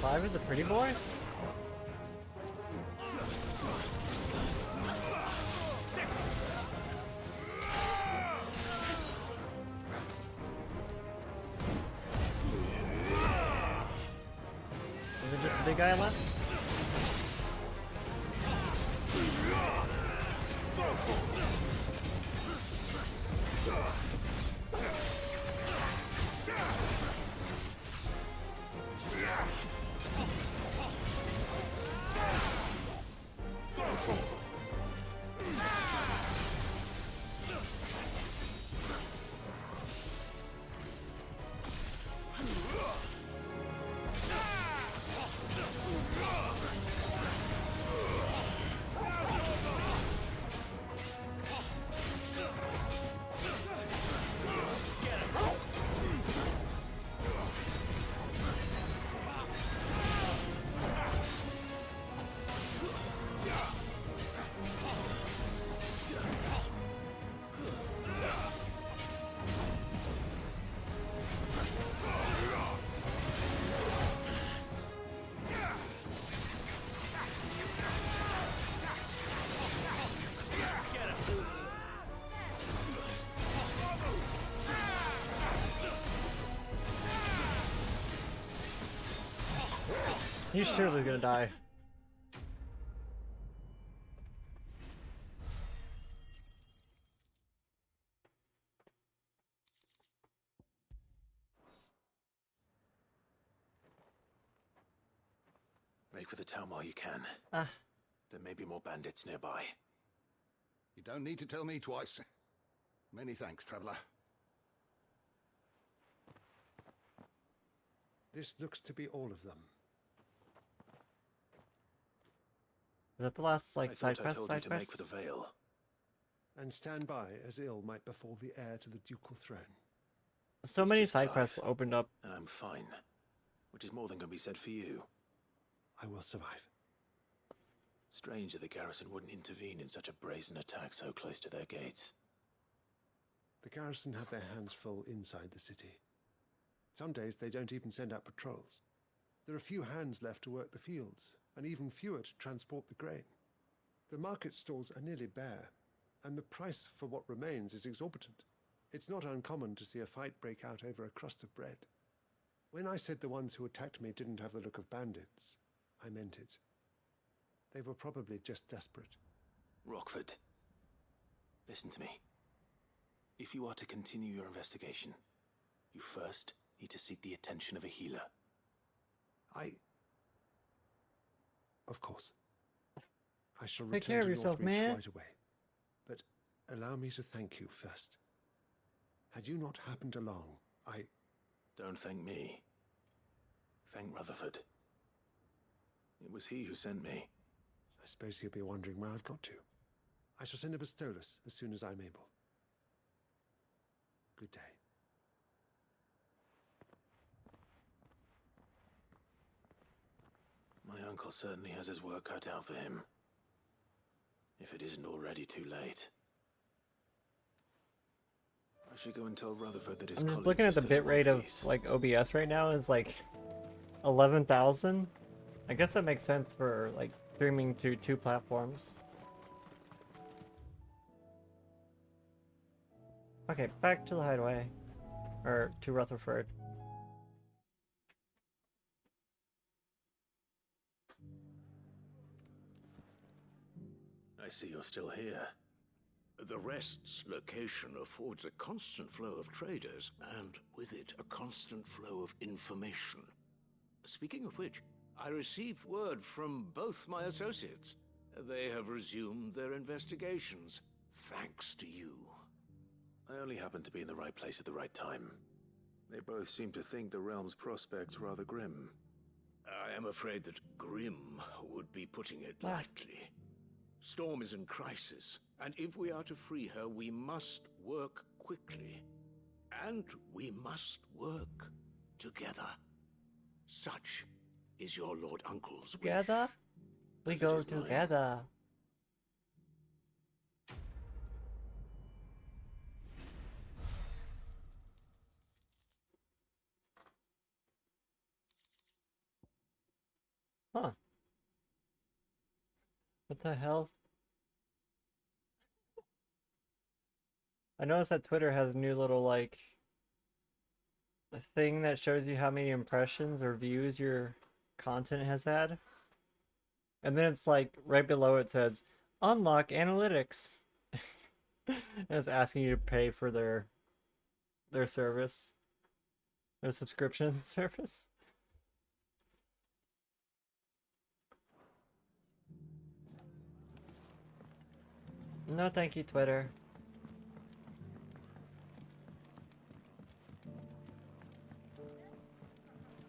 Five is a pretty boy? Is it just a big guy left? He's surely gonna die. Make for the town while you can. Ah. There may be more bandits nearby. You don't need to tell me twice. Many thanks, traveler. This looks to be all of them. Is that the last, like, side I quest? told Side you to make quest? for the Vale. And stand by as ill might befall the heir to the ducal throne. So It's many just side Clive, quests opened up. And I'm fine. Which is more than can be said for you. I will survive. Strange that the garrison wouldn't intervene in such a brazen attack so close to their gates. The garrison have their hands full inside the city. Some days they don't even send out patrols. There are few hands left to work the fields, and even fewer to transport the grain. The market stalls are nearly bare, and the price for what remains is exorbitant. It's not uncommon to see a fight break out over a crust of bread. When I said the ones who attacked me didn't have the look of bandits, I meant it. They were probably just desperate. Rockford, listen to me. If you are to continue your investigation, you first need to seek the attention of a healer. Of course. I shall Take return care of to yourself, Northreach man. right away. But allow me to thank you first. Had you not happened along, Don't thank me. Thank Rutherford. It was he who sent me. I suppose he'll be wondering where I've got to. I shall send a Bastolus as soon as I'm able. Good day. My uncle certainly has his work cut out for him. If it isn't already too late. I should go and tell Rutherford that his I'm just colleagues looking are at the still in one bitrate of, piece. like, OBS right now is like 11,000. I guess that makes sense for, like, streaming to 2 platforms. Okay, back to the hideaway. Or to Rutherford. I see you're still here. The Rest's location affords a constant flow of traders, and with it, a constant flow of information. Speaking of which, I received word from both my associates. They have resumed their investigations, thanks to you. I only happened to be in the right place at the right time. They both seem to think the realm's prospects rather grim. I am afraid that grim would be putting it lightly. Storm is in crisis, and if we are to free her, we must work quickly. And we must work together. Such is your Lord Uncle's wish. Together? We As it go is mine. together. Huh. What the hell? I noticed that Twitter has a new little, like, a thing that shows you how many impressions or views your content has had. And then it's like, right below it says, unlock analytics. And it's asking you to pay for their service. Their subscription service. No, thank you, Twitter.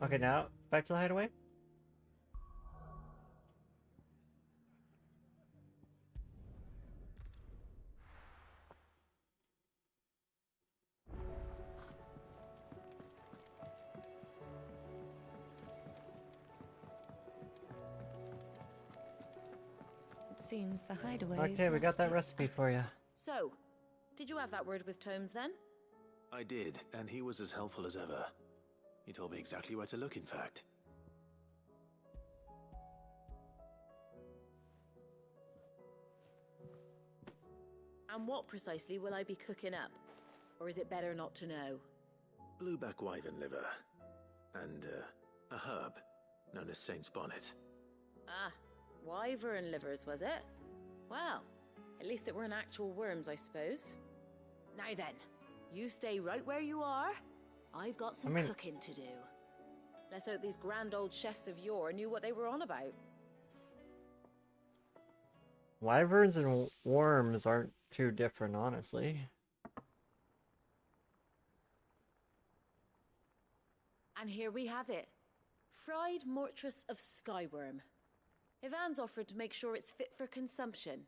Okay, now back to the hideaway. It seems the hideaway Okay, is we got that lost recipe for you. So, did you have that word with Tomes then? I did, and he was as helpful as ever. He told me exactly where to look, in fact. And what precisely will I be cooking up? Or is it better not to know? Blueback wyvern liver. And, a herb. known as Saint's Bonnet. Ah, wyvern livers, was it? Well, at least it weren't actual worms, I suppose. Now then, you stay right where you are. I've got some cooking to do. Let's hope these grand old chefs of yore knew what they were on about. Wyverns and worms aren't too different, honestly. And here we have it. Fried mortress of skyworm. Ivan's offered to make sure it's fit for consumption.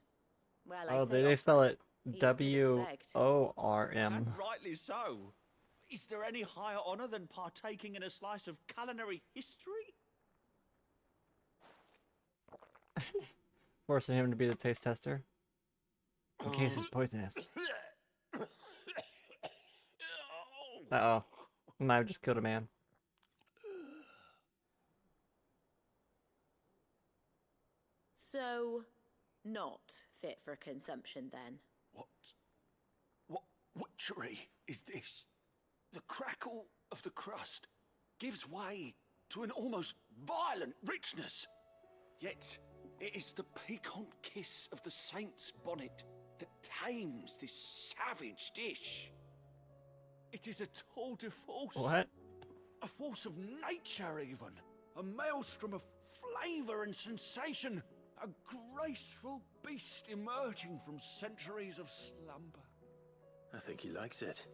Well, I say they spell it He's good as begged. W-O-R-M. And rightly so. Is there any higher honor than partaking in a slice of culinary history? Forcing him to be the taste tester. In case it's poisonous. Uh-oh. Might have just killed a man. So, not fit for consumption then. What witchery is this? The crackle of the crust gives way to an almost violent richness. Yet, it is the piquant kiss of the Saint's Bonnet that tames this savage dish. It is a tour de force. What? A force of nature, even. A maelstrom of flavour and sensation. A graceful beast emerging from centuries of slumber. I think he likes it.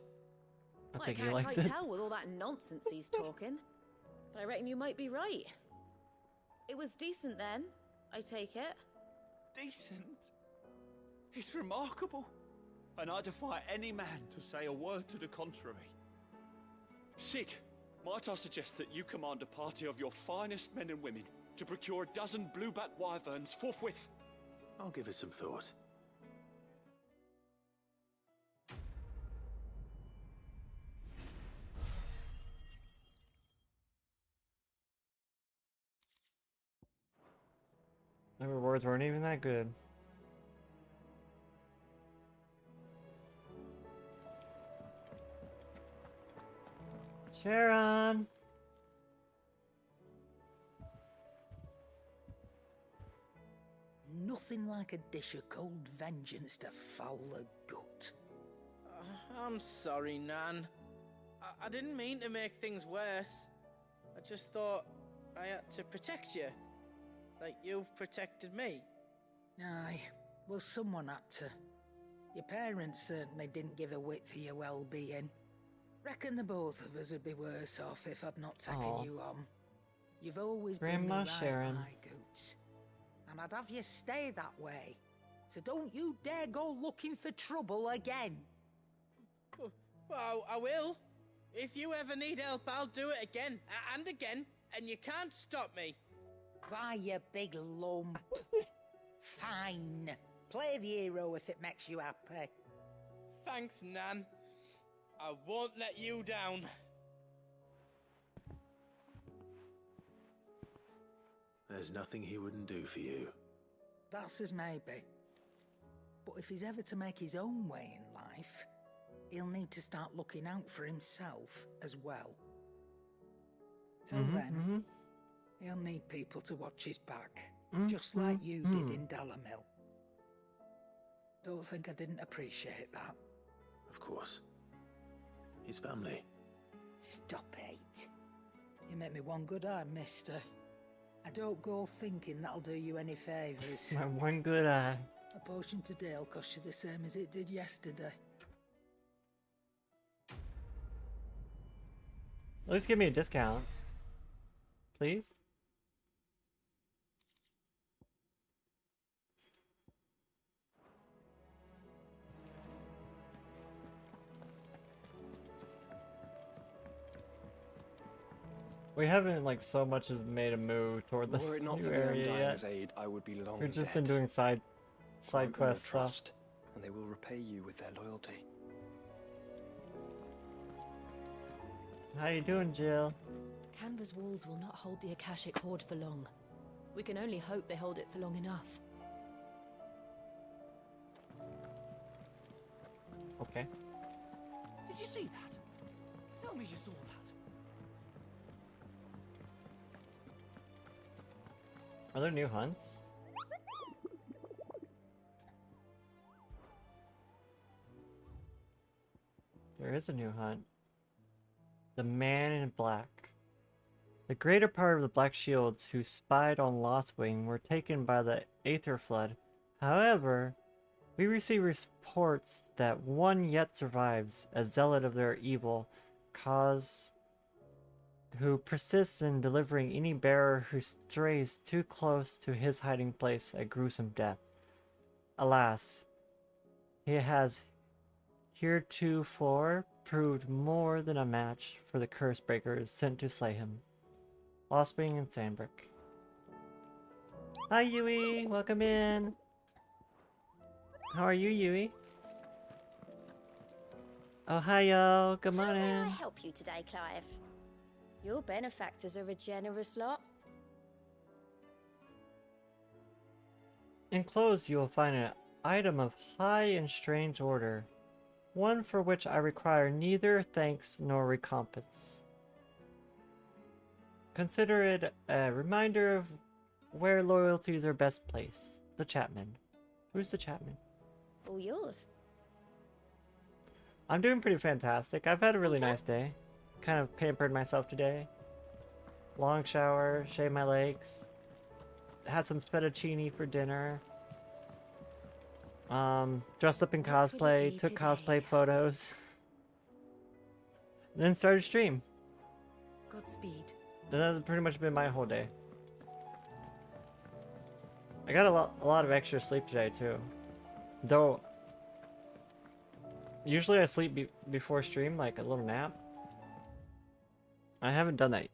I can't quite tell with all that nonsense he's talking. But I reckon you might be right. It was decent then, I take it. Decent? It's remarkable. And I defy any man to say a word to the contrary. Sid, might I suggest that you command a party of your finest men and women to procure a dozen blueback wyverns forthwith? I'll give it some thought. The rewards weren't even that good. Sharon! Nothing like a dish of cold vengeance to foul the gut. I'm sorry, Nan. I didn't mean to make things worse. I just thought I had to protect you. Like you've protected me. Aye, well someone had to. Your parents certainly didn't give a whit for your well-being. Reckon the both of us would be worse off if I'd not taken you on. You've always been Grandma the right Sharon. eye, Goots. And I'd have you stay that way. So don't you dare go looking for trouble again. Well, I will. If you ever need help, I'll do it again and again, and you can't stop me. Why, you big lump. Fine. Play the hero if it makes you happy. Thanks, Nan. I won't let you down. There's nothing he wouldn't do for you. That's as maybe. But if he's ever to make his own way in life, he'll need to start looking out for himself as well. Till then, he'll need people to watch his back, just like you did in Dalamil. Don't think I didn't appreciate that. Of course. His family. Stop it. You make me one good eye, mister. I don't go thinking that'll do you any favours. My one good eye. A potion today will cost you the same as it did yesterday. At least give me a discount. Please? We haven't like so much as made a move toward this Were it not new for the area Undying's yet. aid, I would be long We've just dead. been doing side Grant them quest your stuff. trust, and they will repay you with their loyalty. How you doing, Jill? Canva's walls will not hold the Akashic Horde for long. We can only hope they hold it for long enough. Okay. Did you see that? Tell me you saw that. Are there new hunts? There is a new hunt. The Man in Black. The greater part of the Black Shields who spied on Lostwing were taken by the Aether Flood. However, we receive reports that one yet survives, a zealot of their evil cause, who persists in delivering any bearer who strays too close to his hiding place a gruesome death. Alas, he has heretofore proved more than a match for the curse breakers sent to slay him. Lostwing and Sandbrook. Hi Yui, welcome in. How are you, Yui? Ohio, good morning. How may I help you today, Clive? Your benefactors are a generous lot. Enclosed you will find an item of high and strange order, one for which I require neither thanks nor recompense. Consider it a reminder of where loyalties are best placed. The Chapman. Who's the Chapman? All yours. I'm doing pretty fantastic. I've had a really nice day. Kind of pampered myself today. Long shower, shaved my legs. Had some fettuccine for dinner. Dressed up in cosplay, took cosplay photos. And then started stream. Godspeed. And that's pretty much been my whole day. I got a lot of extra sleep today too. Though, usually I sleep before stream, like a little nap. I haven't done that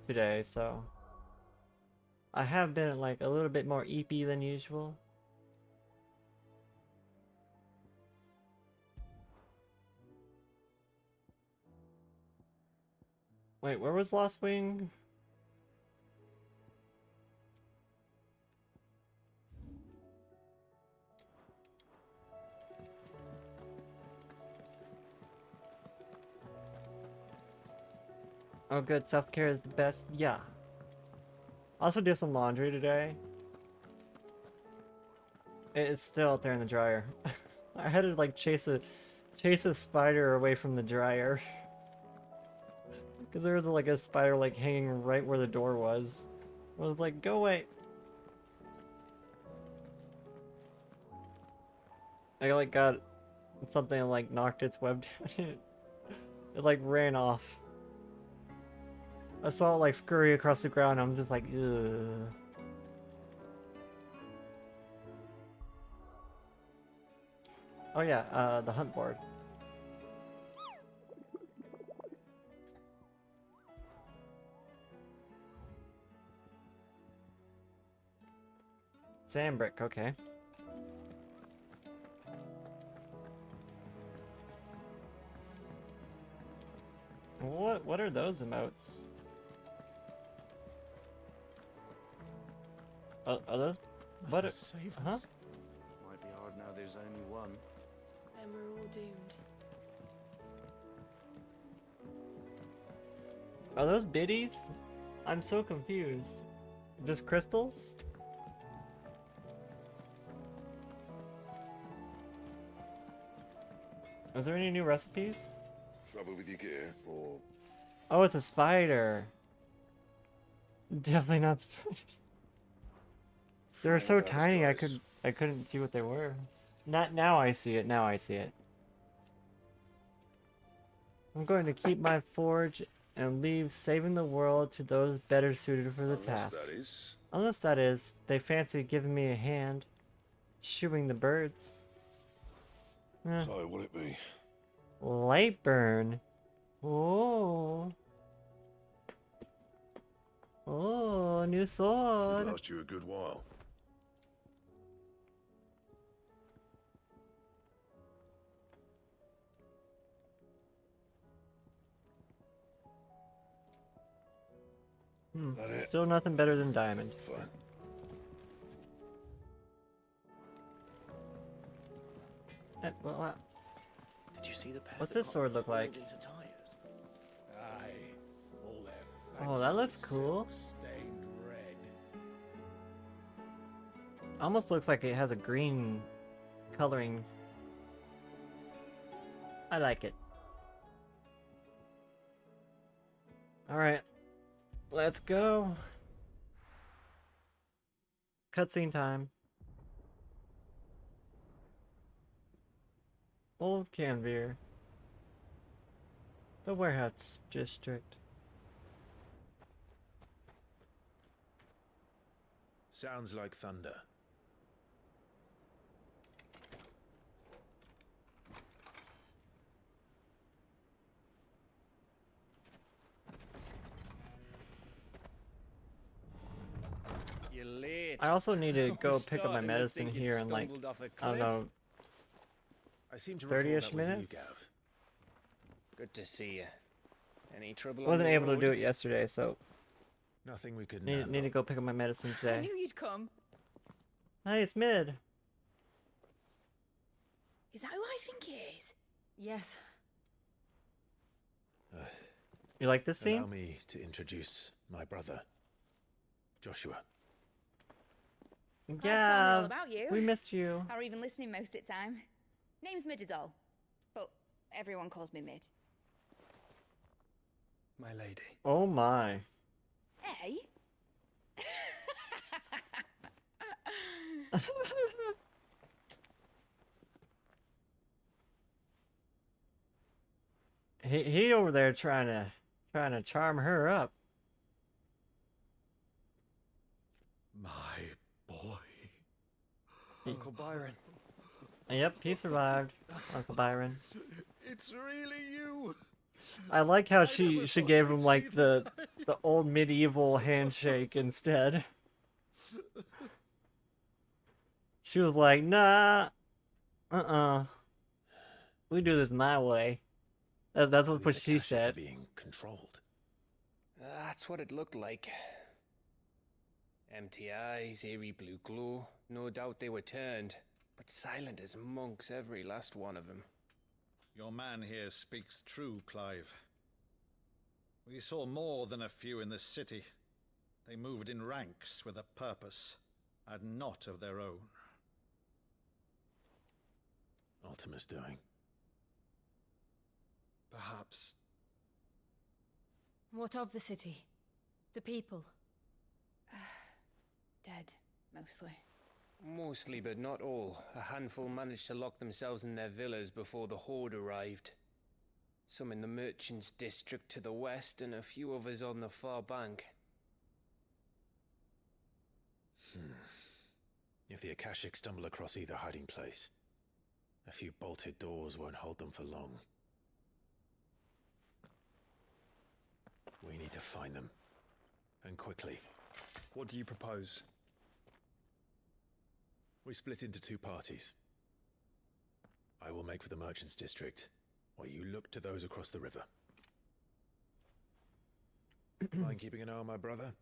today, so I have been like a little bit more eepy than usual. Wait, where was Lostwing? Oh good, self-care is the best. Yeah. Also do some laundry today. It's still out there in the dryer. I had to like chase a spider away from the dryer. Because there was like a spider like hanging right where the door was. I was like, go away. I like got something and like knocked its web down. It like ran off. I saw it like scurry across the ground. I'm just like, ugh. Oh yeah, the hunt board. Sandbrick, okay. What are those emotes? Are those? What? Save huh? us. Might be hard now. There's only one. Then we're all doomed. Are those biddies? I'm so confused. Just crystals? Is there any new recipes? Trouble with your gear, or... Oh, it's a spider. Definitely not spiders. They were so tiny, I couldn't see what they were. Now I see it. Now I see it. I'm going to keep my forge and leave saving the world to those better suited for the task. Unless that is, they fancy giving me a hand, shooing the birds. So, will it be? Lightburn. Oh. Oh, new sword. Should last you a good while. Still nothing better than diamond. Fine. Well, Did you see the what's this sword look like? Aye, all their Oh, that looks cool. stained red. Almost looks like it has a green coloring. I like it. Alright. Let's go. Cutscene time. Old Canveer. The warehouse district. Sounds like thunder. You're late. I also need to go I pick up my started to medicine think you'd here in like, stumbled off a I don't cliff. know, I seem to recall 30-ish that was you, minutes? Gav. Good to see you. Any trouble? Wasn't on the able to road? do it yesterday, so Nothing we couldn't need handle. to go pick up my medicine I today. knew you'd come. Hey, it's Mid. Is that who I think it is? Yes. You like this scene? Allow me to introduce my brother, Joshua. I've told me Yeah, all about you. we missed you. Or even listening most of the time. Name's Midadol, but everyone calls me Mid. My lady. Oh my. Hey? He over there trying to charm her up. My boy. Uncle Byron. Yep, he survived, Uncle Byron. It's really you. I like how she gave him like the old medieval handshake instead. She was like, nah, we do this my way. That's So what these she Akashic are said. being controlled. That's what it looked like. Empty eyes, eerie blue glow. No doubt they were turned, but silent as monks, every last one of them. Your man here speaks true, Clive. We saw more than a few in this city. They moved in ranks with a purpose, and not of their own. Ultima's doing. Perhaps. What of the city? The people? Dead, mostly. Mostly, but not all. A handful managed to lock themselves in their villas before the Horde arrived. Some in the Merchants' District to the west, and a few others on the far bank. If the Akashic stumble across either hiding place, a few bolted doors won't hold them for long. We need to find them. And quickly. What do you propose? We split into two parties. I will make for the Merchants' District, while you look to those across the river. Mind keeping an eye on my brother?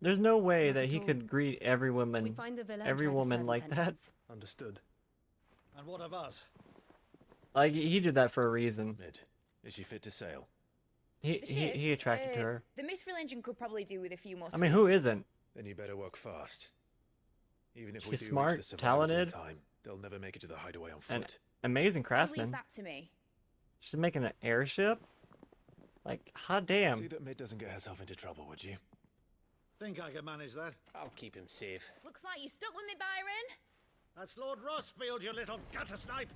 There's no way Not that at he all. could greet every We woman, find the villa and every try the woman like servants' that. entrance. Understood. And what of us? Like he did that for a reason. Mid, is she fit to sail? He The ship, he attracted to her. The Mithril engine could probably do with a few more I mean, who tweaks. isn't? Then you better work fast. Even if we She's do smart, reach the survivors in talented, time, they'll never make it to the hideaway on An foot. amazing Leave craftsman. that to me. She's making an airship. Like, hot damn. See that Mid doesn't get herself into trouble, would you? Think I can manage that? I'll keep him safe. Looks like you stuck with me, Byron. That's Lord Rossfield, you little gutter snipe!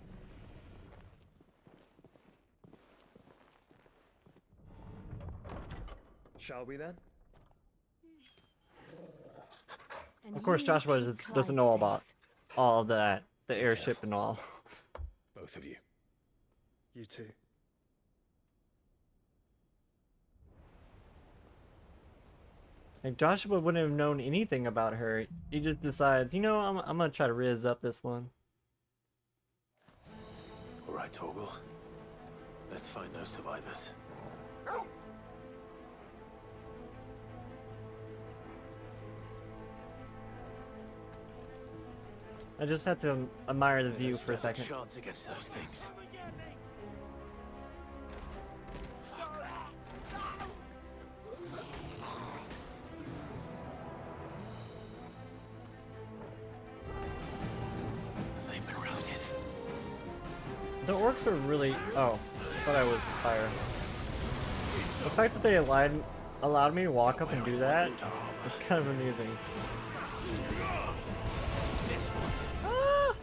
Shall we then? And Of course, you Joshua keep just doesn't Clive know safe. about all of that, the airship and all. Both of you. You too. Like Joshua wouldn't have known anything about her. He just decides, you know, I'm gonna try to riz up this one. All right, Torgal. Let's find those survivors. I just have to admire the They view don't for a stand second. chance against those things. The orcs are really... Oh, I thought I was fire. The fact that they allowed me to walk up and do that is kind of amusing. Ah!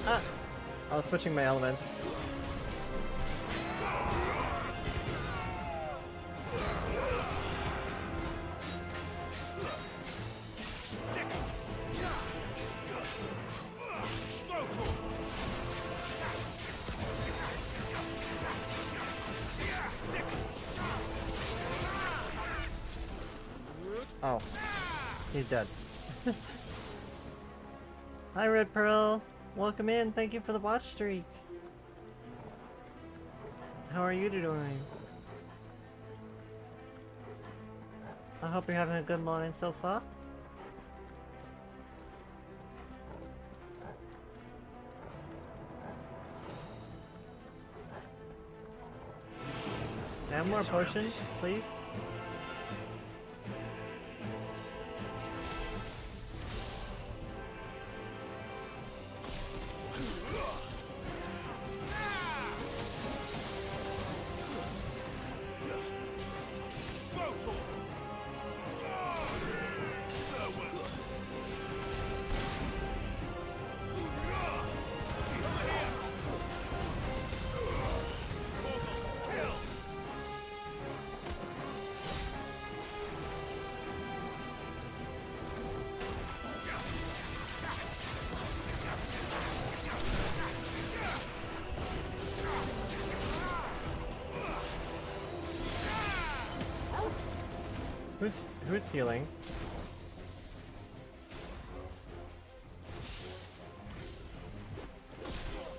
Ah! I was switching my elements. Oh, he's dead. Hi, Red Pearl. Welcome in. Thank you for the watch streak. How are you doing? I hope you're having a good morning so far. And more potions, please. Who's healing?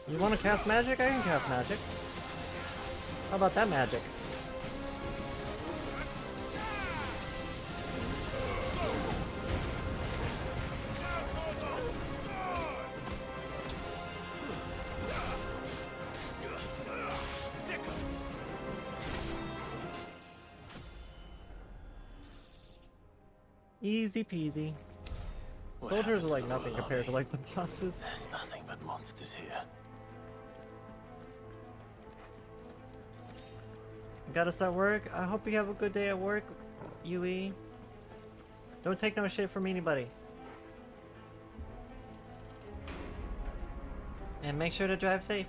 You want to cast magic? I can cast magic. How about that magic? Easy peasy. Soldiers are like nothing compared to like the bosses. There's nothing but monsters here. Gotta start work. I hope you have a good day at work, Yui. Don't take no shit from anybody. And make sure to drive safe.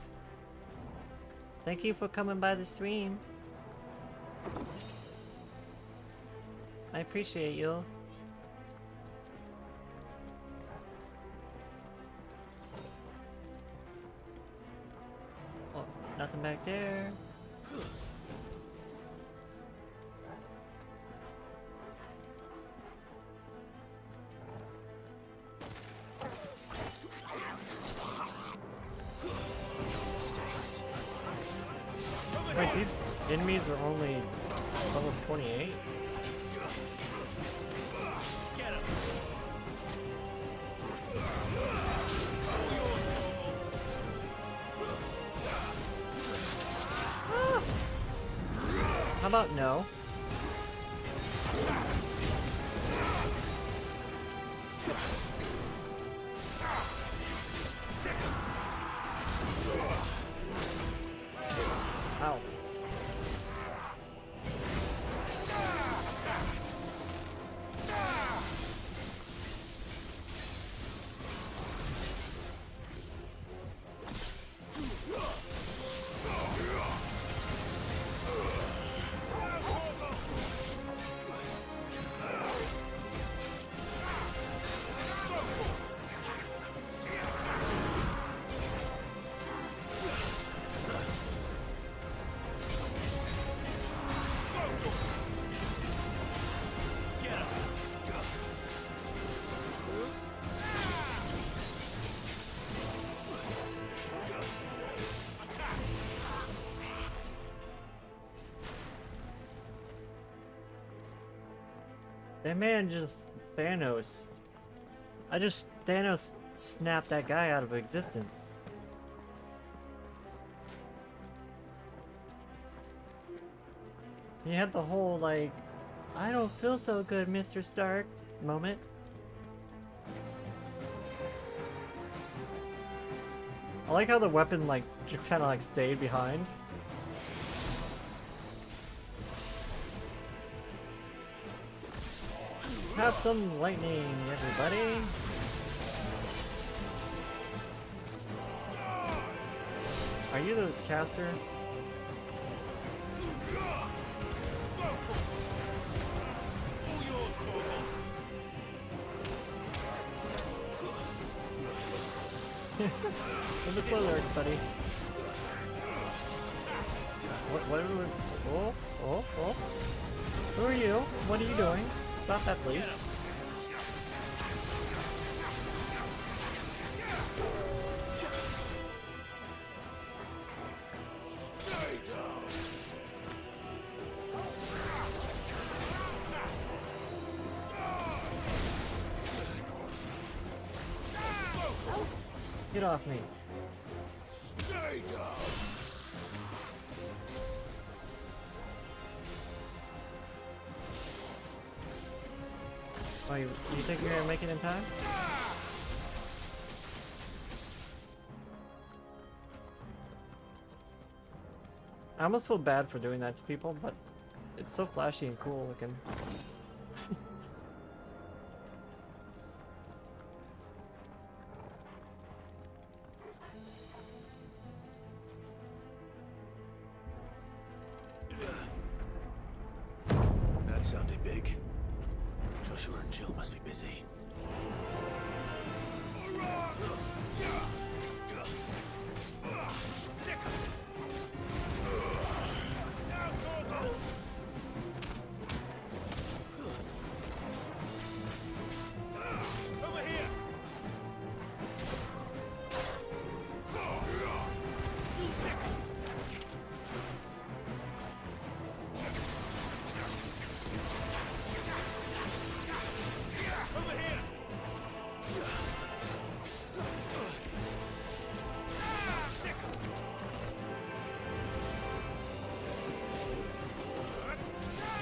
Thank you for coming by the stream. I appreciate you. Oh, nothing back there. Wait, these enemies are only level 28? Ah! How about no? Ow. That man just Thanos. Thanos snapped that guy out of existence. He had the whole like, I don't feel so good, Mr. Stark moment. I like how the weapon like just kind of like stayed behind. Have some lightning, everybody. Are you the caster? With the slow there, buddy. What are we... Oh. Who are you? What are you doing? Stop that, please. Get off me. Stay down. Oh, you think you're gonna make it in time? I almost feel bad for doing that to people, but it's so flashy and cool looking. That sounded big. Joshua and Jill must be busy.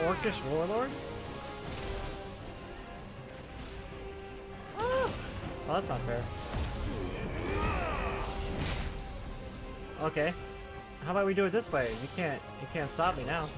Orcish warlord? Oh, that's not fair. Okay. How about we do it this way? You can't stop me now.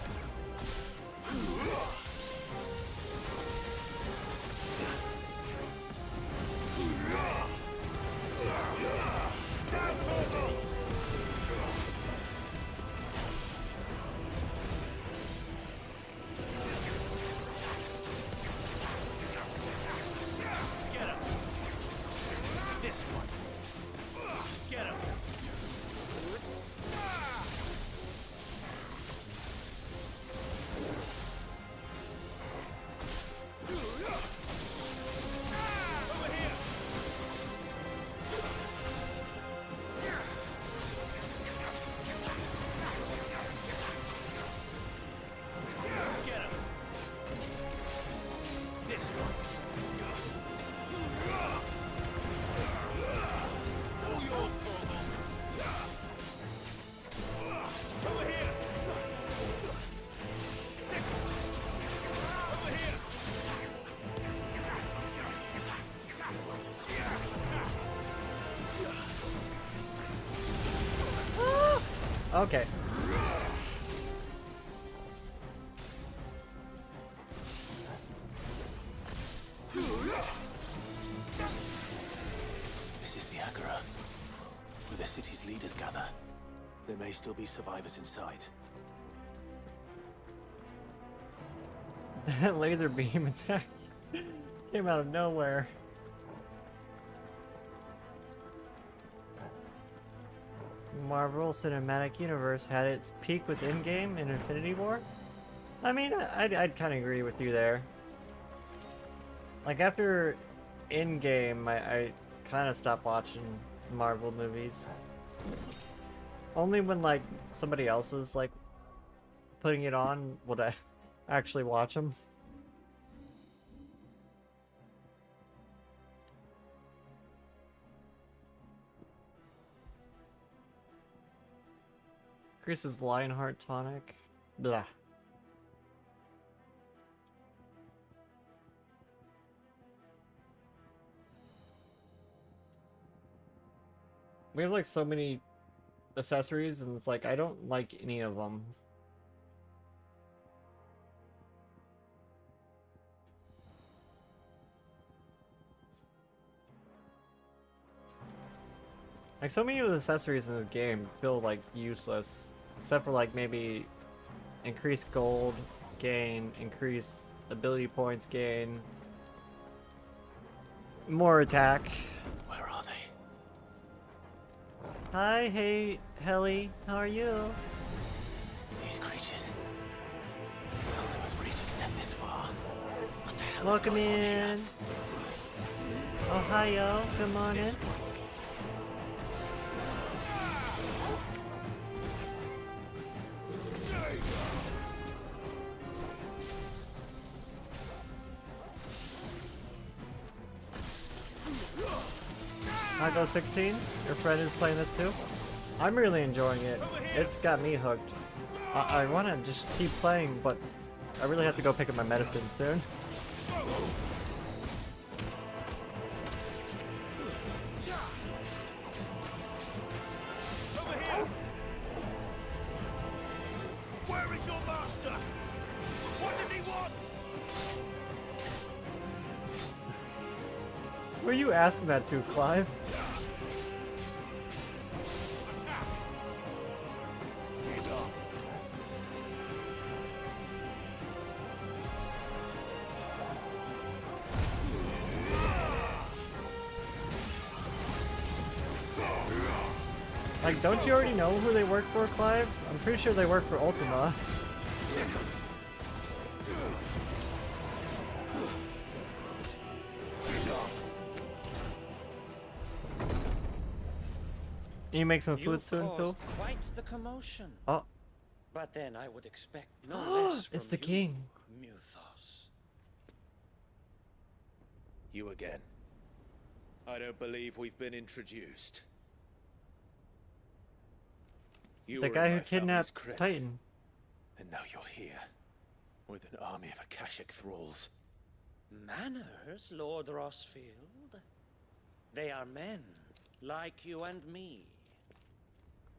Okay. This is the Agora, where the city's leaders gather. There may still be survivors inside. That laser beam attack came out of nowhere. Marvel Cinematic Universe had its peak with Endgame and Infinity War. I mean, I'd kind of agree with you there. Like, after Endgame, I kind of stopped watching Marvel movies. Only when, like, somebody else was, like, putting it on would I actually watch them. Increases Lionheart tonic. Blah. We have like so many accessories, and it's like I don't like any of them. Like so many of the accessories in the game feel like useless, except for like maybe increase gold gain, increase ability points gain, more attack. Where are they? Hi, hey, Helly, how are you? These creatures. Ultima's reach extend this far. What the hell Welcome is going on in. Ohio, come on in. I go 16. Your friend is playing this too. I'm really enjoying it. It's got me hooked. I want to just keep playing, but I really have to go pick up my medicine soon. Where is your master? What does he want? Who are you asking that to, Clive? Like, don't you already know who they work for, Clive? I'm pretty sure they work for Ultima. You make some food soon, Phil? Quite the commotion. Oh. But then I would expect no less from It's the you, king. Muthos. You again. I don't believe we've been introduced. You The were guy in who my family's kidnapped crypt, Titan. and now you're here, with an army of Akashic thralls. Manners, Lord Rossfield. They are men, like you and me.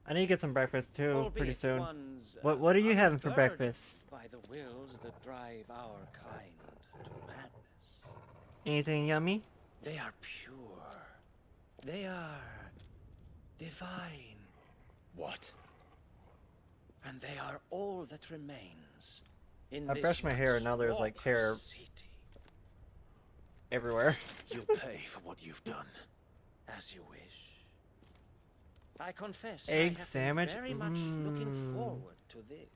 I need to get some breakfast too, Albeit pretty soon. ones, What are you having for unburdened breakfast? By the wills that drive our kind to madness. Anything yummy? They are pure. They are divine. What? And they are all that remains in I this brushed my hair and now there's like hair everywhere. You'll pay for what you've done. As you wish. I confess, Egg I have been sandwich? very much looking forward to this.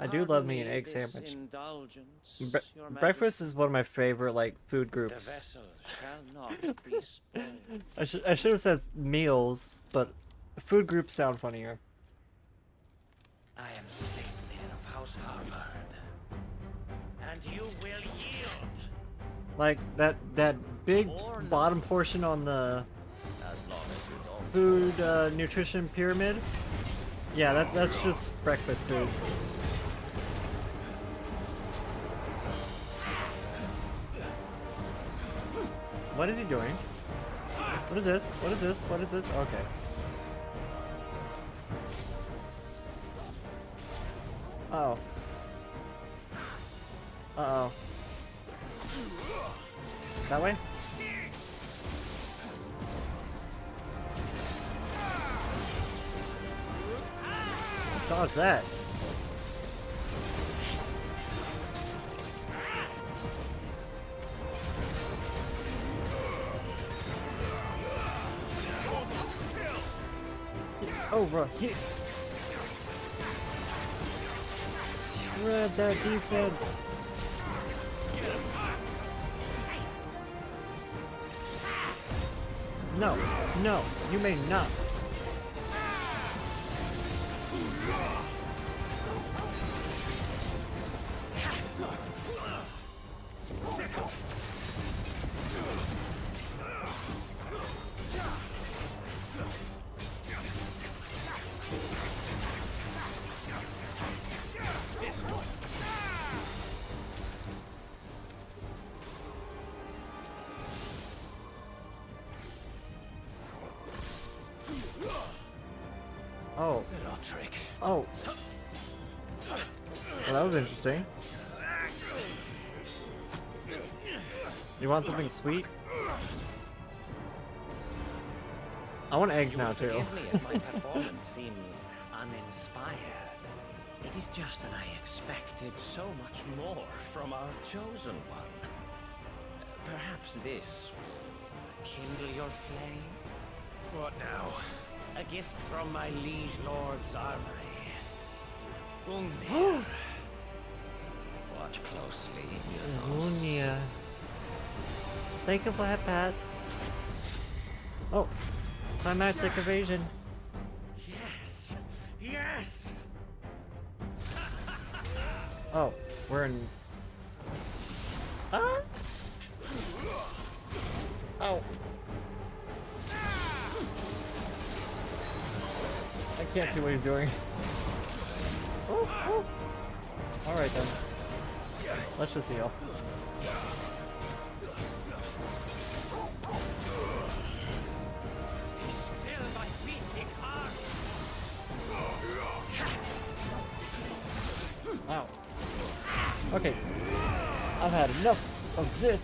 I do love me an egg this sandwich. Indulgence, Your Breakfast is one of my favorite like food The groups. vessel shall not be spoiled. I should have said meals, but food groups sound funnier. I am Sleipnir of House Harvard, and you will yield. Like that big bottom portion on the As long as you don't. food nutrition pyramid. Yeah, that's just breakfast food. What is he doing? What is this? What is this? What is this? Okay. Uh-oh. Uh-oh. That way? What dog's that? Oh, bro. Shred that defense. No, no, you may not. Oh. Well, that was interesting. You want something sweet? I want eggs now too. Forgive me if my performance seems uninspired. It is just that I expected so much more from our chosen one. Perhaps this will kindle your flame? What now? A gift from my liege lord's armory. Gungnir. Watch closely, Mythos. Unia. Thank you for that, Pats. Oh, climactic evasion. Yes! Yes! Oh, we're in. Ah! Oh. I can't see what he's doing. Oh, oh. Alright then. Let's just heal. He's still my beating heart! Ow. Okay. I've had enough of this.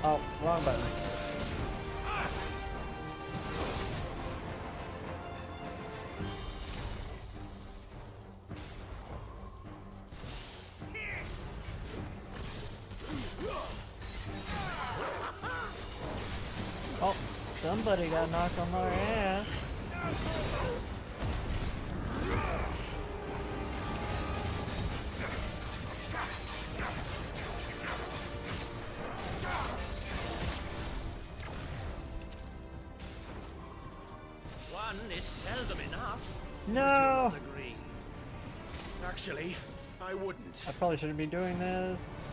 Oh, wrong button. Oh, somebody got knocked on their ass. One is seldom enough. No! Would you not agree? Actually, I wouldn't. I probably shouldn't be doing this.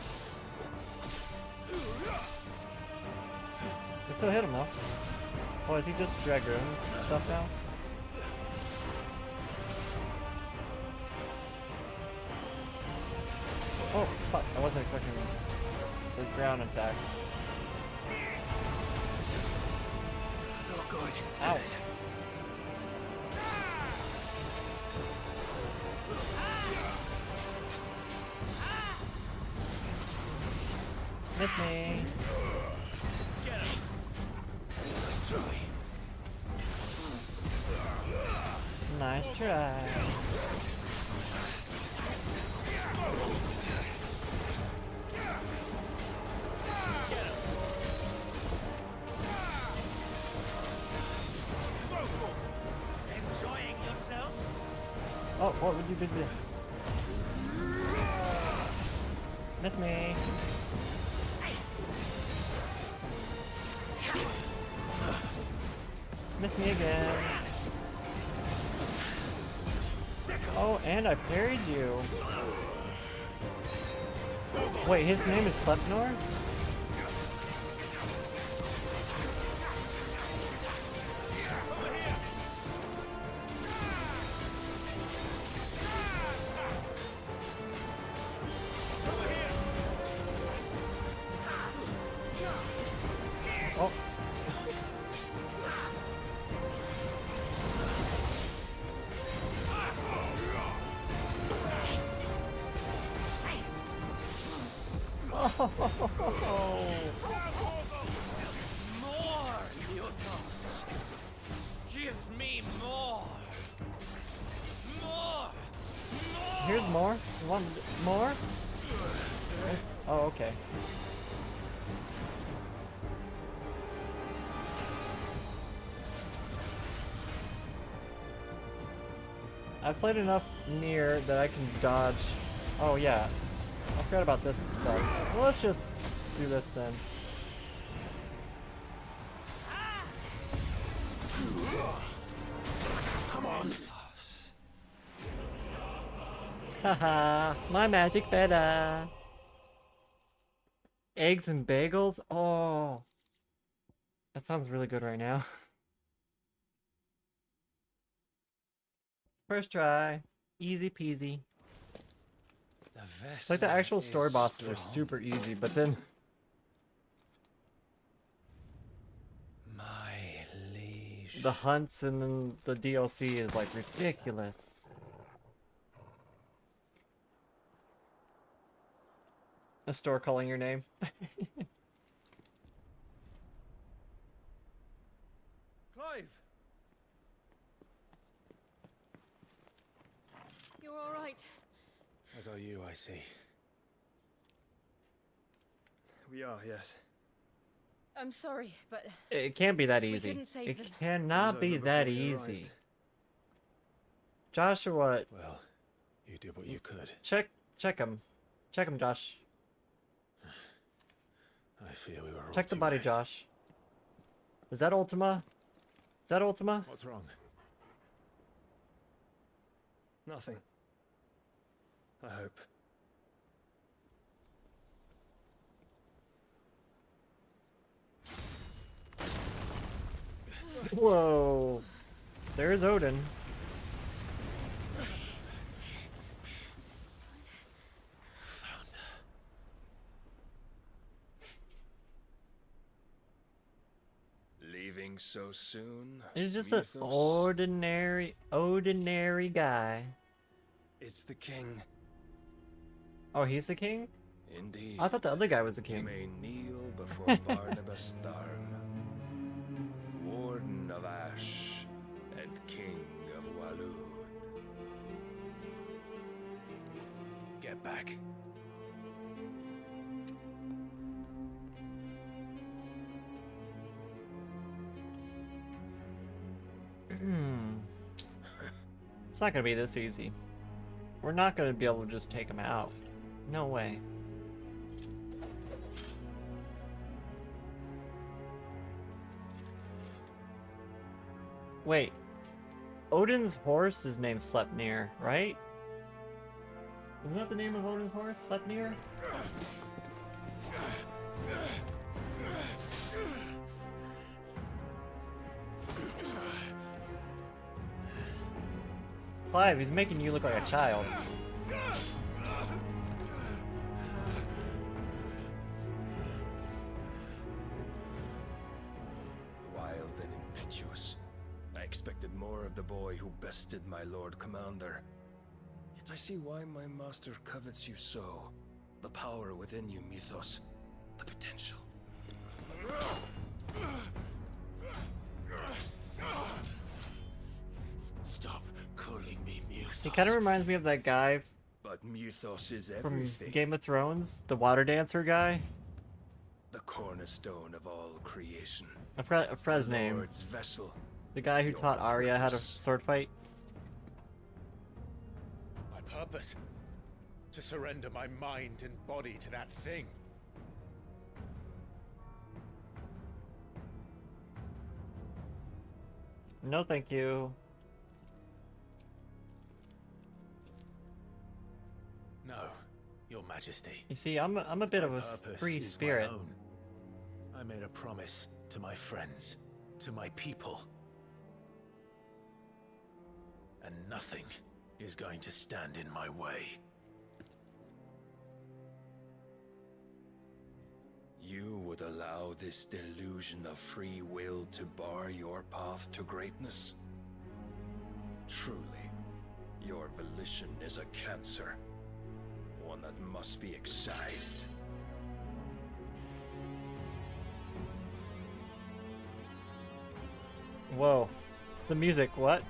I still hit him though. Oh, is he just Dragoon stuff now? Oh, fuck. I wasn't expecting the ground attacks. Not good. Ow. Miss me. Get him. Nice try. Nice try. Enjoying yourself? Oh, what would you do? Miss me. Miss me again. Oh, and I parried you. Wait, his name is Sleipnor? Oh. More, Mythos. Give me more. More. Here's more. You want more? Oh, okay. I've played enough near that I can dodge. Oh yeah, I forgot about this stuff. Well, let's just do this then. Come on. Haha, my magic better. Eggs and bagels? Oh. That sounds really good right now. First try. Easy peasy. It's like the actual story bosses are super easy, but then... My liege. The hunts and then the DLC is like ridiculous. A store calling your name. Clive! You're all right. As are you, I see. We are, yes. I'm sorry, but It can't be that we easy. couldn't save It them. cannot be over that before we easy. arrived. Joshua, Well, you did what you could. check him. Check him, Josh. I fear we were all Check the too body, late. Josh. Is that Ultima? Is that Ultima? What's wrong? Nothing. I hope. Whoa. There's Odin. Leaving so soon? He's just an Mythos? ordinary guy. It's the king. Oh, he's the king? Indeed. I thought the other guy was the You king. may kneel before Barnabas Tharm, Warden of Ash and King of Walud. Get back. It's not gonna be this easy. We're not gonna be able to just take him out. No way. Wait. Odin's horse is named Sleipnir, right? Isn't that the name of Odin's horse? Sleipnir? Clive, he's making you look like a child. Wild and impetuous. I expected more of the boy who bested my Lord Commander. Yet I see why my master covets you so. The power within you, Mythos. The potential. Stop calling me Mythos. He kind of reminds me of that guy But Mythos is from everything. Game of Thrones, the water dancer guy. The cornerstone of all creation. I forgot his name. Lord's vessel. The guy who Your taught Arya how to purpose. sword fight. My purpose? To surrender my mind and body to that thing. No, thank you. No, Your Majesty. You see, I'm a bit of a Purpose free is my spirit. own. I made a promise to my friends, to my people. And nothing is going to stand in my way. You would allow this delusion of free will to bar your path to greatness? Truly, your volition is a cancer. One that must be excised. Whoa. The music, what?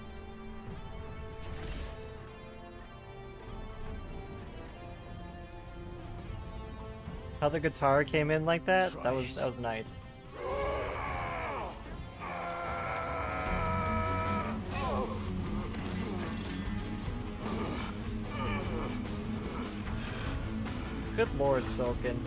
How the guitar came in like that? That was nice. Good lord, Sulkin.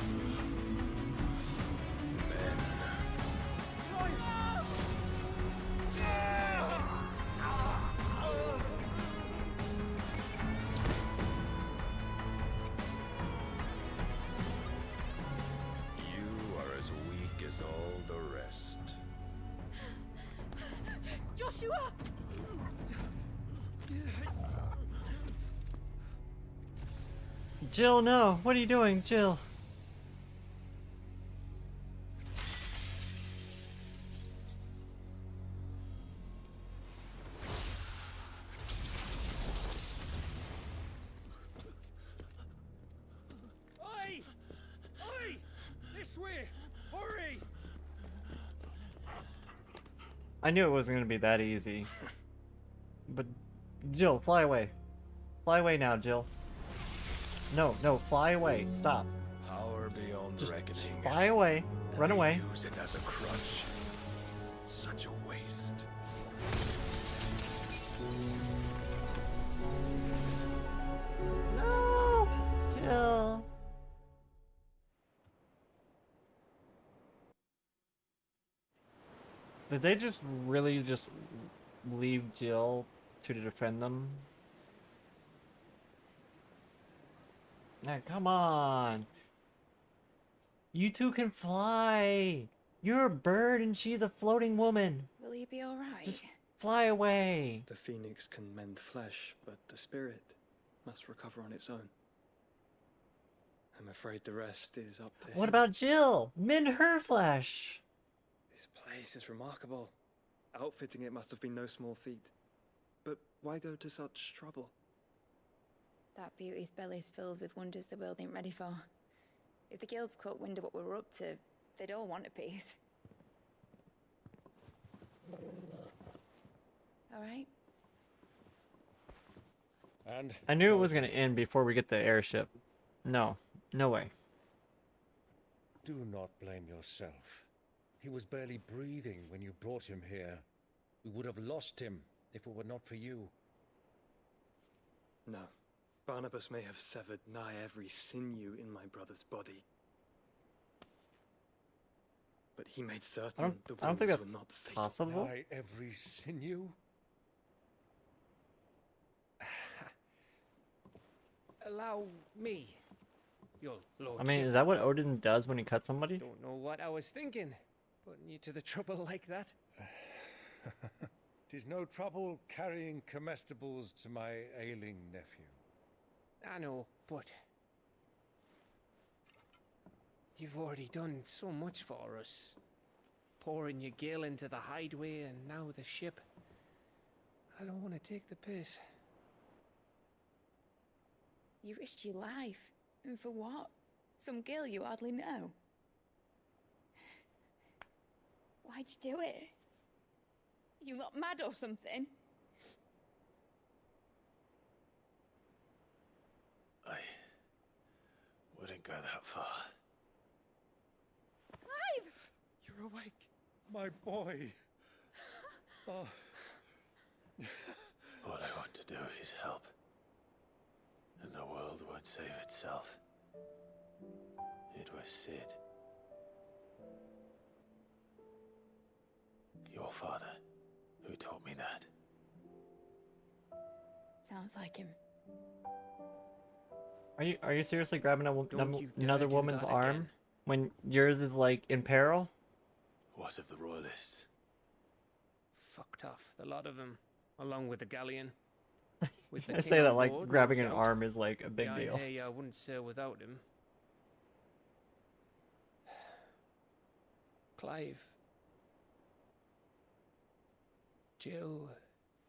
Joshua! Jill, no! What are you doing, Jill? Oi! Oi! This way! Hurry! I knew it wasn't gonna be that easy. But, Jill, fly away. Fly away now, Jill. No, no, fly away. Stop. Power beyond reckoning. Fly away. Run And they away. Use it as a crutch. Such a waste. No! Jill. Did they just really just leave Jill to defend them? Now, come on. You two can fly. You're a bird and she's a floating woman. Will you be alright? Just fly away. The phoenix can mend flesh, but the spirit must recover on its own. I'm afraid the rest is up to him. What about Jill? Mend her flesh. This place is remarkable. Outfitting it must have been no small feat. But why go to such trouble? That beauty's belly's filled with wonders the world ain't ready for. If the guilds caught wind of what we're up to, they'd all want a piece. Alright? And I knew it was going to end before we get the airship. No. No way. Do not blame yourself. He was barely breathing when you brought him here. We would have lost him if it were not for you. No. Barnabas may have severed nigh every sinew in my brother's body. But he made certain the I don't think wounds that's were not fatal. possible. Nigh every sinew? Allow me, your lordship. I mean, is that what Odin does when he cuts somebody? Don't know what I was thinking, putting you to the trouble like that. 'Tis no trouble carrying comestibles to my ailing nephew. I know, but you've already done so much for us. Pouring your gil into the hideaway and now the ship. I don't want to take the piss. You risked your life. And for what? Some girl you hardly know. Why'd you do it? You not mad or something? I wouldn't go that far. Clive! You're awake, my boy. Oh. All I want to do is help. And the world won't save itself. It was Sid. Your father, who taught me that. Sounds like him. Are you seriously grabbing Don't you dare another do woman's that arm again. when yours is like in peril? What of the royalists? Fucked off, the lot of them, along with the galleon. With the I king say that on like board, no grabbing an doubt. arm is like a big Yeah, deal. I wouldn't sail without him. Clive. Jill.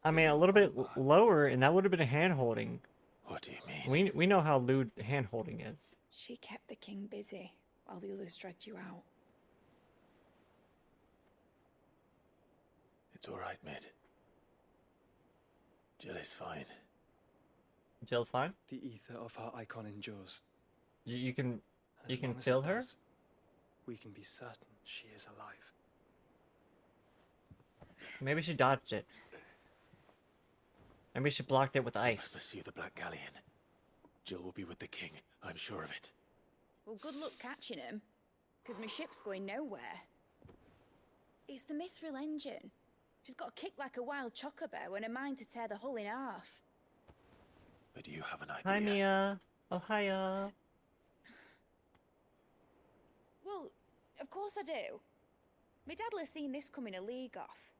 I mean, a little bit lower, and that would have been a hand holding. What do you mean? We know how lewd hand holding is. She kept the king busy while the others dragged you out. It's all right, Mid. Jill is fine. Jill's fine. The ether of her icon endures. You can As long as it feel her. does, we can be certain she is alive. Maybe she dodged it. Maybe she blocked it with I ice. pursue the Black Galleon. Jill will be with the king, I'm sure of it. Well, good luck catching him, because my ship's going nowhere. It's the Mithril engine. She's got a kick like a wild chocobo and a mind to tear the hull in half. But do you have an idea? Hi, Mia. Oh, hiya. Well, of course I do. My dad'll have seen this coming a league off.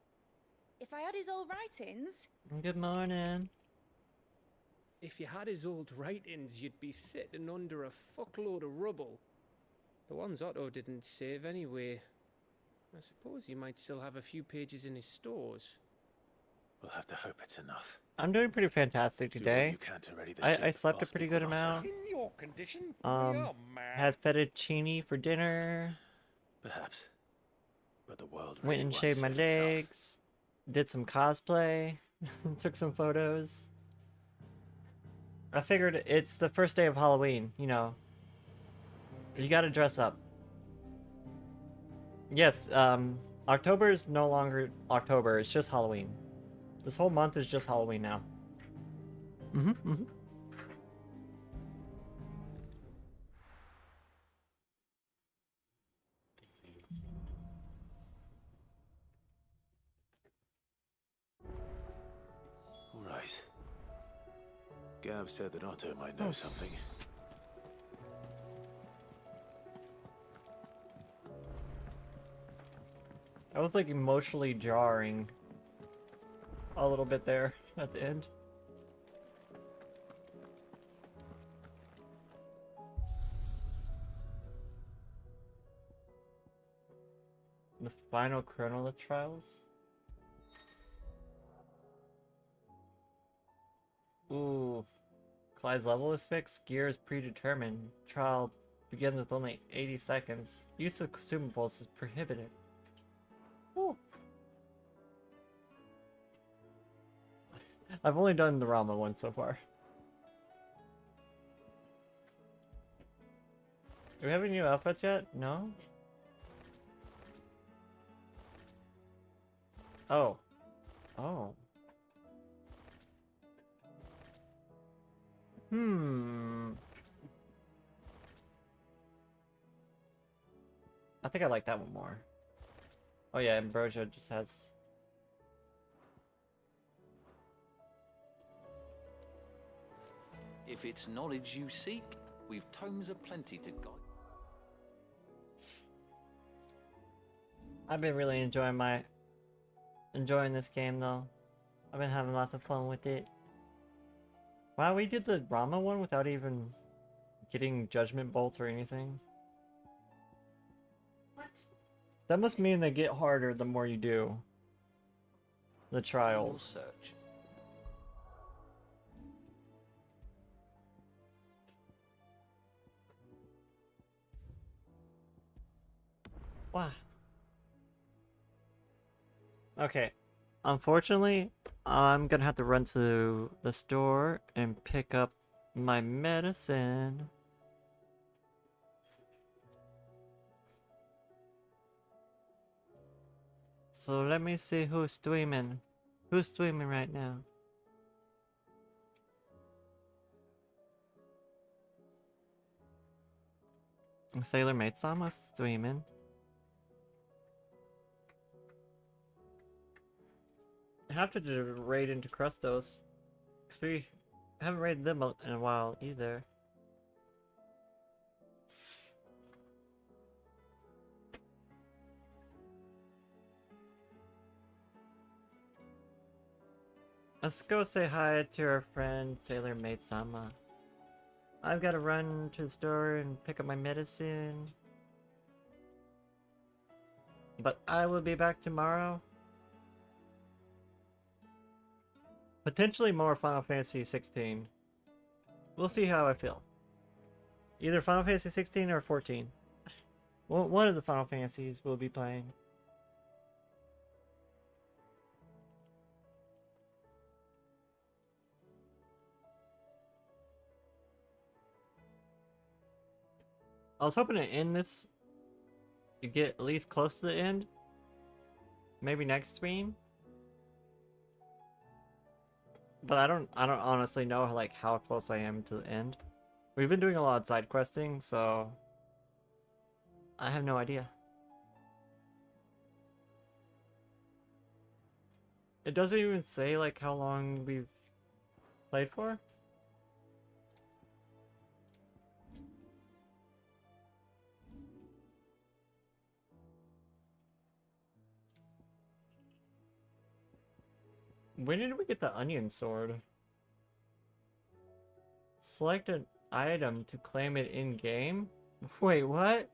If I had his old writings... Good morning. If you had his old writings, you'd be sitting under a fuckload of rubble. The ones Otto didn't save anyway. I suppose you might still have a few pages in his stores. We'll have to hope it's enough. I'm doing pretty fantastic Do all today. you can to ready the I ship, slept a Boss pretty Big good amount. In your condition, you are mad. Had fettuccine for dinner. Perhaps. But the world Went really and won't shaved my save itself. legs. Did some cosplay. Took some photos. I figured it's the first day of Halloween, you know. You gotta dress up. Yes, October is no longer October, it's just Halloween. This whole month is just Halloween now. All right. Gav said that Otto might know something. I was like emotionally jarring a little bit there at the end. The final Chronolith trials? Ooh. Clyde's level is fixed. Gear is predetermined. Trial begins with only 80 seconds. Use of consumables is prohibited. Ooh. I've only done the Rama one so far. Do we have any new outfits yet? No? Oh. Oh. I think I like that one more. Oh yeah, Ambrosia just has... If it's knowledge you seek, we've tomes aplenty to guide. I've been really enjoying this game though. I've been having lots of fun with it. Wow, we did the Rama one without even getting judgment bolts or anything. What? That must mean they get harder the more you do the trials. Search. Wow. Okay. Unfortunately, I'm gonna have to run to the store and pick up my medicine. So let me see who's streaming. Who's streaming right now? Sailor Maid-sama streaming. I have to do a raid into Crustos. Cause we haven't raided them in a while either. Let's go say hi to our friend Sailor Maid-sama. I've got to run to the store and pick up my medicine. But I will be back tomorrow. Potentially more Final Fantasy 16. We'll see how I feel. Either Final Fantasy 16 or 14. Well, one of the Final Fantasies we'll be playing. I was hoping to end this to get at least close to the end. Maybe next stream. But I don't honestly know like how close I am to the end. We've been doing a lot of side questing, so I have no idea. It doesn't even say like how long we've played for. When did we get the onion sword? Select an item to claim it in-game? Wait, what?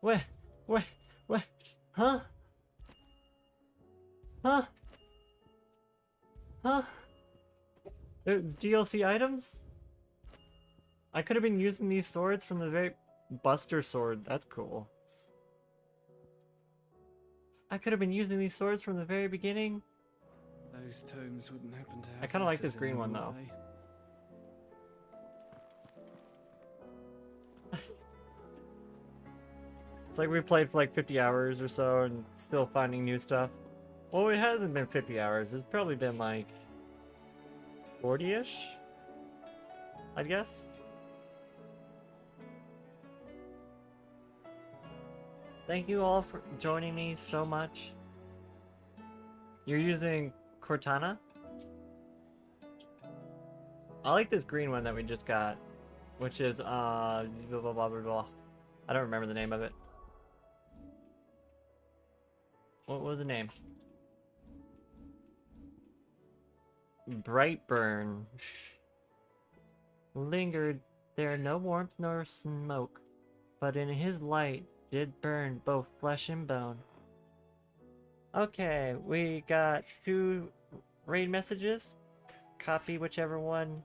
What? What? What? Huh? Huh? Huh? There's DLC items? I could have been using these swords from the very... Buster sword, that's cool. I could have been using these swords from the very beginning. Those tomes wouldn't happen to have I kind of like this letters in green them, one though. would they? It's like we played for like 50 hours or so and still finding new stuff. Well, it hasn't been 50 hours. It's probably been like 40-ish, I guess. Thank you all for joining me so much. You're using Cortana? I like this green one that we just got, which is, blah, blah, blah, blah, blah. I don't remember the name of it. What was the name? Brightburn. Lingered there no warmth nor smoke, but in his light did burn both flesh and bone. Okay, we got 2 raid messages. Copy whichever one.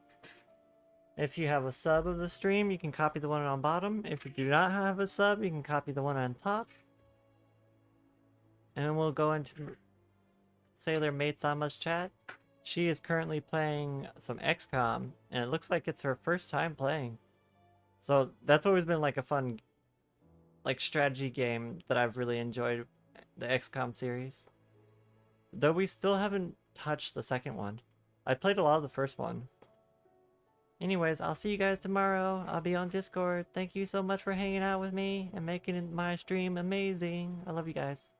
If you have a sub of the stream, you can copy the one on bottom. If you do not have a sub, you can copy the one on top. And then we'll go into Sailor Mate-sama's chat. She is currently playing some XCOM, and it looks like it's her first time playing. So that's always been like a fun like strategy game that I've really enjoyed, the XCOM series. Though we still haven't touched the second one. I played a lot of the first one. Anyways, I'll see you guys tomorrow. I'll be on Discord. Thank you so much for hanging out with me and making my stream amazing. I love you guys.